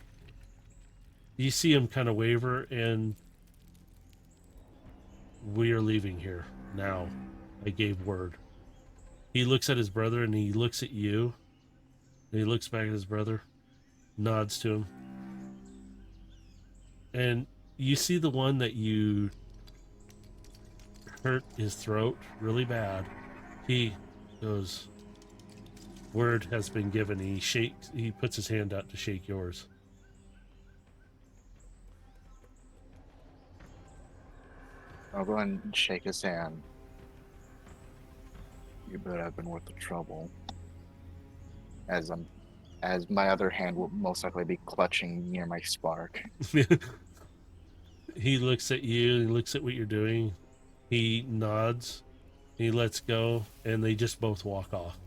you see him kind of waver and we are leaving here now. I gave word. He looks at his brother and he looks at you. And he looks back at his brother, nods to him. And you see the one that you hurt his throat really bad. He goes, word has been given. He puts his hand out to shake yours. I'll go ahead and shake his hand. You better have been worth the trouble. As my other hand will most likely be clutching near my spark. He looks at you, he looks at what you're doing. He nods, he lets go, and they just both walk off.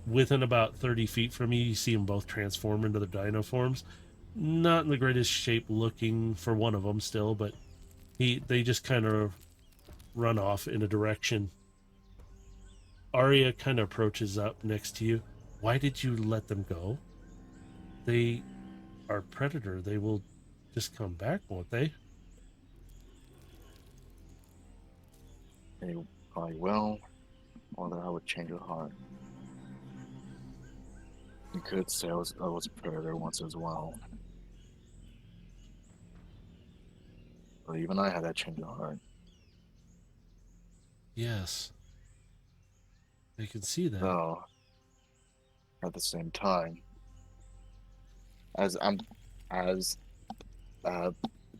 Within about 30 feet from you, you see them both transform into their dino forms. Not in the greatest shape looking for one of them still, but they just kind of run off in a direction. Arya kind of approaches up next to you. Why did you let them go? They are predator. They will just come back, won't they? They probably will, or that I would change of heart. You could say I was a predator once as well. But even I had that change of heart. Yes. I can see that. Though, at the same time, as I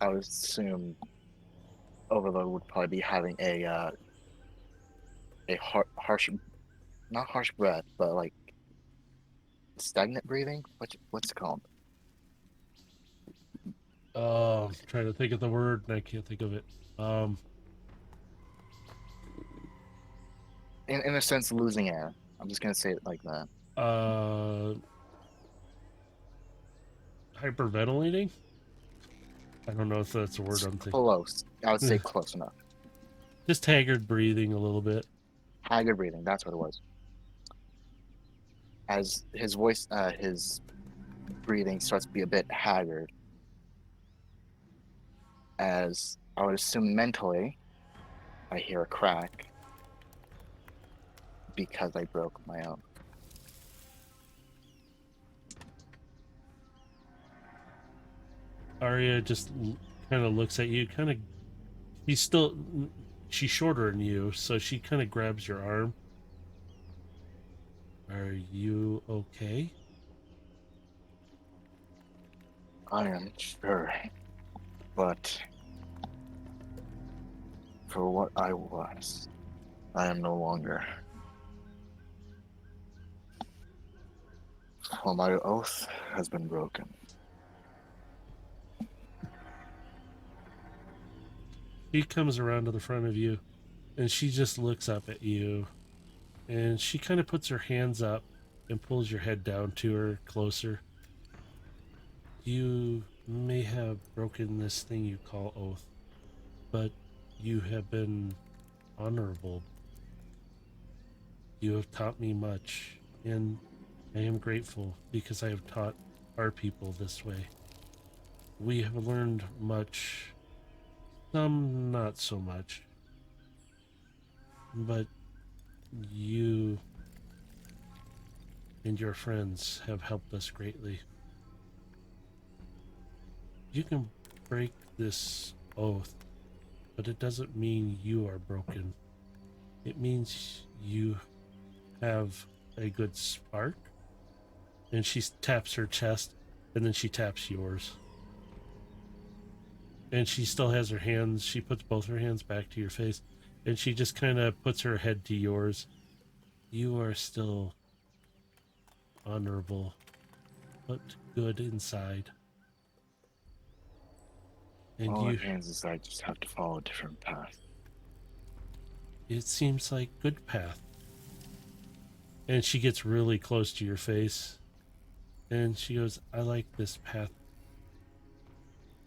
would assume Overlord would probably be having a harsh not harsh breath, but like stagnant breathing. What's it called? I'm trying to think of the word and I can't think of it. Um, In a sense, losing air. I'm just gonna say it like that. uh, hyperventilating. I don't know if that's a word It's I'm thinking. close. I would say close enough. Just haggard breathing a little bit. Haggard breathing. That's what it was. As his voice, his breathing starts to be a bit haggard. As I would assume mentally, I hear a crack because I broke my own. Arya just kind of looks at you, kind of. He's still. She's shorter than you, so she kind of grabs your arm. Are you okay? I am sure, but for what I was, I am no longer. For my oath has been broken. She comes around to the front of you, and she just looks up at you, and she kind of puts her hands up and pulls your head down to her closer. You may have broken this thing you call oath, but you have been honorable. You have taught me much, and I am grateful because I have taught our people this way. We have learned much, some not so much, but you and your friends have helped us greatly. You can break this oath, but it doesn't mean you are broken. It means you have a good spark. And she taps her chest, and then she taps yours. And she still has her hands, she puts both her hands back to your face, and she just kind of puts her head to yours. You are still honorable, but good inside. And All you, it means is I just have to follow a different path. it seems like good path. And she gets really close to your face, and she goes, I like this path.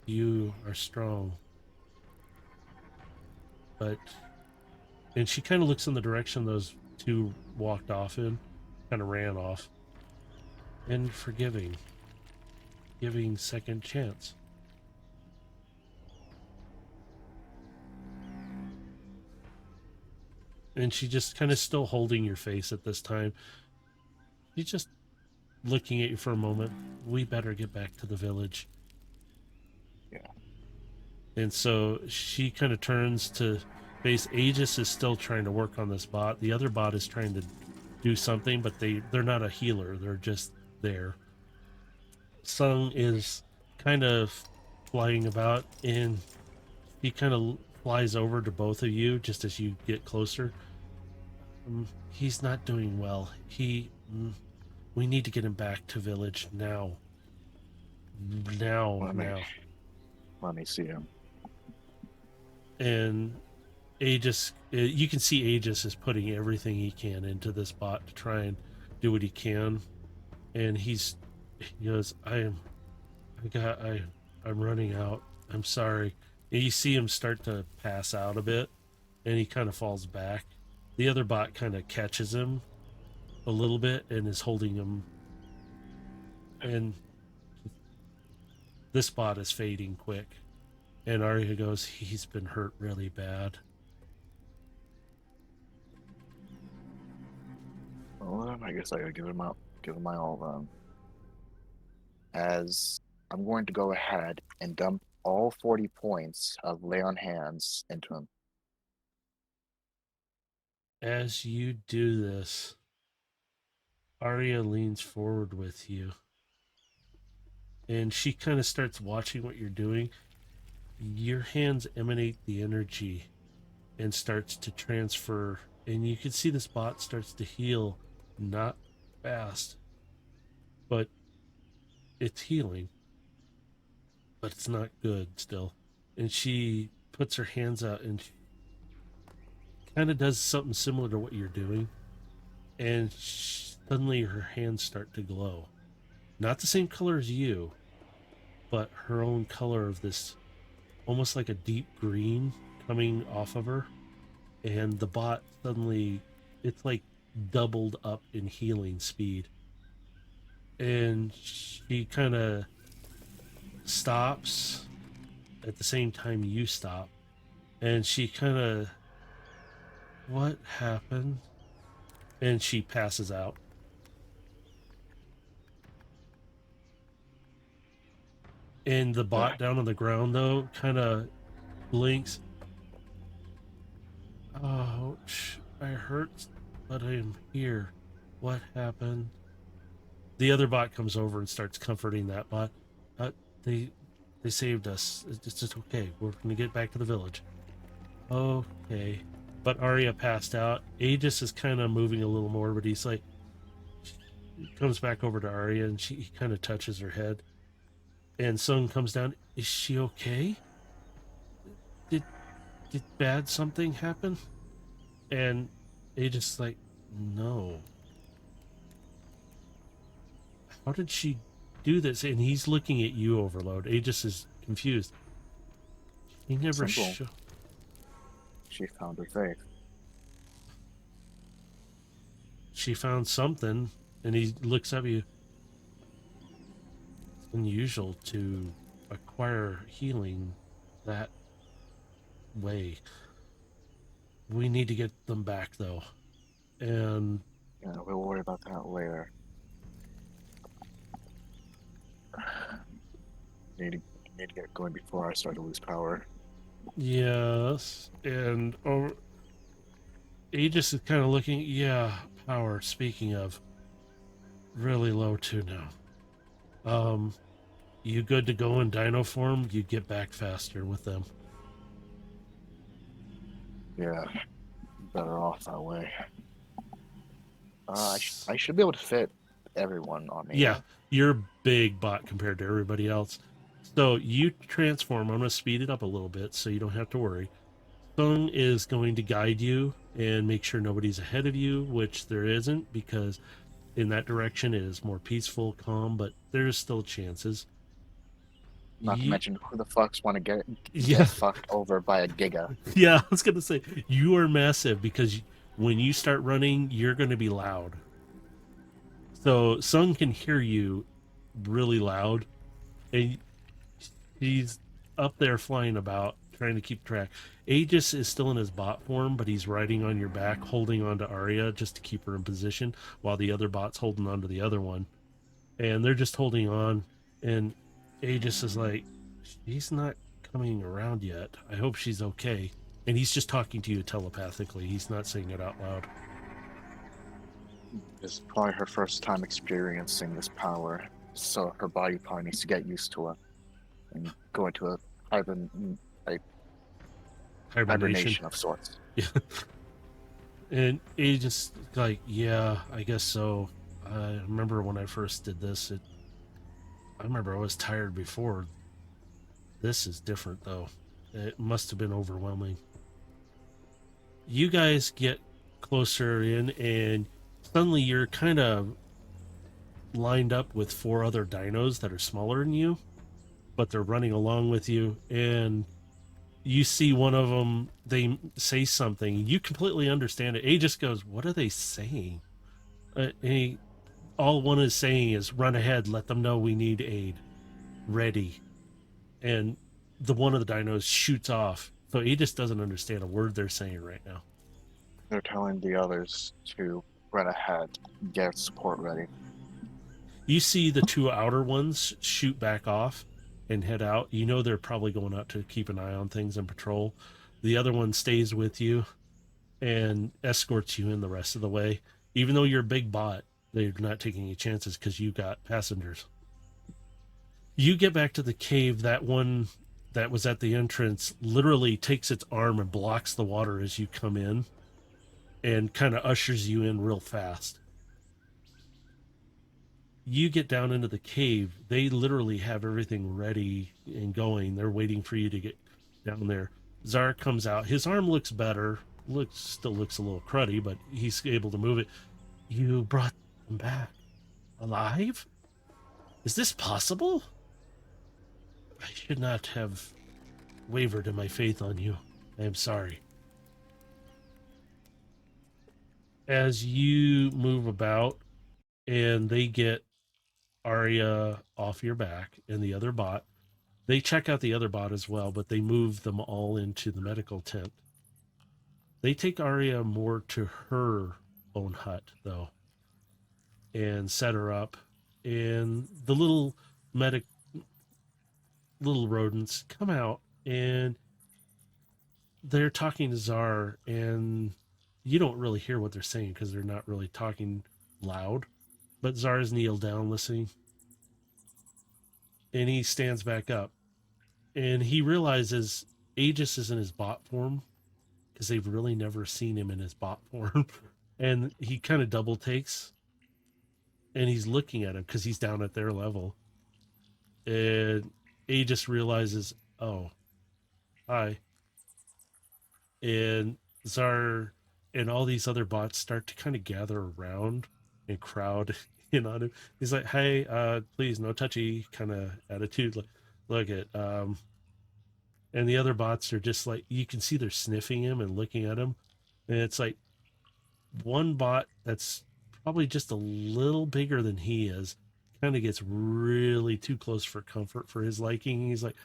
You are strong. But, and she kind of looks in the direction those two walked off in, kind of ran off. And forgiving, giving second chance. And she just kind of still holding your face at this time. She's just looking at you for a moment. We better get back to the village. Yeah. And so she kind of turns to face. Aegis is still trying to work on this bot. The other bot is trying to do something, but they're not a healer. They're just there. Sung is kind of flying about, and he kind of flies over to both of you just as you get closer. He's not doing well. We need to get him back to village now. Now, Let me now. let me see him. And Aegis, you can see Aegis is putting everything he can into this bot to try and do what he can. And he goes, I'm running out. I'm sorry. And you see him start to pass out a bit, and he kind of falls back. The other bot kind of catches him a little bit and is holding him. And this bot is fading quick. And Arya goes, he's been hurt really bad. Well, I guess I gotta give him my all then. As I'm going to go ahead and dump all 40 points of lay on hands into him. As you do this, Arya leans forward with you. And she kind of starts watching what you're doing. Your hands emanate the energy and starts to transfer and you can see this bot starts to heal, not fast, but it's healing, but it's not good still. And she puts her hands out and kind of does something similar to what you're doing, and suddenly her hands start to glow. Not the same color as you, but her own color of this almost like a deep green coming off of her. And the bot suddenly, it's like doubled up in healing speed. And she kind of stops at the same time you stop. And she kind of, what happened? And she passes out. And the bot down on the ground, though, kind of blinks. Ouch, I hurt, but I'm here. What happened? The other bot comes over and starts comforting that bot. Uh, they saved us. It's just okay. We're gonna get back to the village. Okay. But Arya passed out. Aegis is kind of moving a little more, but he's like, he comes back over to Arya and he kind of touches her head. And Sung comes down. Is she okay? Did bad something happen? And Aegis is like, no. How did she do this? And he's looking at you, Overload. Aegis is confused. He never Simple. She found her faith. She found something, and he looks at you. It's unusual to acquire healing that way. We need to get them back, though. And Yeah, we'll worry about that later. Need to get going before I start to lose power. yes, and Aegis is kind of looking. Yeah, power. Speaking of, really low too now. You good to go in Dino form? You get back faster with them. Yeah, better off that way. I should be able to fit everyone on me. Yeah, you're a big bot compared to everybody else. So you transform. I'm going to speed it up a little bit so you don't have to worry. Sung is going to guide you and make sure nobody's ahead of you, which there isn't, because in that direction it is more peaceful, calm, but there's still chances. Not to mention, who the fucks want to get Yeah. fucked over by a giga? Yeah, I was going to say, you are massive because when you start running, you're going to be loud. So Sung can hear you really loud, and he's up there flying about, trying to keep track. Aegis is still in his bot form, but he's riding on your back, holding on to Arya just to keep her in position, while the other bot's holding on to the other one. And they're just holding on, and Aegis is like, she's not coming around yet. I hope she's okay. And he's just talking to you telepathically. He's not saying it out loud. It's probably her first time experiencing this power, so her body probably needs to get used to it and go into a hibernation of sorts. Yeah. And Aegis like, yeah, I guess so. I remember when I first did this, I remember I was tired before. This is different, though. It must have been overwhelming. You guys get closer in, and suddenly you're kind of lined up with 4 other dinos that are smaller than you, but they're running along with you, and you see one of them, they say something. You completely understand it. Aegis goes, what are they saying? All one is saying is, run ahead, let them know we need aid. Ready. And the one of the dinos shoots off. So Aegis doesn't understand a word they're saying right now. They're telling the others to run ahead, get support ready. You see the 2 outer ones shoot back off and head out. You know they're probably going out to keep an eye on things and patrol. The other one stays with you and escorts you in the rest of the way. Even though you're a big bot, they're not taking any chances because you got passengers. You get back to the cave. That one that was at the entrance literally takes its arm and blocks the water as you come in. and kind of ushers you in real fast. You get down into the cave. They literally have everything ready and going. They're waiting for you to get down there. Zar comes out. His arm looks better. Still looks a little cruddy, but he's able to move it. You brought them back alive? Is this possible? I should not have wavered in my faith on you. I am sorry. As you move about and they get Arya off your back and the other bot, they check out the other bot as well, but they move them all into the medical tent. They take Arya more to her own hut, though, and set her up. And the little rodents come out and they're talking to Czar, and you don't really hear what they're saying because they're not really talking loud. But Czar's kneeled down listening, and he stands back up, and he realizes Aegis is in his bot form because they've really never seen him in his bot form. And he kind of double takes, and he's looking at him because he's down at their level. And Aegis realizes, oh, hi. And Czar and all these other bots start to kind of gather around and crowd in on him. He's like, hey, please, no touchy kind of attitude. Look at, and the other bots are just like, you can see they're sniffing him and looking at him. And it's like one bot that's probably just a little bigger than he is kind of gets really too close for comfort for his liking. He's like,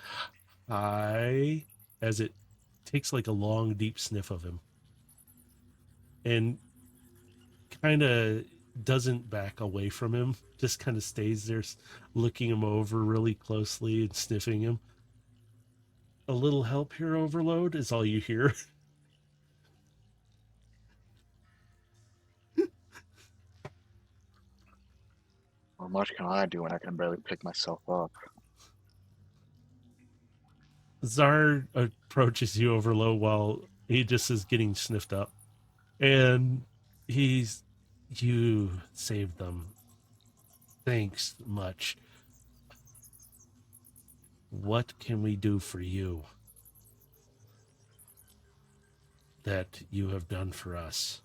hi, as it takes like a long, deep sniff of him and kind of doesn't back away from him, just kind of stays there looking him over really closely and sniffing him. A little help here, Overload, is all you hear. What much can I do when I can barely pick myself up? Czar approaches you, Overload, while Aegis is getting sniffed up. And you saved them. Thanks much. What can we do for you that you have done for us?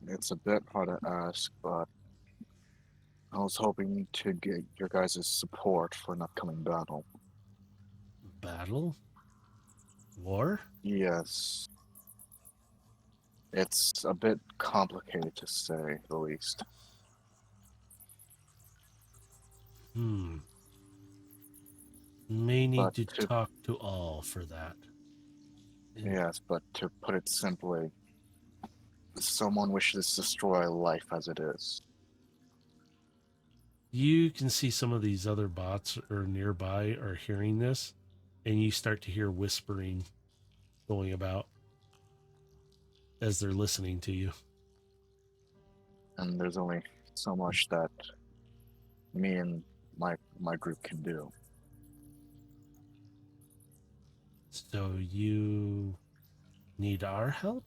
It's a bit hard to ask, but I was hoping to get your guys' support for an upcoming battle. Battle? War? Yes. It's a bit complicated to say, the least. May need But to talk to all for that. Yes, but to put it simply, someone wishes to destroy life as it is. You can see some of these other bots are nearby are hearing this, and you start to hear whispering going about as they're listening to you. And there's only so much that me and my group can do. So you need our help?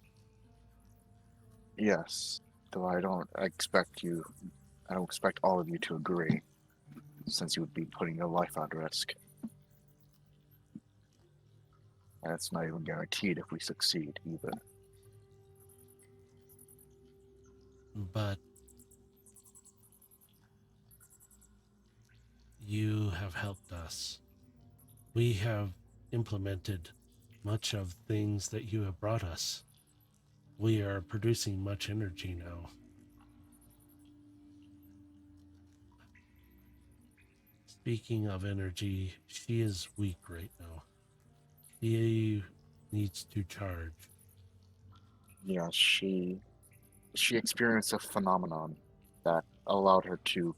Yes, though I don't expect all of you to agree, since you would be putting your life at risk. And it's not even guaranteed if we succeed either. But you have helped us. We have implemented much of things that you have brought us. We are producing much energy now. Speaking of energy, she is weak right now. She needs to charge. Yeah, she experienced a phenomenon that allowed her to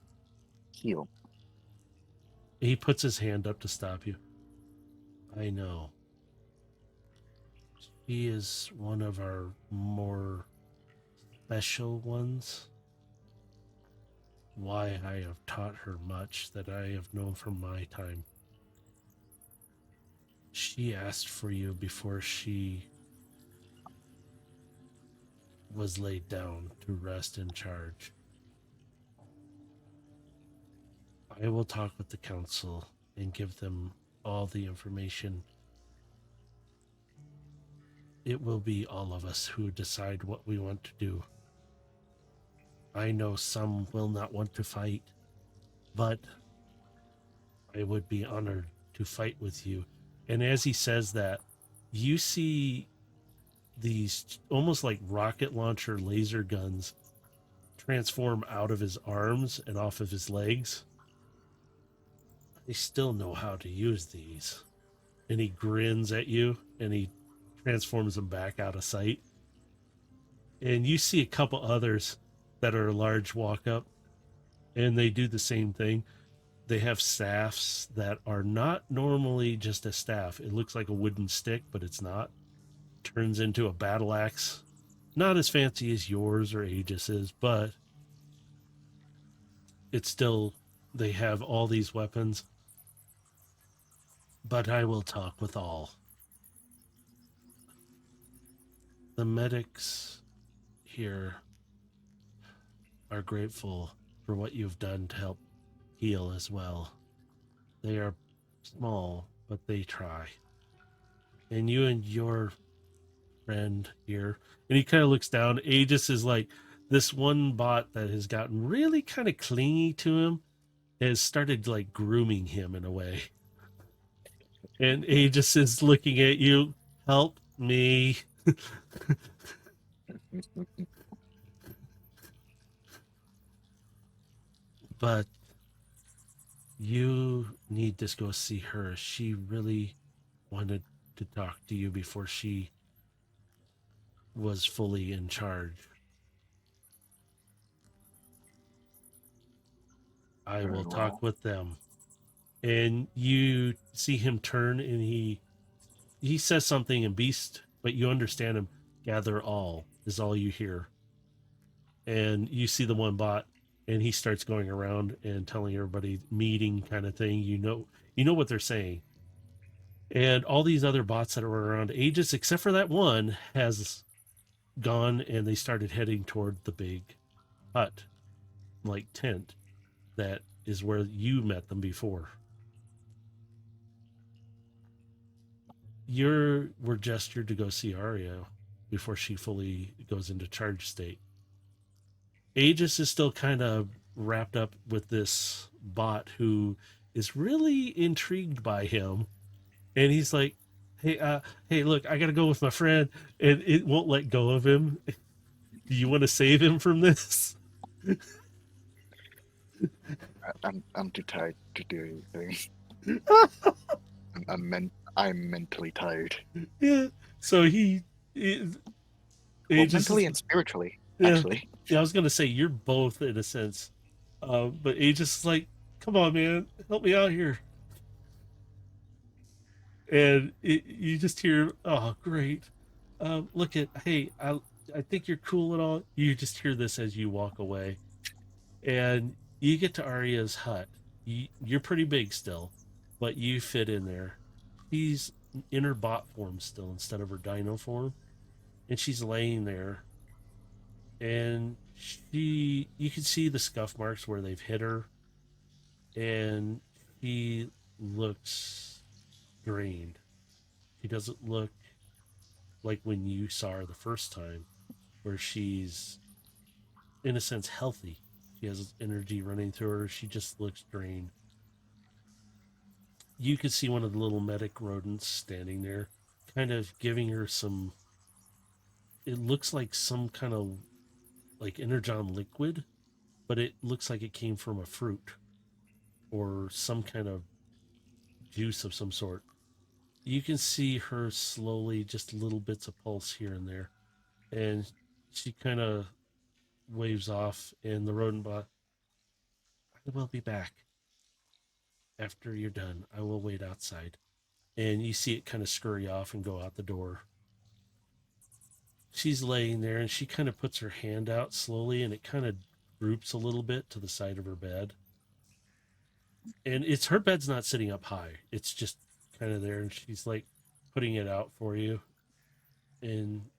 heal. He puts his hand up to stop you. I know. She is one of our more special ones. Why I have taught her much that I have known from my time. She asked for you before she was laid down to rest in charge. I will talk with the council and give them all the information. It will be all of us who decide what we want to do. I know some will not want to fight, but I would be honored to fight with you. And as he says that, you see these almost like rocket launcher laser guns transform out of his arms and off of his legs. They still know how to use these. And he grins at you and he transforms them back out of sight. And you see a couple others that are large walk up and they do the same thing. They have staffs that are not normally just a staff. It looks like a wooden stick, but it's not. Turns into a battle axe. Not as fancy as yours or Aegis's, but it's still, they have all these weapons. But I will talk with all. The medics here are grateful for what you've done to help heal as well. They are small, but they try. And you and your friend here, and he kind of looks down. Aegis is like, this one bot that has gotten really kind of clingy to him has started like grooming him in a way. And Aegis is looking at you, help me. But you need to go see her. She really wanted to talk to you before she was fully in charge. I Very will well. talk with them. And you see him turn and he says something in beast, but you understand him. Gather all is all you hear. And you see the one bot and he starts going around and telling everybody meeting kind of thing. You know what they're saying. And all these other bots that are around Aegis, except for that one, has gone and they started heading toward the big hut, like tent, that is where you met them before. You were gestured to go see Arya before she fully goes into charge state. Aegis is still kind of wrapped up with this bot who is really intrigued by him. And he's like, hey, look, I gotta go with my friend, and it won't let go of him. Do you want to save him from this? I'm too tired to do anything. I'm mentally tired. Yeah. So Well, Aegis mentally is, and spiritually, yeah, actually. yeah. I was gonna say you're both in a sense, but Aegis is like, come on, man, help me out here. And you just hear, oh, great. Look at, hey, I think you're cool and all. You just hear this as you walk away, and you get to Arya's hut. You're pretty big still, but you fit in there. She's in her bot form still instead of her dino form, and she's laying there. And you can see the scuff marks where they've hit her, and she looks drained. She doesn't look like when you saw her the first time, where she's in a sense healthy. She has energy running through her. She just looks drained. You could see one of the little medic rodents standing there, kind of giving her some. It looks like some kind of like energon liquid, but it looks like it came from a fruit or some kind of juice of some sort. You can see her slowly, just little bits of pulse here and there, and she kind of waves off, and the rodent bot, I will be back after you're done. I will wait outside. And you see it kind of scurry off and go out the door. She's laying there and she kind of puts her hand out slowly and it kind of droops a little bit to the side of her bed. And it's her bed's not sitting up high. It's just kind of there, and she's like putting it out for you, and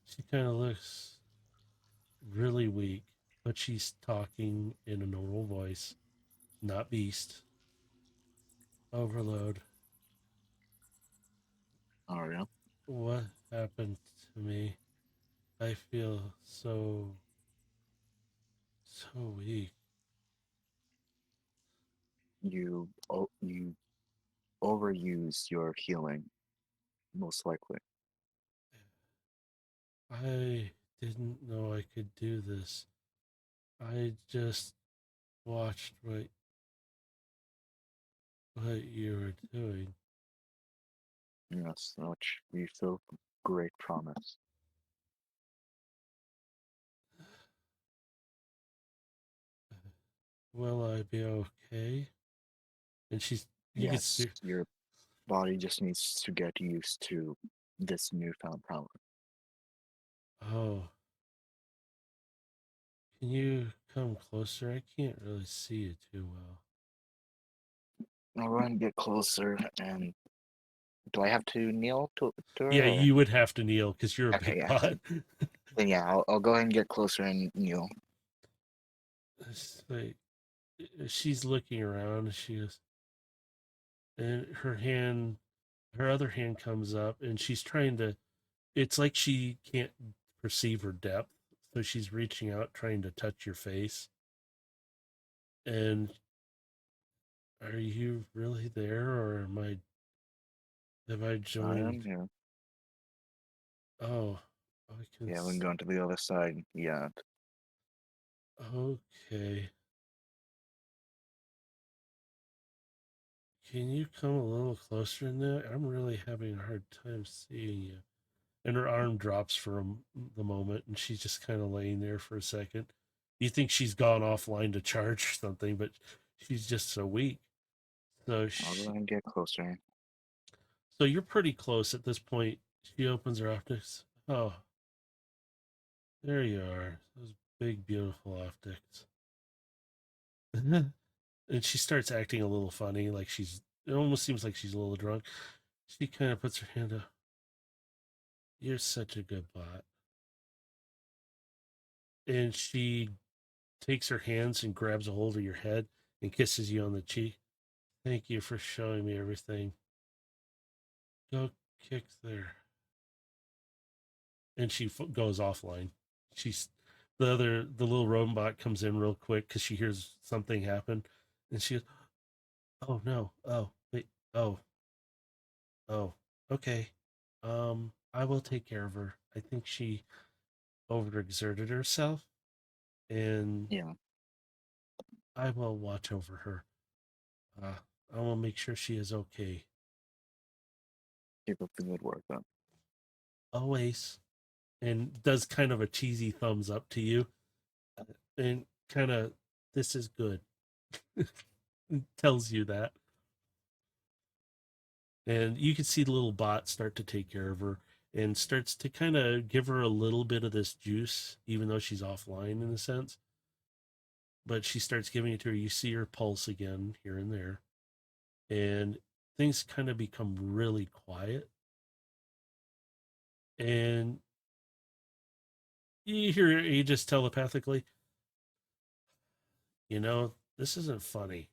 she kind of looks really weak, but she's talking in a normal voice, not beast. Overload. Oh yeah. What happened to me? I feel so weak. You overuse your healing, most likely. I didn't know I could do this. I just watched what you were doing. Yes, which we feel great promise. Will I be okay? And you can Yes, see, your body just needs to get used to this newfound power. oh, can you come closer? I can't really see you too well. I'll go ahead and get closer. And do I have to kneel to Yeah, her? Or? you would have to kneel because you're a Okay, big yeah. bot. Then yeah, I'll go ahead and get closer and kneel. It's like, she's looking around. She goes, and her other hand comes up, and she's trying to. It's like she can't perceive her depth, so she's reaching out, trying to touch your face. And are you really there, or have I I joined? am here. Oh, I can. Yeah, we can go to the other side. Yeah. Okay. Can you come a little closer in there? I'm really having a hard time seeing you. And her arm drops for the moment, and she's just kind of laying there for a second. You think she's gone offline to charge or something, but she's just so weak. So I'll go ahead and get closer. so you're pretty close at this point. She opens her optics. Oh, there you are. Those big, beautiful optics. And she starts acting a little funny, like it almost seems like she's a little drunk. She kind of puts her hand up. You're such a good bot. And she takes her hands and grabs a hold of your head and kisses you on the cheek. Thank you for showing me everything. Go kick there. And she goes offline. She's the little robot comes in real quick because she hears something happen, and she goes, "Oh no! Oh wait! Oh oh okay. I will take care of her. I think she overexerted herself, and Yeah, I will watch over her. Uh, I will make sure she is okay. keep up the good work then. Always." And does kind of a cheesy thumbs up to you, and kind of, this is good. Tells you that. And you can see the little bot start to take care of her and starts to kind of give her a little bit of this juice, even though she's offline in a sense. But she starts giving it to her. You see her pulse again here and there. And things kind of become really quiet. And you hear Aegis telepathically, this isn't funny.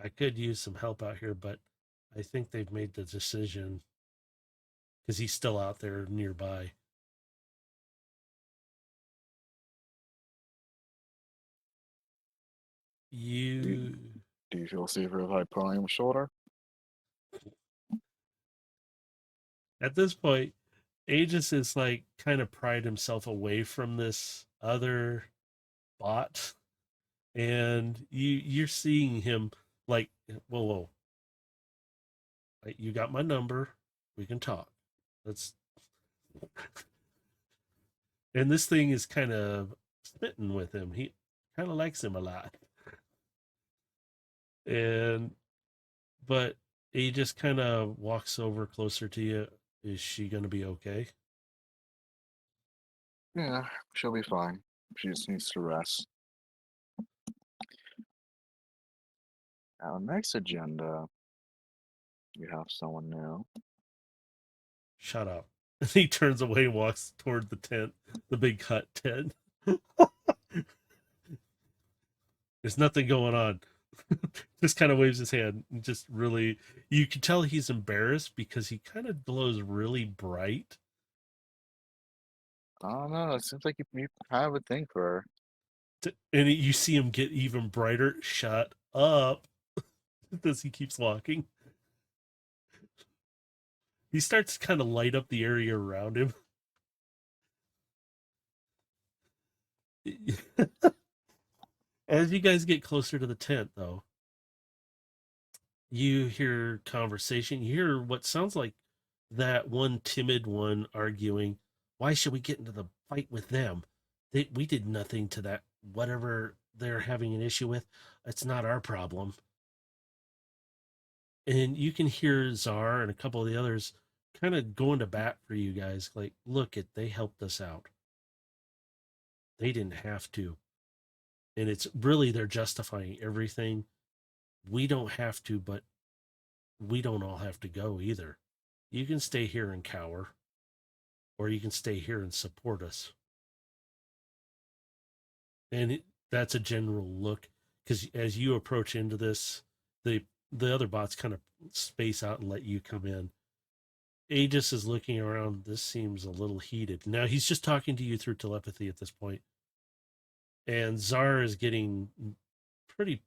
I could use some help out here, but I think they've made the decision because he's still out there nearby. Do you, You, do you feel safer if I put on your shoulder? at this point, Aegis is like kind of pried himself away from this other bot, and you're seeing him like, whoa, like, you got my number, we can talk. Let's. And this thing is kind of smitten with him. He kind of likes him a lot, and but he just kind of walks over closer to you. Is she going to be okay? Yeah, she'll be fine. She just needs to rest. Now, next agenda, you have someone new. Shut up. And he turns away and walks toward the tent, the big hut tent. There's nothing going on. Just kind of waves his hand. And just really, you can tell he's embarrassed because he kind of glows really bright. I don't know. It seems like you have a thing for her. And you see him get even brighter. Shut up. As he keeps walking, he starts to kind of light up the area around him. As you guys get closer to the tent, though, you hear conversation. You hear what sounds like that one timid one arguing, why should we get into the fight with them? We did nothing to that. Whatever they're having an issue with, it's not our problem. And you can hear Czar and a couple of the others kind of going to bat for you guys. Like, look, they helped us out. They didn't have to. And it's really, they're justifying everything. We don't have to, but we don't all have to go either. You can stay here and cower, or you can stay here and support us. And that's a general look, because as you approach into this, the other bots kind of space out and let you come in. Aegis is looking around. This seems a little heated. Now he's just talking to you through telepathy at this point. And Czar is getting pretty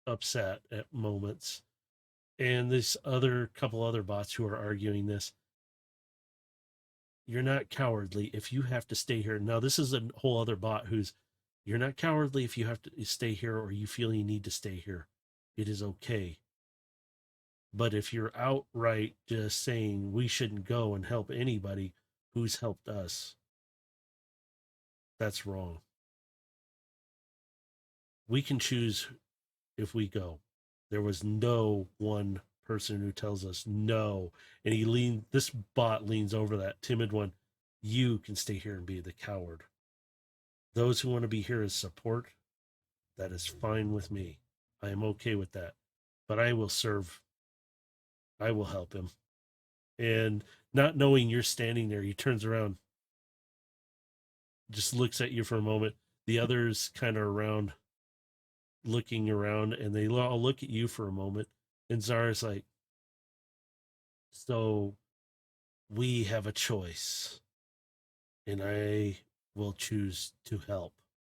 upset at moments. And this other couple other bots who are arguing this. You're not cowardly if you have to stay here. Now, this is a whole other bot who's, you're not cowardly if you have to stay here or you feel you need to stay here. It is okay. But if you're outright just saying we shouldn't go and help anybody who's helped us, that's wrong. We can choose if we go. There was no one person who tells us no. And this bot leans over that timid one. You can stay here and be the coward. Those who want to be here as support, that is fine with me. I am okay with that. But I will serve. I will help him. And not knowing you're standing there, he turns around, just looks at you for a moment. The others kind of around, looking around, and they all look at you for a moment. And Zara's like, so we have a choice. And I will choose to help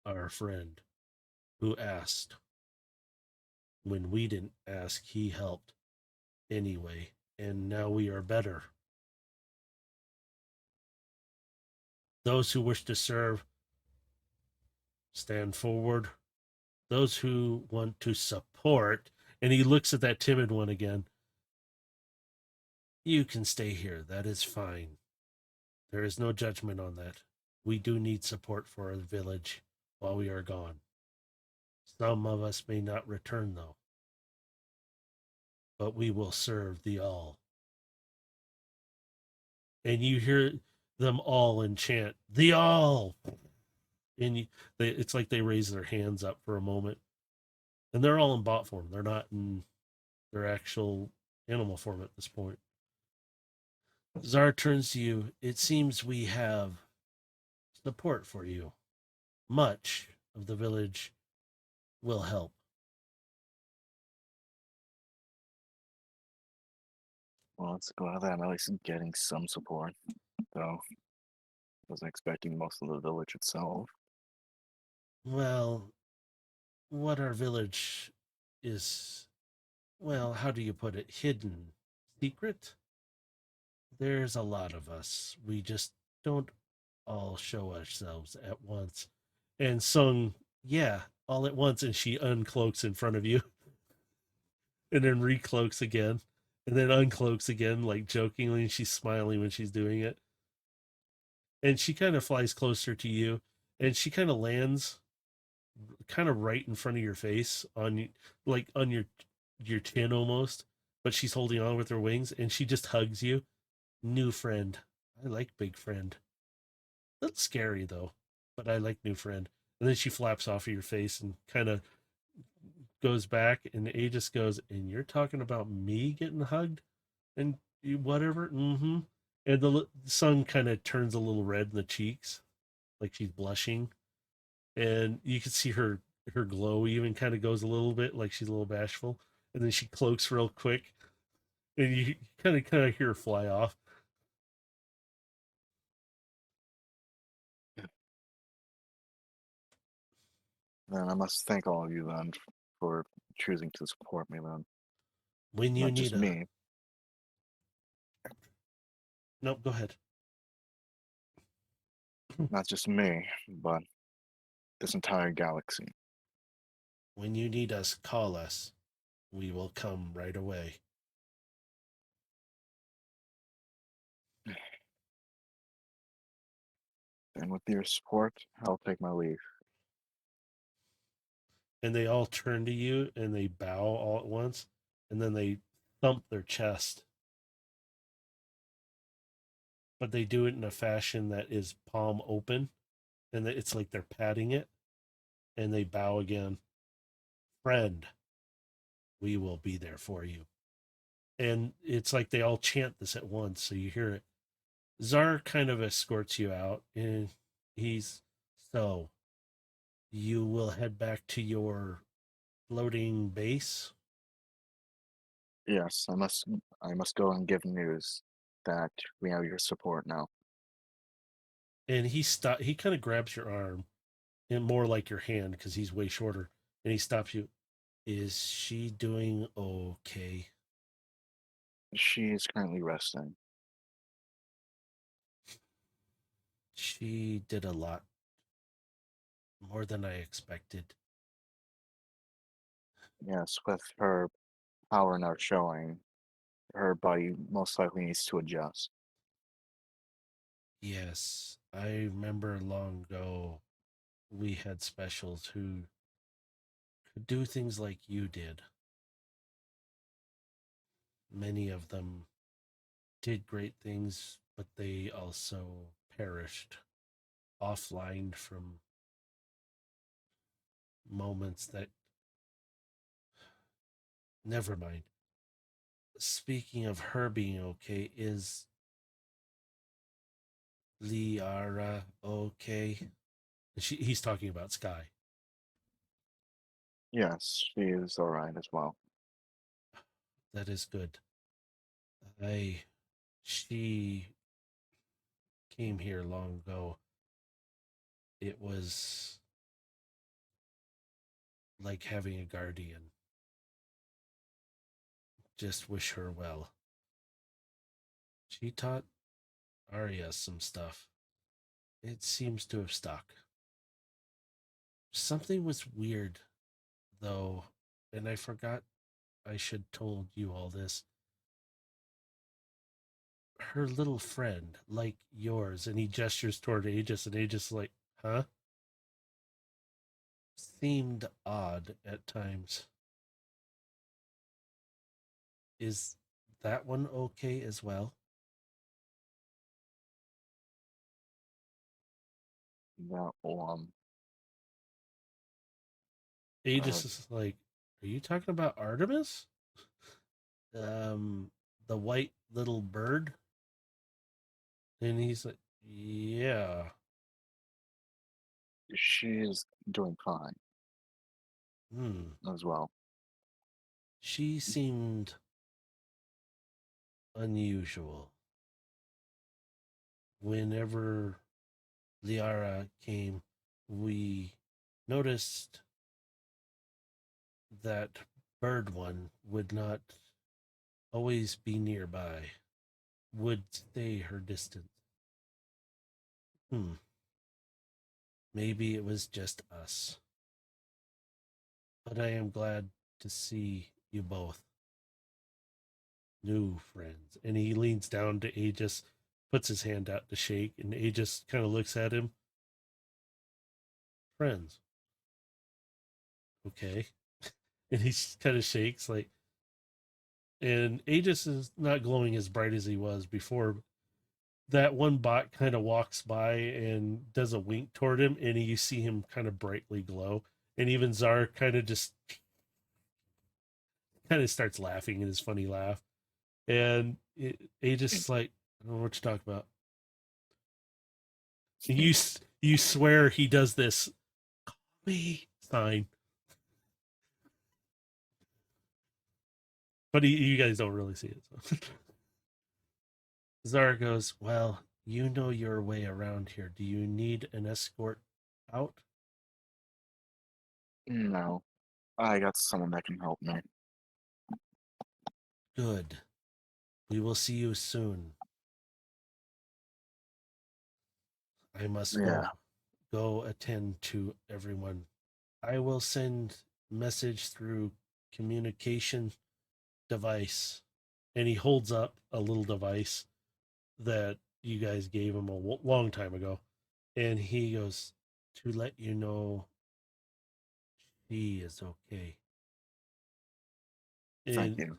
our friend who asked. When we didn't ask, he helped anyway. And now we are better. Those who wish to serve, stand forward. Those who want to support, and he looks at that timid one again, you can stay here. That is fine. There is no judgment on that. We do need support for our village while we are gone. Some of us may not return, though. But we will serve the all. And you hear them all enchant, the all! And it's like they raise their hands up for a moment. And they're all in bot form. They're not in their actual animal form at this point. Zar turns to you. It seems we have support for you. Much of the village will help. Well, let's go that. I'm at least getting some support, though. I wasn't expecting most of the village itself. Well, what our village is, well, how do you put it? Hidden. Secret? There's a lot of us. We just don't all show ourselves at once. And Sung, yeah, all at once. And she uncloaks in front of you and then recloaks again and then uncloaks again, like jokingly. And she's smiling when she's doing it. And she kind of flies closer to you and she kind of lands kind of right in front of your face on like on your chin almost, but she's holding on with her wings and she just hugs you. New friend. I like big friend. That's scary though, but I like new friend. And then she flaps off of your face and kind of goes back, and Aegis goes, and you're talking about me getting hugged and whatever. Mm-hmm. And the sun kind of turns a little red in the cheeks, like she's blushing, and you can see her glow even kind of goes a little bit, like she's a little bashful, and then she cloaks real quick, and you kind of hear her fly off. Then I must thank all of you then for choosing to support me then. When you Not need just a me, nope, go ahead. not just me, but this entire galaxy. When you need us, call us. We will come right away. And with your support, I'll take my leave. And they all turn to you and they bow all at once, and then they thump their chest. But they do it in a fashion that is palm open, and it's like they're patting it, and they bow again. Friend, we will be there for you. And it's like they all chant this at once, so you hear it. Czar kind of escorts you out, and he's so you will head back to your floating base. Yes, I must go and give news that we have your support now. And he kind of grabs your arm, and more like your hand because he's way shorter, and he stops you. Is she doing okay? She is currently resting. She did a lot more than I expected. Yes, with her power now showing, her body most likely needs to adjust. Yes, I remember long ago we had specials who could do things like you did. Many of them did great things, but they also perished offline from moments that, never mind. Speaking of her being okay, is Liara okay? He's talking about Sky. Yes, she is alright as well. That is good. I She came here long ago. It was like having a guardian. Just wish her well. She taught Arya some stuff. It seems to have stuck. Something was weird, though, and I forgot I should told you all this. Her little friend, like yours, and he gestures toward Aegis, and Aegis is like, huh? Seemed odd at times. Is that one okay as well? That uh, Aegis is like, are you talking about Artemis? The white little bird? And he's like, yeah. she is doing fine Hmm. as well. She seemed unusual. Whenever Liara came, we noticed that bird one would not always be nearby, would stay her distance. Hmm. Maybe it was just us. But I am glad to see you both new friends. And he leans down to Aegis, puts his hand out to shake, and Aegis kind of looks at him. Friends. Okay. And he kind of shakes like, and Aegis is not glowing as bright as he was before. that one bot kind of walks by and does a wink toward him, and you see him kind of brightly glow. And even Czar kind of just kind of starts laughing in his funny laugh. And Aegis like, I don't know what you talk about. You swear he does this call me sign, but you guys don't really see it. So. Zara goes, well, you know your way around here. Do you need an escort out? No, I got someone that can help me. Good. We will see you soon. I must Yeah. go attend to everyone. I will send message through communication device. And he holds up a little device that you guys gave him a long time ago. And he goes, to let you know she is okay. Thank And you.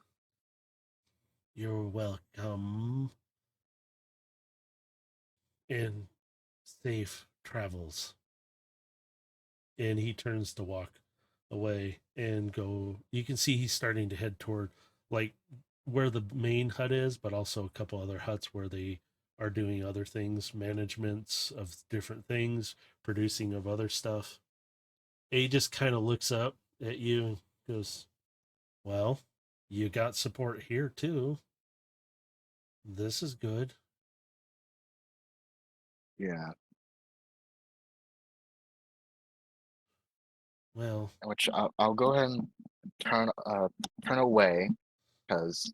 you're welcome. And safe travels. And he turns to walk away and go. You can see he's starting to head toward like where the main hut is, but also a couple other huts where they are doing other things, managements of different things, producing of other stuff. A just kind of looks up at you and goes, well, you got support here too. This is good. Yeah. Well, Which I'll go ahead and turn away because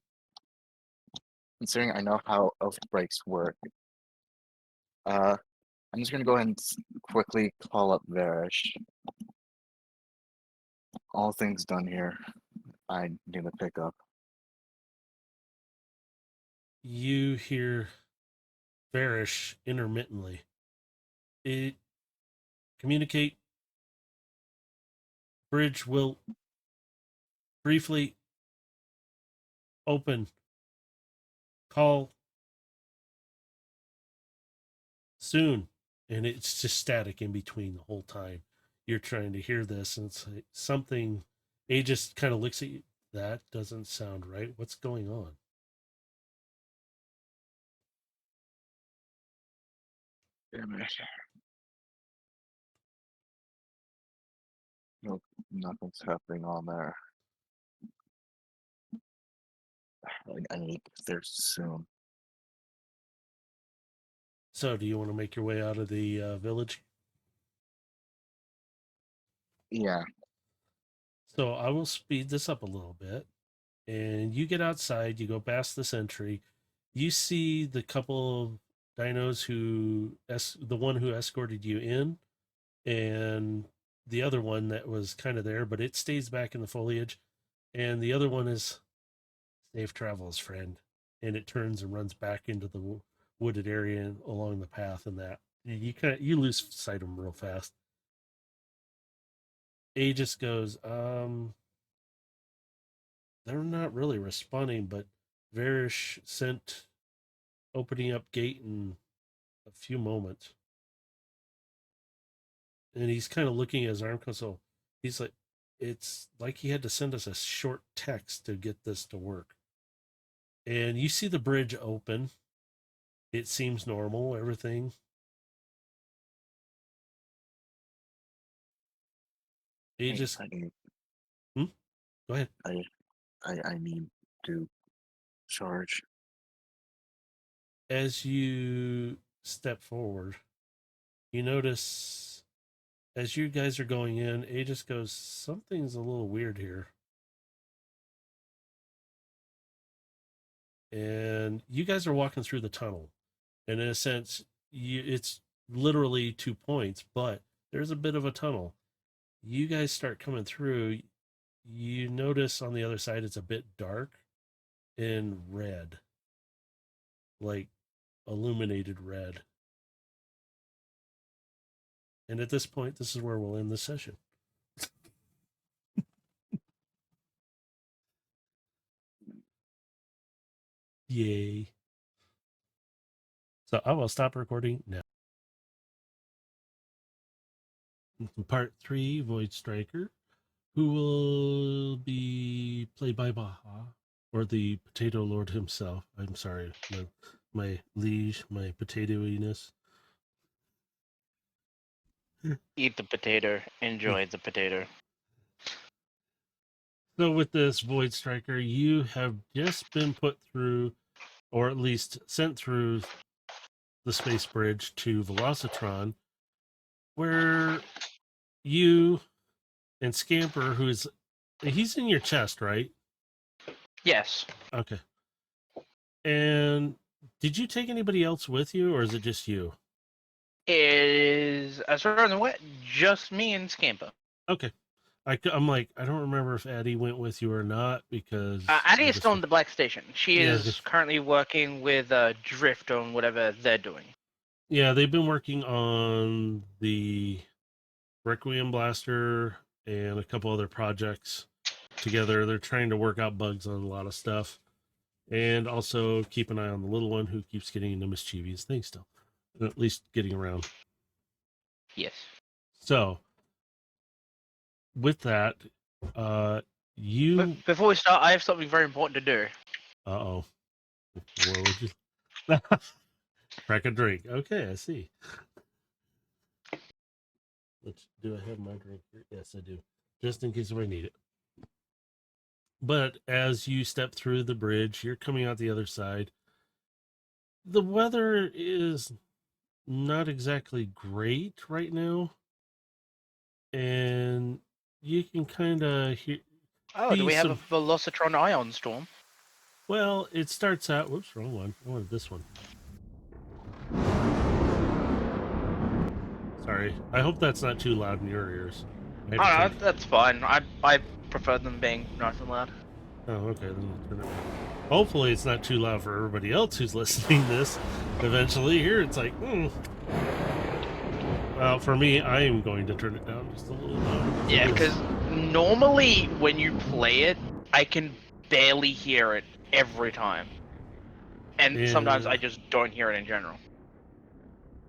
considering I know how oath breaks work, I'm just gonna go ahead and quickly call up Varish. All things done here. I need to pick up. you hear Varish intermittently. It communicate. Bridge will briefly open. Call soon. And it's just static in between the whole time. You're trying to hear this, and it's like something. A just kind of looks at you. That doesn't sound right. What's going on? Damn it. Nope, nothing's happening on there. I need there soon. So, do you want to make your way out of the village? Yeah. So, I will speed this up a little bit. And you get outside, you go past the sentry. You see the couple of dinos the one who escorted you in, and the other one that was kind of there, but it stays back in the foliage. And the other one is safe travels, friend. And it turns and runs back into the wooded area along the path, and that you lose sight of them real fast. A just goes, they're not really responding, but Varish sent opening up gate in a few moments. And he's kind of looking at his arm console. He's like, it's like he had to send us a short text to get this to work. And you see the bridge open. It seems normal, everything. He just, I need hmm? Go ahead. I need to charge. As you step forward, you notice as you guys are going in, Aegis goes, something's a little weird here. And you guys are walking through the tunnel. And in a sense, it's literally 2 points, but there's a bit of a tunnel. You guys start coming through. You notice on the other side it's a bit dark and red, like illuminated red. And at this point, this is where we'll end the session. Yay. So I will stop recording now. Part 3, Void Striker, who will be played by Baja, or the Potato Lord himself. I'm sorry, my liege, my potatoiness. Eat the potato. Enjoy the potato. So with this Void Striker, you have just been put through, or at least sent through the space bridge to Velocitron, where you and Scamper, he's in your chest, right? Yes. Okay. And did you take anybody else with you, or is it just you? Is as far as I'm aware, just me and Scamper. Okay. I'm like, I don't remember if Addie went with you or not, because Addie I is just- still in the Black Station. She Yeah, is just- currently working with Drift on whatever they're doing. yeah, they've been working on the Requiem Blaster and a couple other projects together. They're trying to work out bugs on a lot of stuff, and also keep an eye on the little one who keeps getting into mischievous things still, at least getting around. Yes. So with that, you But before we start, I have something very important to do. what would you crack a drink? Okay, I see. Do I have my drink here? Yes, I do, just in case I need it. But as you step through the bridge, you're coming out the other side. The weather is not exactly great right now, and you can kind of hear. Oh, do we have some- a Velocitron ion storm? Well, it starts out. Whoops, wrong one. I wanted this one. Sorry. I hope that's not too loud in your ears. I Oh, had no, to turn- that's fine. I prefer them being nice and loud. Oh, okay. Then I'll turn it down. Hopefully, it's not too loud for everybody else who's listening to this. Eventually, here it's like, Well, for me, I am going to turn it down just a little louder. Yeah, because normally when you play it, I can barely hear it every time. And sometimes Yeah. I just don't hear it in general.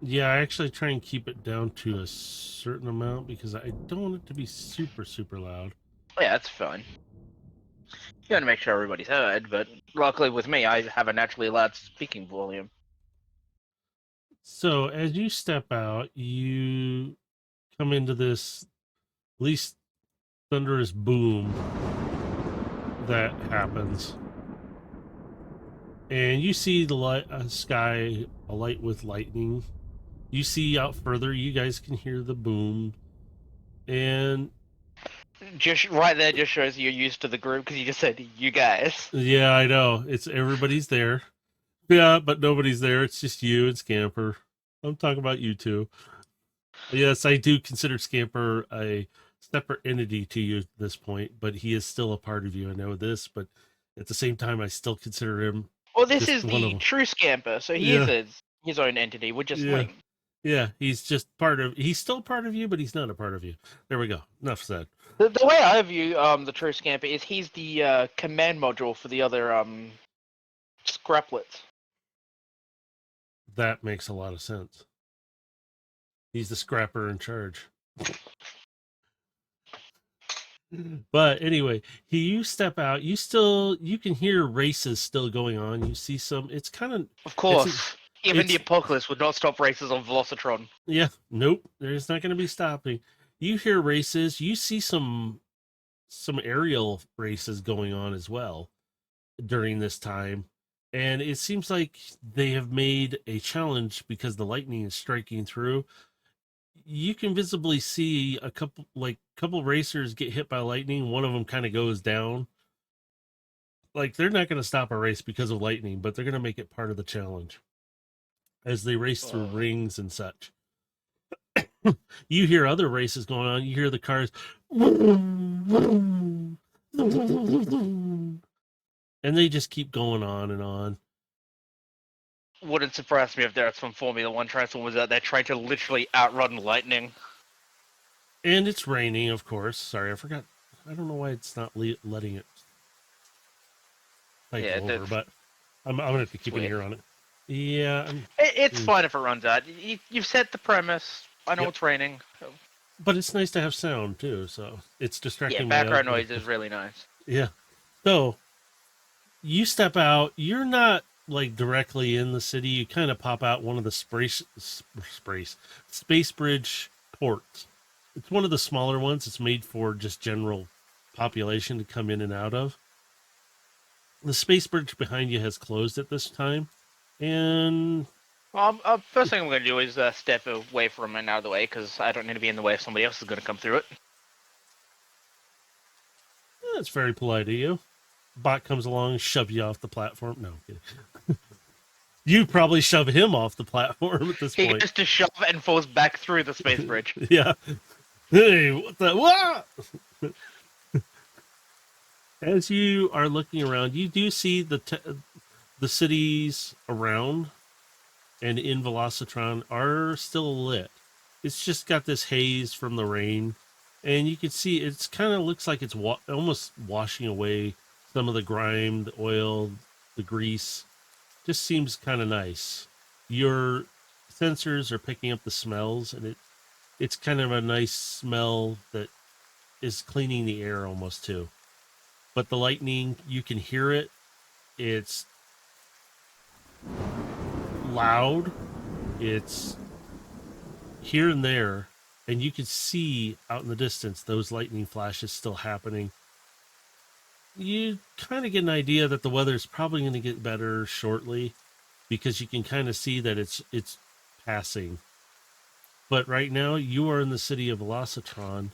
Yeah, I actually try and keep it down to a certain amount because I don't want it to be super, super loud. Yeah, that's fine. You gotta make sure everybody's heard, but luckily with me, I have a naturally loud speaking volume. So as you step out, you come into this least thunderous boom that happens, and you see the light sky alight with lightning. You see out further, you guys can hear the boom, and Just right there just shows you're used to the group because you just said you guys. yeah, I know it's everybody's there. Yeah, but nobody's there. It's just you and Scamper. I'm talking about you two. Yes, I do consider Scamper a separate entity to you at this point, but he is still a part of you. I know this, but at the same time, I still consider him. Well, this Just is one of the 'em. true Scamper, so he Yeah. is his own entity. We're just Yeah. linked. Yeah, he's just he's still part of you, but he's not a part of you. There we go. Enough said. The way I view the true Scamper is he's the command module for the other scraplets. That makes a lot of sense. He's the scrapper in charge. But anyway, you step out, you can hear races still going on. You see some, it's kind of, Of course, even the it's- apocalypse would not stop races on Velocitron. yeah, nope, there's not going to be stopping. You hear races, you see some aerial races going on as well during this time. And it seems like they have made a challenge because the lightning is striking through. You can visibly see a couple racers get hit by lightning. One of them kind of goes down. Like they're not going to stop a race because of lightning, but they're going to make it part of the challenge as they race through rings and such. You hear other races going on. You hear the cars, and they just keep going on and on. Wouldn't surprise me if there's some Formula One Transformers out there trying to literally outrun lightning. And it's raining, of course. Sorry, I forgot. I don't know why it's not letting it type Yeah, over, that's- but I'm going to have to keep an weird. ear on it. Yeah, It's Mm. fine if it runs out. You've set the premise. I know Yep. it's raining. but it's nice to have sound too. So it's Yeah, distracting my background other. noise is really nice. Yeah. So you step out. You're not like directly in the city. You kind of pop out one of the space bridge ports. It's one of the smaller ones. It's made for just general population to come in and out of. The space bridge behind you has closed at this time, and Well, first thing I'm going to do is step away from it and out of the way because I don't need to be in the way if somebody else is going to come through it. that's very polite of you. Bot comes along, shoves you off the platform. No, I'm kidding. You probably shove him off the platform at this He point. goes to shove and falls back through the space bridge. Yeah. Hey, what the what? As you are looking around, you do see the cities around and in Velocitron are still lit. It's just got this haze from the rain, and you can see it's kind of looks like it's almost washing away some of the grime, the oil, the grease. Just seems kind of nice. Your sensors are picking up the smells, and it's kind of a nice smell that is cleaning the air almost too. But the lightning, you can hear it. It's loud. It's here and there, and you can see out in the distance those lightning flashes still happening. You kind of get an idea that the weather's probably going to get better shortly because you can kind of see that it's passing. But right now, you are in the city of Velocitron,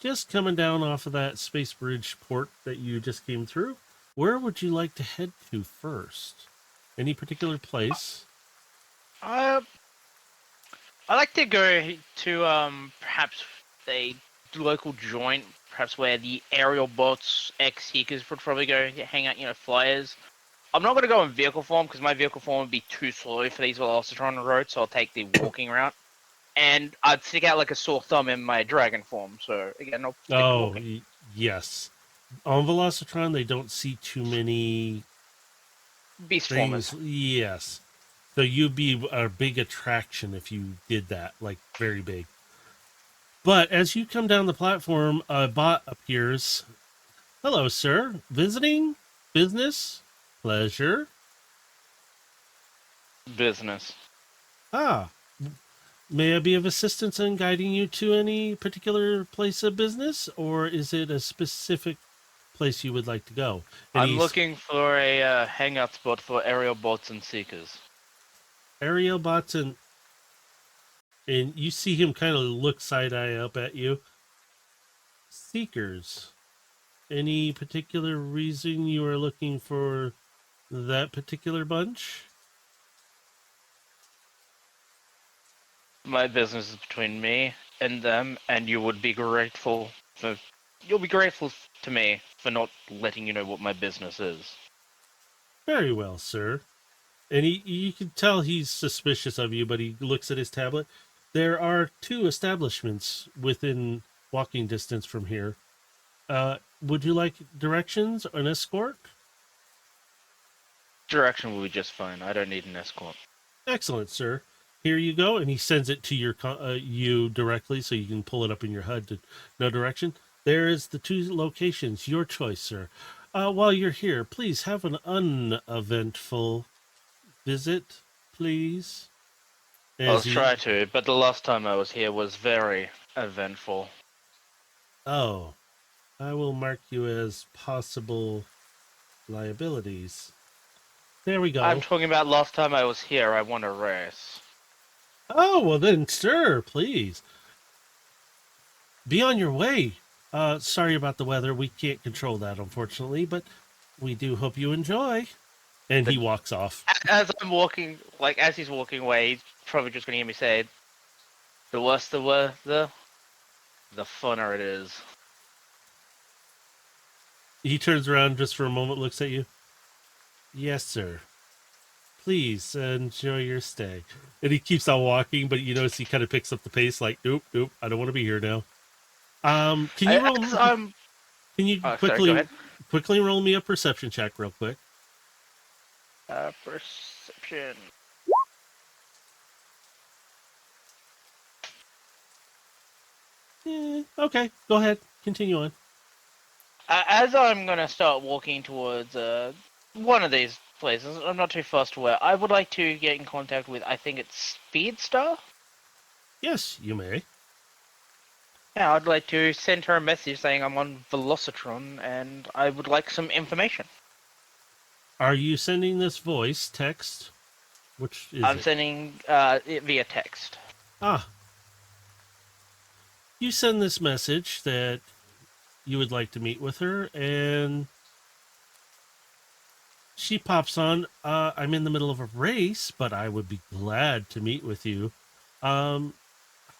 just coming down off of that space bridge port that you just came through. Where would you like to head to first? Any particular place? Uh, I like to go to perhaps a local joint, perhaps where the aerial bots ex-seekers would probably go hang out, flyers. I'm not going to go in vehicle form because my vehicle form would be too slow for these Velocitron roads, so I'll take the walking route. And I'd stick out like a sore thumb in my dragon form, so again, I'll stick to Oh, walking. yes. On Velocitron, they don't see too many Beast things. formers. Yes. So you'd be a big attraction if you did that, like very big. But as you come down the platform, a bot appears. Hello, sir. Visiting? Business? Pleasure? Business. Ah, may I be of assistance in guiding you to any particular place of business, or is it a specific place you would like to go? And I'm he's looking for a hangout spot for aerial bots and seekers. aerial bots, and you see him kind of look side eye up at you. Seekers. Any particular reason you are looking for that particular bunch? My business is between me and them, and you'll be grateful to me for not letting you know what my business is. Very well, sir. And you can tell he's suspicious of you, but he looks at his tablet. There are 2 establishments within walking distance from here. Would you like directions or an escort? Direction will be just fine. I don't need an escort. Excellent, sir. Here you go, and he sends it to you directly, so you can pull it up in your HUD to know direction. There is the 2 locations. Your choice, sir. While you're here, please have an uneventful visit, please. I'll As he, try to, but the last time I was here was very eventful. oh, I will mark you as possible liabilities. There we I'm go. talking about last time I was here, I won a race. Oh, well then, sir, please. Be on your way. Sorry about the weather. We can't control that, unfortunately, but we do hope you enjoy. And he walks off. As I'm walking, as he's walking away, he's probably just gonna hear me say, the worse the weather, the funner it is. He turns around just for a moment, looks at you. Yes, sir. Please enjoy your stay. And he keeps on walking, but you notice he kind of picks up the pace, like, nope, I don't want to be here now. Can you roll? Can you sorry, go ahead. quickly roll me a perception check, real quick? Perception. Okay, go ahead. Continue on. As I'm gonna start walking towards one of these places, I'm not too fussed where. I would like to get in contact with. I think it's Speedstar. Yes, you may. Yeah, I'd like to send her a message saying I'm on Velocitron and I would like some information. Are you sending this voice, text? Which is I'm it? sending it via text. Ah, you send this message that you would like to meet with her, and she pops on. I'm in the middle of a race, but I would be glad to meet with you. How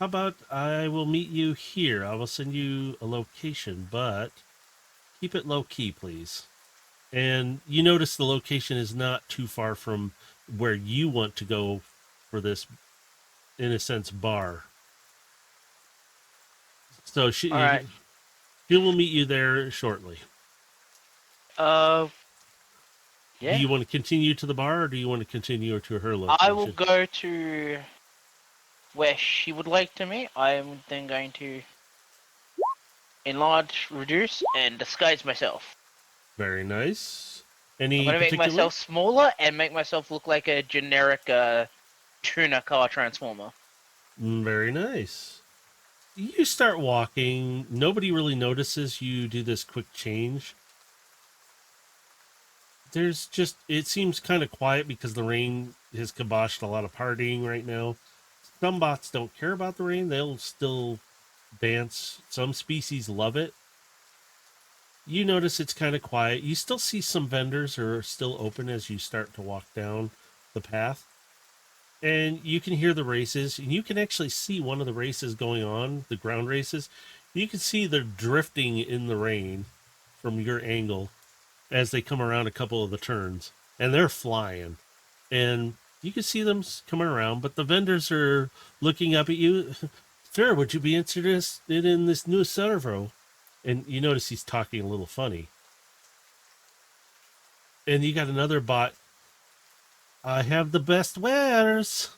about I will meet you here? I will send you a location, but keep it low key, please. And you notice the location is not too far from where you want to go for this, in a sense, bar. So All right. she will meet you there shortly. Yeah. Do you want to continue to the bar, or do you want to continue to her location? I will go to where she would like to meet. I am then going to enlarge, reduce, and disguise myself. Very nice. I'm Any going to make particular? myself smaller and make myself look like a generic tuner car transformer. Very nice. You start walking. Nobody really notices you do this quick change. There's just, it seems kind of quiet because the rain has kiboshed a lot of partying right now. Some bots don't care about the rain. They'll still dance. Some species love it. You notice it's kind of quiet. You still see some vendors are still open as you start to walk down the path. And you can hear the races, and you can actually see one of the races going on, the ground races. You can see they're drifting in the rain from your angle as they come around a couple of the turns, and they're flying. And you can see them coming around, but the vendors are looking up at you. Sir, would you be interested in this new servo? And you notice he's talking a little funny. And you got another bot. I have the best wares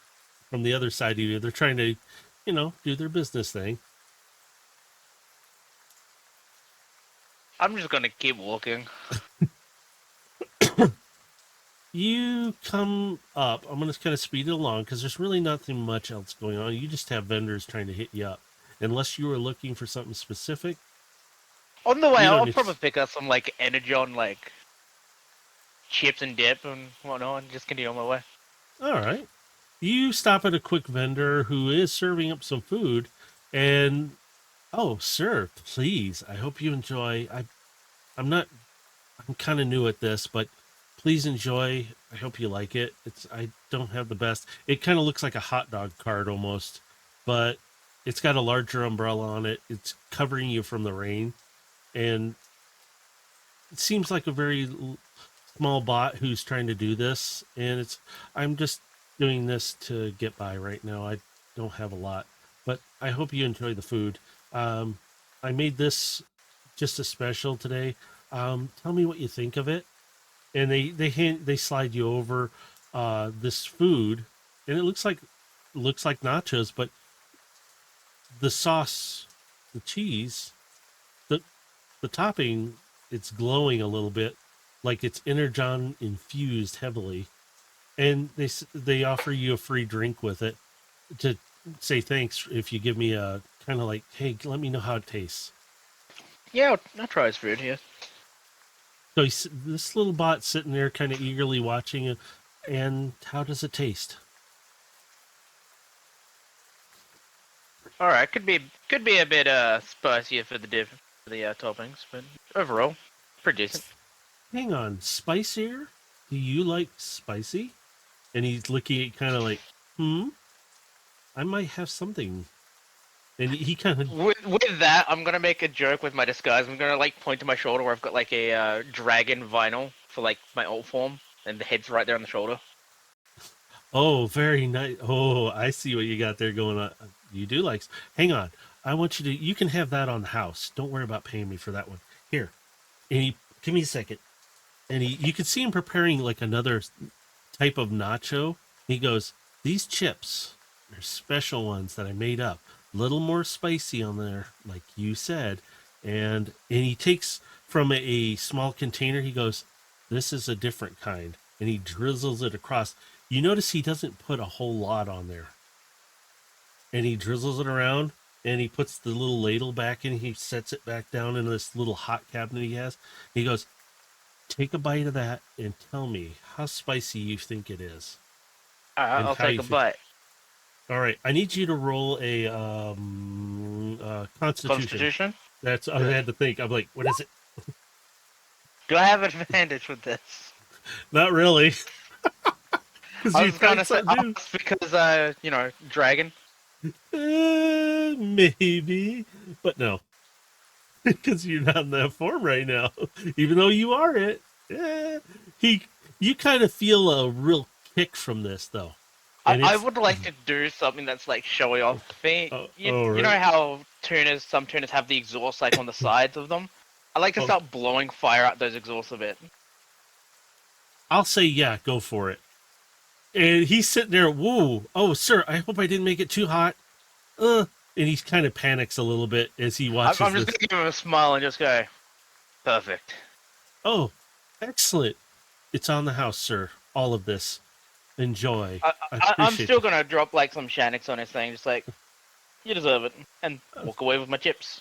from the other side of you. They're trying to, do their business thing. I'm just going to keep walking. You come up. I'm going to kind of speed it along because there's really nothing much else going on. You just have vendors trying to hit you up. Unless you were looking for something specific. On the way, You don't I'll need probably pick up some like Energon, like chips and dip and whatnot, and just continue on my way. All right. You stop at a quick vendor who is serving up some food, and oh, sir, please. I hope you enjoy. I'm kind of new at this, but please enjoy. I hope you like it. I don't have the best. It kind of looks like a hot dog cart almost, but it's got a larger umbrella on it. It's covering you from the rain, and it seems like a very small bot who's trying to do this, and I'm just doing this to get by right now. I don't have a lot, but I hope you enjoy the food. I made this just a special today. Tell me what you think of it. And they slide you over this food, and it looks like nachos, but the sauce, the cheese, the topping, it's glowing a little bit, like it's energon infused heavily, and they offer you a free drink with it to say thanks if you give me a kind of like, hey, let me know how it tastes. Yeah, I'll try his food here. So this little bot sitting there kind of eagerly watching it. And how does it taste? All right, could be a bit spicier for the toppings, but overall, pretty decent. Hang on, spicier? Do you like spicy? And he's looking at kind of like, I might have something. And he kind of... With that, I'm going to make a joke with my disguise. I'm going to like point to my shoulder where I've got like a dragon vinyl for like my alt form, and the head's right there on the shoulder. Oh, very nice. Oh, I see what you got there going on. You do like... Hang on. I want you to... You can have that on the house. Don't worry about paying me for that one. Here. And give me a second. And you can see him preparing like another type of nacho. He goes, these chips are special ones that I made up. A little more spicy on there, like you said. And he takes from a small container, he goes, this is a different kind. And he drizzles it across. You notice he doesn't put a whole lot on there. And he drizzles it around, and he puts the little ladle back in. He sets it back down in this little hot cabinet he has. He goes, take a bite of that and tell me how spicy you think it is. I'll how take you a feel. bite. All right, I need you to roll a Constitution. Constitution? That's I had to think. I'm like, what is it? Do I have advantage with this? Not really, because I you was gonna kind say of do. because dragon. Maybe, but no, because you're not in that form right now. Even though you are it, you kind of feel a real kick from this, though. And I it's- would like to do something that's like showy off. You know right. how some tuners have the exhaust like on the sides of them? I like to Oh. start blowing fire out those exhausts a bit. I'll say, yeah, go for it. And he's sitting there, whoa, oh, sir, I hope I didn't make it too hot. And he kind of panics a little bit as he watches I'm just this. gonna give him a smile and just go, perfect. Oh, excellent. It's on the house, sir. All of this. Enjoy. I I'm appreciate still it. gonna drop like some Shanix on his thing, just like, you deserve it, and walk away with my chips.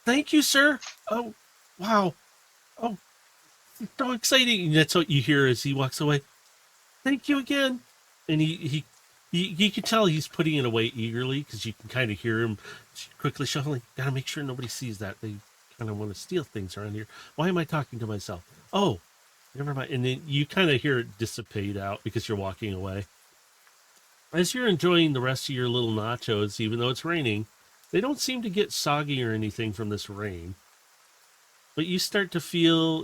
Thank you, sir. Oh, wow. Oh, so exciting. And that's what you hear as he walks away. Thank you again. And you can tell he's putting it away eagerly because you can kind of hear him quickly shuffling. Gotta make sure nobody sees that. They kind of want to steal things around here. Why am I talking to myself? Oh, never mind. And then you kind of hear it dissipate out because you're walking away. As you're enjoying the rest of your little nachos, even though it's raining, they don't seem to get soggy or anything from this rain. But you start to feel,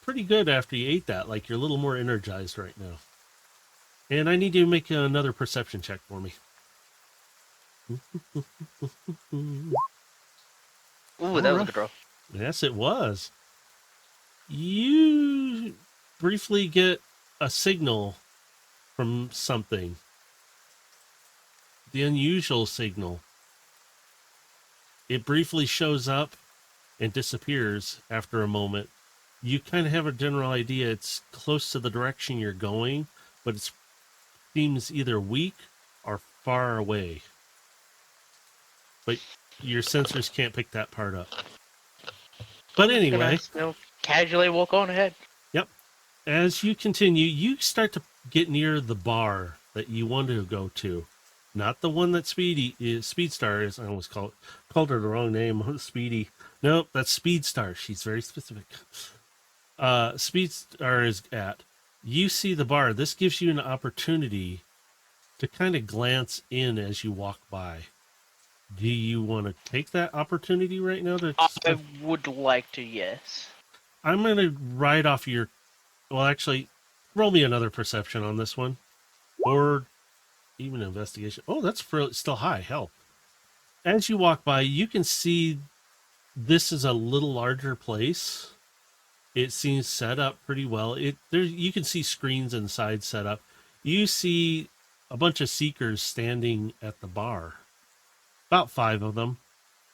pretty good after you ate that. Like you're a little more energized right now. And I need you to make another perception check for me. Ooh, that was a good roll. Yes, it was. You briefly get a signal from something. The unusual signal. It briefly shows up and disappears after a moment. You kind of have a general idea it's close to the direction you're going, but it seems either weak or far away. But your sensors can't pick that part up. But anyway, Gonna casually walk on ahead. as you continue, you start to get near the bar that you want to go to. Not the one that Speedstar is. I almost called her the wrong name. Speedy. Nope, that's Speedstar. She's very specific. Speedstar is at. You see the bar. This gives you an opportunity to kind of glance in as you walk by. Do you want to take that opportunity right now? I would like to, yes. I'm going to write off your... Well, actually, roll me another perception on this one. Or even investigation. Oh, that's still high. Hell. As you walk by, you can see this is a little larger place. It seems set up pretty well. You can see screens inside set up. You see a bunch of seekers standing at the bar. About 5 of them.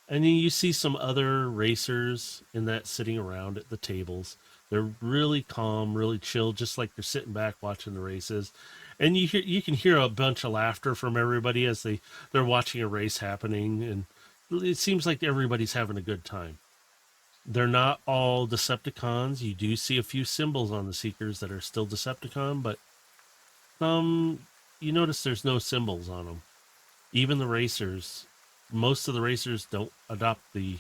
And then you see some other racers in that sitting around at the tables. They're really calm, really chill, just like they're sitting back watching the races. And you can hear a bunch of laughter from everybody as they're watching a race happening. And it seems like everybody's having a good time. They're not all Decepticons. You do see a few symbols on the Seekers that are still Decepticon, but you notice there's no symbols on them. Even the racers, most of the racers don't adopt the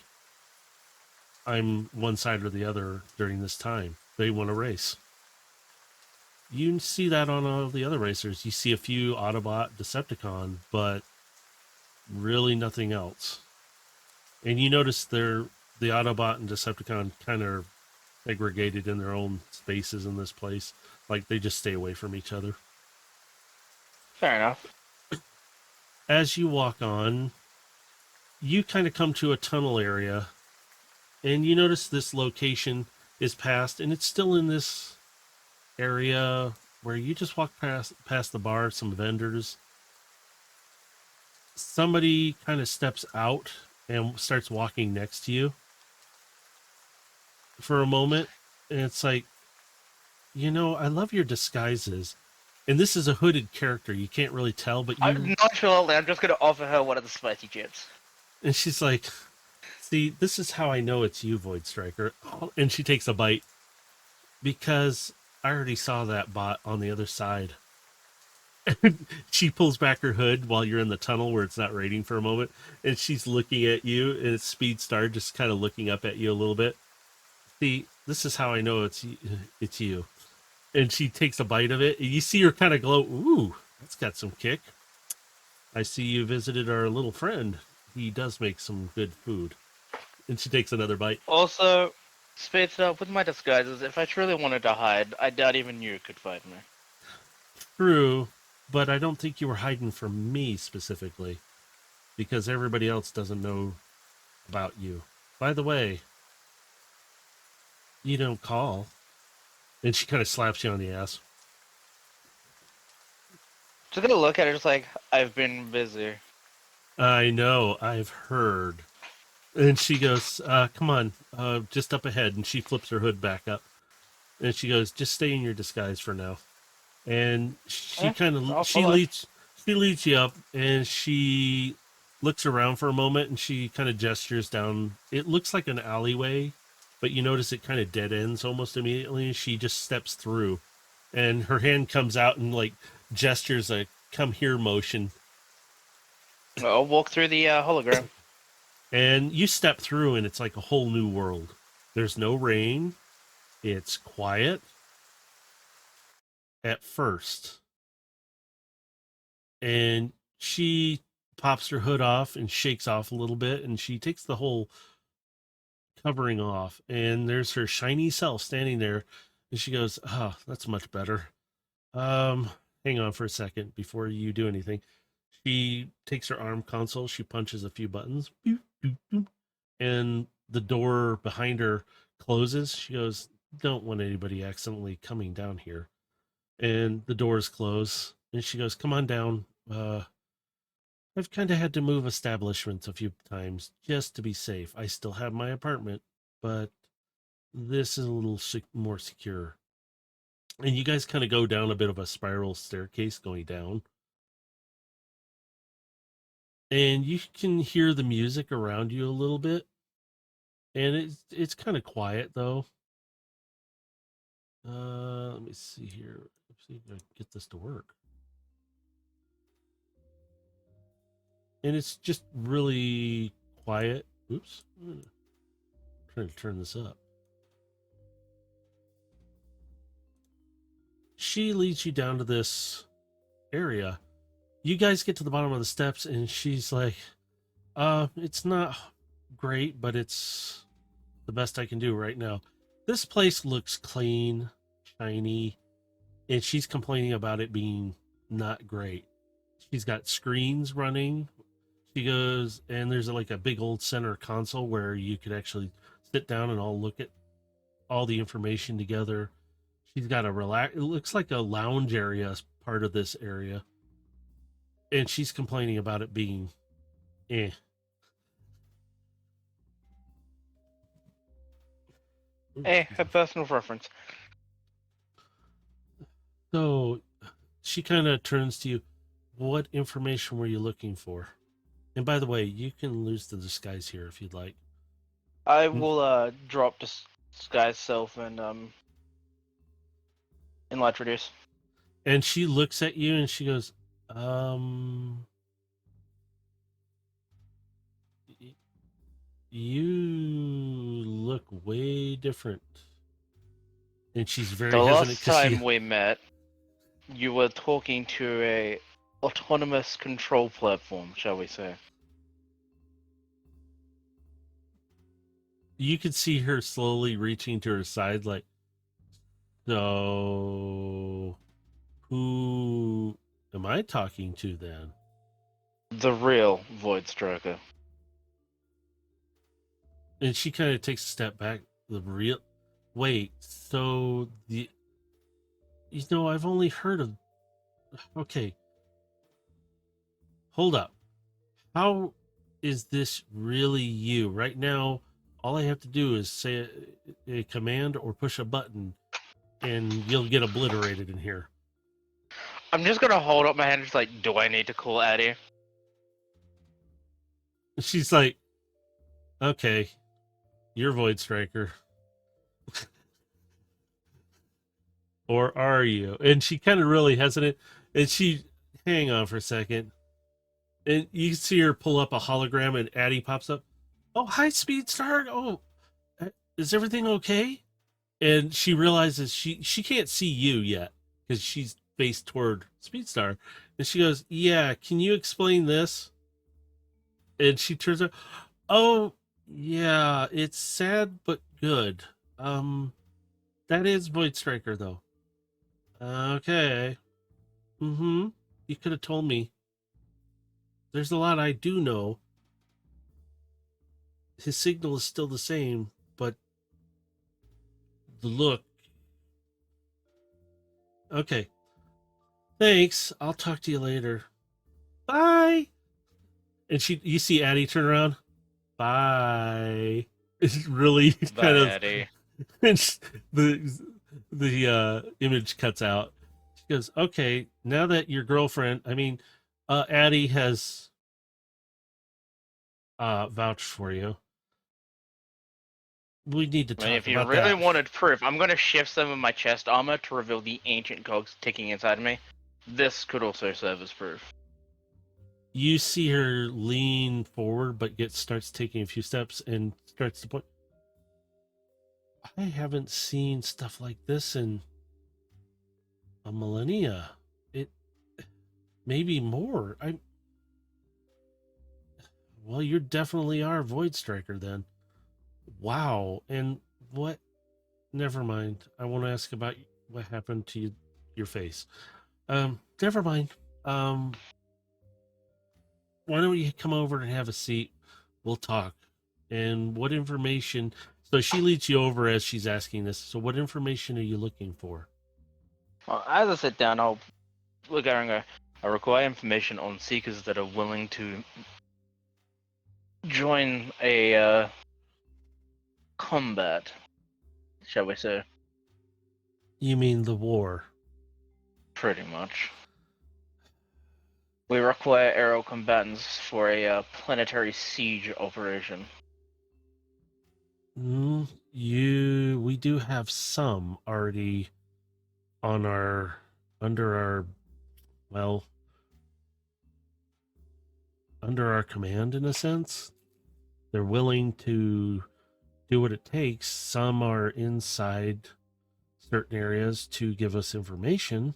I'm one side or the other during this time. They want to race. You see that on all the other racers. You see a few Autobot Decepticon, but really nothing else. And you notice the Autobot and Decepticon kind of segregated in their own spaces in this place. Like they just stay away from each other. Fair enough. As you walk on, you kind of come to a tunnel area, and you notice this location is past, and it's still in this area where you just walk past the bar, some vendors. Somebody kind of steps out and starts walking next to you for a moment, and it's like, I love your disguises. And this is a hooded character. You can't really tell, but Nonchalantly, I'm just gonna offer her one of the spicy chips. And she's like, see, this is how I know it's you, Void Striker. And she takes a bite because I already saw that bot on the other side. She pulls back her hood while you're in the tunnel where it's not raining for a moment, and she's looking at you, and it's Speed Star just kind of looking up at you a little bit. See, this is how I know it's you. And she takes a bite of it, and you see her kind of glow. Ooh, that's got some kick. I see you visited our little friend. He does make some good food. And she takes another bite. Also, spaced up with my disguises, if I truly wanted to hide, I doubt even you could find me. True, but I don't think you were hiding from me specifically, because everybody else doesn't know about you. By the way, you don't call. And she kind of slaps you on the ass. Just gonna look at her just like, I've been busy. I know, I've heard. And she goes, come on, just up ahead. And she flips her hood back up. And she goes, just stay in your disguise for now. And she leads you up, and she looks around for a moment, and she kind of gestures down. It looks like an alleyway, but you notice it kind of dead ends almost immediately. And she just steps through, and her hand comes out and like gestures a come here motion. I'll walk through the hologram. And you step through, and it's like a whole new world. There's no rain. It's quiet at first. And she pops her hood off and shakes off a little bit, and she takes the whole covering off. And there's her shiny self standing there. And she goes, oh, that's much better. Hang on for a second before you do anything. She takes her arm console. She punches a few buttons. Boop, boop, boop, and the door behind her closes. She goes, don't want anybody accidentally coming down here. And the doors close. And she goes, come on down. I've kind of had to move establishments a few times just to be safe. I still have my apartment, but this is a little more secure. And you guys kind of go down a bit of a spiral staircase going down. And you can hear the music around you a little bit. And it's kind of quiet, though. Let me see here. Let's see if I can get this to work. And it's just really quiet. Oops. I'm trying to turn this up. She leads you down to this area. You guys get to the bottom of the steps, and she's like, it's not great, but it's the best I can do right now. This place looks clean, shiny, and she's complaining about it being not great. She's got screens running. She goes, and there's like a big old center console where you could actually sit down and all look at all the information together. She's got it looks like a lounge area as part of this area. And she's complaining about it being eh. Hey, a personal preference. So she kind of turns to you. What information were you looking for? And by the way, you can lose the disguise here if you'd like. I will drop disguise self and light reduce. And she looks at you and she goes, you look way different. And she's very The hesitant. last time we met, you were talking to a autonomous control platform, shall we say. You could see her slowly reaching to her side, like, so who am I talking to then? The real Void Striker. And she kind of takes a step back. The real, wait, so I've only heard of. Okay, hold up. How is this really you? Right now, all I have to do is say a command or push a button, and you'll get obliterated in here. I'm just gonna hold up my hand and just like, do I need to call Addie? She's like, okay, you're Void Striker. Or are you? And she kind of really hesitant. And hang on for a second. And you see her pull up a hologram and Addie pops up. Oh, hi, Speed Star. Oh, is everything okay? And she realizes she can't see you yet because she's faced toward Speedstar. And she goes, yeah, can you explain this? And she turns out, oh, yeah, it's sad but good. That is Void Striker, though. Okay. Mm-hmm. You could have told me. There's a lot I do know. His signal is still the same, but the look. Okay. Thanks. I'll talk to you later. Bye. And you see Addie turn around. Bye. It's really kind of Addie. the image cuts out. She goes, okay, now that your girlfriend, Addie has vouched for you. We need to talk If you about really that. wanted proof, I'm gonna shift some of my chest armor to reveal the ancient cogs ticking inside me. This could also serve as proof. You see her lean forward, but starts taking a few steps and starts to point. I haven't seen stuff like this in a millennia. It maybe more. Well, you definitely are Void Striker then. Wow. And what? Never mind. I won't ask about what happened to your face. Never mind. Why don't you come over and have a seat? We'll talk. And what information? So she leads you over as she's asking this. So what information are you looking for? Well, as I sit down, I'll look at her and go, I require information on seekers that are willing to join a combat, shall we say. You mean the war? Pretty much. We require aerial combatants for a planetary siege operation. We do have some already on under our command in a sense. They're willing to do what it takes. Some are inside certain areas to give us information.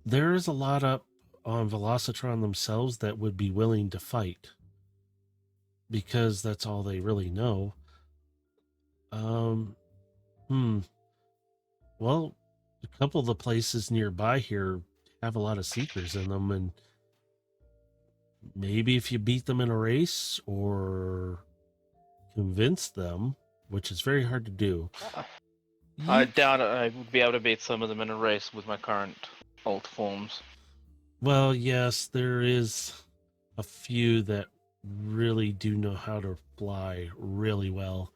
There is a lot up on Velocitron themselves that would be willing to fight because that's all they really know. Well, a couple of the places nearby here have a lot of seekers in them, and maybe if you beat them in a race or convince them, which is very hard to do. I doubt I would be able to beat some of them in a race with my current alt forms. Well, yes, there is a few that really do know how to fly really well.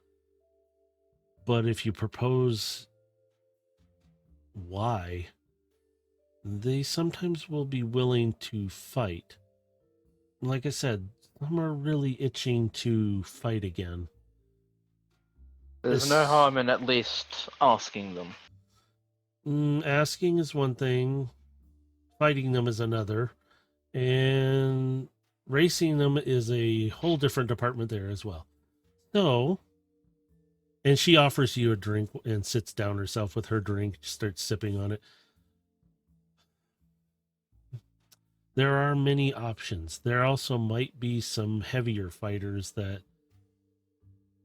But if you propose why, they sometimes will be willing to fight. Like I said, some are really itching to fight again. There's no harm in at least asking them. Asking is one thing, fighting them is another, and racing them is a whole different department there as well. So, and she offers you a drink and sits down herself with her drink, starts sipping on it. There are many options. There also might be some heavier fighters that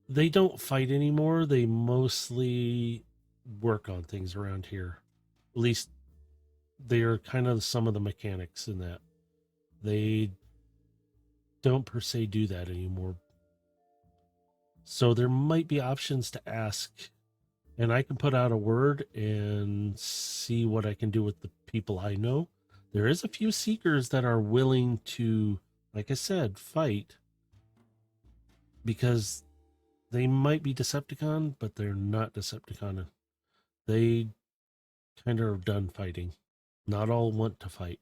they don't fight anymore. They mostly work on things around here. At least they are kind of some of the mechanics in that. They don't per se do that anymore. So there might be options to ask and I can put out a word and see what I can do with the people I know. There is a few seekers that are willing to, like I said, fight because they might be Decepticon, but they're not Decepticon. They kind of are done fighting. Not all want to fight.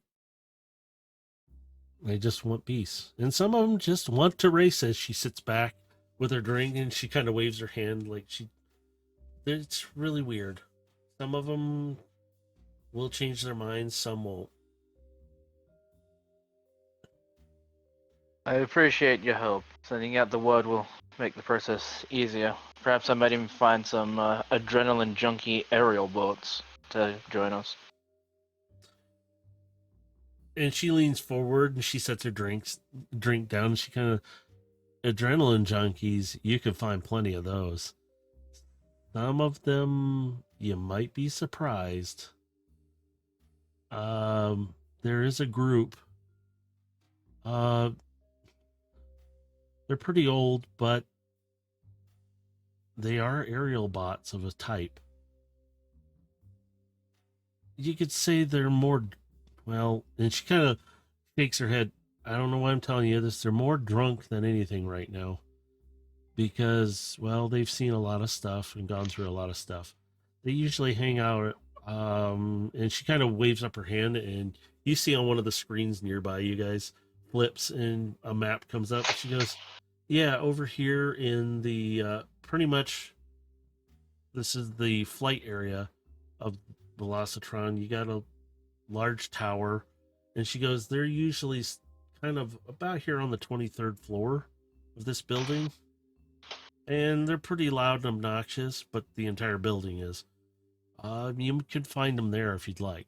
They just want peace. And some of them just want to race as she sits back with her drink and she kind of waves her hand like she. It's really weird. Some of them will change their minds, some won't. I appreciate your help. Sending out the word will make the process easier. Perhaps I might even find some adrenaline junkie aerial boats to join us. And she leans forward and she sets her drink down and she kind of adrenaline junkies, you can find plenty of those. Some of them you might be surprised. There is a group. Uh they're pretty old, but they are aerial bots of a type. You could say they're more well, and she kind of shakes her head. I don't know why I'm telling you this. They're more drunk than anything right now. Because, well, they've seen a lot of stuff and gone through a lot of stuff. They usually hang out, and she kind of waves up her hand, and you see on one of the screens nearby, you guys flips, and a map comes up. She goes, "Yeah, over here in the pretty much, this is the flight area of Velocitron. You got a large tower," and she goes, "They're usually kind of about here on the 23rd floor of this building." And they're pretty loud and obnoxious, but the entire building is. You could find them there if you'd like.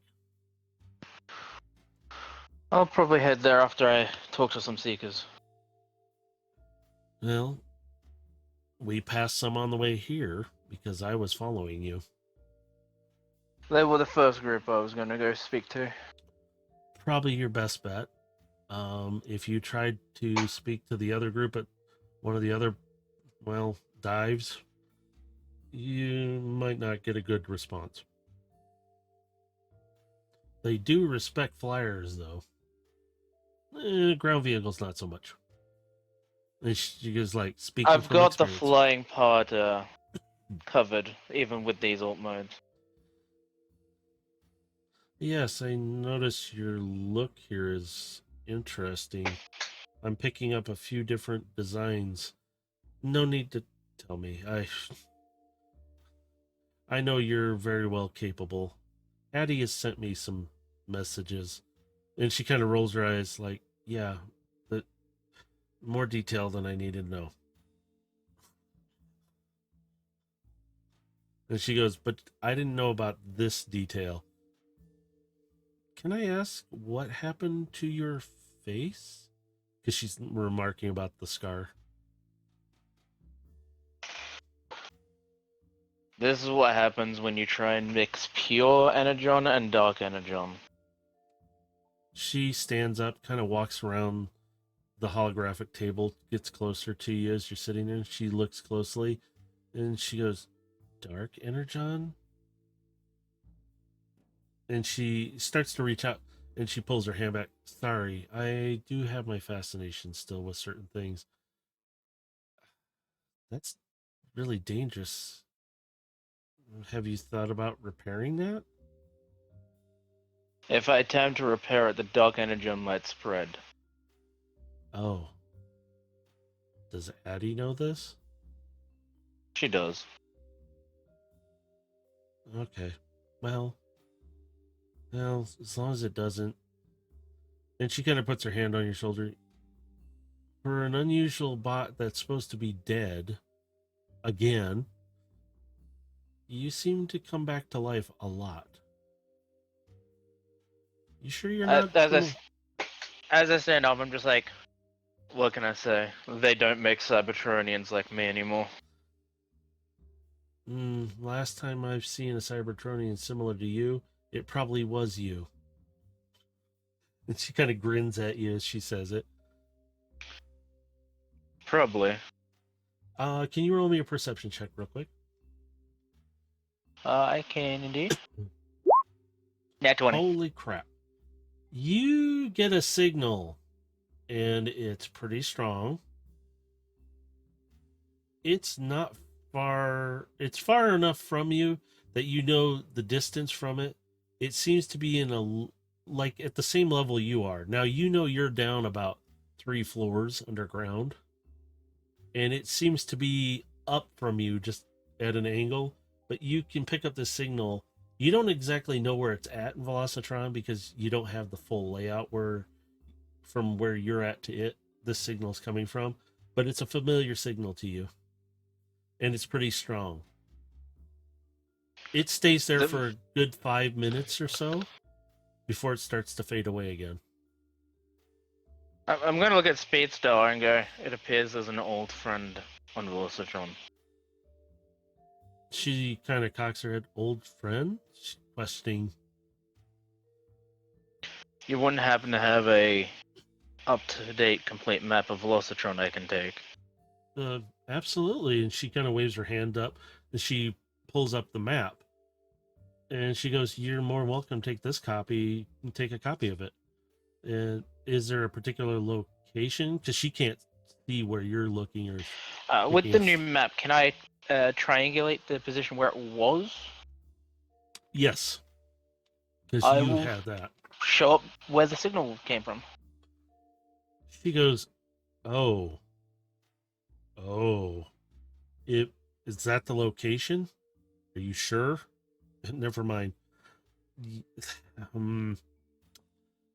I'll probably head there after I talk to some seekers. Well, we passed some on the way here because I was following you. They were the first group I was going to go speak to. Probably your best bet. If you tried to speak to the other group at one of the other, well, dives, you might not get a good response. They do respect flyers, though. Ground vehicles, not so much. And she goes like, speaking I've from got the experience. flying part covered, even with these alt modes. Yes, I notice your look here is interesting. I'm picking up a few different designs. No need to tell me. I know you're very well capable. Addie has sent me some messages. And she kind of rolls her eyes like, yeah, but more detail than I need to know. And she goes, but I didn't know about this detail. Can I ask what happened to your face? Because she's remarking about the scar. This is what happens when you try and mix pure energon and dark energon. She stands up, kind of walks around the holographic table, gets closer to you as you're sitting there. She looks closely and she goes, Dark Energon? And she starts to reach out and she pulls her hand back. Sorry, I do have my fascination still with certain things. That's really dangerous. Have you thought about repairing that? If I attempt to repair it, the dark energon might spread. Oh. Does Addie know this? She does. Okay. Well, as long as it doesn't. And she kind of puts her hand on your shoulder. For an unusual bot that's supposed to be dead, again, you seem to come back to life a lot. You sure you're not As I stand up, I'm just like, what can I say? They don't make Cybertronians like me anymore. Last time I've seen a Cybertronian similar to you, it probably was you. And she kind of grins at you as she says it. Probably. Can you roll me a perception check real quick? I can indeed. Nat 20. Holy crap. You get a signal, and it's pretty strong. It's not far. It's far enough from you that you know the distance from it. It seems to be in like at the same level you are. Now you know you're down about 3 floors underground, and it seems to be up from you just at an angle, but you can pick up the signal. You don't exactly know where it's at in Velocitron because you don't have the full layout where from where you're at to it this signal's coming from, but it's a familiar signal to you. And it's pretty strong. It stays there for a good 5 minutes or so before it starts to fade away again. I'm going to look at Speedstar and go, it appears there's an old friend on Velocitron. She kind of cocks her head. Old friend? She's questioning. You wouldn't happen to have a up-to-date complete map of Velocitron I can take? Absolutely. And she kind of waves her hand up and she pulls up the map. And she goes, "You're more welcome to take this copy and take a copy of it." And is there a particular location? Because she can't see where you're looking or With the Yes. new map, can I triangulate the position where it was? yes. Because I you will- had that. Show up where the signal came from. She goes, "Oh. Is that the location? Are you sure?" Never mind. Um,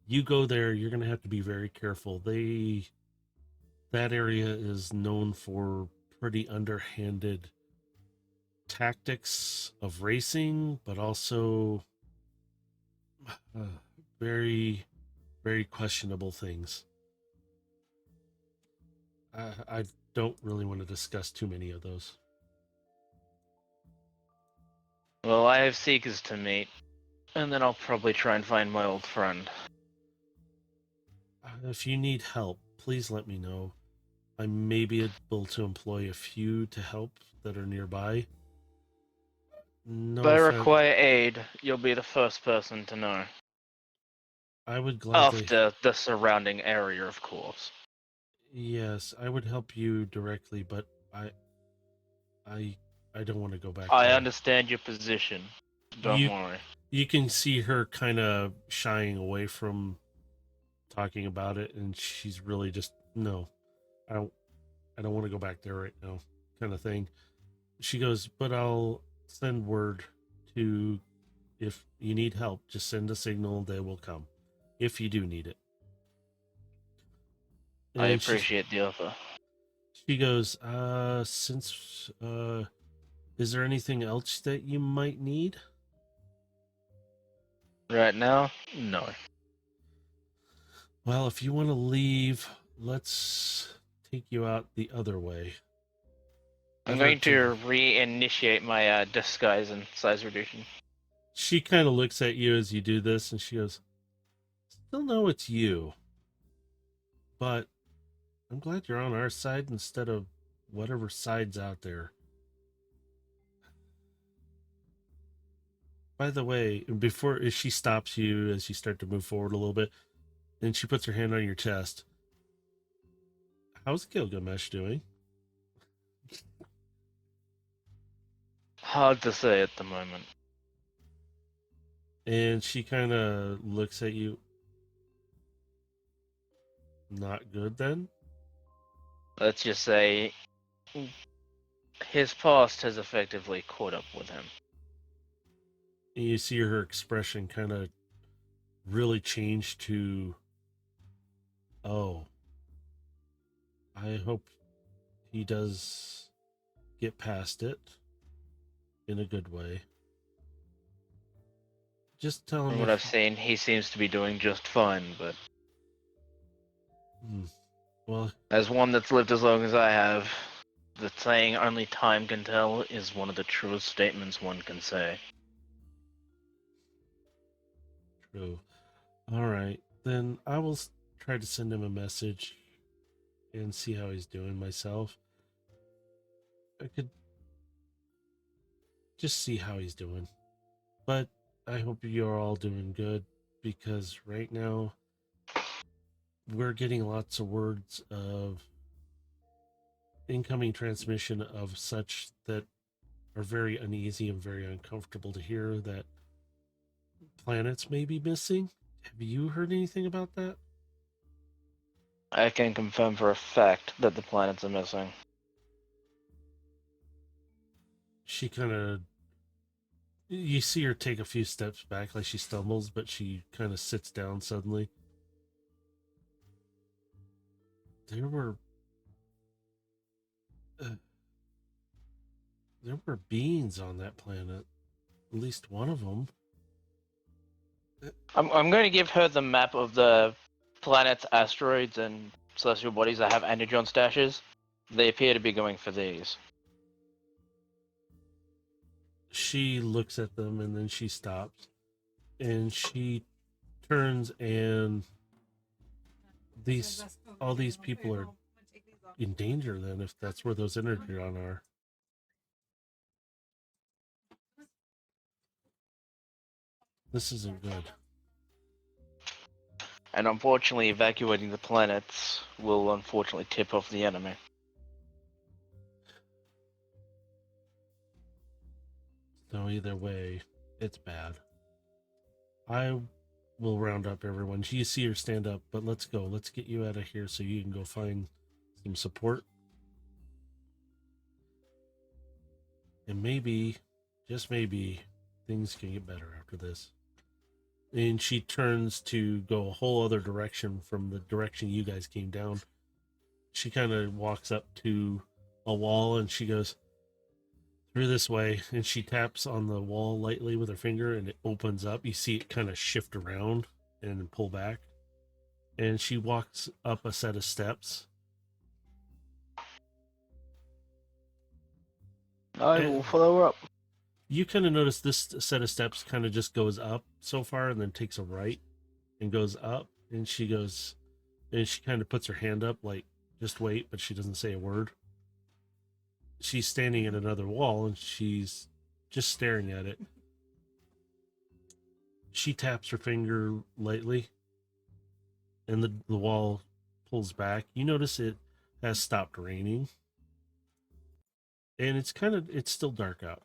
you go there, you're gonna have to be very careful. That area is known for pretty underhanded tactics of racing, but also very, very questionable things. I don't really want to discuss too many of those. Well, I have Seekers to meet, and then I'll probably try and find my old friend. If you need help, please let me know. I may be able to employ a few to help that are nearby. No If I offense. require aid, you'll be the first person to know. I would gladly. After the surrounding area, of course. Yes, I would help you directly, but I don't want to go back I there. understand your position. Don't You- worry. You can see her kind of shying away from talking about it, and she's really just no. I don't want to go back there right now, kind of thing. She goes, but I'll send word to if you need help, just send a signal, they will come. If you do need it. I And appreciate the offer. She goes, is there anything else that you might need? Right now, no. Well, if you want to leave, let's take you out the other way. I'm Over going to reinitiate my disguise and size reduction. She kind of looks at you as you do this, and she goes, "Still know it's you, but I'm glad you're on our side instead of whatever side's out there." By the way, before she stops you as you start to move forward a little bit, and she puts her hand on your chest. How's Gilgamesh doing? Hard to say at the moment. And she kind of looks at you. Not good then? Let's just say his past has effectively caught up with him. And you see her expression kind of really change to, oh, I hope he does get past it in a good way. Just tell him From what if- I've seen, he seems to be doing just fine, but Well, as one that's lived as long as I have, the saying only time can tell is one of the truest statements one can say. true. All right, then I will try to send him a message and see how he's doing myself. just see how he's doing. But I hope you're all doing good, because right now we're getting lots of words of incoming transmission of such that are very uneasy and very uncomfortable to hear, that planets may be missing. Have you heard anything about that? I can confirm for a fact that the planets are missing. She kind of, you see her take a few steps back, like she stumbles, but she kind of sits down suddenly. There were beings on that planet, at least one of them. I'm going to give her the map of the planets, asteroids, and celestial bodies that have energon stashes. They appear to be going for these. She looks at them and then she stops, and she turns, and all these people are in danger then, if that's where those energon are. This isn't good. And unfortunately, evacuating the planets will unfortunately tip off the enemy. So either way, it's bad. I will round up everyone. You see her stand up, but let's go. Let's get you out of here so you can go find some support. And maybe, just maybe, things can get better after this. And she turns to go a whole other direction from the direction you guys came down. She kind of walks up to a wall and she goes, "Through this way," and she taps on the wall lightly with her finger, and it opens up. You see it kind of shift around and pull back, and she walks up a set of steps. I will follow her up. You kind of notice this set of steps kind of just goes up so far and then takes a right and goes up, and she goes, and she kind of puts her hand up like, "Just wait," but she doesn't say a word. She's standing at another wall and she's just staring at it. She taps her finger lightly and the wall pulls back. You notice it has stopped raining. And it's still dark out.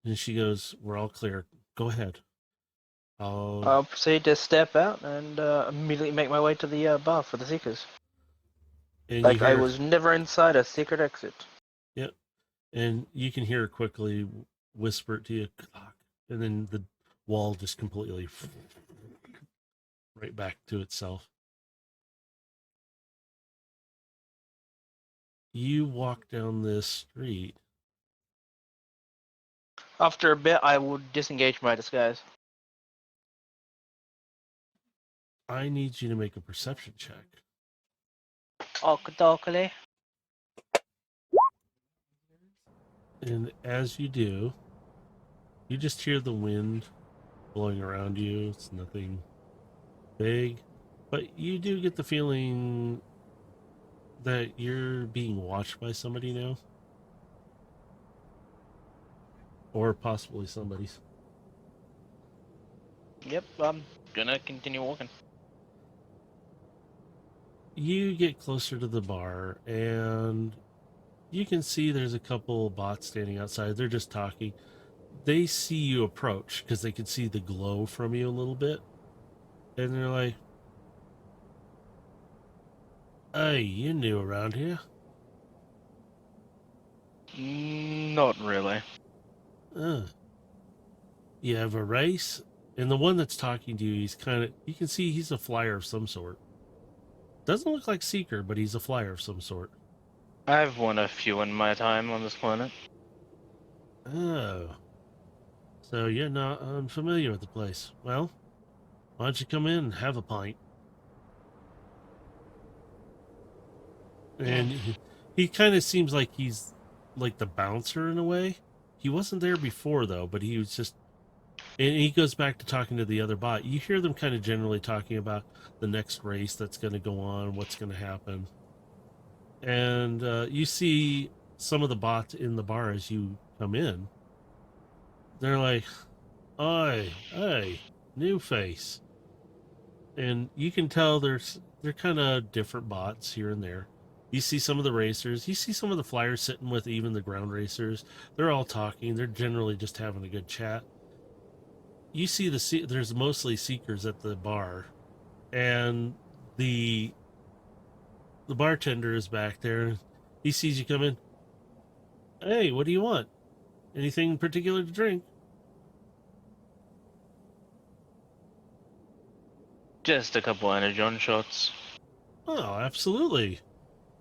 And she goes, "We're all clear. Go ahead." I'll proceed to step out and immediately make my way to the bar for the Seekers. And Like I was never inside a secret exit. Yep. And you can hear her quickly whisper it to you, "Clock." And then the wall just completely right back to itself. You walk down this street. After a bit, I would disengage my disguise. I need you to make a perception check. Okey-dokey. And as you do, you just hear the wind blowing around you. It's nothing big, but you do get the feeling that you're being watched by somebody now. Or possibly somebody's. Yep, I'm gonna continue walking. You get closer to the bar and you can see there's a couple bots standing outside. They're just talking. They see you approach because they can see the glow from you a little bit. And they're like, "Hey, you new around here?" Not really. You have a race? And the one that's talking to you, you can see he's a flyer of some sort. Doesn't look like Seeker, but he's a flyer of some sort. I've won a few in my time on this planet. Oh. So you're not unfamiliar with the place. Well, why don't you come in and have a pint? And he kind of seems like he's like the bouncer in a way. He wasn't there before, though, but he was just... And he goes back to talking to the other bot. You hear them kind of generally talking about the next race that's going to go on, what's going to happen. And you see some of the bots in the bar as you come in. They're like, "Oi, hey, new face," and you can tell they're kind of different bots here and there. You see some of the racers. You see some of the flyers sitting with even the ground racers. They're all talking. They're generally just having a good chat. You see there's mostly seekers at the bar, and the bartender is back there. He sees you come in. Hey, what do you want? Anything in particular to drink? Just a couple energon shots. Oh, absolutely.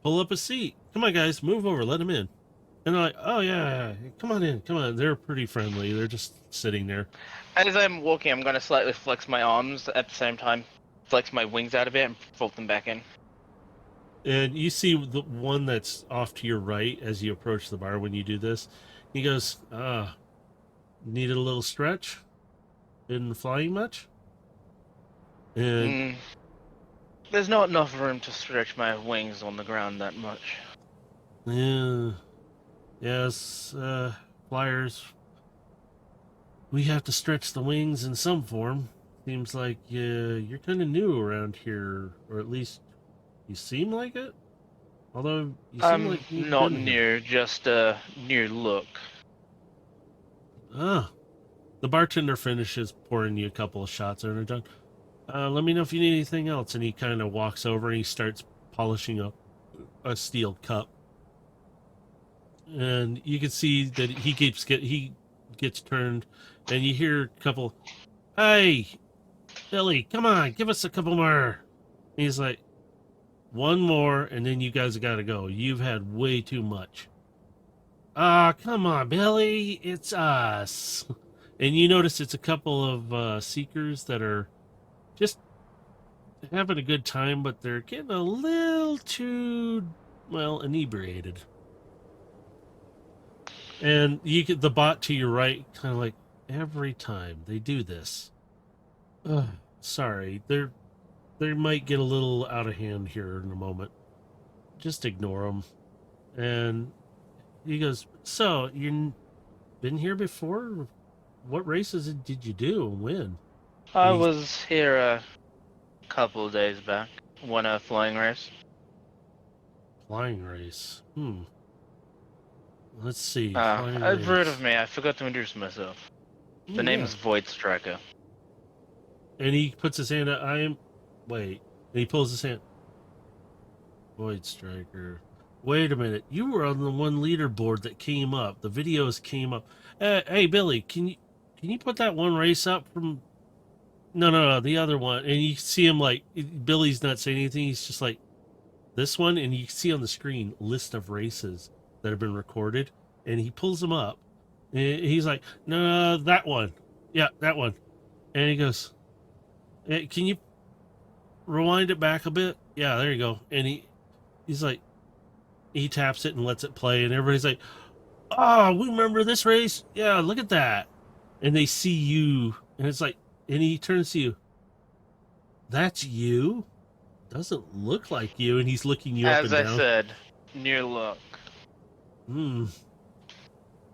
Pull up a seat. Come on, guys, move over. Let him in. And they're like, oh, yeah, come on in. Come on. They're pretty friendly. They're just sitting there. As I'm walking, I'm gonna slightly flex my arms at the same time, flex my wings out a bit, and fold them back in. And you see the one that's off to your right as you approach the bar when you do this. He goes, needed a little stretch? Been flying much? And There's not enough room to stretch my wings on the ground that much. yeah, yes, flyers. We have to stretch the wings in some form. Seems like you're kind of new around here, or at least you seem like it. Although you seem like you've Not been here. new, just a new look. Ah, the bartender finishes pouring you a couple of shots over done. Let me know if you need anything else. And he kind of walks over and he starts polishing up a steel cup. And you can see that he gets turned, and you hear a couple, "Hey, Billy, come on, give us a couple more." And he's like, "One more, and then you guys got to go. You've had way too much." Ah, come on, Billy, it's us. And you notice it's a couple of seekers that are just having a good time, but they're getting a little too, well, inebriated. And you get the bot to your right, kind of like, every time they do this. Ugh, sorry, they might get a little out of hand here in a moment. Just ignore them. And he goes, "So you been here before? What races did you do and when?" I was here a couple of days back. Won a flying race. Flying race. Let's see. Flying I've heard race. of me. I forgot to introduce myself. The Yeah. name's Void Striker. And he puts his hand out. Wait. And he pulls his hand. Void Striker. Wait a minute. You were on the one leaderboard that came up. The videos came up. Hey, Billy, can you put that one race up from? No, the other one. And you see him like Billy's not saying anything. He's just like this one, and you see on the screen list of races that have been recorded, and he pulls them up. And he's like, "No, that one. Yeah, that one." And he goes, "Hey, can you rewind it back a bit?" "Yeah, there you go." And he's like, he taps it and lets it play, and everybody's like, "Oh, we remember this race. Yeah, look at that." And they see you, and it's like, and he turns to you. "That's you? Doesn't look like you." And he's looking you up As and I down. said, new look.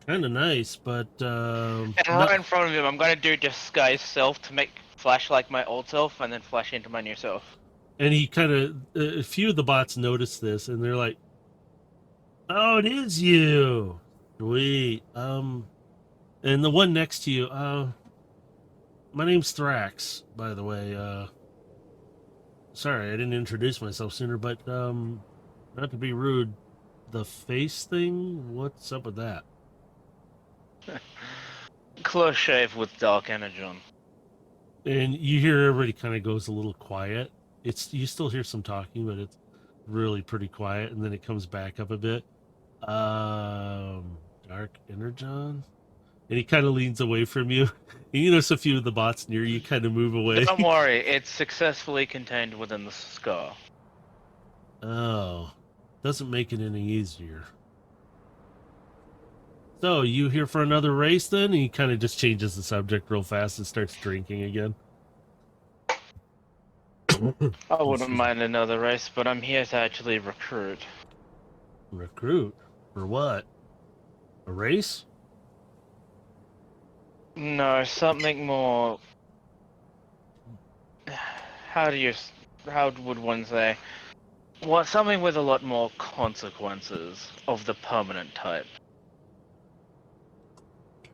Kind of nice, but And right in front of him, I'm gonna do disguise self to make flash like my old self, and then flash into my new self. And he kind of a few of the bots notice this, and they're like, "Oh, it is you. Sweet." And the one next to you, my name's Thrax, by the way. Sorry, I didn't introduce myself sooner, but not to be rude, the face thing, what's up with that? Close shave with dark energon. And you hear everybody kind of goes a little quiet. You still hear some talking, but it's really pretty quiet, and then it comes back up a bit. Dark energon? And he kind of leans away from you. And you notice a few of the bots near you kind of move away. Don't worry, it's successfully contained within the scar. Oh, doesn't make it any easier. "So, you here for another race then?" And he kind of just changes the subject real fast and starts drinking again. I wouldn't mind another race, but I'm here to actually recruit. Recruit? For what? A race? No, something more. How do you? How would one say? What? Something with a lot more consequences of the permanent type.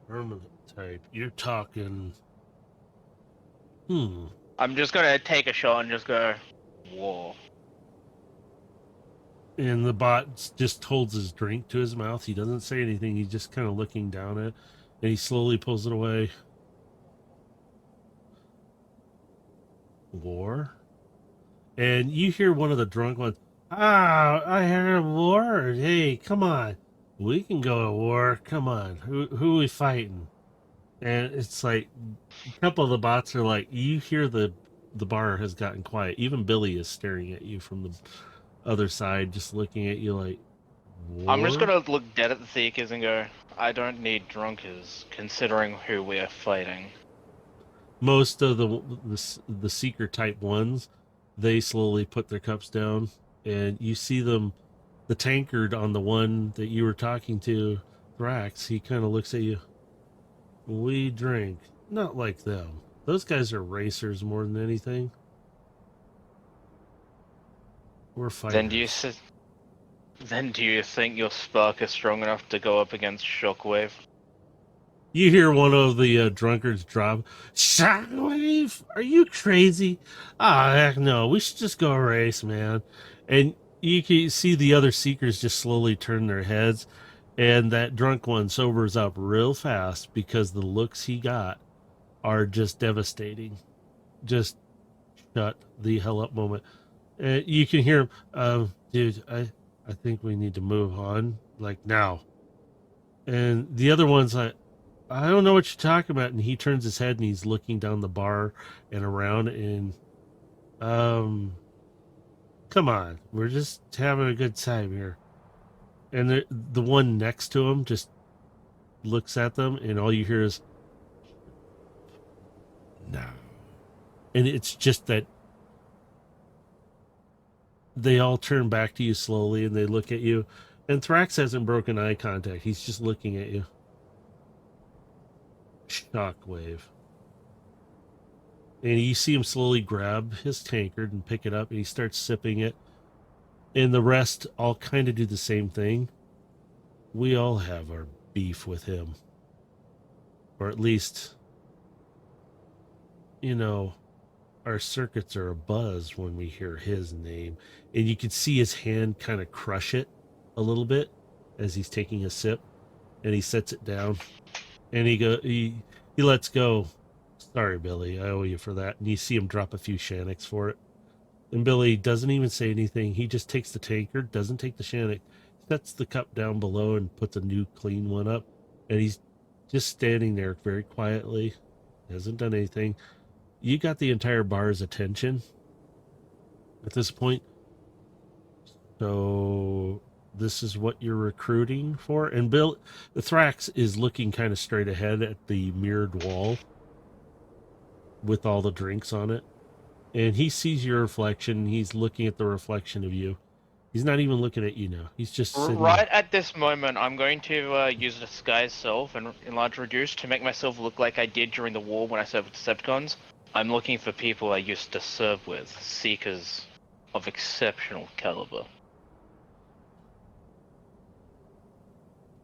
Permanent type. You're talking. I'm just gonna take a shot and just go, war. And the bot just holds his drink to his mouth. He doesn't say anything. He's just kind of looking down at it, and he slowly pulls it away. War? And you hear one of the drunk ones, I heard war. Hey, come on. We can go to war. Come on. Who are we fighting? And it's like a couple of the bots are like, you hear the bar has gotten quiet. Even Billy is staring at you from the other side, just looking at you like, war? I'm just gonna look dead at the Seekers and go, I don't need drunkers, considering who we are fighting. Most of the seeker type ones, they slowly put their cups down, and you see them. The tankard on the one that you were talking to, Thrax, he kind of looks at you. We drink, not like them. Those guys are racers more than anything. We're fighters. Then do you think your spark is strong enough to go up against Shockwave? You hear one of the drunkards drop, Shockwave? Are you crazy? Ah, heck no. We should just go race, man. And you can see the other seekers just slowly turn their heads, and that drunk one sobers up real fast because the looks he got are just devastating. Just shut the hell up moment. You can hear him, dude, I think we need to move on, like now. And the other one's like, I don't know what you're talking about. And he turns his head and he's looking down the bar and around, and come on, we're just having a good time here. And the one next to him just looks at them, and all you hear is no. And it's just that they all turn back to you slowly and they look at you. And Thrax hasn't broken eye contact. He's just looking at you. Shockwave. And you see him slowly grab his tankard and pick it up, and he starts sipping it. And the rest all kind of do the same thing. We all have our beef with him. Or at least, you know, our circuits are abuzz when we hear his name. And you can see his hand kind of crush it a little bit as he's taking a sip. And he sets it down. And he lets go. Sorry, Billy, I owe you for that. And you see him drop a few Shannocks for it. And Billy doesn't even say anything. He just takes the tankard, doesn't take the Shannock, sets the cup down below and puts a new clean one up. And he's just standing there very quietly. Hasn't done anything. You got the entire bar's attention at this point. So this is what you're recruiting for. And the Thrax is looking kind of straight ahead at the mirrored wall with all the drinks on it. And he sees your reflection. He's looking at the reflection of you. He's not even looking at you now. He's just sitting Right at this moment, I'm going to use Disguise Self and Enlarge Reduce to make myself look like I did during the war when I served with Decepticons. I'm looking for people I used to serve with, Seekers of exceptional caliber.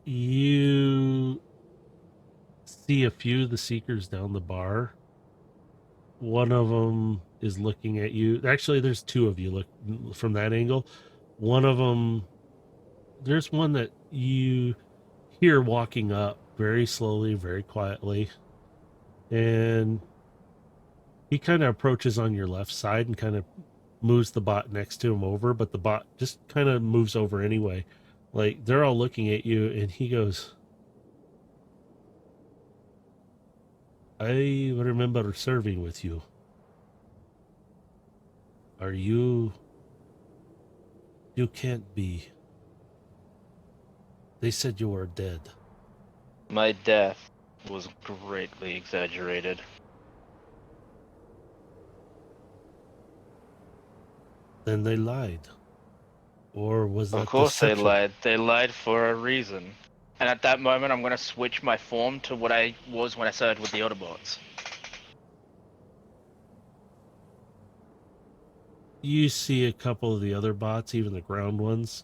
You see a few of the Seekers down the bar. One of them is looking at you. Actually, there's two of you look from that angle. One of them, there's one that you hear walking up very slowly, very quietly. And he kind of approaches on your left side and kind of moves the bot next to him over, but the bot just kind of moves over anyway. Like, they're all looking at you, and he goes, I remember serving with you. Are you... You can't be. They said you were dead. My death was greatly exaggerated. Then they lied. Or was that Of course they deception? lied. They lied for a reason. And at that moment, I'm going to switch my form to what I was when I started with the Autobots. You see a couple of the other bots, even the ground ones,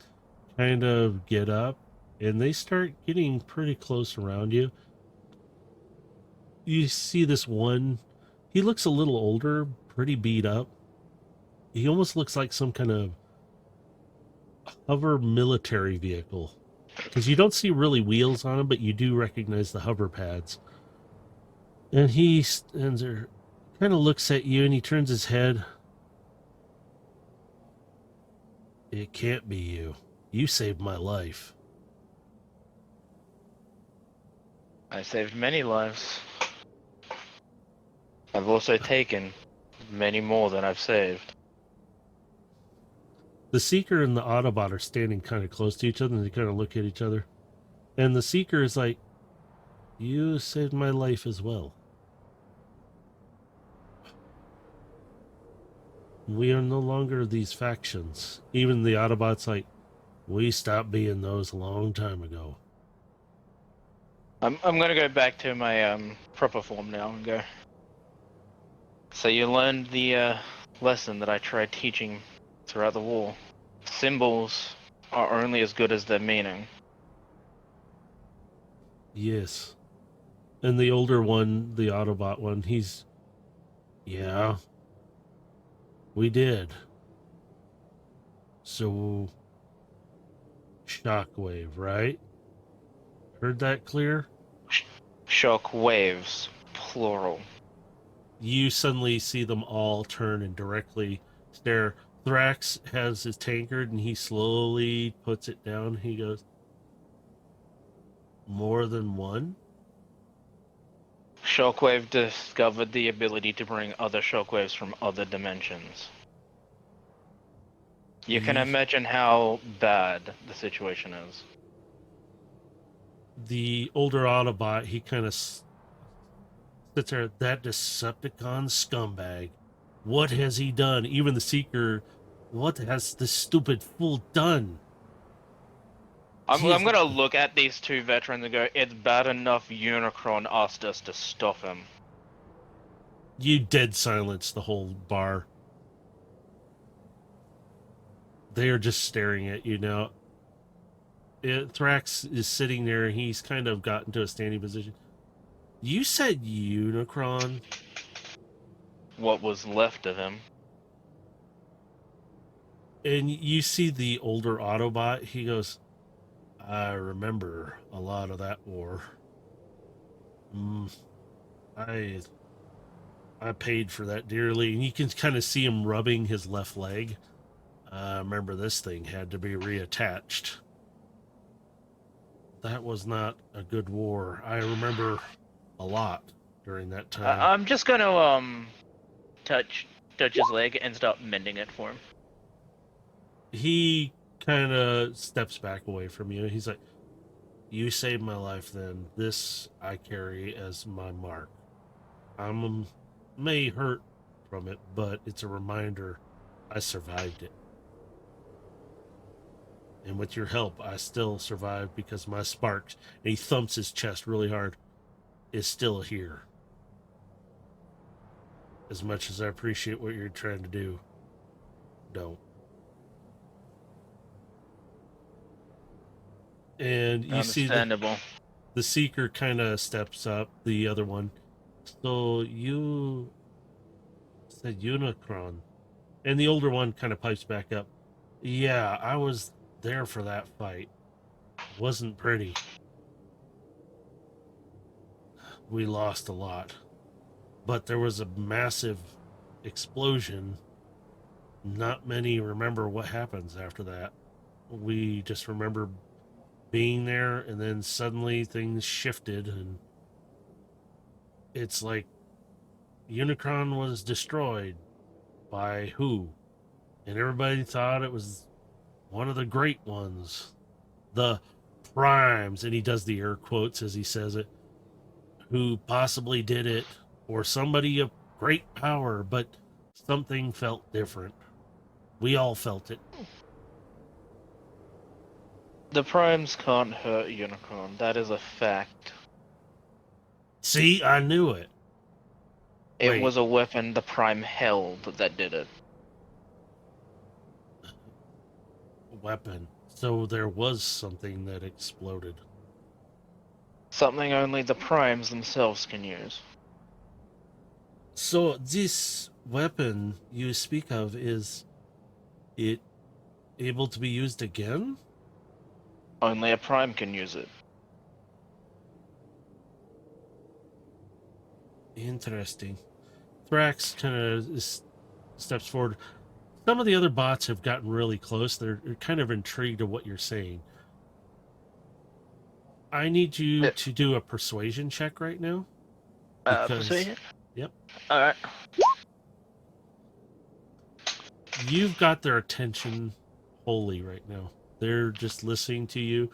kind of get up, and they start getting pretty close around you. You see this one, he looks a little older, pretty beat up. He almost looks like some kind of hover military vehicle. Because you don't see really wheels on him, but you do recognize the hover pads. And he stands there, kind of looks at you, and he turns his head. It can't be you. You saved my life. I saved many lives. I've also taken many more than I've saved. The Seeker and the Autobot are standing kind of close to each other, and they kind of look at each other. And the Seeker is like, you saved my life as well. We are no longer these factions. Even the Autobot's like, we stopped being those a long time ago. I'm gonna go back to my proper form now and go. So you learned the lesson that I tried teaching throughout the war. Symbols are only as good as their meaning. Yes. And the older one, the Autobot one, he's... Yeah. We did. So... Shockwave, right? Heard that clear? Shock waves, plural. You suddenly see them all turn and directly stare. Thrax has his tankard and he slowly puts it down. He goes, more than one? Shockwave discovered the ability to bring other shockwaves from other dimensions. You can imagine how bad the situation is. The older Autobot, he kind of sits there, that Decepticon scumbag. What has he done? Even the Seeker, what has this stupid fool done? I'm He is- gonna look at these two veterans and go, it's bad enough Unicron asked us to stop him. You dead silence the whole bar. They are just staring at you now. Thrax is sitting there. He's kind of gotten to a standing position. You said Unicron? What was left of him. And you see the older Autobot. He goes, I remember a lot of that war. I paid for that dearly. And you can kind of see him rubbing his left leg. I remember this thing had to be reattached. That was not a good war. I remember a lot during that time. I'm just gonna touch his leg and start mending it for him. He kind of steps back away from you. He's like, you saved my life then. This I carry as my mark. May hurt from it, but it's a reminder I survived it. And with your help, I still survived because my sparks, and he thumps his chest really hard, is still here. As much as I appreciate what you're trying to do, don't. And you see Understandable. the Seeker kind of steps up, the other one. So you said Unicron. And the older one kind of pipes back up. Yeah, I was there for that fight. Wasn't pretty. We lost a lot. But there was a massive explosion. Not many remember what happens after that. We just remember being there, and then suddenly things shifted, and it's like Unicron was destroyed by who? And everybody thought it was one of the great ones, the primes, and he does the air quotes as he says it, who possibly did it, or somebody of great power, but something felt different. We all felt it. The primes can't hurt Unicron. That is a fact. See, I knew it. It Wait. was a weapon the prime held that did it. Weapon. So there was something that exploded. Something only the primes themselves can use. So this weapon you speak of, is it able to be used again? Only a prime can use it. Interesting. Thrax kind of steps forward. Some of the other bots have gotten really close. They're kind of intrigued at what you're saying. I need you to do a persuasion check right now. Persuasion? Yep. Alright. You've got their attention wholly right now. They're just listening to you.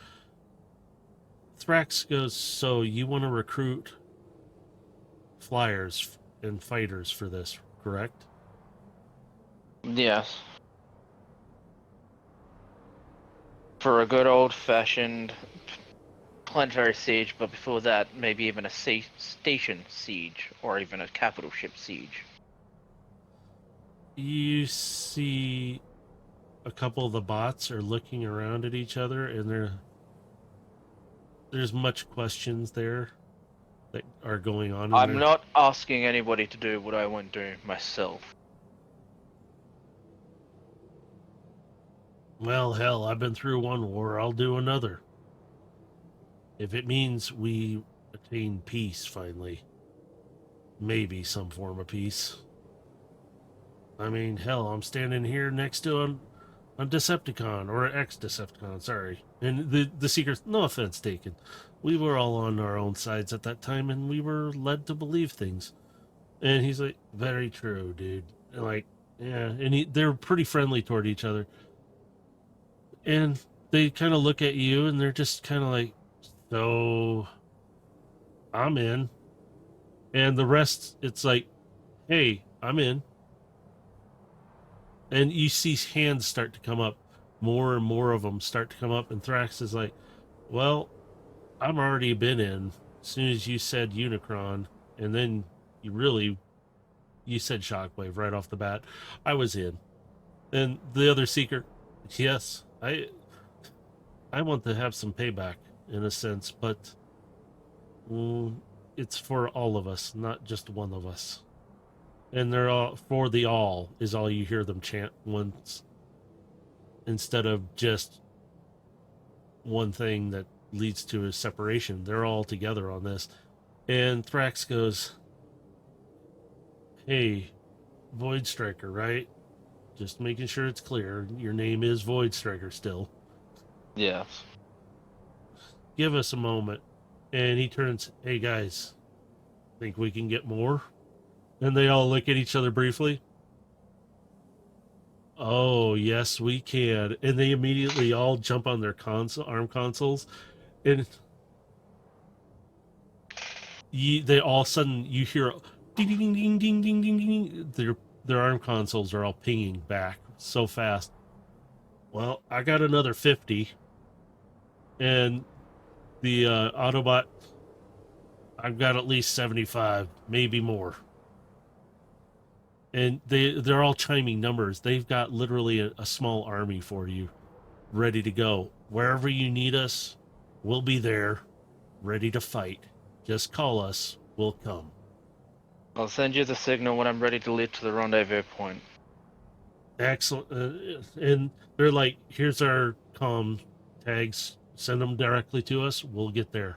Thrax goes, so you want to recruit flyers and fighters for this, correct? Yes. For a good old-fashioned planetary siege, but before that, maybe even a station siege, or even a capital ship siege. You see a couple of the bots are looking around at each other, and there's much questions there that are going on. I'm not asking anybody to do what I won't do myself. Well, hell, I've been through one war, I'll do another. If it means we attain peace finally, maybe some form of peace. I mean, hell, I'm standing here next to a Decepticon, or an ex-Decepticon, sorry. And the Seekers, no offense taken. We were all on our own sides at that time, and we were led to believe things. And he's like, very true, dude. And like, yeah, and they're pretty friendly toward each other. And they kind of look at you, and they're just kind of like, so, I'm in. And the rest, it's like, hey, I'm in. And you see hands start to come up. More and more of them start to come up. And Thrax is like, well, I've already been in. As soon as you said Unicron, and then you said Shockwave right off the bat, I was in. And the other Seeker, yes, I want to have some payback in a sense, but it's for all of us, not just one of us. And they're all for the all is all you hear them chant once, instead of just one thing that leads to a separation. They're all together on this. And Thrax goes, hey, Void Striker, right? Just making sure it's clear. Your name is Void Striker still. Yes. Give us a moment. And he turns, hey guys, think we can get more? And they all look at each other briefly. Oh, yes, we can. And they immediately all jump on their arm consoles. And they all of a sudden, you hear ding, ding, ding, ding, ding, ding, ding. Their arm consoles are all pinging back so fast. Well, I got another 50. And the Autobot, I've got at least 75, maybe more. And they're all chiming numbers. They've got literally a small army for you, ready to go. Wherever you need us, we'll be there, ready to fight. Just call us, we'll come. I'll send you the signal when I'm ready to lead to the rendezvous point. Excellent. And they're like, here's our comm tags. Send them directly to us. We'll get there.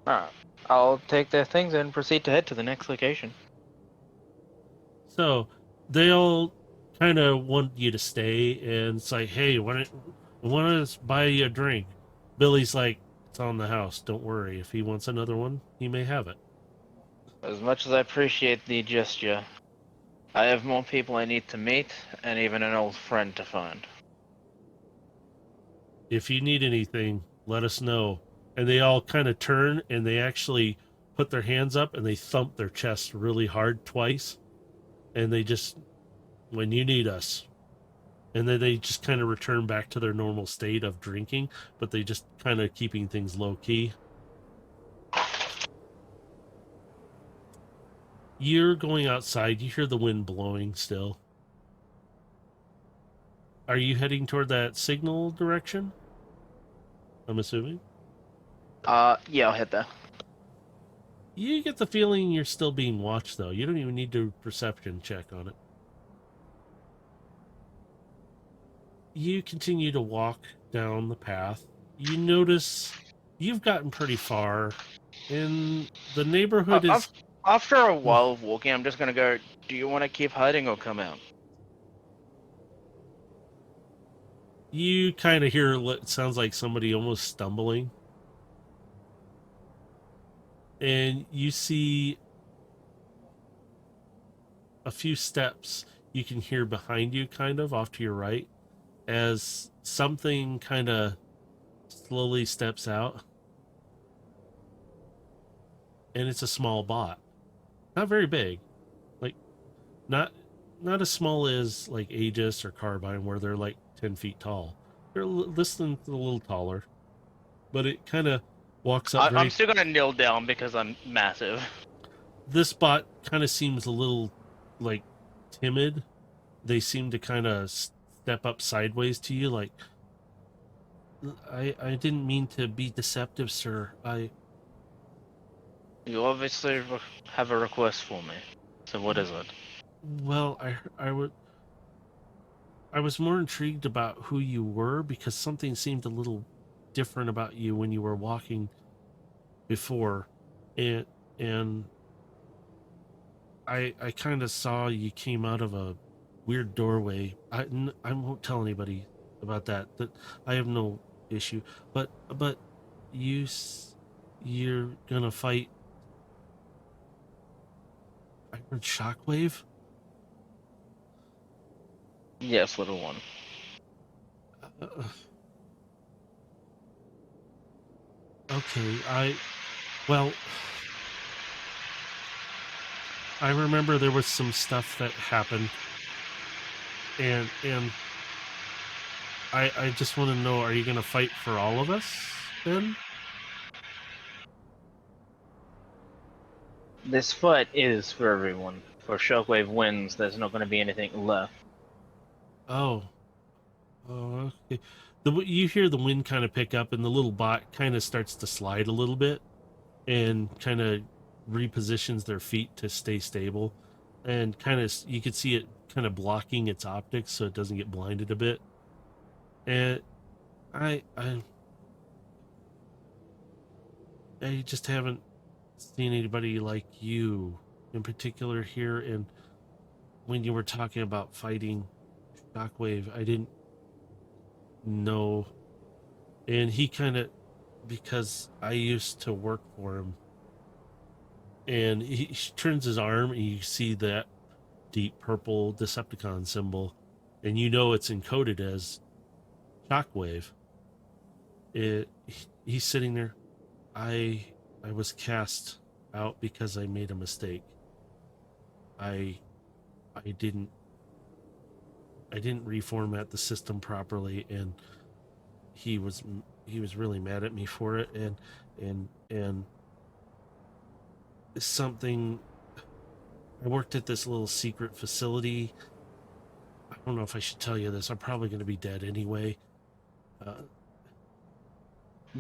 Alright. I'll take their things and proceed to head to the next location. So they all kind of want you to stay, and it's like, hey, want to buy you a drink? Billy's like, it's on the house. Don't worry. If he wants another one, he may have it. As much as I appreciate the gesture, I have more people I need to meet, and even an old friend to find. If you need anything, let us know. And they all kind of turn, and they actually put their hands up, and they thump their chest really hard twice. And they just, when you need us, and then they just kind of return back to their normal state of drinking, but they just kind of keeping things low key. You're going outside. You hear the wind blowing still. Are you heading toward that signal direction? I'm assuming. Yeah, I'll hit there. You get the feeling you're still being watched, though. You don't even need to perception check on it. You continue to walk down the path. You notice you've gotten pretty far, and the neighborhood is... After a while of walking, I'm just gonna go, do you want to keep hiding or come out? You kind of hear what sounds like somebody almost stumbling. And you see a few steps you can hear behind you, kind of off to your right, as something kind of slowly steps out. And it's a small bot. Not very big. Like, not as small as like Aegis or Carbine, where they're like 10 feet tall. They're less than a little taller. But it kind of walks up I'm still gonna kneel down because I'm massive. This bot kind of seems a little like timid. They seem to kind of step up sideways to you, like, I didn't mean to be deceptive, sir. You obviously have a request for me. So what is it? Well, I was more intrigued about who you were, because something seemed a little different about you when you were walking before, and I kind of saw you came out of a weird doorway. I won't tell anybody about that. That I have no issue. But you're gonna fight. I heard Shockwave. Yes, little one. Uh, okay, well, I remember there was some stuff that happened, and I just want to know, are you going to fight for all of us then? This fight is for everyone. For Shockwave wins, there's not going to be anything left. Oh, okay. You hear the wind kind of pick up, and the little bot kind of starts to slide a little bit, and kind of repositions their feet to stay stable, and kind of you could see it kind of blocking its optics so it doesn't get blinded a bit. And I just haven't seen anybody like you in particular here. And when you were talking about fighting Shockwave, I didn't know. And he kind of, because I used to work for him, and he turns his arm, and you see that deep purple Decepticon symbol, and you know it's encoded as Shockwave. He's sitting there. I was cast out because I made a mistake. I didn't reformat the system properly, and he was really mad at me for it, and something. I worked at this little secret facility. I don't know if I should tell you this. I'm probably going to be dead anyway.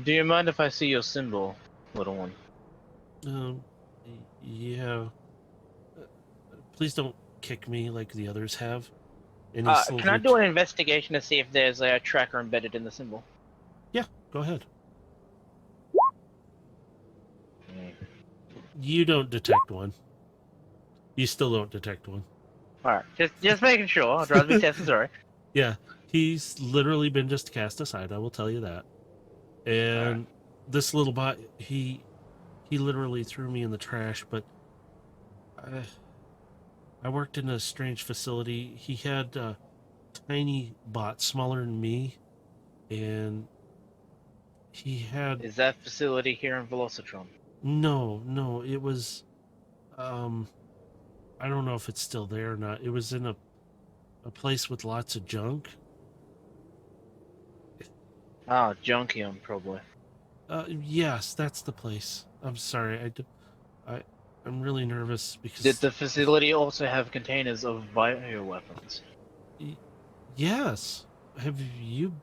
Do you mind if I see your symbol, little one? Yeah. Please don't kick me like the others have. And Can I do an investigation to see if there's a tracker embedded in the symbol? Yeah, go ahead. Mm. You don't detect one. You still don't detect one. Alright, just making sure. I'll drive me test, sorry. Yeah, he's literally been just cast aside, I will tell you that. And this little bot, he literally threw me in the trash, but I worked in a strange facility. He had a tiny bot, smaller than me, and he had... Is that facility here in Velocitron? No, it was... I don't know if it's still there or not. It was in a a place with lots of junk. Ah, Junkium, probably. Yes, that's the place. I'm sorry. I'm really nervous Did because the facility also have containers of bioweapons? yes. Have you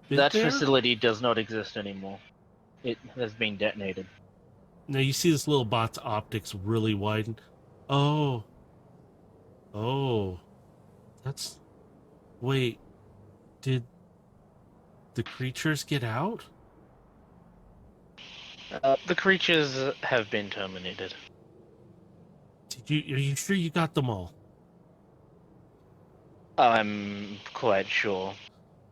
been That there? facility does not exist anymore. It has been detonated. Now you see this little bot's optics really widen. Oh, oh, that's. Wait, did the creatures get out? The creatures have been terminated. Did you? Are you sure you got them all? I'm quite sure.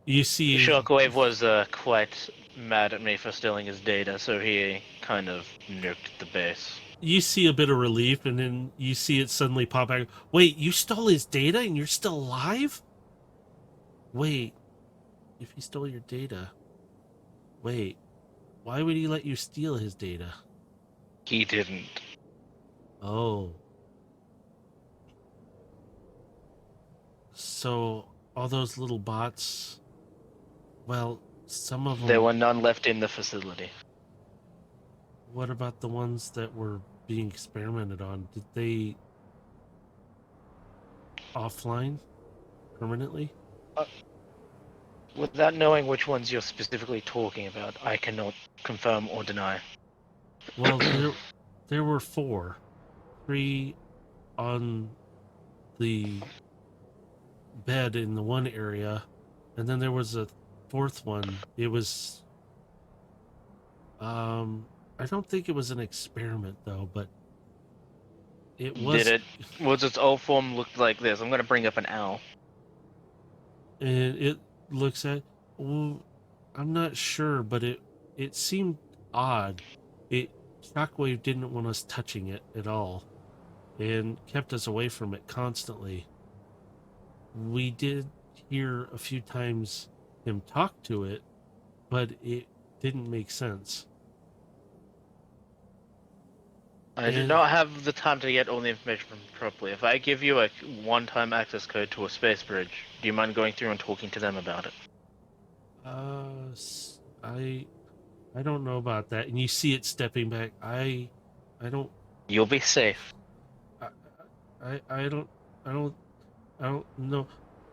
You see, Shockwave was quite mad at me for stealing his data, so he kind of nuked the base. you see a bit of relief, and then you see it suddenly pop back. Wait, you stole his data, and you're still alive? Wait, if he stole your data, wait, why would he let you steal his data? He didn't. Oh, so all those little bots. Well, some of them. There were none left in the facility. What about the ones that were being experimented on? Did they offline permanently? Without knowing which ones you're specifically talking about, I cannot confirm or deny. Well, there were four, three on the bed in the one area, and then there was a fourth one. It was I don't think it was an experiment though, but it was. Did it? Was its old form look like this? I'm gonna bring up an owl. And it looks at. Well, I'm not sure, but it seemed odd. It Shockwave didn't want us touching it at all, and kept us away from it constantly. We did hear a few times him talk to it, but it didn't make sense. I do And not have the time to get all the information from properly. If I give you a one-time access code to a space bridge, do you mind going through and talking to them about it? I don't know about that. And you see it stepping back. I don't You'll be safe. I I don't I don't I don't know.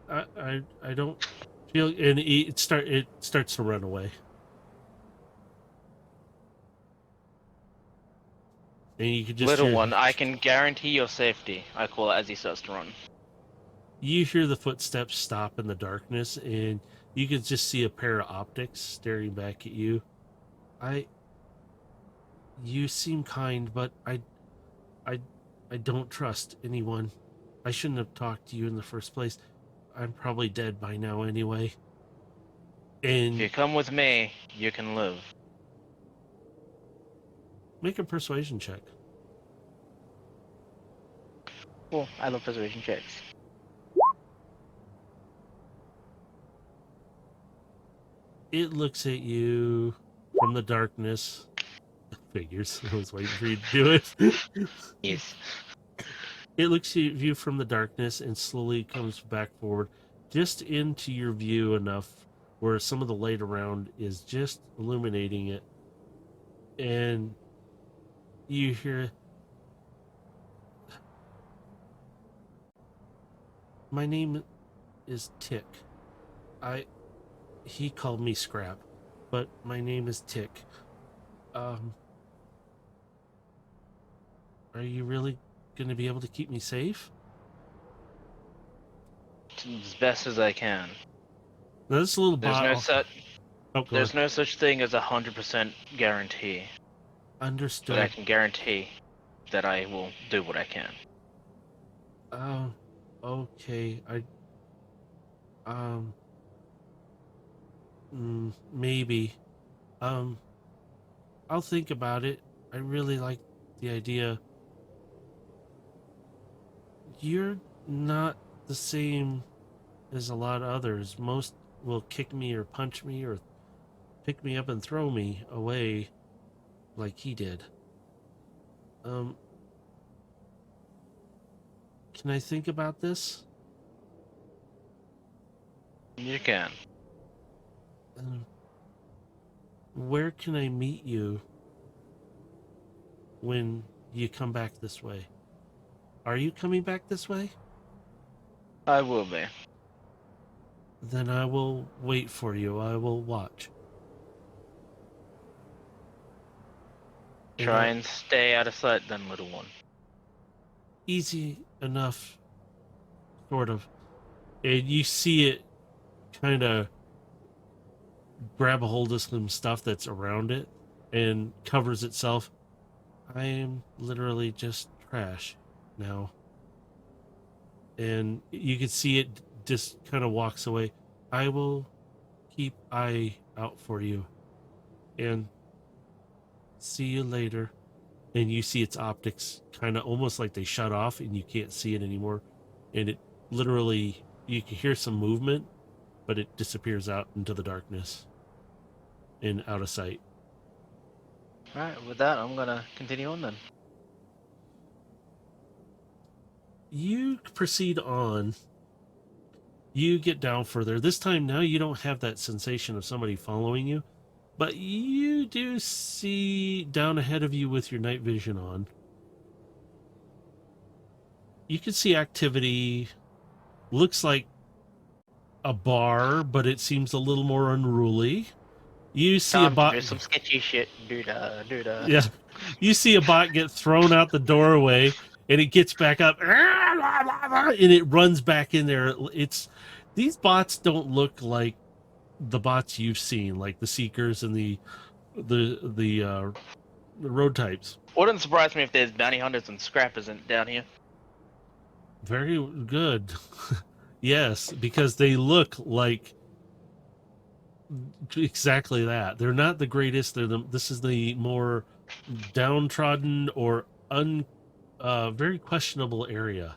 I don't feel, and it starts to run away. And you could just Little hear one, I can guarantee your safety. I call it as he starts to run. you hear the footsteps stop in the darkness, and you can just see a pair of optics staring back at you. I You seem kind, but I I don't trust anyone. I shouldn't have talked to you in the first place. I'm probably dead by now anyway. If you And come with me, you can live. make a persuasion check. Cool. I love persuasion checks. It looks at you from the darkness. Figures. I was waiting for you to do it. Yes. It looks at you from the darkness and slowly comes back forward, just into your view enough where some of the light around is just illuminating it. And you hear, "My name is Tick. He called me Scrap, but my name is Tick. Um, are you really going to be able to keep me safe?" As best as I can. Now this little There's bot. no such. Oh, go There's on. no such thing as 100% guarantee, but I Understood. can guarantee that I will do what I can. Okay. Um, maybe. Um, I'll think about it. I really like the idea. You're not the same as a lot of others. Most will kick me or punch me or pick me up and throw me away like he did. Um, can I think about this? You can. Where can I meet you when you come back this way? Are you coming back this way? I will be. Then I will wait for you. I will watch. Try and stay out of sight then, little one. Easy enough, sort of. And you see it kind of grab a hold of some stuff that's around it and covers itself. I am literally just trash now. And you can see it just kind of walks away. I will keep eye out for you. And see you later. And you see its optics kind of almost like they shut off and you can't see it anymore. And it literally, you can hear some movement, but it disappears out into the darkness and out of sight. Alright, with that, I'm gonna continue on then. You proceed on. You get down further. This time now you don't have that sensation of somebody following you, but you do see down ahead of you with your night vision on. You can see activity. Looks like a bar, but it seems a little more unruly. You see a Time to bot. do some sketchy shit. Do-da. Yeah. You see a bot get thrown out the doorway and it gets back up and it runs back in there. These bots don't look like the bots you've seen, like the Seekers and the road types. Wouldn't surprise me if there's bounty hunters and scrappers down here. Very good. Yes, because they look like exactly that. They're not the greatest. This is the more downtrodden or very questionable area.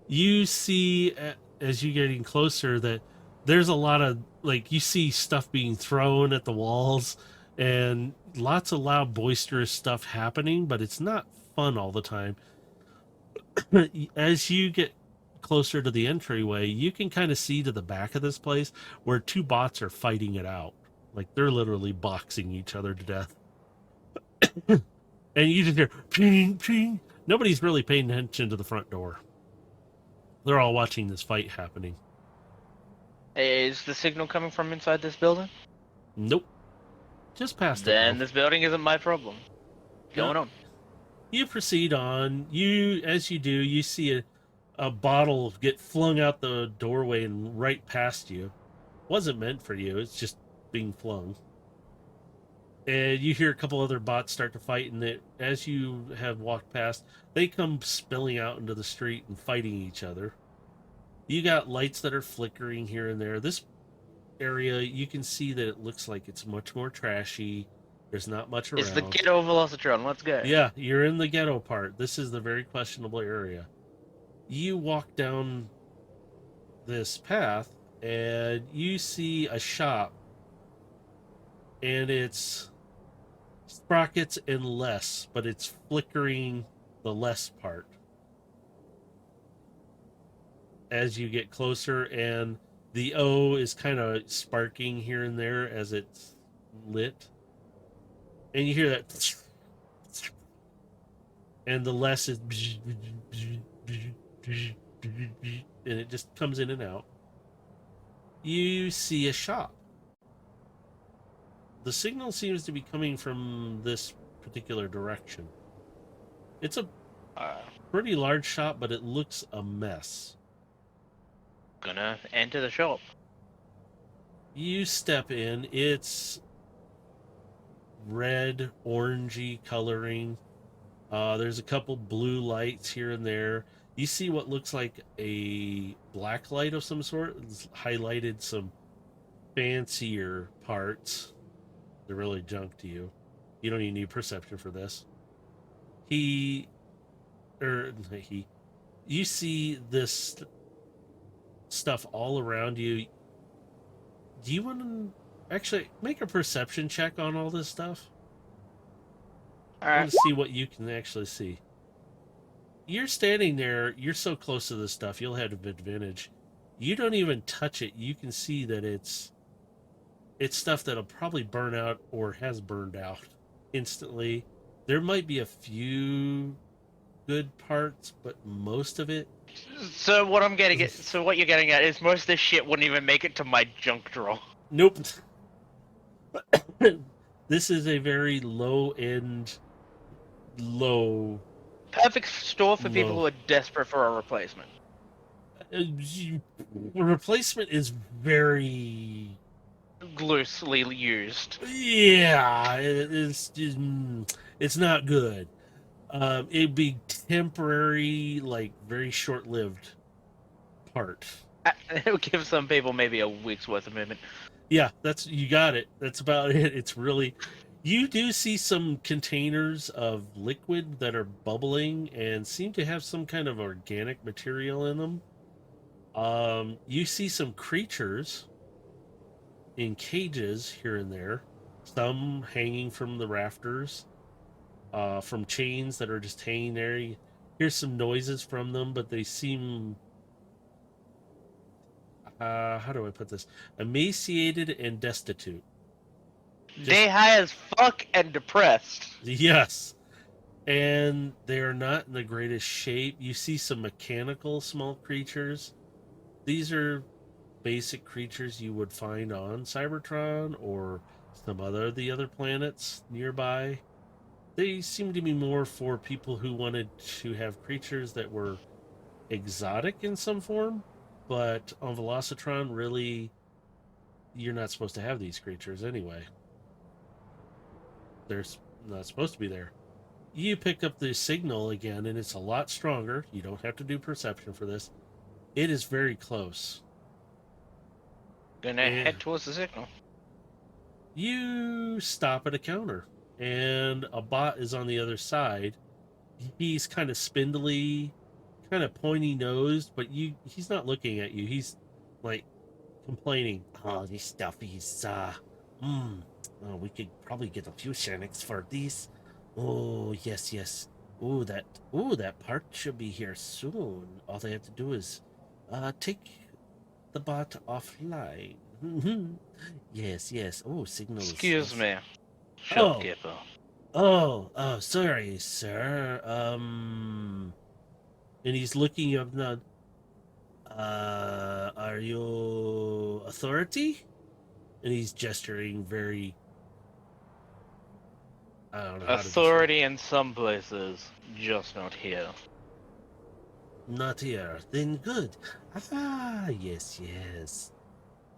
You see as you're getting closer that there's a lot of, like, you see stuff being thrown at the walls and lots of loud boisterous stuff happening, but it's not fun all the time. As you get closer to the entryway, you can kind of see to the back of this place where two bots are fighting it out. Like, they're literally boxing each other to death. And you just hear ping, ping. Nobody's really paying attention to the front door. They're all watching this fight happening. Is the signal coming from inside this building? Nope. Just past it. Then Though. this building isn't my problem. Going on. You proceed on. As you do, you see a bottle get flung out the doorway and right past you. Wasn't meant for you. It's just being flung. And you hear a couple other bots start to fight, and as you have walked past, they come spilling out into the street and fighting each other. You got lights that are flickering here and there. This area, you can see that it looks like it's much more trashy. There's not much around. It's the ghetto Velocitron. Let's go. Yeah, you're in the ghetto part. This is the very questionable area. You walk down this path, and you see a shop, and it's sprockets and less, but it's flickering the less part as you get closer, and the O is kind of sparking here and there as it's lit, and you hear that, and the less is, and it just comes in and out. You see a shop. The signal seems to be coming from this particular direction. It's a pretty large shop, but it looks a mess. Gonna enter the shop. You step in. It's red, orangey coloring. There's a couple blue lights here and there. You see what looks like a black light of some sort. It's highlighted some fancier parts. They're really junk to you. You don't even need perception for this. You see this stuff all around you. Do you want to actually make a perception check on all this stuff? I want to see what you can actually see. You're standing there. You're so close to this stuff. You'll have an advantage. You don't even touch it. You can see that it's stuff that'll probably burn out or has burned out instantly. There might be a few good parts, but most of it. So what I'm getting at, so what you're getting at is most of this shit wouldn't even make it to my junk drawer. Nope. This is a very low end, low. Perfect store for people Low. who are desperate for a replacement. Replacement is very. Loosely used. Yeah, it's not good. It'd be temporary, like very short-lived part. It would give some people maybe a week's worth of movement. Yeah, you got it. That's about it. It's really, you do see some containers of liquid that are bubbling and seem to have some kind of organic material in them. You see some creatures in cages here and there, some hanging from the rafters, from chains that are just hanging there. You hear some noises from them, but they seem, how do I put this? Emaciated and destitute. They high as fuck and depressed. Yes. And they're not in the greatest shape. You see some mechanical small creatures. These are basic creatures you would find on Cybertron or some the other planets nearby. They seem to be more for people who wanted to have creatures that were exotic in some form, but on Velocitron, really, you're not supposed to have these creatures anyway. They're not supposed to be there. You pick up the signal again, and it's a lot stronger. You don't have to do perception for this. It is very close. Gonna head towards the signal. You stop at a counter, and a bot is on the other side. He's kind of spindly, kind of pointy nosed, but he's not looking at you. He's like complaining. Oh, this stuff is oh, we could probably get a few Shanix for these. Oh, yes. Oh, that part should be here soon. All they have to do is take the bot offline. Yes. Oh, signals. Excuse me, shopkeeper. Oh, sorry, sir. And he's looking up now. Are you authority? And he's gesturing very. I don't know. Authority in some places, just not here. Not here. Then good. Yes.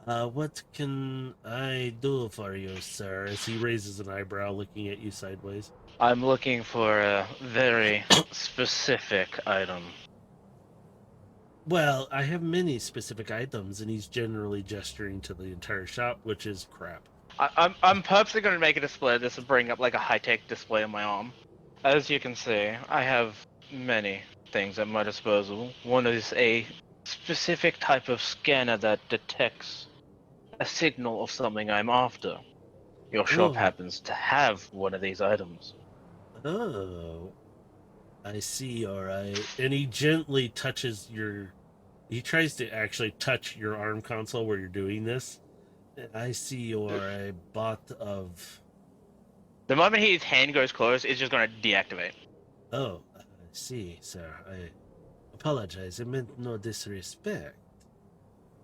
What can I do for you, sir? As he raises an eyebrow, looking at you sideways. I'm looking for a very specific item. Well, I have many specific items, and he's generally gesturing to the entire shop, which is crap. I'm purposely going to make a display of this and bring up like a high-tech display on my arm. As you can see, I have many things at my disposal. One is a specific type of scanner that detects a signal of something I'm after. Your shop happens to have one of these items. Oh, I see, alright. And he gently touches he tries to actually touch your arm console where you're doing this. I see you're a bot of... The moment his hand goes close, it's just going to deactivate. Oh, I see, sir. I apologize. I meant no disrespect.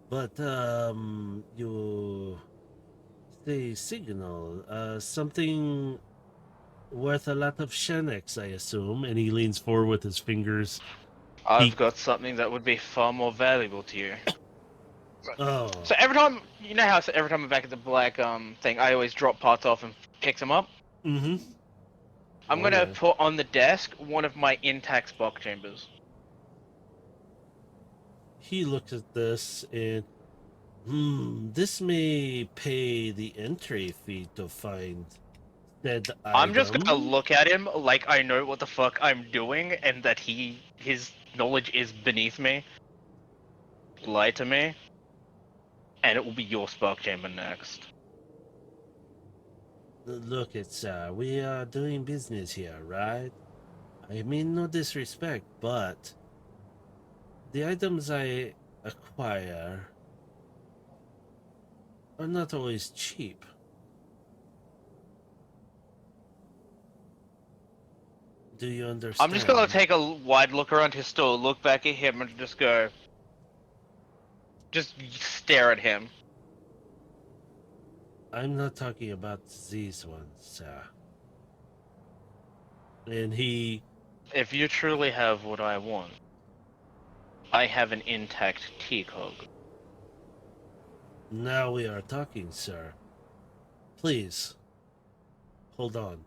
But, you say signal, something worth a lot of Shanix, I assume. And he leans forward with his fingers. I've got something that would be far more valuable to you. Oh. So every time, you know how every time I'm back at the black thing, I always drop parts off and pick them up? Mm-hmm. I'm going to put on the desk one of my intact spark chambers. He looks at this and, this may pay the entry fee to find said item. I'm just going to look at him like I know what the fuck I'm doing and that his knowledge is beneath me. Lie to me. And it will be your spark chamber next. Look, we are doing business here, right? I mean no disrespect, but the items I acquire are not always cheap. Do you understand? I'm just gonna take a wide look around his store, look back at him, and just go. Just stare at him. I'm not talking about these ones, sir. And he... If you truly have what I want, I have an intact teacog. Now we are talking, sir. Please, hold on.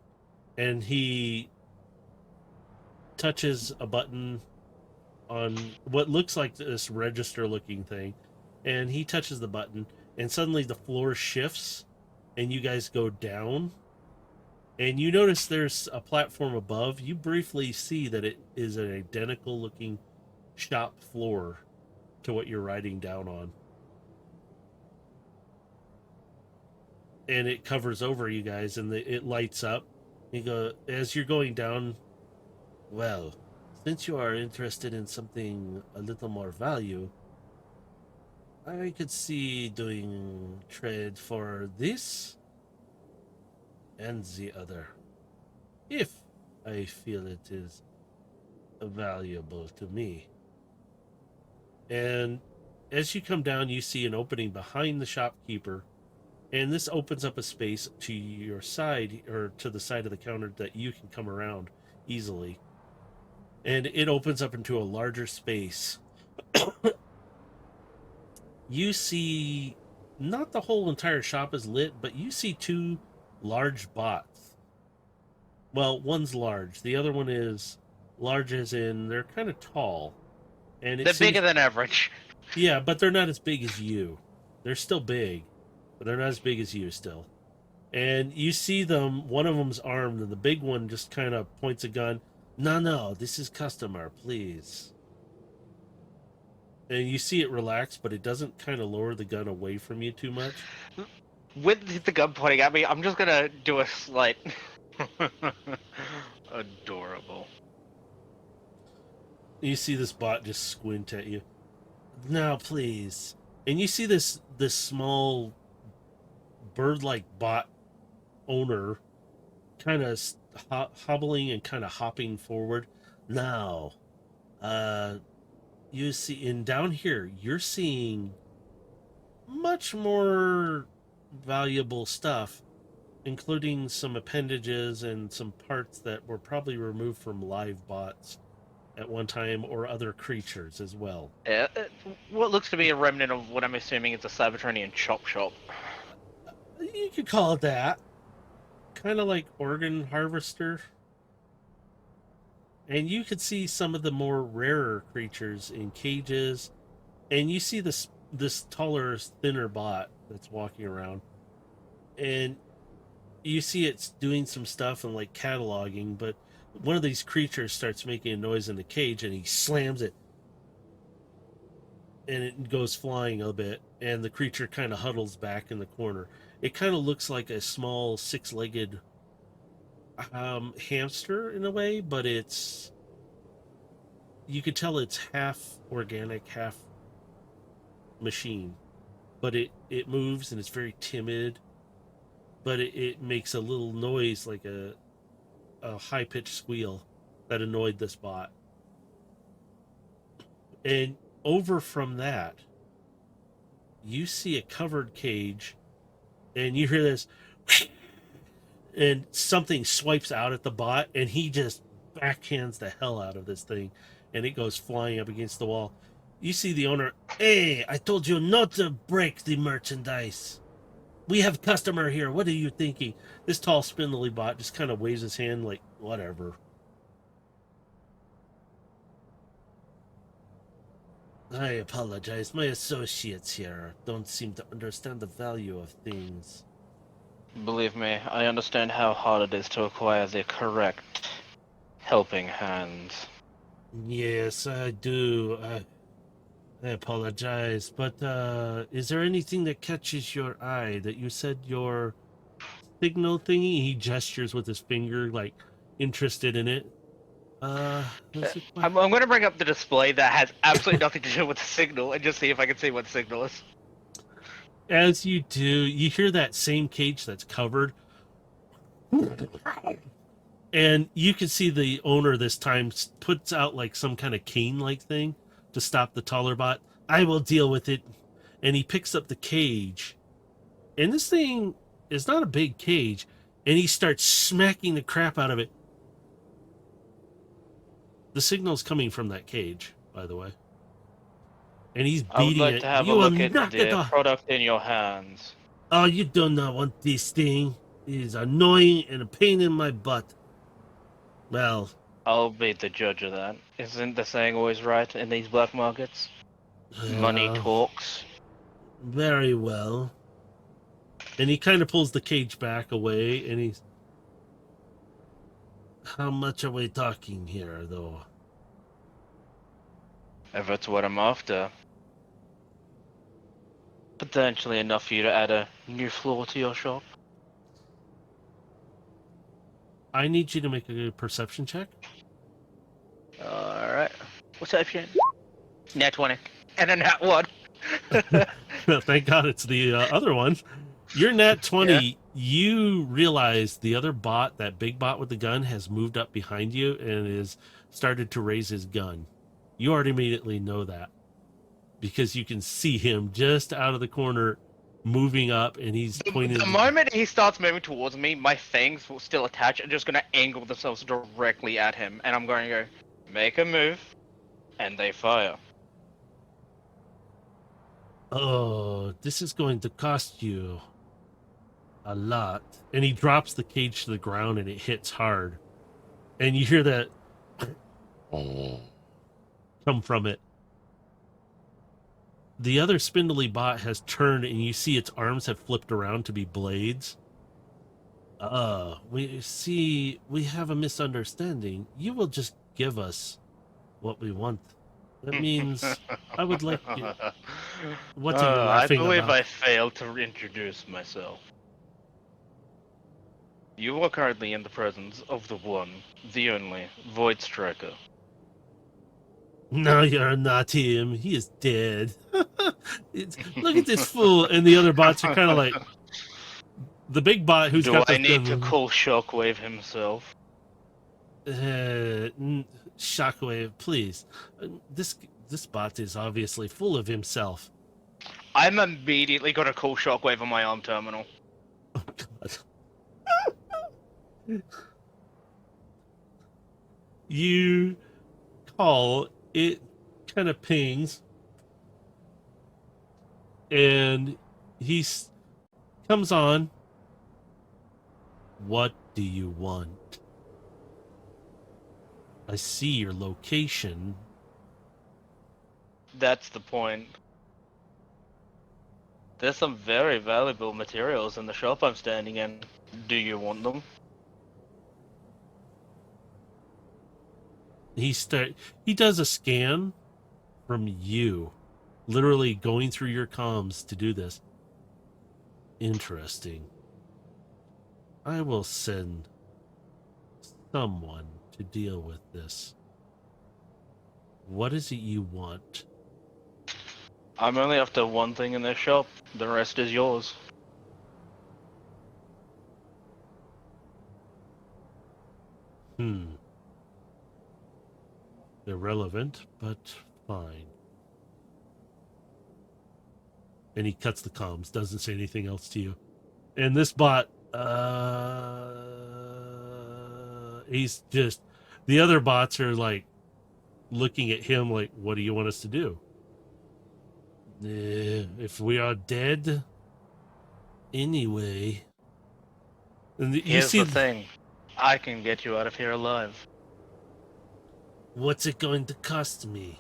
And he touches a button on what looks like this register-looking thing, and he touches the button, and suddenly the floor shifts, and you guys go down, and you notice there's a platform above. You briefly see that it is an identical-looking shop floor to what you're riding down on. And it covers over you guys, and it lights up. You go, as you're going down, well, since you are interested in something a little more value, I could see doing trade for this and the other, if I feel it is valuable to me. And as you come down, you see an opening behind the shopkeeper, and this opens up a space to your side, or to the side of the counter, that you can come around easily. And it opens up into a larger space. You see, not the whole entire shop is lit, but you see two large bots. Well, one's large. The other one is large as in they're kind of tall. And They're bigger than average. Yeah, but they're not as big as you. They're still big, but they're not as big as you still. And you see them, one of them's armed, and the big one just kind of points a gun. No, this is customer, please. And you see it relax, but it doesn't kind of lower the gun away from you too much. With the gun pointing at me, I'm just gonna do a slight... Adorable. You see this bot just squint at you. Now, please. And you see this small bird-like bot owner kind of hobbling and kind of hopping forward. Now, you see, and down here, you're seeing much more valuable stuff, including some appendages and some parts that were probably removed from live bots at one time, or other creatures as well. Yeah, what looks to be a remnant of what I'm assuming is a Cybertronian chop shop. You could call it that. Kind of like organ harvester. And you could see some of the more rarer creatures in cages. And you see this taller, thinner bot that's walking around. And you see it's doing some stuff and like cataloging, but one of these creatures starts making a noise in the cage, and he slams it. And it goes flying a bit, and the creature kind of huddles back in the corner. It kind of looks like a small six-legged hamster in a way, but it's... You could tell it's half organic, half machine. But it moves, and it's very timid. But it makes a little noise, like a high-pitched squeal that annoyed this bot. And over from that, you see a covered cage, and you hear this, and something swipes out at the bot, and he just backhands the hell out of this thing, and it goes flying up against the wall. You see the owner, hey, I told you not to break the merchandise. We have customer here. What are you thinking? This tall, spindly bot just kind of waves his hand like, whatever. I apologize. My associates here don't seem to understand the value of things. Believe me, I understand how hard it is to acquire the correct helping hands. Yes, I do. I apologize, but is there anything that catches your eye? That you said your signal thingy? He gestures with his finger, like interested in it. That's a I'm going to bring up the display that has absolutely nothing to do with the signal and just see if I can see what the signal is. As you do, you hear that same cage that's covered. And you can see the owner this time puts out like some kind of cane-like thing to stop the taller bot. I will deal with it. And he picks up the cage. And this thing is not a big cage. And he starts smacking the crap out of it. The signal's coming from that cage, by the way. And he's I would beating like it. to have You a will look at knock it the off. product in your hands. Oh, you do not want this thing. It is annoying and a pain in my butt. Well, I'll be the judge of that. Isn't the saying always right in these black markets? Money well, talks. very well. And he kind of pulls the cage back away, and he's... How much are we talking here, though? If that's what I'm after. Potentially enough for you to add a new floor to your shop. I need you to make a perception check. Alright. Perception. Nat 20. And a nat 1. Thank God it's the other one. You're nat 20. You realize the other bot, that big bot with the gun, has moved up behind you and is started to raise his gun. You already immediately know that because you can see him just out of the corner moving up, and he's pointing. The moment he starts moving towards me, my fangs will still attach and just going to angle themselves directly at him. And I'm going to go, make a move, and they fire. Oh, this is going to cost you a lot. And he drops the cage to the ground, and it hits hard. And you hear that come from it. The other spindly bot has turned, and you see its arms have flipped around to be blades. We have a misunderstanding. You will just give us what we want. That means I would like you. What are you I laughing believe about? I failed to introduce myself. You are currently in the presence of the one, the only, Void Striker. No, you're not him. He is dead. Look at this fool. And the other bots are kind of like the big bot who's Do got I this need to gun. call Shockwave himself? Shockwave, please. This bot is obviously full of himself. I'm immediately gonna call Shockwave on my arm terminal. Oh God. You call, it kind of pings, and he comes on. What do you want? I see your location. That's the point. There's some very valuable materials in the shop I'm standing in. Do you want them? He does a scan from you, literally going through your comms to do this. Interesting. I will send someone to deal with this. What is it you want? I'm only after one thing in this shop. The rest is yours. Irrelevant, but fine. And he cuts the comms, doesn't say anything else to you. And this bot, he's just, the other bots are like looking at him like, what do you want us to do? If we are dead, anyway. And you Here's see the thing. I can get you out of here alive. what's it going to cost me?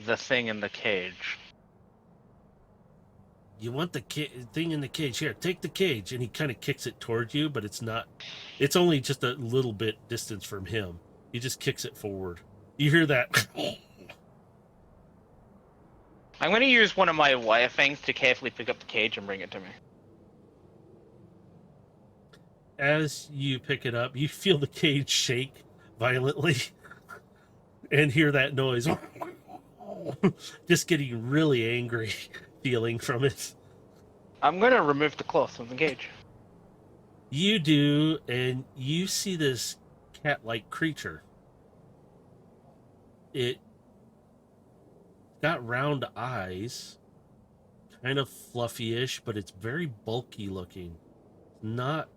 The thing in the cage. You want the thing in the cage? Here, take the cage. And he kind of kicks it towards you, but it's not. It's only just a little bit distance from him. He just kicks it forward. You hear that? I'm going to use one of my wire fangs to carefully pick up the cage and bring it to me. as you pick it up, you feel the cage shake violently and hear that noise. Just getting really angry feeling from it. I'm gonna remove the cloth from the cage. You do, and you see this cat-like creature. It got round eyes, kind of fluffy-ish, but it's very bulky looking. Not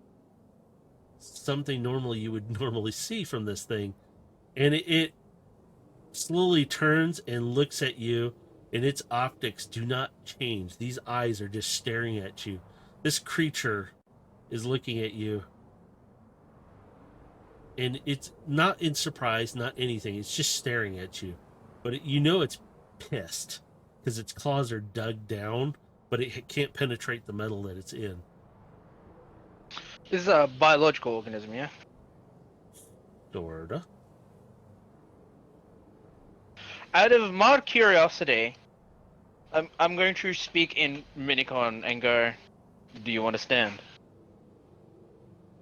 something normally you would normally see from this thing. And it slowly turns and looks at you, and its optics do not change. These eyes are just staring at you. This creature is looking at you, and it's not in surprise, not anything. It's just staring at you. But you know it's pissed because its claws are dug down, but it can't penetrate the metal that it's in. This is a biological organism, yeah? Sorta. Out of mild curiosity, I'm going to speak in Minicon and go, do you understand?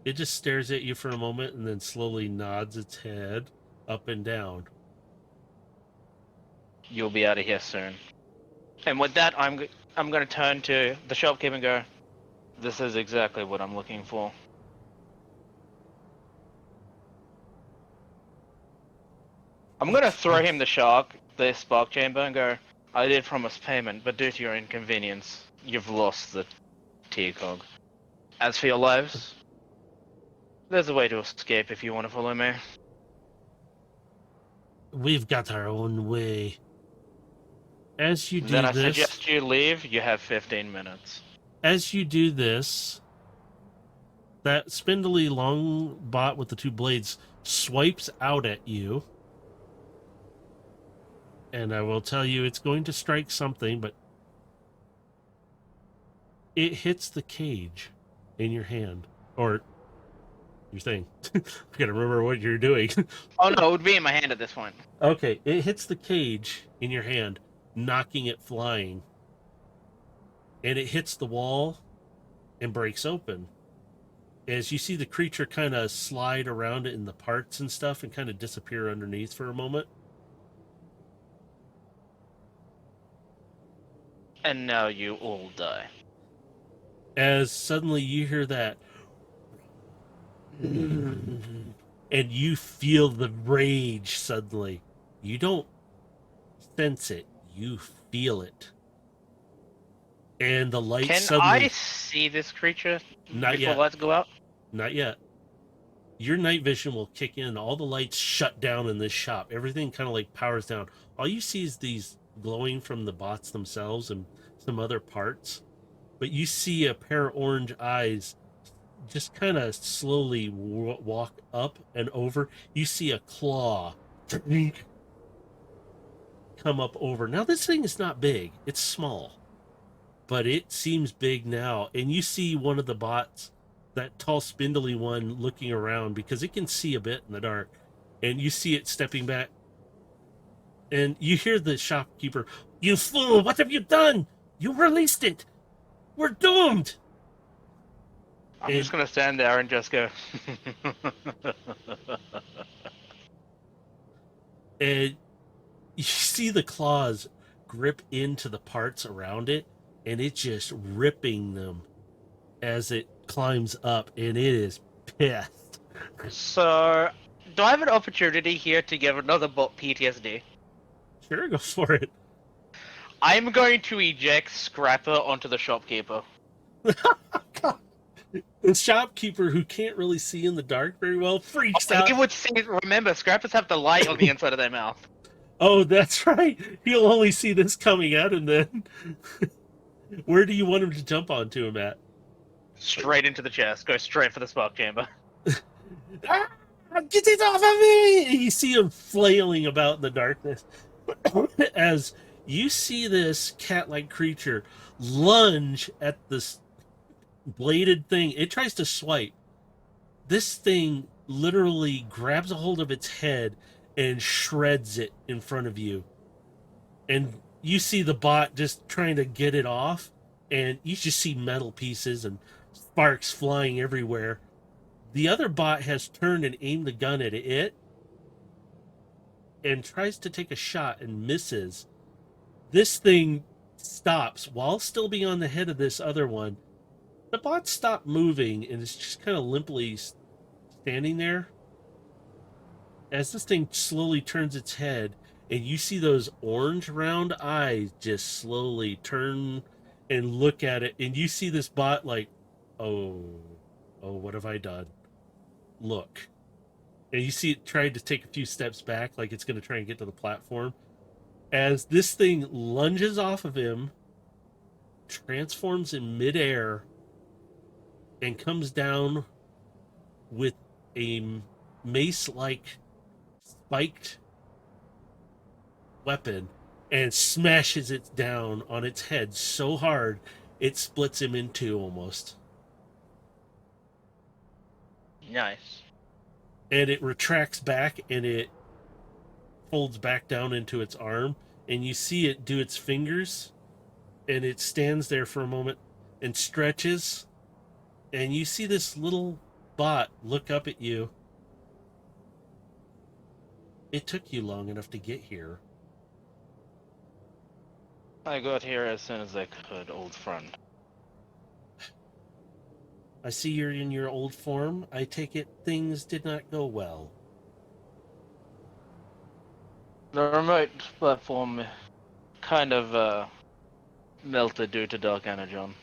It just stares at you for a moment and then slowly nods its head up and down. You'll be out of here soon. And with that, I'm going to turn to the shopkeeper and go, this is exactly what I'm looking for. I'm going to throw him the spark chamber, and go, I did promise payment, but due to your inconvenience, you've lost the T-cog. As for your lives, there's a way to escape if you want to follow me. We've got our own way. As you do Then I this, suggest you leave. You have 15 minutes. as you do this, that spindly long bot with the two blades swipes out at you. And I will tell you, it's going to strike something, but it hits the cage in your hand. Or your thing. I gotta remember what you're doing. Oh no, it would be in my hand at this point. Okay, it hits the cage in your hand, knocking it flying. And it hits the wall and breaks open. As you see the creature kind of slide around it in the parts and stuff and kind of disappear underneath for a moment. And now you all die. As suddenly you hear that, and you feel the rage suddenly. You don't sense it, you feel it. And the light Can suddenly... I see this creature Not before yet. lights go out? Not yet. Your night vision will kick in. All the lights shut down in this shop. Everything kind of like powers down. All you see is these glowing from the bots themselves and some other parts. But you see a pair of orange eyes just kind of slowly walk up and over. You see a claw come up over. Now this thing is not big. It's small. But it seems big now. And you see one of the bots, that tall spindly one, looking around because it can see a bit in the dark. And you see it stepping back. And you hear the shopkeeper, "You fool, what have you done? You released it. We're doomed." I'm just gonna stand there and just go. And you see the claws grip into the parts around it, and it's just ripping them as it climbs up, and it is pissed. So, do I have an opportunity here to give another bot PTSD? Sure, go for it. I'm going to eject Scrapper onto the shopkeeper. God. The shopkeeper, who can't really see in the dark very well, freaks out. He would see. Remember, Scrappers have the light on the inside of their mouth. Oh, that's right. He'll only see this coming at him then. Where do you want him to jump onto him at? Straight into the chest. Go straight for the spark chamber. Ah, get it off of me! And you see him flailing about in the darkness. As you see this cat-like creature lunge at this bladed thing, it tries to swipe. This thing literally grabs a hold of its head and shreds it in front of you. And you see the bot just trying to get it off, and you just see metal pieces and sparks flying everywhere. The other bot has turned and aimed the gun at it and tries to take a shot and misses. This thing stops while still being on the head of this other one. The bot stopped moving and is just kind of limply standing there. As this thing slowly turns its head, and you see those orange round eyes just slowly turn and look at it, and you see this bot like, oh, what have I done? Look. And you see it trying to take a few steps back, like it's going to try and get to the platform. As this thing lunges off of him, transforms in midair, and comes down with a mace-like spiked weapon and smashes it down on its head so hard it splits him in two almost. Nice. And it retracts back and it folds back down into its arm, and you see it do its fingers, and it stands there for a moment and stretches, and you see this little bot look up at you. It took you long enough to get here. I got here as soon as I could, old friend. I see you're in your old form. I take it things did not go well. The remote platform kind of melted due to dark energon.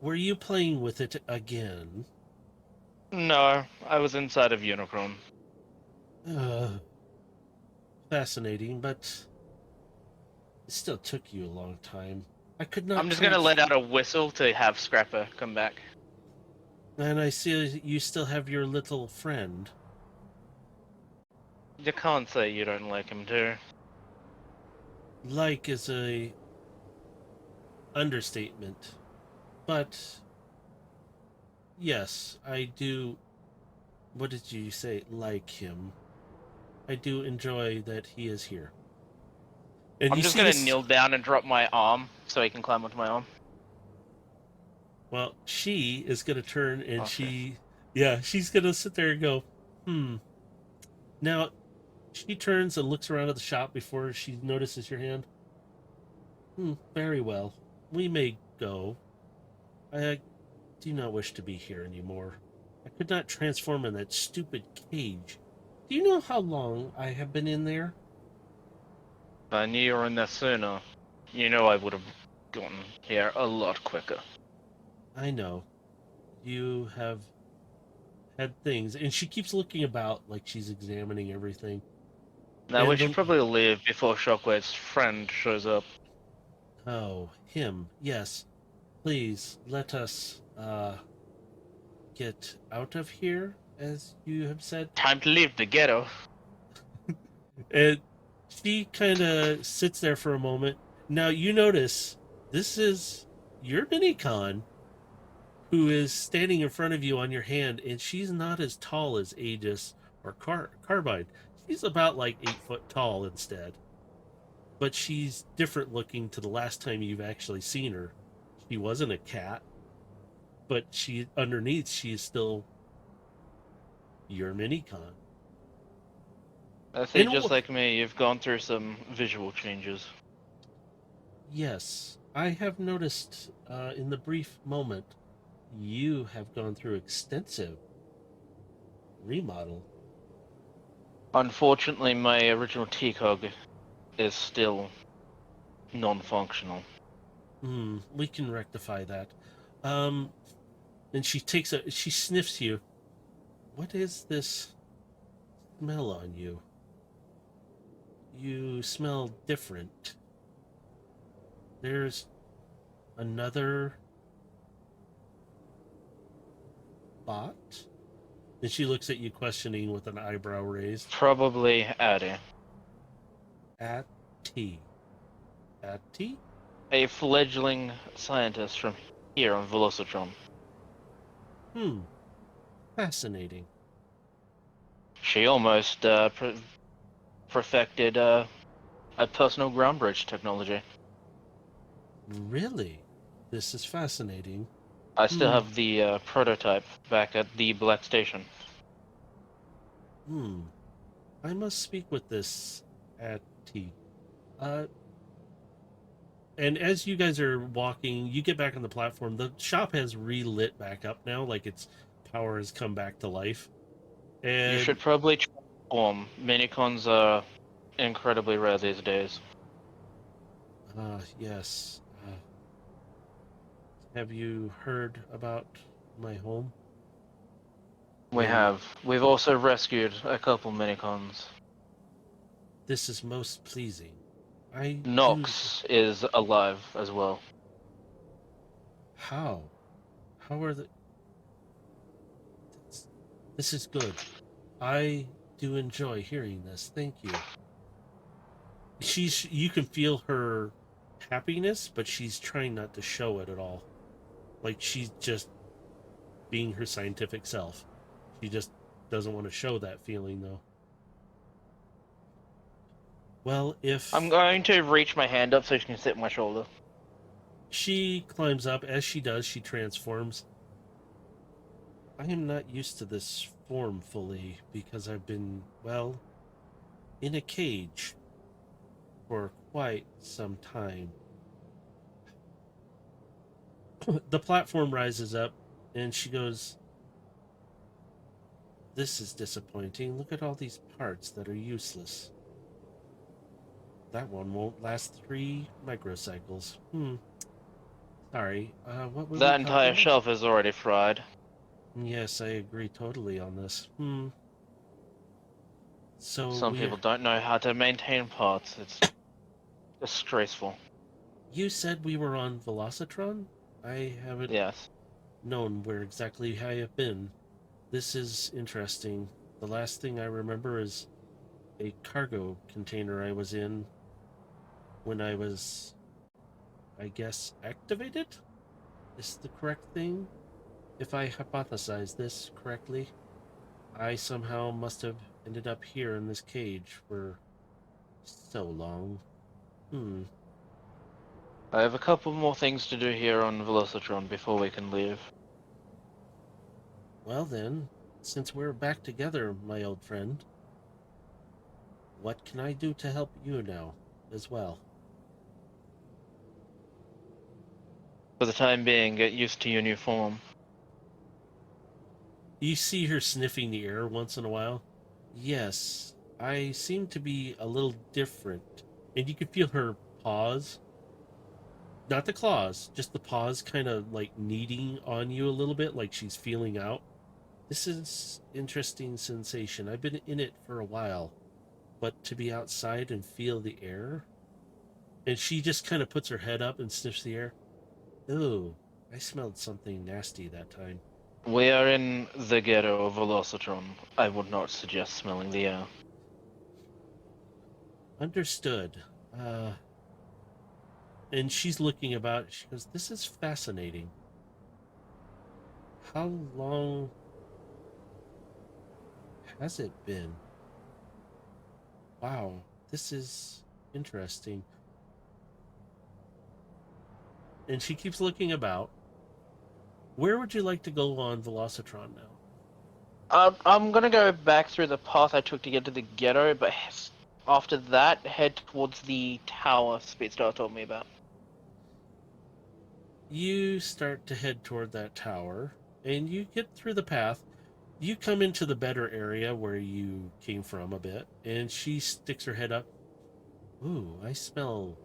Were you playing with it again? No, I was inside of Unicron. Fascinating, but it still took you a long time. I could not. I'm just gonna let out a whistle to have Scrapper come back. And I see you still have your little friend. You can't say you don't like him too. Like is a understatement. But yes, I do. What did you say? Like him. I do enjoy that he is here. And I'm you just see gonna this- kneel down and drop my arm so he can climb onto my arm. Well, she is going to turn and Okay. she's going to sit there and go, Now, she turns and looks around at the shop before she notices your hand. Very well. We may go. I do not wish to be here anymore. I could not transform in that stupid cage. Do you know how long I have been in there? If I knew you were in there sooner, you know I would have gotten here a lot quicker. I know. You have had things. And she keeps looking about like she's examining everything. Now we And should probably leave before Shockwave's friend shows up. Oh, him. Yes. Please, let us, get out of here, as you have said. Time to leave the ghetto. And she kind of sits there for a moment. Now, you notice this is your Minicon, who is standing in front of you on your hand, and she's not as tall as Aegis or Carbide. She's about like 8 foot tall instead. But she's different looking to the last time you've actually seen her. She wasn't a cat, but she underneath she is still your Minicon. I see, And just like me, you've gone through some visual changes. yes, I have noticed in the brief moment you have gone through extensive remodel. Unfortunately, my original T-Cog is still non-functional. We can rectify that. And she she sniffs you. What is this smell on you? You smell different. There's another bot? And she looks at you questioning with an eyebrow raised. Probably Addy. At T. At T? A fledgling scientist from here on Velocitron. Fascinating. She almost perfected a personal ground bridge technology. Really? This is fascinating. I still have the prototype back at the Black Station. I must speak with this at T. And as you guys are walking, you get back on the platform. The shop has relit back up now, like its power has come back to life. And You should probably transform. Minicons are incredibly rare these days. yes. Have you heard about my home? We And have. We've also rescued a couple Minicons. this is most pleasing. I do. Nox is alive as well. How? How are the? This is good. I do enjoy hearing this. Thank you. You can feel her happiness, but she's trying not to show it at all. Like she's just being her scientific self. She just doesn't want to show that feeling though. Well, if I'm going to reach my hand up so she can sit on my shoulder. she climbs up, as she does, she transforms. I am not used to this form fully because I've been, well, in a cage for quite some time. The platform rises up and she goes, "This is disappointing. Look at all these parts that are useless. That one won't last 3 microcycles. Sorry. What were we That talking entire about? shelf is already fried. Yes, I agree totally on this. So Some we people don't know how to maintain parts. It's disgraceful. You said we were on Velocitron? I haven't Yes. known where exactly I have been. This is interesting. The last thing I remember is a cargo container I was in when I was, I guess, activated? Is the correct thing? If I hypothesize this correctly, I somehow must have ended up here in this cage for so long. I have a couple more things to do here on Velocitron before we can leave. Well then, since we're back together, my old friend, what can I do to help you now as well? For the time being, get used to your new form. You see her sniffing the air once in a while. Yes, I seem to be a little different. And you can feel her paws. Not the claws, just the paws kind of like kneading on you a little bit, like she's feeling out. This is interesting sensation. I've been in it for a while, but to be outside and feel the air. And she just kind of puts her head up and sniffs the air. Ooh, I smelled something nasty that time. We are in the ghetto of Velocitron. I would not suggest smelling the air. Understood. And she's looking about. She goes, "This is fascinating. How long has it been? Wow, this is interesting." And she keeps looking about. Where would you like to go on Velocitron now? I'm gonna go back through the path I took to get to the ghetto, but after that, head towards the tower Speedstar told me about. You start to head toward that tower, and you get through the path. You come into the better area where you came from a bit, and she sticks her head up. Ooh, I smell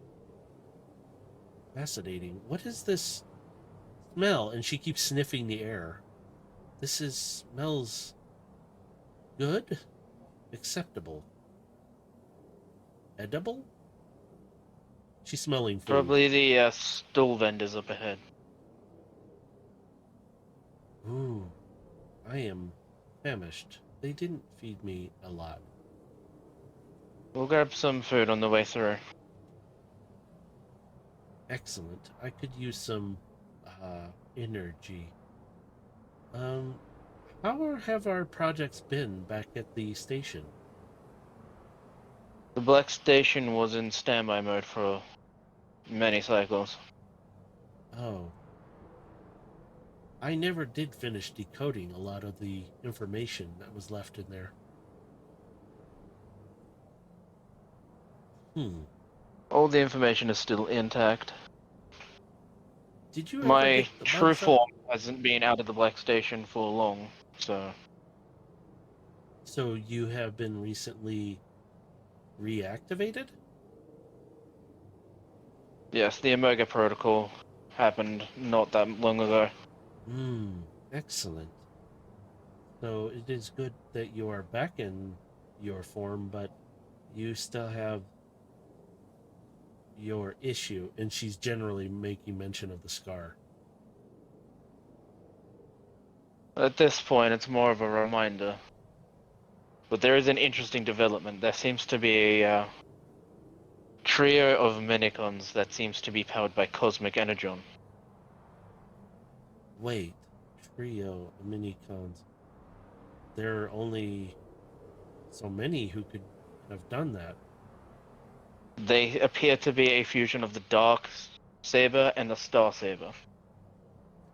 fascinating. What is this smell? And she keeps sniffing the air. Smells good, acceptable, edible. She's smelling food. Probably the stool vendors up ahead. Ooh, I am famished. They didn't feed me a lot. We'll grab some food on the way through. Excellent. I could use some energy. How have our projects been back at the station? The Black Station was in standby mode for many cycles. Oh. I never did finish decoding a lot of the information that was left in there. All the information is still intact. Did you ever My get the true bug form hasn't been out of the Black Station for long, so So you have been recently reactivated? yes, the Omega Protocol happened not that long ago. Excellent. So it is good that you are back in your form, but you still have your issue, and she's generally making mention of the scar. At this point, it's more of a reminder. But there is an interesting development. There seems to be a trio of minicons that seems to be powered by cosmic energon. Wait, trio of minicons. There are only so many who could have done that. They appear to be a fusion of the Dark Saber and the Star Saber.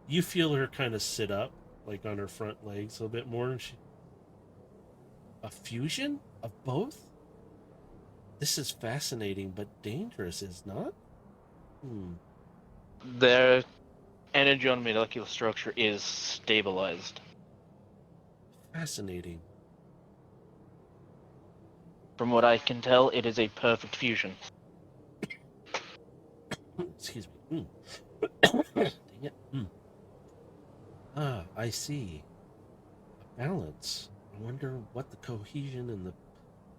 You feel her kind of sit up, like on her front legs a bit more, and she. A fusion of both? This is fascinating but dangerous, is not? Their energon molecular structure is stabilized. Fascinating. From what I can tell, it is a perfect fusion. Excuse me. Dang it. Ah, I see. A balance. I wonder what the cohesion and the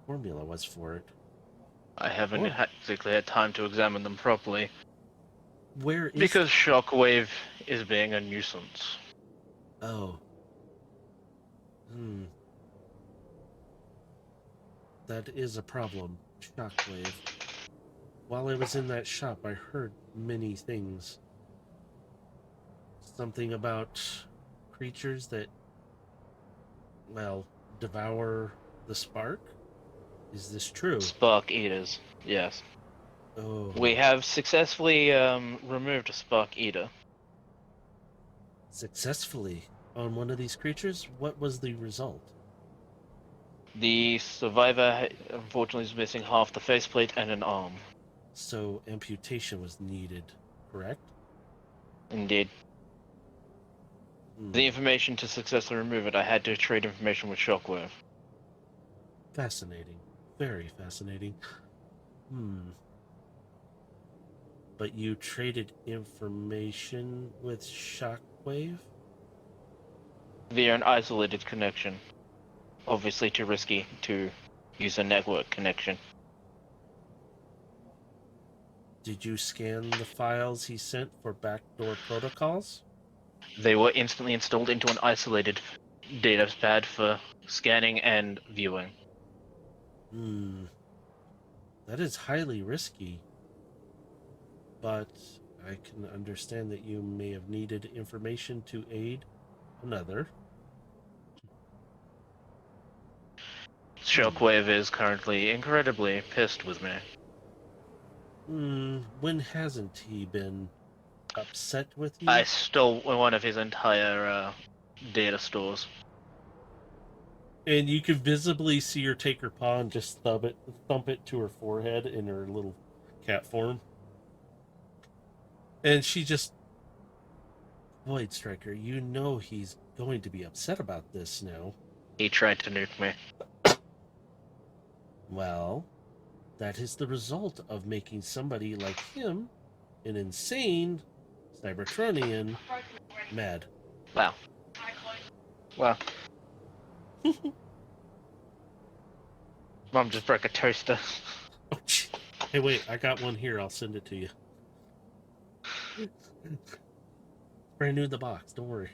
formula was for it. I haven't Oh. exactly had time to examine them properly. Where is... Because Shockwave is being a nuisance. Oh. That is a problem. Shockwave. While I was in that shop, I heard many things. Something about creatures that, well, devour the spark? Is this true? Spark Eaters, yes. Oh. We have successfully removed a Spark Eater. Successfully on one of these creatures? What was the result? The survivor, unfortunately, is missing half the faceplate and an arm. So amputation was needed, correct? Indeed. The information to successfully remove it, I had to trade information with Shockwave. Fascinating. Very fascinating. But you traded information with Shockwave? Via an isolated connection. Obviously too risky to use a network connection. Did you scan the files he sent for backdoor protocols? They were instantly installed into an isolated data pad for scanning and viewing. That is highly risky. But I can understand that you may have needed information to aid another. Shockwave is currently incredibly pissed with me. When hasn't he been upset with you? I stole one of his entire data stores. And you can visibly see her take her paw and just thump it to her forehead in her little cat form. And she just, Void Striker, you know he's going to be upset about this now. He tried to nuke me. Well, that is the result of making somebody like him, an insane Cybertronian, mad. Wow. Wow. Mom just broke a toaster. Oh, hey, wait, I got one here. I'll send it to you. Brand new in the box. Don't worry.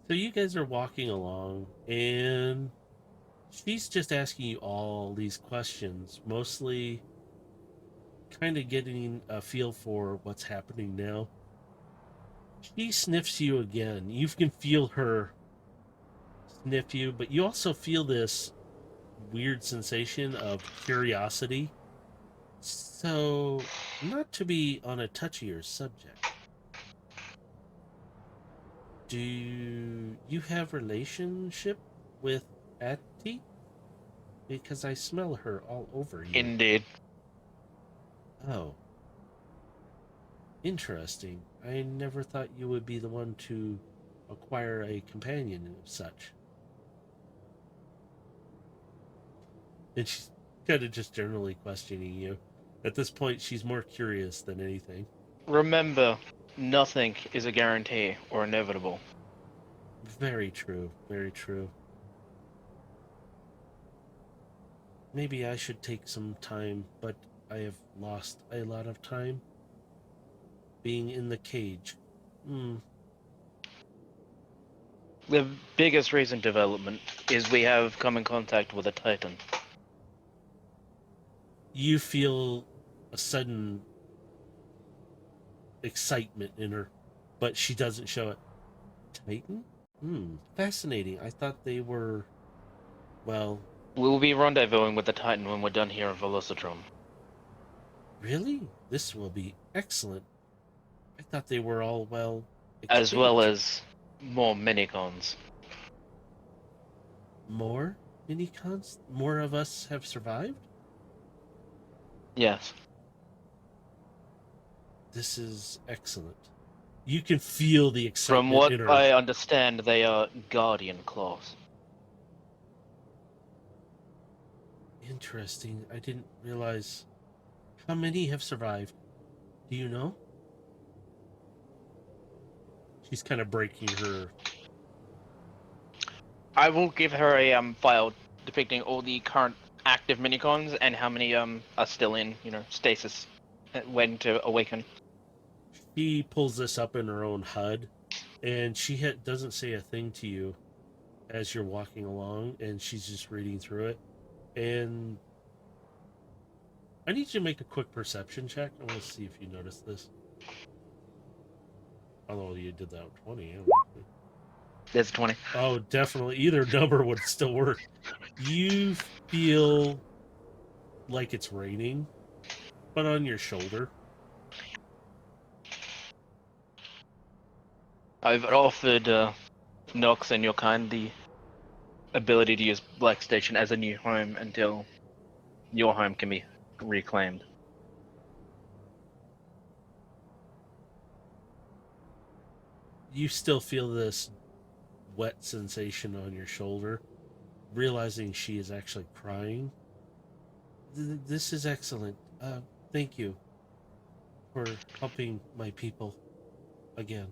So you guys are walking along, and she's just asking you all these questions, mostly kind of getting a feel for what's happening now. She sniffs you again. You can feel her sniff you, but you also feel this weird sensation of curiosity So, not to be on a touchier subject, do you have relationship with Ati? Because I smell her all over you. Indeed. Oh, interesting. I never thought you would be the one to acquire a companion of such. And she's kind of just generally questioning you. At this point, she's more curious than anything. Remember, nothing is a guarantee or inevitable. Very true, very true. Maybe I should take some time, but I have lost a lot of time being in the cage. Hmm. The biggest recent development is we have come in contact with a Titan. You feel a sudden excitement in her, but she doesn't show it. Titan? Hmm. Fascinating. I thought they were, well, We'll be rendezvousing with the Titan when we're done here in Velocitron. really? This will be excellent. I thought they were all, well, As well extinct. as more minicons. More minicons? More of us have survived? Yes. This is excellent. You can feel the From excitement what in her. I understand, they are Guardian claws. Interesting. I didn't realize how many have survived. Do you know? She's kind of breaking her. I will give her a file depicting all the current active minicons and how many are still in, stasis when to awaken. She pulls this up in her own HUD, and she doesn't say a thing to you as you're walking along, and she's just reading through it. And I need you to make a quick perception check. I want to see if you notice this. Although you did that with 20. There's 20. Oh, definitely. Either number would still work. You feel like it's raining, but on your shoulder. I've offered Nox and your kind the ability to use Black Station as a new home until your home can be reclaimed. You still feel this wet sensation on your shoulder, realizing she is actually crying. This is excellent. Thank you for helping my people again.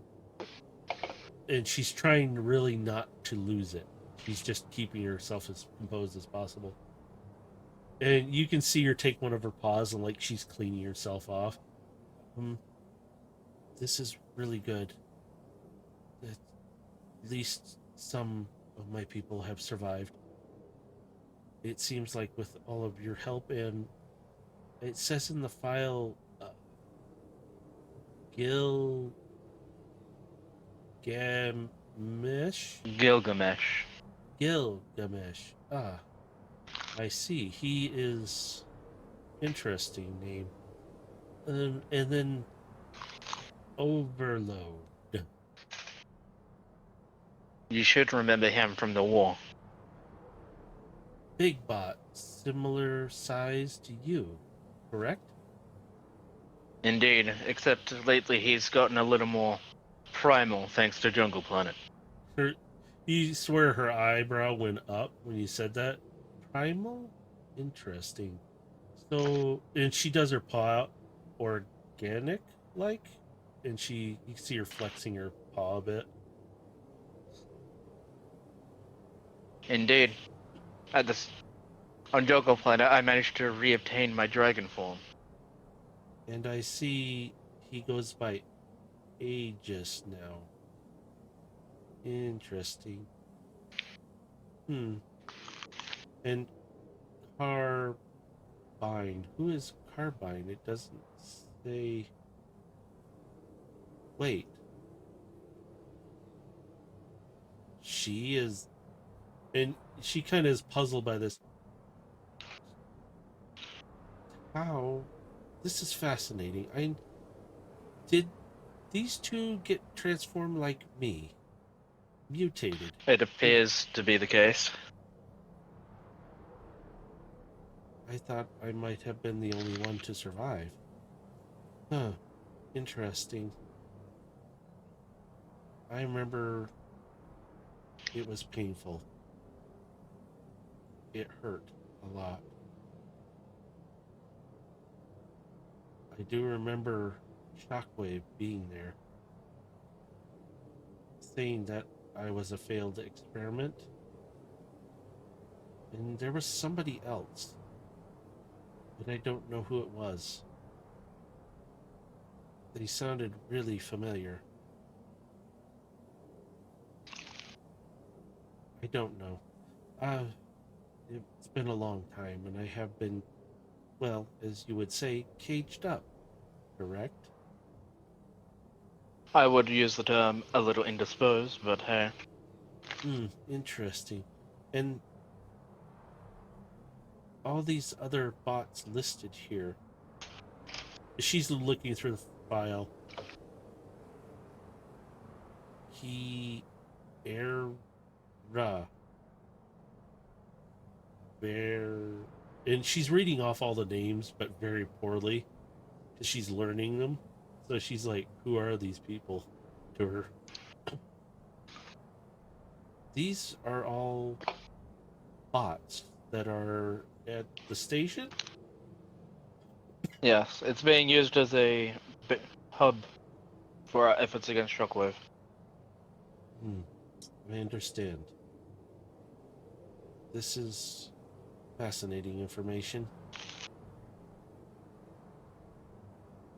And she's trying really not to lose it. She's just keeping herself as composed as possible. And you can see her take one of her paws and like she's cleaning herself off. This is really good. At least some of my people have survived. It seems like with all of your help, and it says in the file, Gilgamesh. Gilgamesh. Ah, I see. He is interesting name. And then Overload. You should remember him from the war. Big Bot, similar size to you, correct? Indeed, except lately he's gotten a little more primal thanks to Jungle Planet. You swear her eyebrow went up when you said that. Primal? Interesting. So, and she does her paw out organic like, and you can see her flexing her paw a bit. Indeed. On Jungle Planet, I managed to reobtain my dragon form. And I see he goes by Aegis now. Interesting. And Carbine. Who is Carbine? It doesn't say. Wait. She is. And she kind of is puzzled by this. How This is fascinating. Did these two get transformed like me? Mutated. It appears to be the case. I thought I might have been the only one to survive. Huh. Interesting. I remember it was painful. It hurt a lot. I do remember Shockwave being there, saying that I was a failed experiment. And there was somebody else, but I don't know who it was. They sounded really familiar. I don't know. It's been a long time, and I have been, well, as you would say, caged up, correct? I would use the term a little indisposed, but hey. Interesting. And all these other bots listed here. She's looking through the file. Era. And she's reading off all the names, but very poorly, because she's learning them. So she's like, who are these people? To her. These are all bots that are at the station? Yes, it's being used as a hub for our efforts against Shockwave. I understand. This is fascinating information.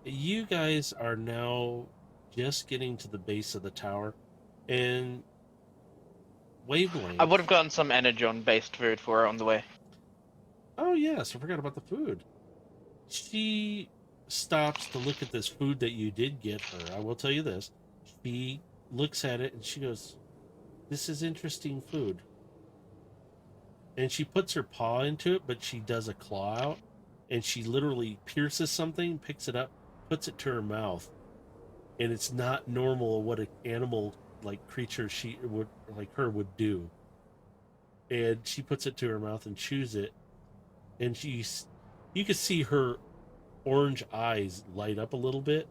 You guys are now just getting to the base of the tower, and Wavelength. I would have gotten some energon-based food for her on the way. Oh yes, I forgot about the food. She stops to look at this food that you did get her. I will tell you this. She looks at it and she goes, "This is interesting food." And she puts her paw into it, but she does a claw out, and she literally pierces something, picks it up, puts it to her mouth, and it's not normal what an animal like creature she would like her would do. And she puts it to her mouth and chews it, and you can see her orange eyes light up a little bit,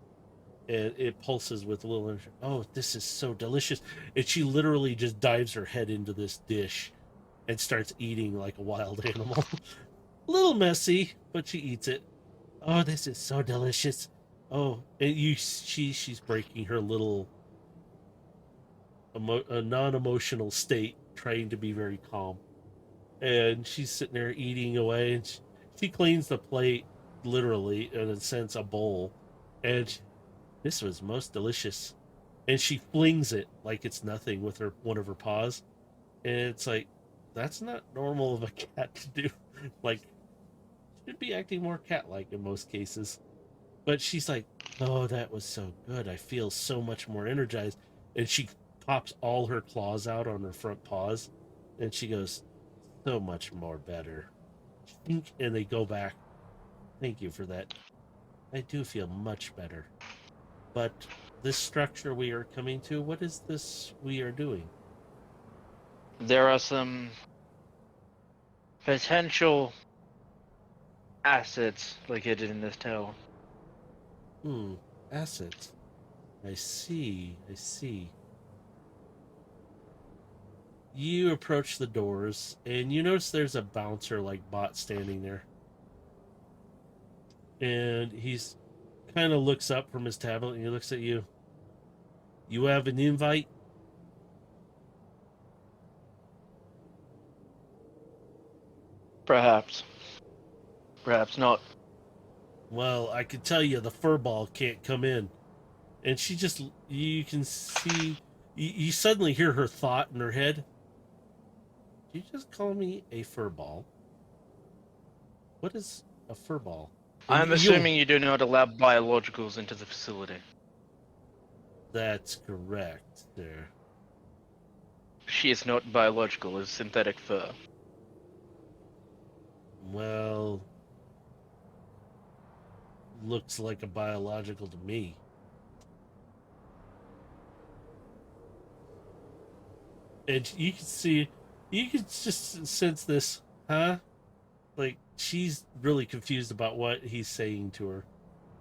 and it pulses with a little. Oh, this is so delicious! And she literally just dives her head into this dish and starts eating like a wild animal. A little messy, but she eats it. Oh, this is so delicious. Oh, and she's breaking her little a non-emotional state, trying to be very calm. And she's sitting there eating away, and she cleans the plate, literally, in a sense, a bowl. And this was most delicious. And she flings it like it's nothing with one of her paws. And it's like, that's not normal of a cat to do. Like, should be acting more cat-like in most cases. But she's like, oh, that was so good. I feel so much more energized. And she pops all her claws out on her front paws. And she goes, so much more better. And they go back. Thank you for that. I do feel much better. But this structure we are coming to, what is this we are doing? There are some potential assets located in this tower. Assets. I see. You approach the doors, and you notice there's a bouncer like bot standing there. And he's kind of looks up from his tablet and he looks at you. You have an invite? Perhaps. Perhaps not. Well, I can tell you the furball can't come in. And she just, you can see, you suddenly hear her thought in her head. Did you just call me a furball? What is a furball? I'm assuming you do not allow biologicals into the facility. That's correct, sir. She is not biological, it's synthetic fur. Well, looks like a biological to me. And you can just sense this, huh? Like, she's really confused about what he's saying to her.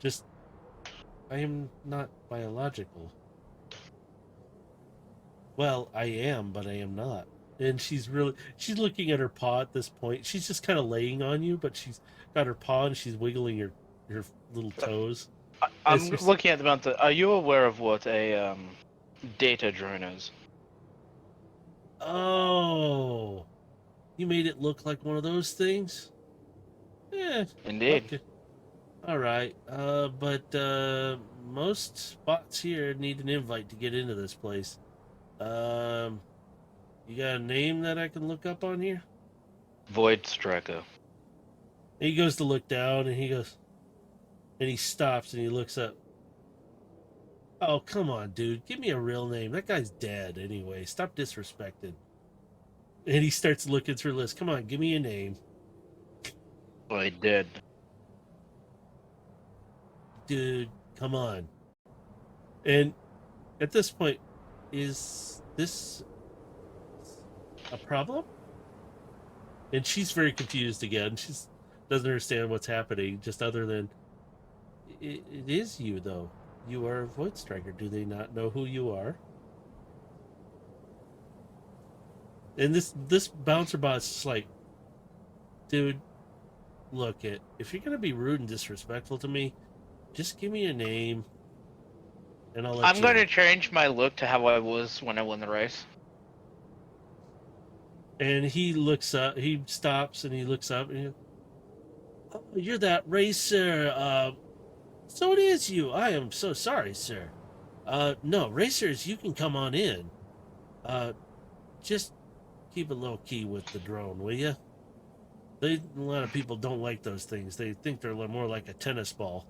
Just, I am not biological. Well, I am, but I am not. And she's looking at her paw at this point. She's just kind of laying on you, but she's got her paw and she's wiggling her little toes. I'm It's- looking at the mountain. Are you aware of what a data drone is? Oh, you made it look like one of those things? Yeah. Indeed. Okay. All right. But most spots here need an invite to get into this place. You got a name that I can look up on here? Void Striker. And he goes to look down and he stops and he looks up. Oh, come on, dude. Give me a real name. That guy's dead anyway. Stop disrespecting. And he starts looking through the list. Come on, give me a name. I did. Dude, come on. And at this point, is this a problem? And she's very confused again. She doesn't understand what's happening, just other than it is you, though. You are a Void Striker. Do they not know who you are? And this bouncer bot's just like, dude, look it. If you're gonna be rude and disrespectful to me, just give me a name, and I'll let I'm you. going to change my look to how I was when I won the race. And he looks up. He stops and he looks up and he goes, "Oh, you're that racer. So it is you. I am so sorry, sir. No, racers, you can come on in. Just keep it low key with the drone, will you? A lot of people don't like those things. They think they're more like a tennis ball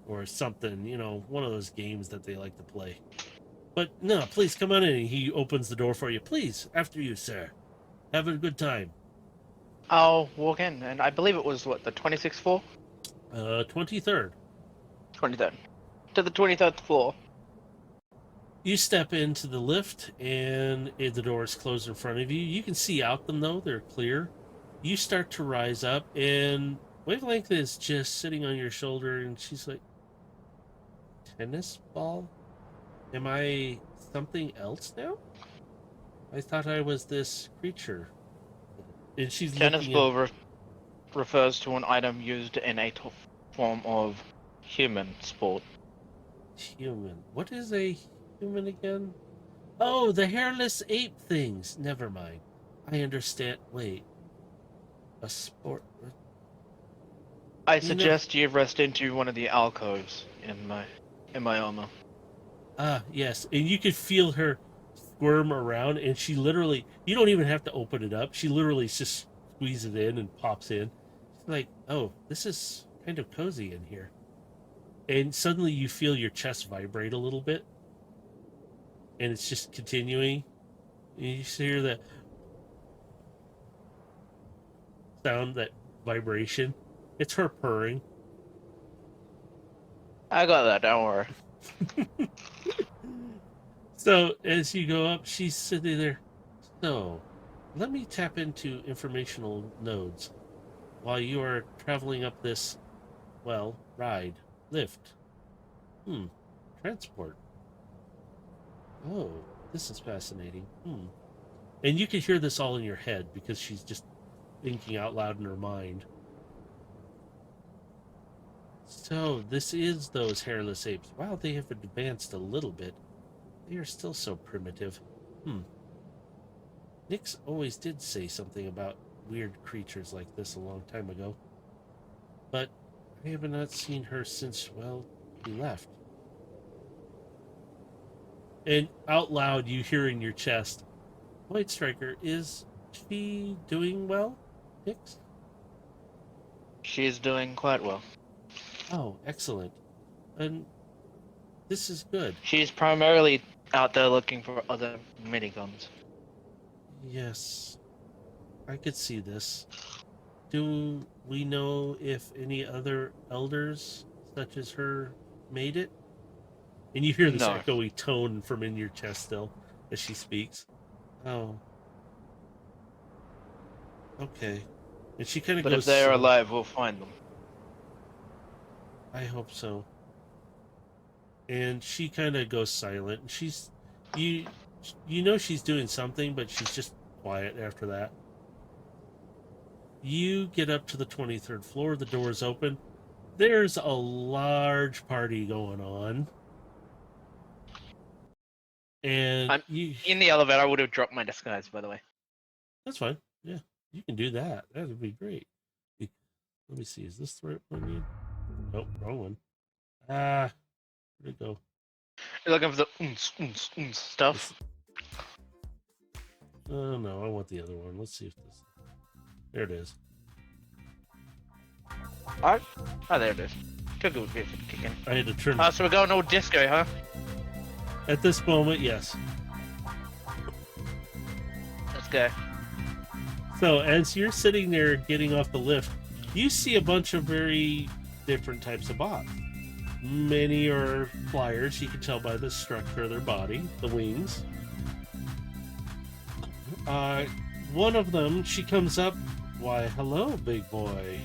or something, one of those games that they like to play. But no, please come on in." He opens the door for you. Please, after you, sir. Have a good time. I'll walk in, and I believe it was, what, the 26th floor? 23rd. 23rd. To the 23rd floor. You step into the lift, and the doors close in front of you. You can see out them, though. They're clear. You start to rise up, and Wavelength is just sitting on your shoulder, and she's like, tennis ball? Am I something else now? I thought I was this creature. And she's Tennis looking ball refers to an item used in a form of human sport. human. What is a human again? Oh, the hairless ape things. Never mind. I understand. Wait. A sport. I suggest you rest into one of the alcoves in my armor. Ah, yes. And you could feel her squirm around, and she literally, you don't even have to open it up. She literally just squeezes it in and pops in. She's like, oh, this is kind of cozy in here. And suddenly you feel your chest vibrate a little bit. And it's just continuing. And you hear that sound, that vibration. It's her purring. I got that, don't worry. So as you go up, she's sitting there. So, let me tap into informational nodes while you are traveling up this, lift. Transport. Oh, this is fascinating. And you can hear this all in your head because she's just thinking out loud in her mind. So, this is those hairless apes. Wow, they have advanced a little bit. They are still so primitive. Nyx always did say something about weird creatures like this a long time ago. But I have not seen her since, we left. And out loud, you hear in your chest, White Striker, is she doing well, Nyx? She's doing quite well. Oh, excellent. And this is good. She's primarily out there looking for other miniguns. Yes, I could see this. Do we know if any other elders such as her made it? And you hear this No. echoey tone from in your chest still as she speaks. Oh. Okay. And she kind of But goes if they are slow. alive, we'll find them. I hope so. And she kind of goes silent. And she's you know she's doing something, but she's just quiet after that. You get up to the 23rd floor, the door's open. There's a large party going on. And I'm- you In the elevator, I would have dropped my disguise, by the way. that's fine. Yeah. You can do that. That would be great. Let me see. Is this the right one I need? Nope, wrong one. Ah, where'd it go? You're looking for the stuff. Oh no, I want the other one. Let's see if this. There it is. Oh, there it is. Took a bit of kicking. I had to turn. So we're going all disco, huh? At this moment, yes. Let's go. So as you're sitting there getting off the lift, you see a bunch of very different types of bots. Many are flyers. You can tell by the structure of their body, the wings. One of them, she comes up. Why, hello, big boy.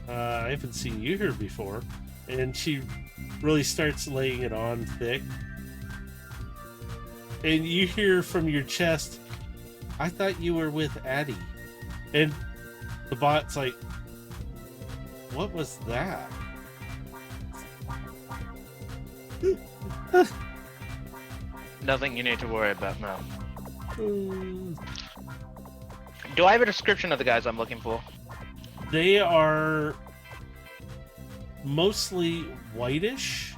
I haven't seen you here before. And she really starts laying it on thick. And you hear from your chest, I thought you were with Addie. And the bot's like, what was that? Nothing you need to worry about now. Hmm. Do I have a description of the guys I'm looking for? They are mostly whitish,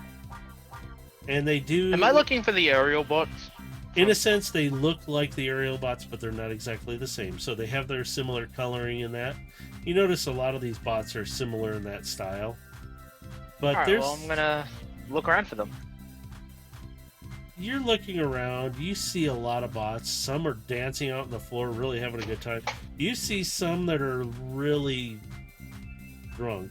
and they do. Am I looking for the aerial bots? In a sense, they look like the aerial bots, but they're not exactly the same. So they have their similar coloring in that. You notice a lot of these bots are similar in that style. But Alright, there's. well, I'm gonna look around for them. You're looking around, you see a lot of bots. Some are dancing out on the floor, really having a good time. You see some that are really drunk.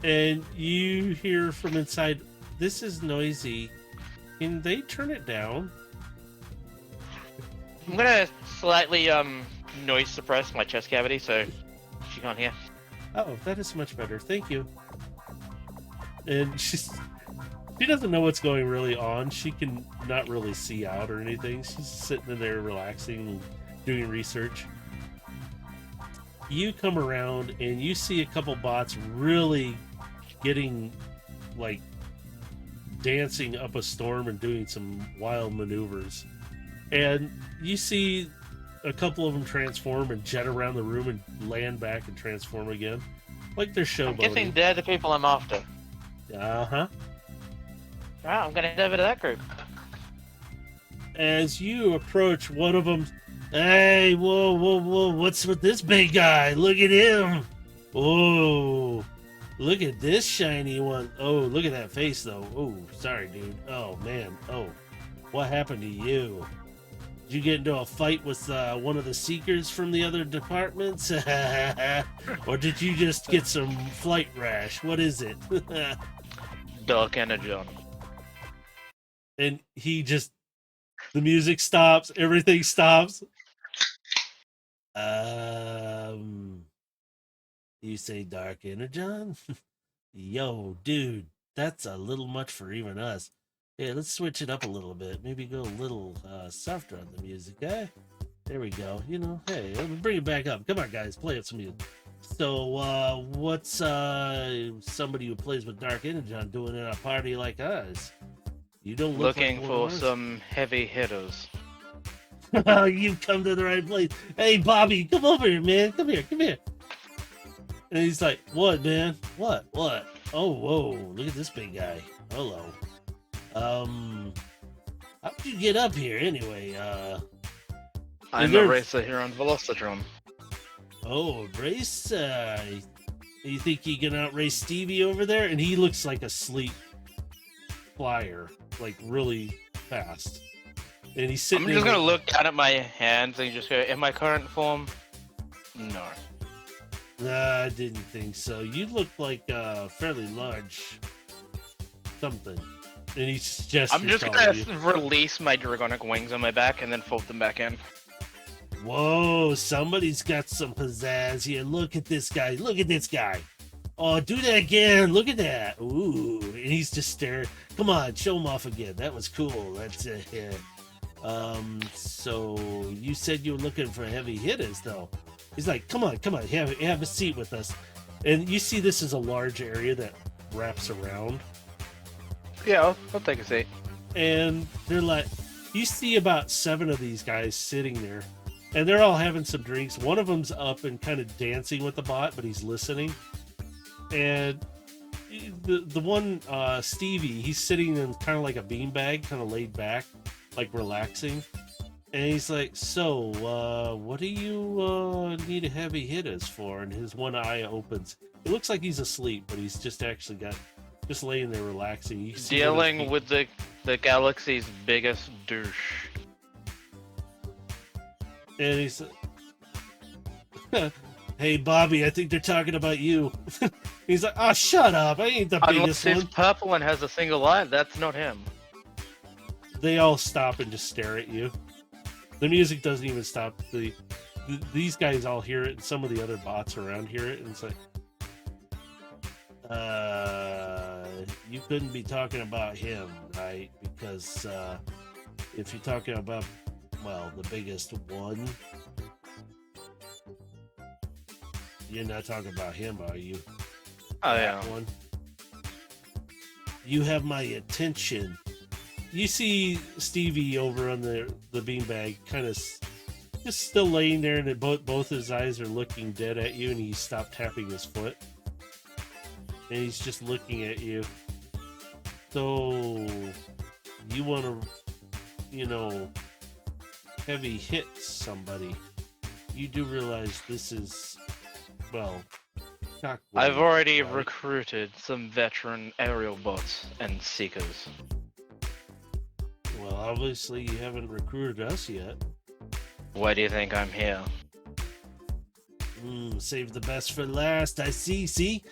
And you hear from inside, this is noisy. Can they turn it down? I'm gonna slightly noise suppress my chest cavity so she can't hear. Oh, that is much better. Thank you. And she doesn't know what's going really on. She can not really see out or anything. She's sitting in there relaxing and doing research. You come around and you see a couple bots really getting like dancing up a storm and doing some wild maneuvers. And you see a couple of them transform and jet around the room and land back and transform again. Like they're I'm guessing showboating. they're the people I'm after. Uh-huh. Alright, I'm gonna head over to that group. As you approach one of them, hey, whoa, what's with this big guy? Look at him. Whoa, look at this shiny one. Oh, look at that face, though. Oh, sorry, dude. Oh, man. Oh, what happened to you? Did you get into a fight with one of the Seekers from the other departments? Or did you just get some flight rash? What is it? Dark Energon. And he just, the music stops, everything stops. You say Dark Energon? Yo, dude, that's a little much for even us. Hey, let's switch it up a little bit. Maybe go a little softer on the music, eh? There we go. You know, hey, let me bring it back up. Come on, guys, play it some music. So, what's somebody who plays with Dark Energon doing at a party like us? You don't look Looking like for some heavy hitters. You've come to the right place. Hey, Bobby, come over here, man. Come here. And he's like, what, man? What? Oh, whoa, look at this big guy. Hello. How'd you get up here anyway? I'm there- a racer here on Velocitron. Oh, race? You think you can outrace Stevie over there? And he looks like a sleek flyer, like really fast. And he's sitting I'm just there gonna look down at my hands and just go, in my current form? No. I didn't think so. You look like a fairly large something. And he's just I'm just gonna release my dragonic wings on my back and then fold them back in. Whoa, somebody's got some pizzazz here. Look at this guy. Look at this guy. Oh, do that again. Look at that. Ooh. And he's just staring. Come on, show him off again. That was cool. That's yeah. So you said you were looking for heavy hitters, though. He's like, come on, have a seat with us. And you see this is a large area that wraps around. Yeah, I'll take a seat. And they're like, you see about 7 of these guys sitting there. And they're all having some drinks. One of them's up and kind of dancing with the bot, but he's listening. And the one, Stevie, he's sitting in kind of like a beanbag, kind of laid back, like relaxing. And he's like, so, what do you need a heavy hitters for? And his one eye opens. It looks like he's asleep, but he's just actually just laying there relaxing. You see Dealing with the galaxy's biggest douche. And he's hey, Bobby, I think they're talking about you. He's like, oh, shut up. I ain't the Unless biggest he's one. purple and has a single eye, that's not him. They all stop and just stare at you. The music doesn't even stop. These guys all hear it, and some of the other bots around hear it, and it's like, you couldn't be talking about him, right? Because if you're talking about, well, the biggest one, you're not talking about him, are you? Oh, That yeah. one. You have my attention. You see Stevie over on the beanbag, kind of just still laying there, and both his eyes are looking dead at you, and he stopped tapping his foot. And he's just looking at you. So, you want to, heavy hit somebody. You do realize this is, well, not I've great, already right? recruited some veteran aerial bots and seekers. Well, obviously you haven't recruited us yet. Why do you think I'm here? Save the best for last. I see. See,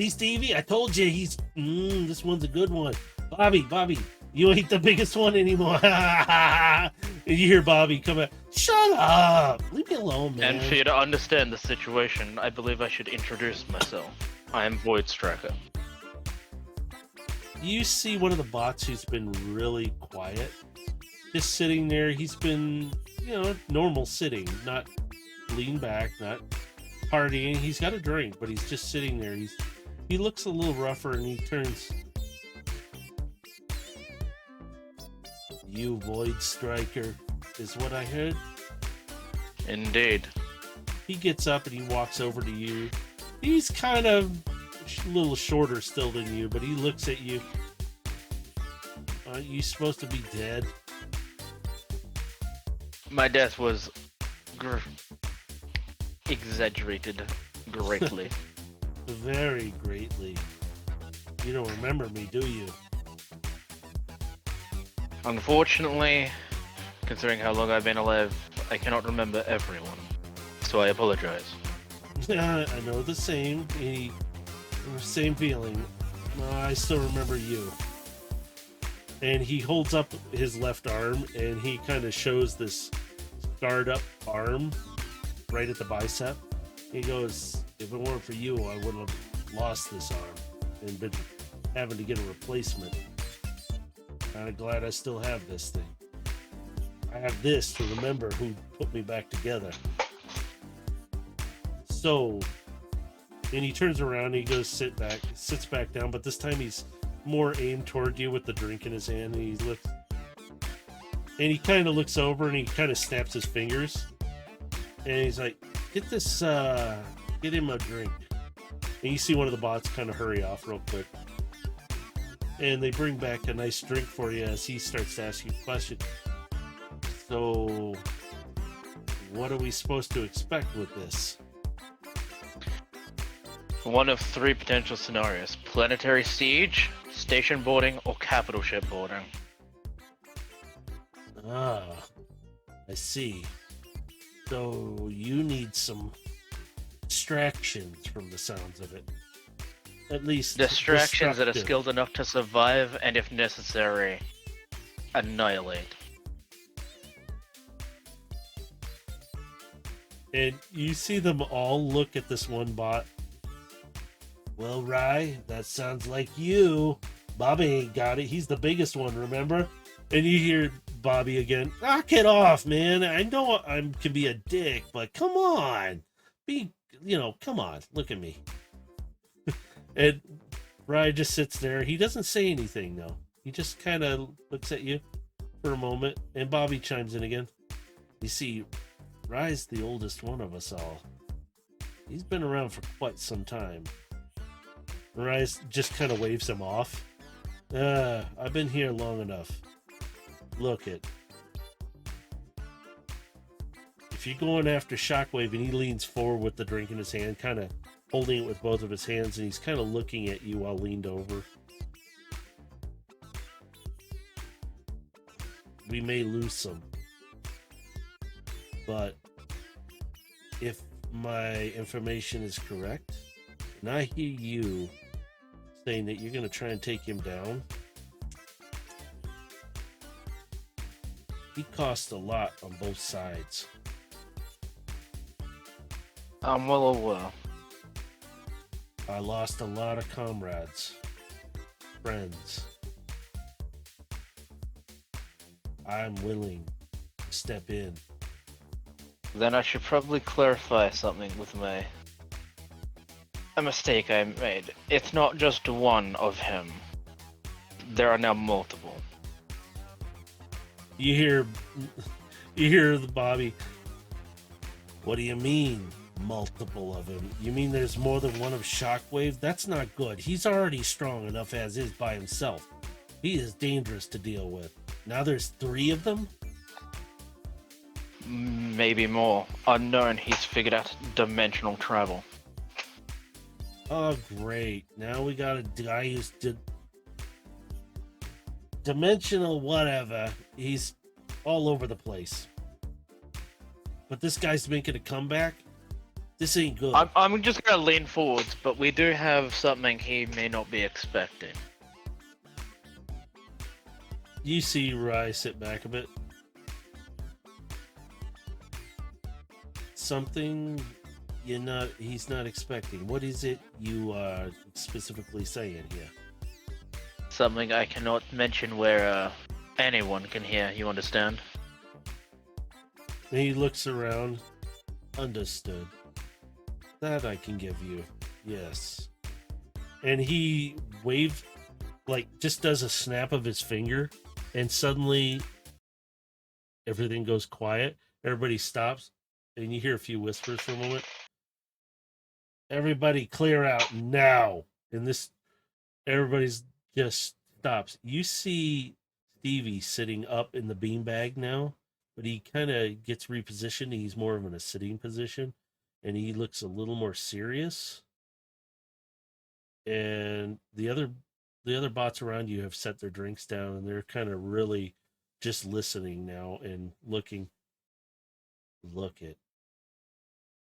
Stevie? I told you he's. This one's a good one. Bobby, you ain't the biggest one anymore. And you hear Bobby come out. Shut up! Leave me alone, man. And for you to understand the situation, I believe I should introduce myself. I am Void Striker. You see one of the bots who's been really quiet, just sitting there. He's been, normal sitting, not lean back, not partying. He's got a drink, but he's just sitting there. He looks a little rougher, and he turns. You Void Striker is what I heard. Indeed. He gets up and he walks over to you. He's kind of a little shorter still than you, but he looks at you. Aren't you supposed to be dead? My death was exaggerated greatly. Very greatly. You don't remember me, do you? Unfortunately, considering how long I've been alive, I cannot remember everyone. So I apologize. I know the same. Same feeling. I still remember you. And he holds up his left arm, and he kind of shows this scarred up arm right at the bicep. He goes, if it weren't for you, I would have lost this arm and been having to get a replacement. Kind of glad I still have this thing. I have this to remember who put me back together. So, and he turns around and he goes sits back down, but this time he's more aimed toward you with the drink in his hand, and he kind of looks over and he kind of snaps his fingers, and he's like, get him a drink. And you see one of the bots kind of hurry off real quick, and they bring back a nice drink for you as he starts to ask you questions. So, what are we supposed to expect with this? One of 3 potential scenarios: planetary siege, station boarding, or capital ship boarding. Ah, I see. So you need some distractions from the sounds of it. At least Distractions that are destructive. skilled enough to survive and, if necessary, annihilate. And you see them all look at this one bot. Well, Rye, that sounds like you. Bobby ain't got it. He's the biggest one, remember? And you hear Bobby again. Knock it off, man. I know I can be a dick, but come on. Come on. Look at me. And Rye just sits there. He doesn't say anything, though. He just kind of looks at you for a moment. And Bobby chimes in again. You see, Rye's the oldest one of us all. He's been around for quite some time. Rye just kind of waves him off. I've been here long enough. Look it. If you're going after Shockwave and he leans forward with the drink in his hand, kind of holding it with both of his hands, and he's kind of looking at you while leaned over. We may lose some. But if my information is correct, and I hear you saying that you're going to try and take him down, he cost a lot on both sides. I'm well aware. I lost a lot of comrades, friends. I'm willing to step in. Then I should probably clarify something with a mistake I made. It's not just one of him. There are now multiple. You hear the Bobby. What do you mean, multiple of him? You mean there's more than one of Shockwave? That's not good. He's already strong enough as is by himself. He is dangerous to deal with. Now there's 3 of them? Maybe more. Unknown, he's figured out dimensional travel. Oh, great. Now we got a guy who's dimensional whatever. He's all over the place. But this guy's making a comeback? This ain't good. I'm just gonna lean forwards, but we do have something he may not be expecting. You see Rye sit back a bit. Something he's not expecting. What is it you are specifically saying here? Something I cannot mention where anyone can hear, you understand? And he looks around. Understood. That I can give you. Yes. And he waves, just does a snap of his finger, and suddenly everything goes quiet. Everybody stops, and you hear a few whispers for a moment. Everybody clear out now. And everybody's just stops. You see Stevie sitting up in the beanbag now, but he kind of gets repositioned. He's more of in a sitting position, and he looks a little more serious. And the other bots around you have set their drinks down, and they're kind of really just listening now and looking. Look it.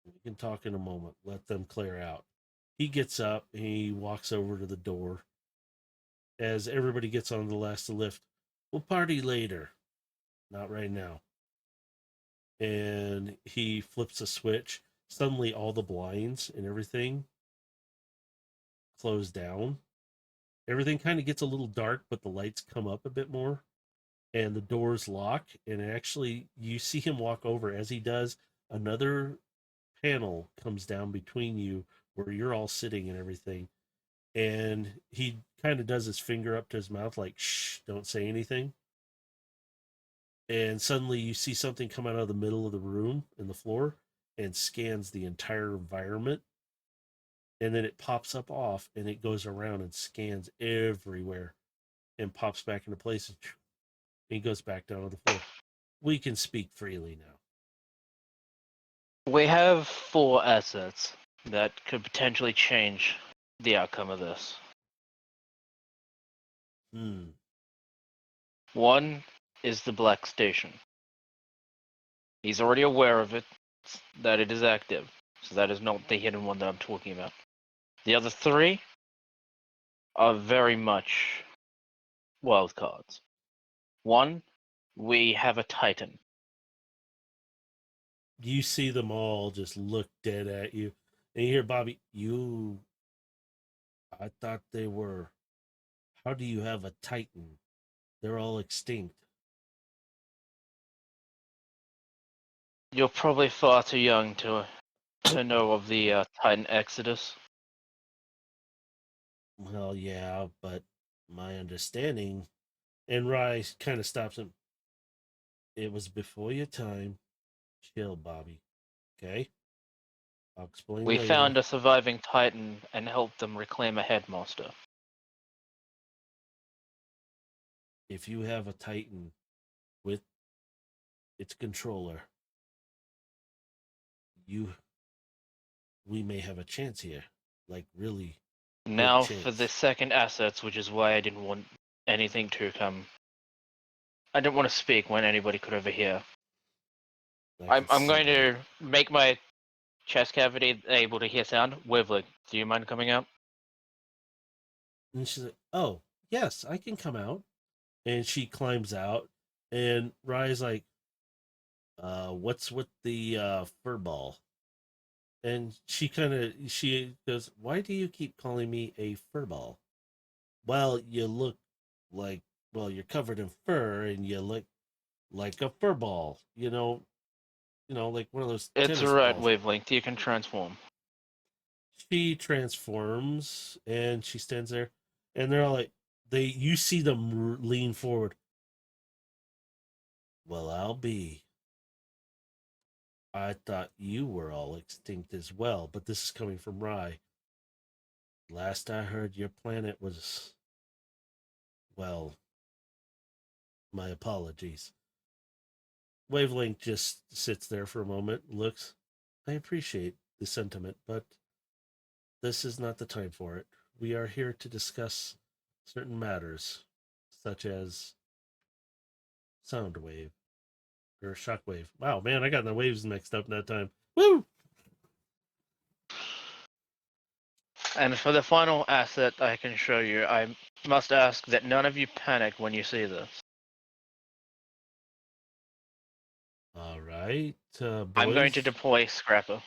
We can talk in a moment. Let them clear out. He gets up. He walks over to the door. As everybody gets on the last lift, we'll party later. Not right now. And he flips a switch. Suddenly all the blinds and everything close down. Everything kind of gets a little dark, but the lights come up a bit more. And the doors lock. And actually, you see him walk over. As he does, another panel comes down between you where you're all sitting and everything. And he kind of does his finger up to his mouth like, shh, don't say anything. And suddenly you see something come out of the middle of the room in the floor and scans the entire environment. And then it pops up off and it goes around and scans everywhere and pops back into place. And he goes back down on the floor. We can speak freely now. We have 4 assets that could potentially change the outcome of this. One is the Black Station. He's already aware of it, that it is active. So that is not the hidden one that I'm talking about. The other 3 are very much wild cards. 1, we have a Titan. You see them all just look dead at you. And you hear Bobby, I thought they were. How do you have a Titan? They're all extinct. You're probably far too young to know of the Titan Exodus. Well, yeah, but my understanding. And Rice kind of stops him. It was before your time. Chill, Bobby. Okay? I'll explain We later. found a surviving Titan and helped them reclaim a headmaster. If you have a Titan with its controller, we may have a chance here. Like, really. Now chance. for the second assets, which is why I didn't want anything to come. I didn't want to speak when anybody could overhear. I'm going to make my chest cavity able to hear sound. Wavelength, do you mind coming out? And she's like, oh, yes, I can come out. And she climbs out. And Rye's like, what's with the fur ball? And she goes, why do you keep calling me a fur ball? Well, you look like, you're covered in fur and you look like a fur ball, like one of those It's tennis alright, balls. Wavelength, you can transform. She transforms and she stands there, and they're all like, you see them lean forward. Well, I'll be. I thought you were all extinct as well, but this is coming from Rye. Last I heard, your planet was. Well, my apologies. Wavelength just sits there for a moment, looks. I appreciate the sentiment, but this is not the time for it. We are here to discuss certain matters, such as sound wave or shockwave. Wow, man, I got the waves mixed up that time. Woo! And for the final asset I can show you, I must ask that none of you panic when you see this. All right, boys. I'm going to deploy Scrapper.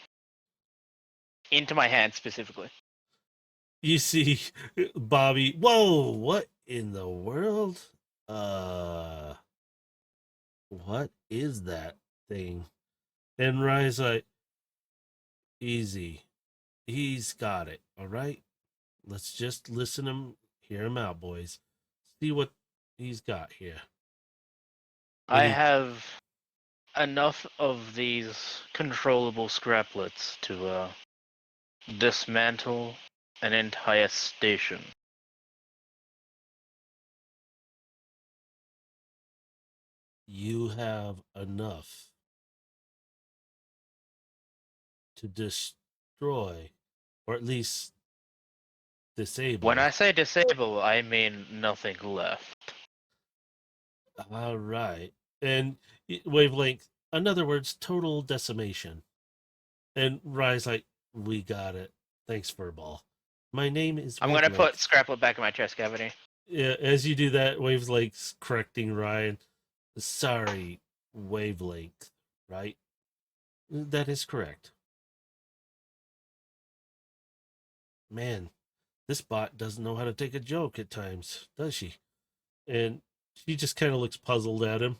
Into my hand specifically. You see Bobby. Whoa, what in the world? What is that thing? And Ryan's like, easy. He's got it. All right. Let's just hear him out, boys. See what he's got here. I have enough of these controllable scraplets to dismantle an entire station. You have enough to destroy, or at least disable. When I say disable, I mean nothing left. All right. And Wavelength, in other words, total decimation. And Rye's like, we got it. Thanks, Furball. My name is I'm gonna Wavelength. put Scraplet back in my chest cavity. Yeah, as you do that, Wavelength's correcting Ryan. Sorry, Wavelength, right? That is correct. Man, this bot doesn't know how to take a joke at times, does she? And she just kind of looks puzzled at him.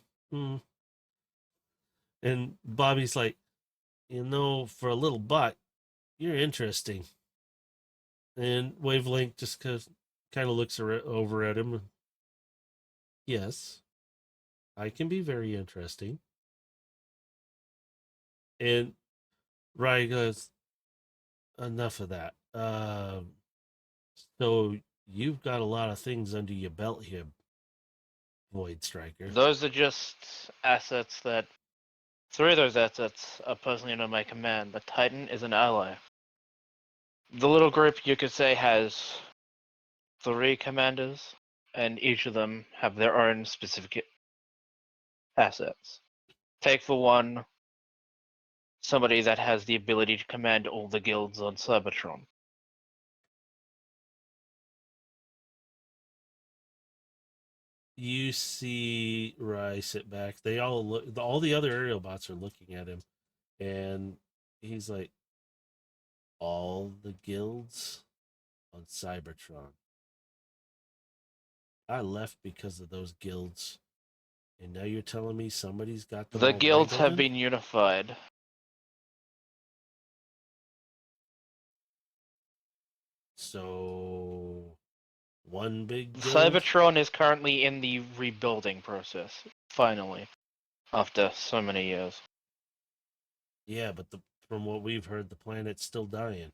And Bobby's like, for a little bot, you're interesting. And Wavelength just kind of looks over at him. Yes, I can be very interesting. And Ryan goes, enough of that. So you've got a lot of things under your belt here, Void Striker. Those are just assets that... 3 of those assets are personally under my command. The Titan is an ally. The little group, you could say, has 3 commanders, and each of them have their own specific assets. Take for one, somebody that has the ability to command all the guilds on Cybertron. You see Rai sit back. They all look. All the other aerial bots are looking at him, and he's like, "All the guilds on Cybertron. I left because of those guilds, and now you're telling me somebody's got them The all guilds wrangled have in? been unified. So one big guild. Cybertron is currently in the rebuilding process, finally, after so many years. Yeah, but from what we've heard, the planet's still dying.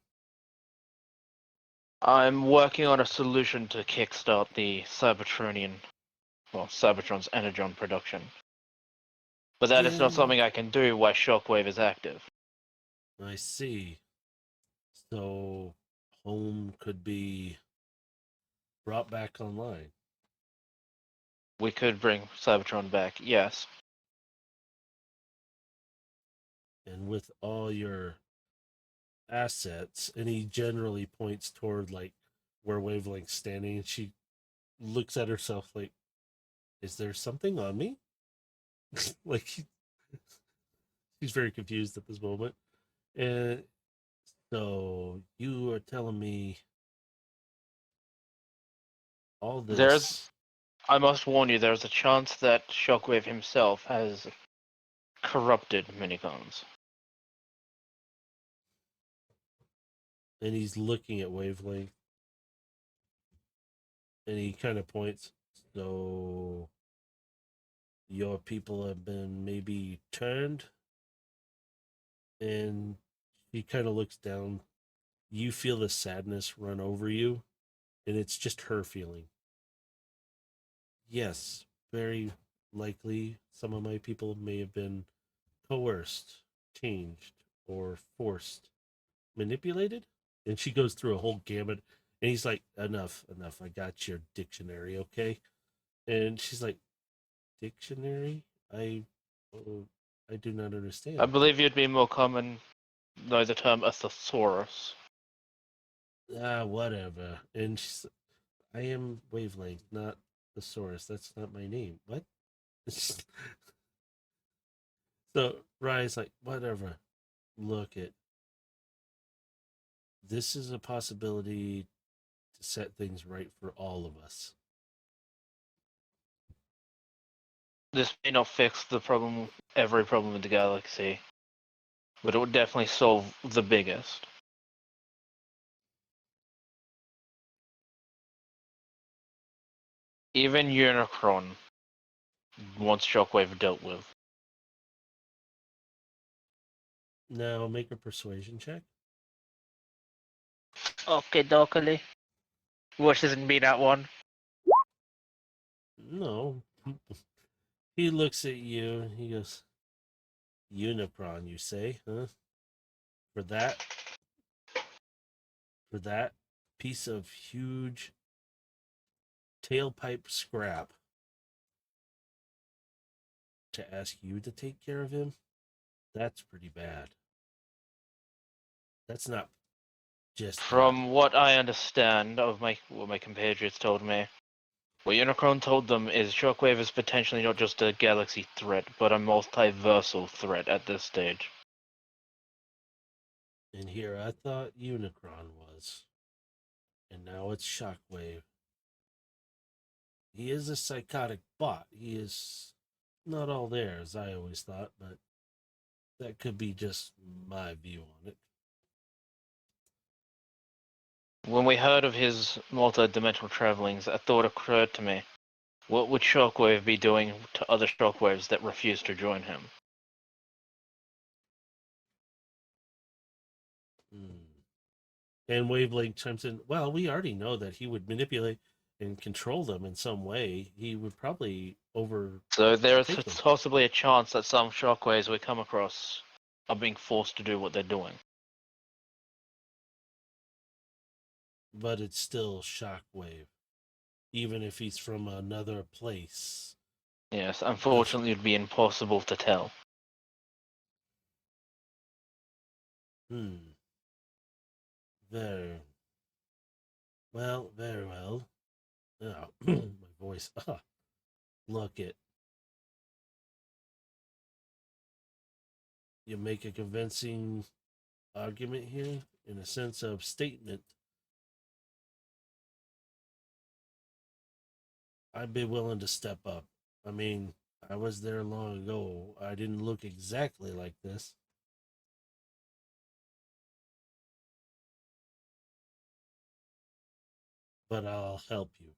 I'm working on a solution to kickstart the Cybertron's energon production. But that is not Then something I can do while Shockwave is active. I see. So home could be brought back online. We could bring Cybertron back, yes. And with all your assets, and he generally points toward like where Wavelength's standing, and she looks at herself like, is there something on me? Like she's very confused at this moment. And so you are telling me all this. I must warn you, there's a chance that Shockwave himself has corrupted Minicons. And he's looking at Wavelength, and he kind of points. So your people have been maybe turned, and he kind of looks down. You feel the sadness run over you, and it's just her feeling. Yes, very likely some of my people may have been coerced, changed, or forced, manipulated. And she goes through a whole gamut, and he's like, enough, I got your dictionary, okay? And she's like, dictionary? I do not understand. I believe you'd be more common know the term a thesaurus. Whatever. And she's, I am Wavelength, not Thesaurus. That's not my name. What? So Ryan's like, whatever. Look it. This is a possibility to set things right for all of us. This may not fix every problem in the galaxy, but it would definitely solve the biggest. Even Unicron wants Shockwave dealt with. Now make a persuasion check. Okay, dokily. Wishes and be that one. No. He looks at you. He goes, Unicron, you say, huh? For that piece of huge tailpipe scrap to ask you to take care of him? That's pretty bad. That's not just From what I understand of what my compatriots told me, what Unicron told them is Shockwave is potentially not just a galaxy threat, but a multiversal threat at this stage. And here I thought Unicron was. And now it's Shockwave. He is a psychotic bot. He is not all there, as I always thought, but that could be just my view on it. When we heard of his multi-dimensional travelings, a thought occurred to me. What would Shockwave be doing to other Shockwaves that refuse to join him? And Wavelength chimes in, well, we already know that he would manipulate and control them in some way. He would probably So there's take them. possibly a chance that some Shockwaves we come across are being forced to do what they're doing. But it's still Shockwave. Even if he's from another place. Yes, unfortunately, it'd be impossible to tell. Hmm. Very well. Very well. Oh, my voice. Look it. You make a convincing argument here in a sense of statement. I'd be willing to step up. I mean, I was there long ago. I didn't look exactly like this. But I'll help you.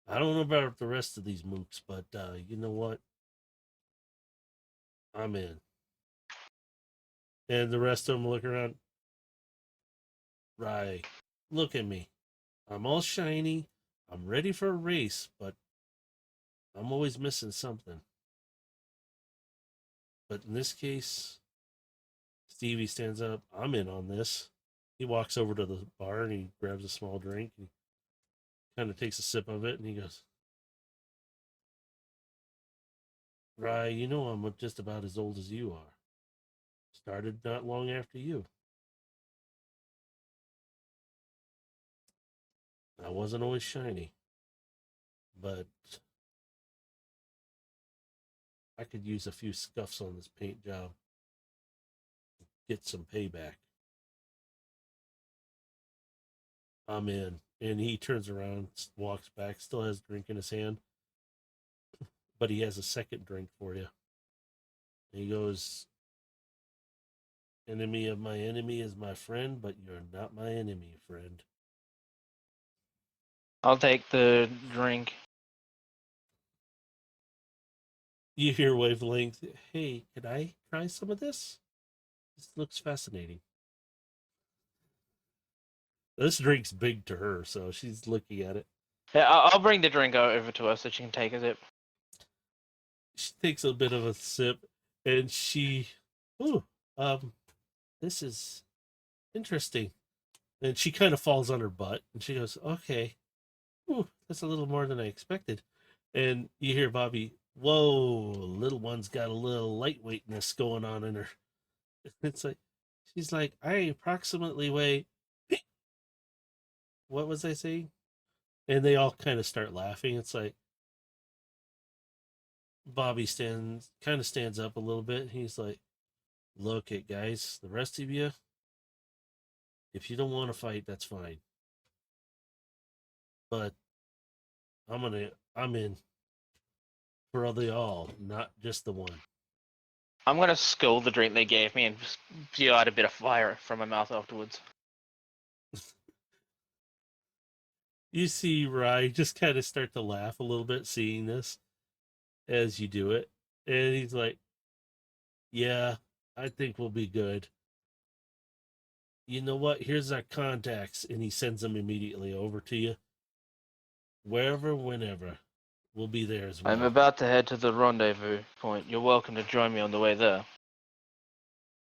I don't know about the rest of these mooks, but you know what? I'm in. And the rest of them look around. Right. Look at me. I'm all shiny. I'm ready for a race, but I'm always missing something. But in this case, Stevie stands up. I'm in on this. He walks over to the bar and he grabs a small drink and kind of takes a sip of it and he goes, Rye, you know I'm just about as old as you are. Started not long after you. I wasn't always shiny, but I could use a few scuffs on this paint job. Get some payback. I'm in. And he turns around, walks back, still has a drink in his hand, but he has a second drink for you. And he goes, enemy of my enemy is my friend, but you're not my enemy, friend. I'll take the drink. You hear Wavelength, hey, can I try some of this? This looks fascinating. This drink's big to her, so she's looking at it. Yeah, I'll bring the drink over to her so she can take a sip. She takes a bit of a sip and she, ooh, this is interesting. And she kind of falls on her butt and she goes, okay, ooh, that's a little more than I expected. And you hear Bobby, whoa, little one's got a little lightweightness going on in her. It's like, she's like, I approximately weigh, what was I saying? And they all kind of start laughing. It's like, Bobby stands up a little bit. He's like, look it, guys, the rest of you, if you don't want to fight, that's fine. But I'm in for the all, not just the one. I'm gonna skull the drink they gave me and just spew out a bit of fire from my mouth afterwards. You see Rye just kind of start to laugh a little bit seeing this as you do it. And he's like, yeah, I think we'll be good. You know what? Here's our contacts. And he sends them immediately over to you. Wherever, whenever. We'll be there as well. I'm about to head to the rendezvous point. You're welcome to join me on the way there.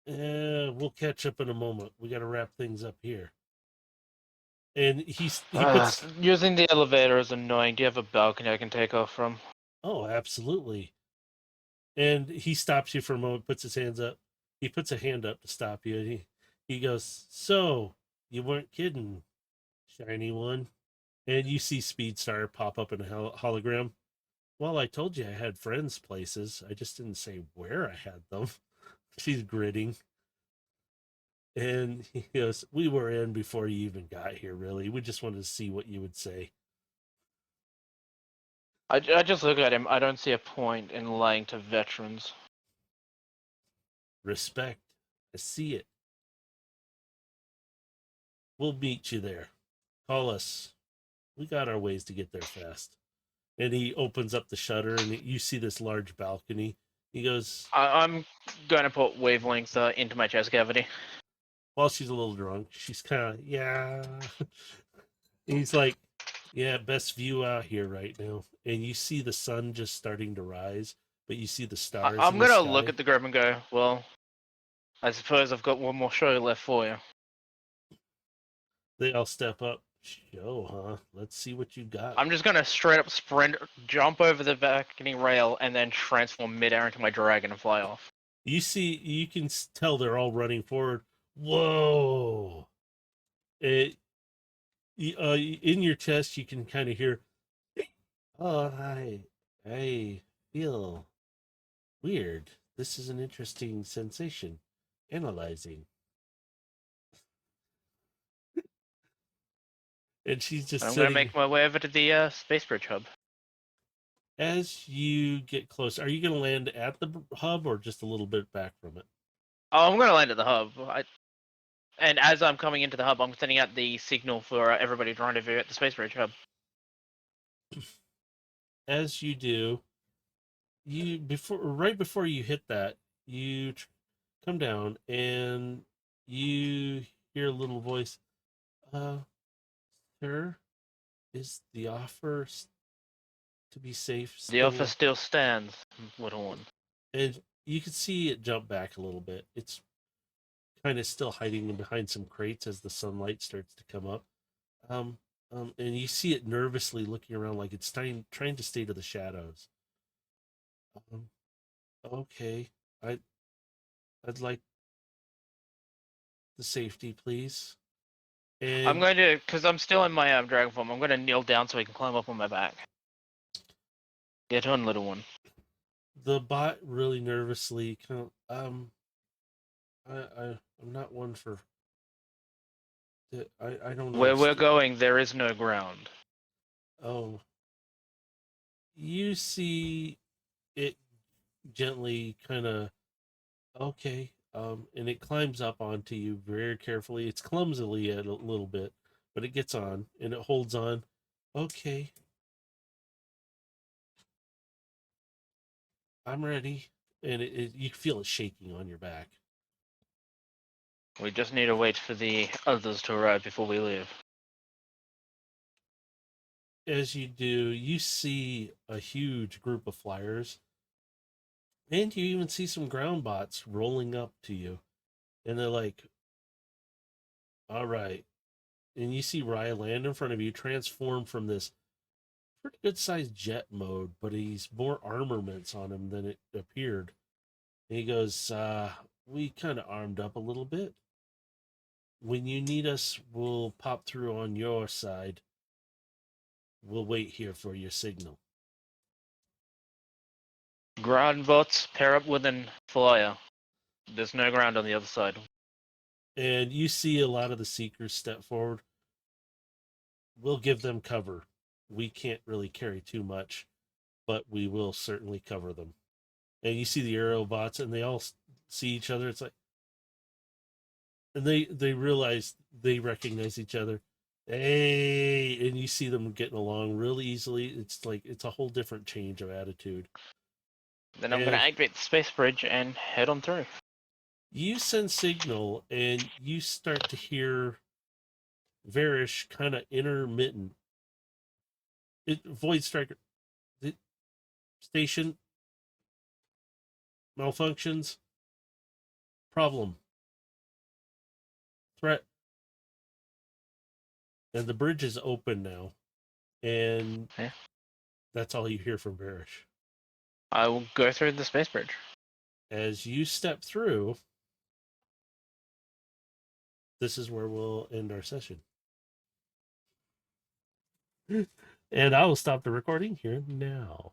We'll catch up in a moment. We got to wrap things up here. And he Ah, puts. using the elevator is annoying. Do you have a balcony I can take off from? Oh, absolutely. And he stops you for a moment, puts his hands up. He puts a hand up to stop you. And he goes, so, you weren't kidding, shiny one. And you see Speedstar pop up in a hologram. Well, I told you I had friends' places. I just didn't say where I had them. She's gritting. And he goes, we were in before you even got here, really. We just wanted to see what you would say. I just look at him. I don't see a point in lying to veterans. Respect. I see it. We'll meet you there. Call us. We got our ways to get there fast. And he opens up the shutter and you see this large balcony. He goes, I'm going to put wavelengths into my chest cavity. while she's a little drunk, she's kind of, yeah. He's like, yeah, best view out here right now. And you see the sun just starting to rise, but you see the stars. I'm in the going to sky. look at the group and go, well, I suppose I've got one more show left for you. They all step up. Show, huh? Let's see what you got. I'm just going to straight up sprint, jump over the balcony rail, and then transform midair into my dragon and fly off. You can tell they're all running forward. Whoa! It in your chest, you can kind of hear. Oh, I feel weird. This is an interesting sensation. Analyzing, and she's just I'm gonna sitting. make my way over to the space bridge hub. As you get close, are you going to land at the hub or just a little bit back from it? Oh, I'm gonna land at the hub. And as I'm coming into the hub, I'm sending out the signal for everybody to rendezvous at the space bridge hub. As you do, right before you hit that, you come down and you hear a little voice. Uh, sir, is the offer to be safe The offer still? still stands, little one. And you can see it jump back a little bit. It's kind of still hiding behind some crates as the sunlight starts to come up. Um, and you see it nervously looking around like it's trying to stay to the shadows. Um, okay, I I'd like the safety, please. I'm And going to, because I'm still in my dragon form, I'm going to kneel down so he can climb up on my back. Get on, little one. the bot really nervously kind of I'm not one for I don't Where we're understand. going, there is no ground. Oh, you see it gently kind of okay, and it climbs up onto you very carefully. It's clumsily a little bit, but it gets on and it holds on. Okay, I'm ready. And you feel it shaking on your back. We just need to wait for the others to arrive before we leave. As you do, you see a huge group of flyers, and you even see some ground bots rolling up to you. And they're like, all right. And you see Raya land in front of you, transform from this pretty good sized jet mode, but he's more armaments on him than it appeared. And he goes, we kind of armed up a little bit. When you need us, we'll pop through on your side. We'll wait here for your signal. Ground bots pair up with an flyer. There's no ground on the other side. And you see a lot of the seekers step forward. We'll give them cover. We can't really carry too much, but we will certainly cover them. And you see the aero bots, and they all see each other. It's like, and they realize they recognize each other. Hey, and you see them getting along really easily. It's like it's a whole different change of attitude. Then I'm going to And activate the space bridge and head on through. you send signal, and you start to hear Varish kind of intermittent. Void Striker, the station malfunctions, problem, threat, and the bridge is open now, and Yeah. that's all you hear from Varish. I will go through the space bridge. As you step through, this is where we'll end our session. And I will stop the recording here now.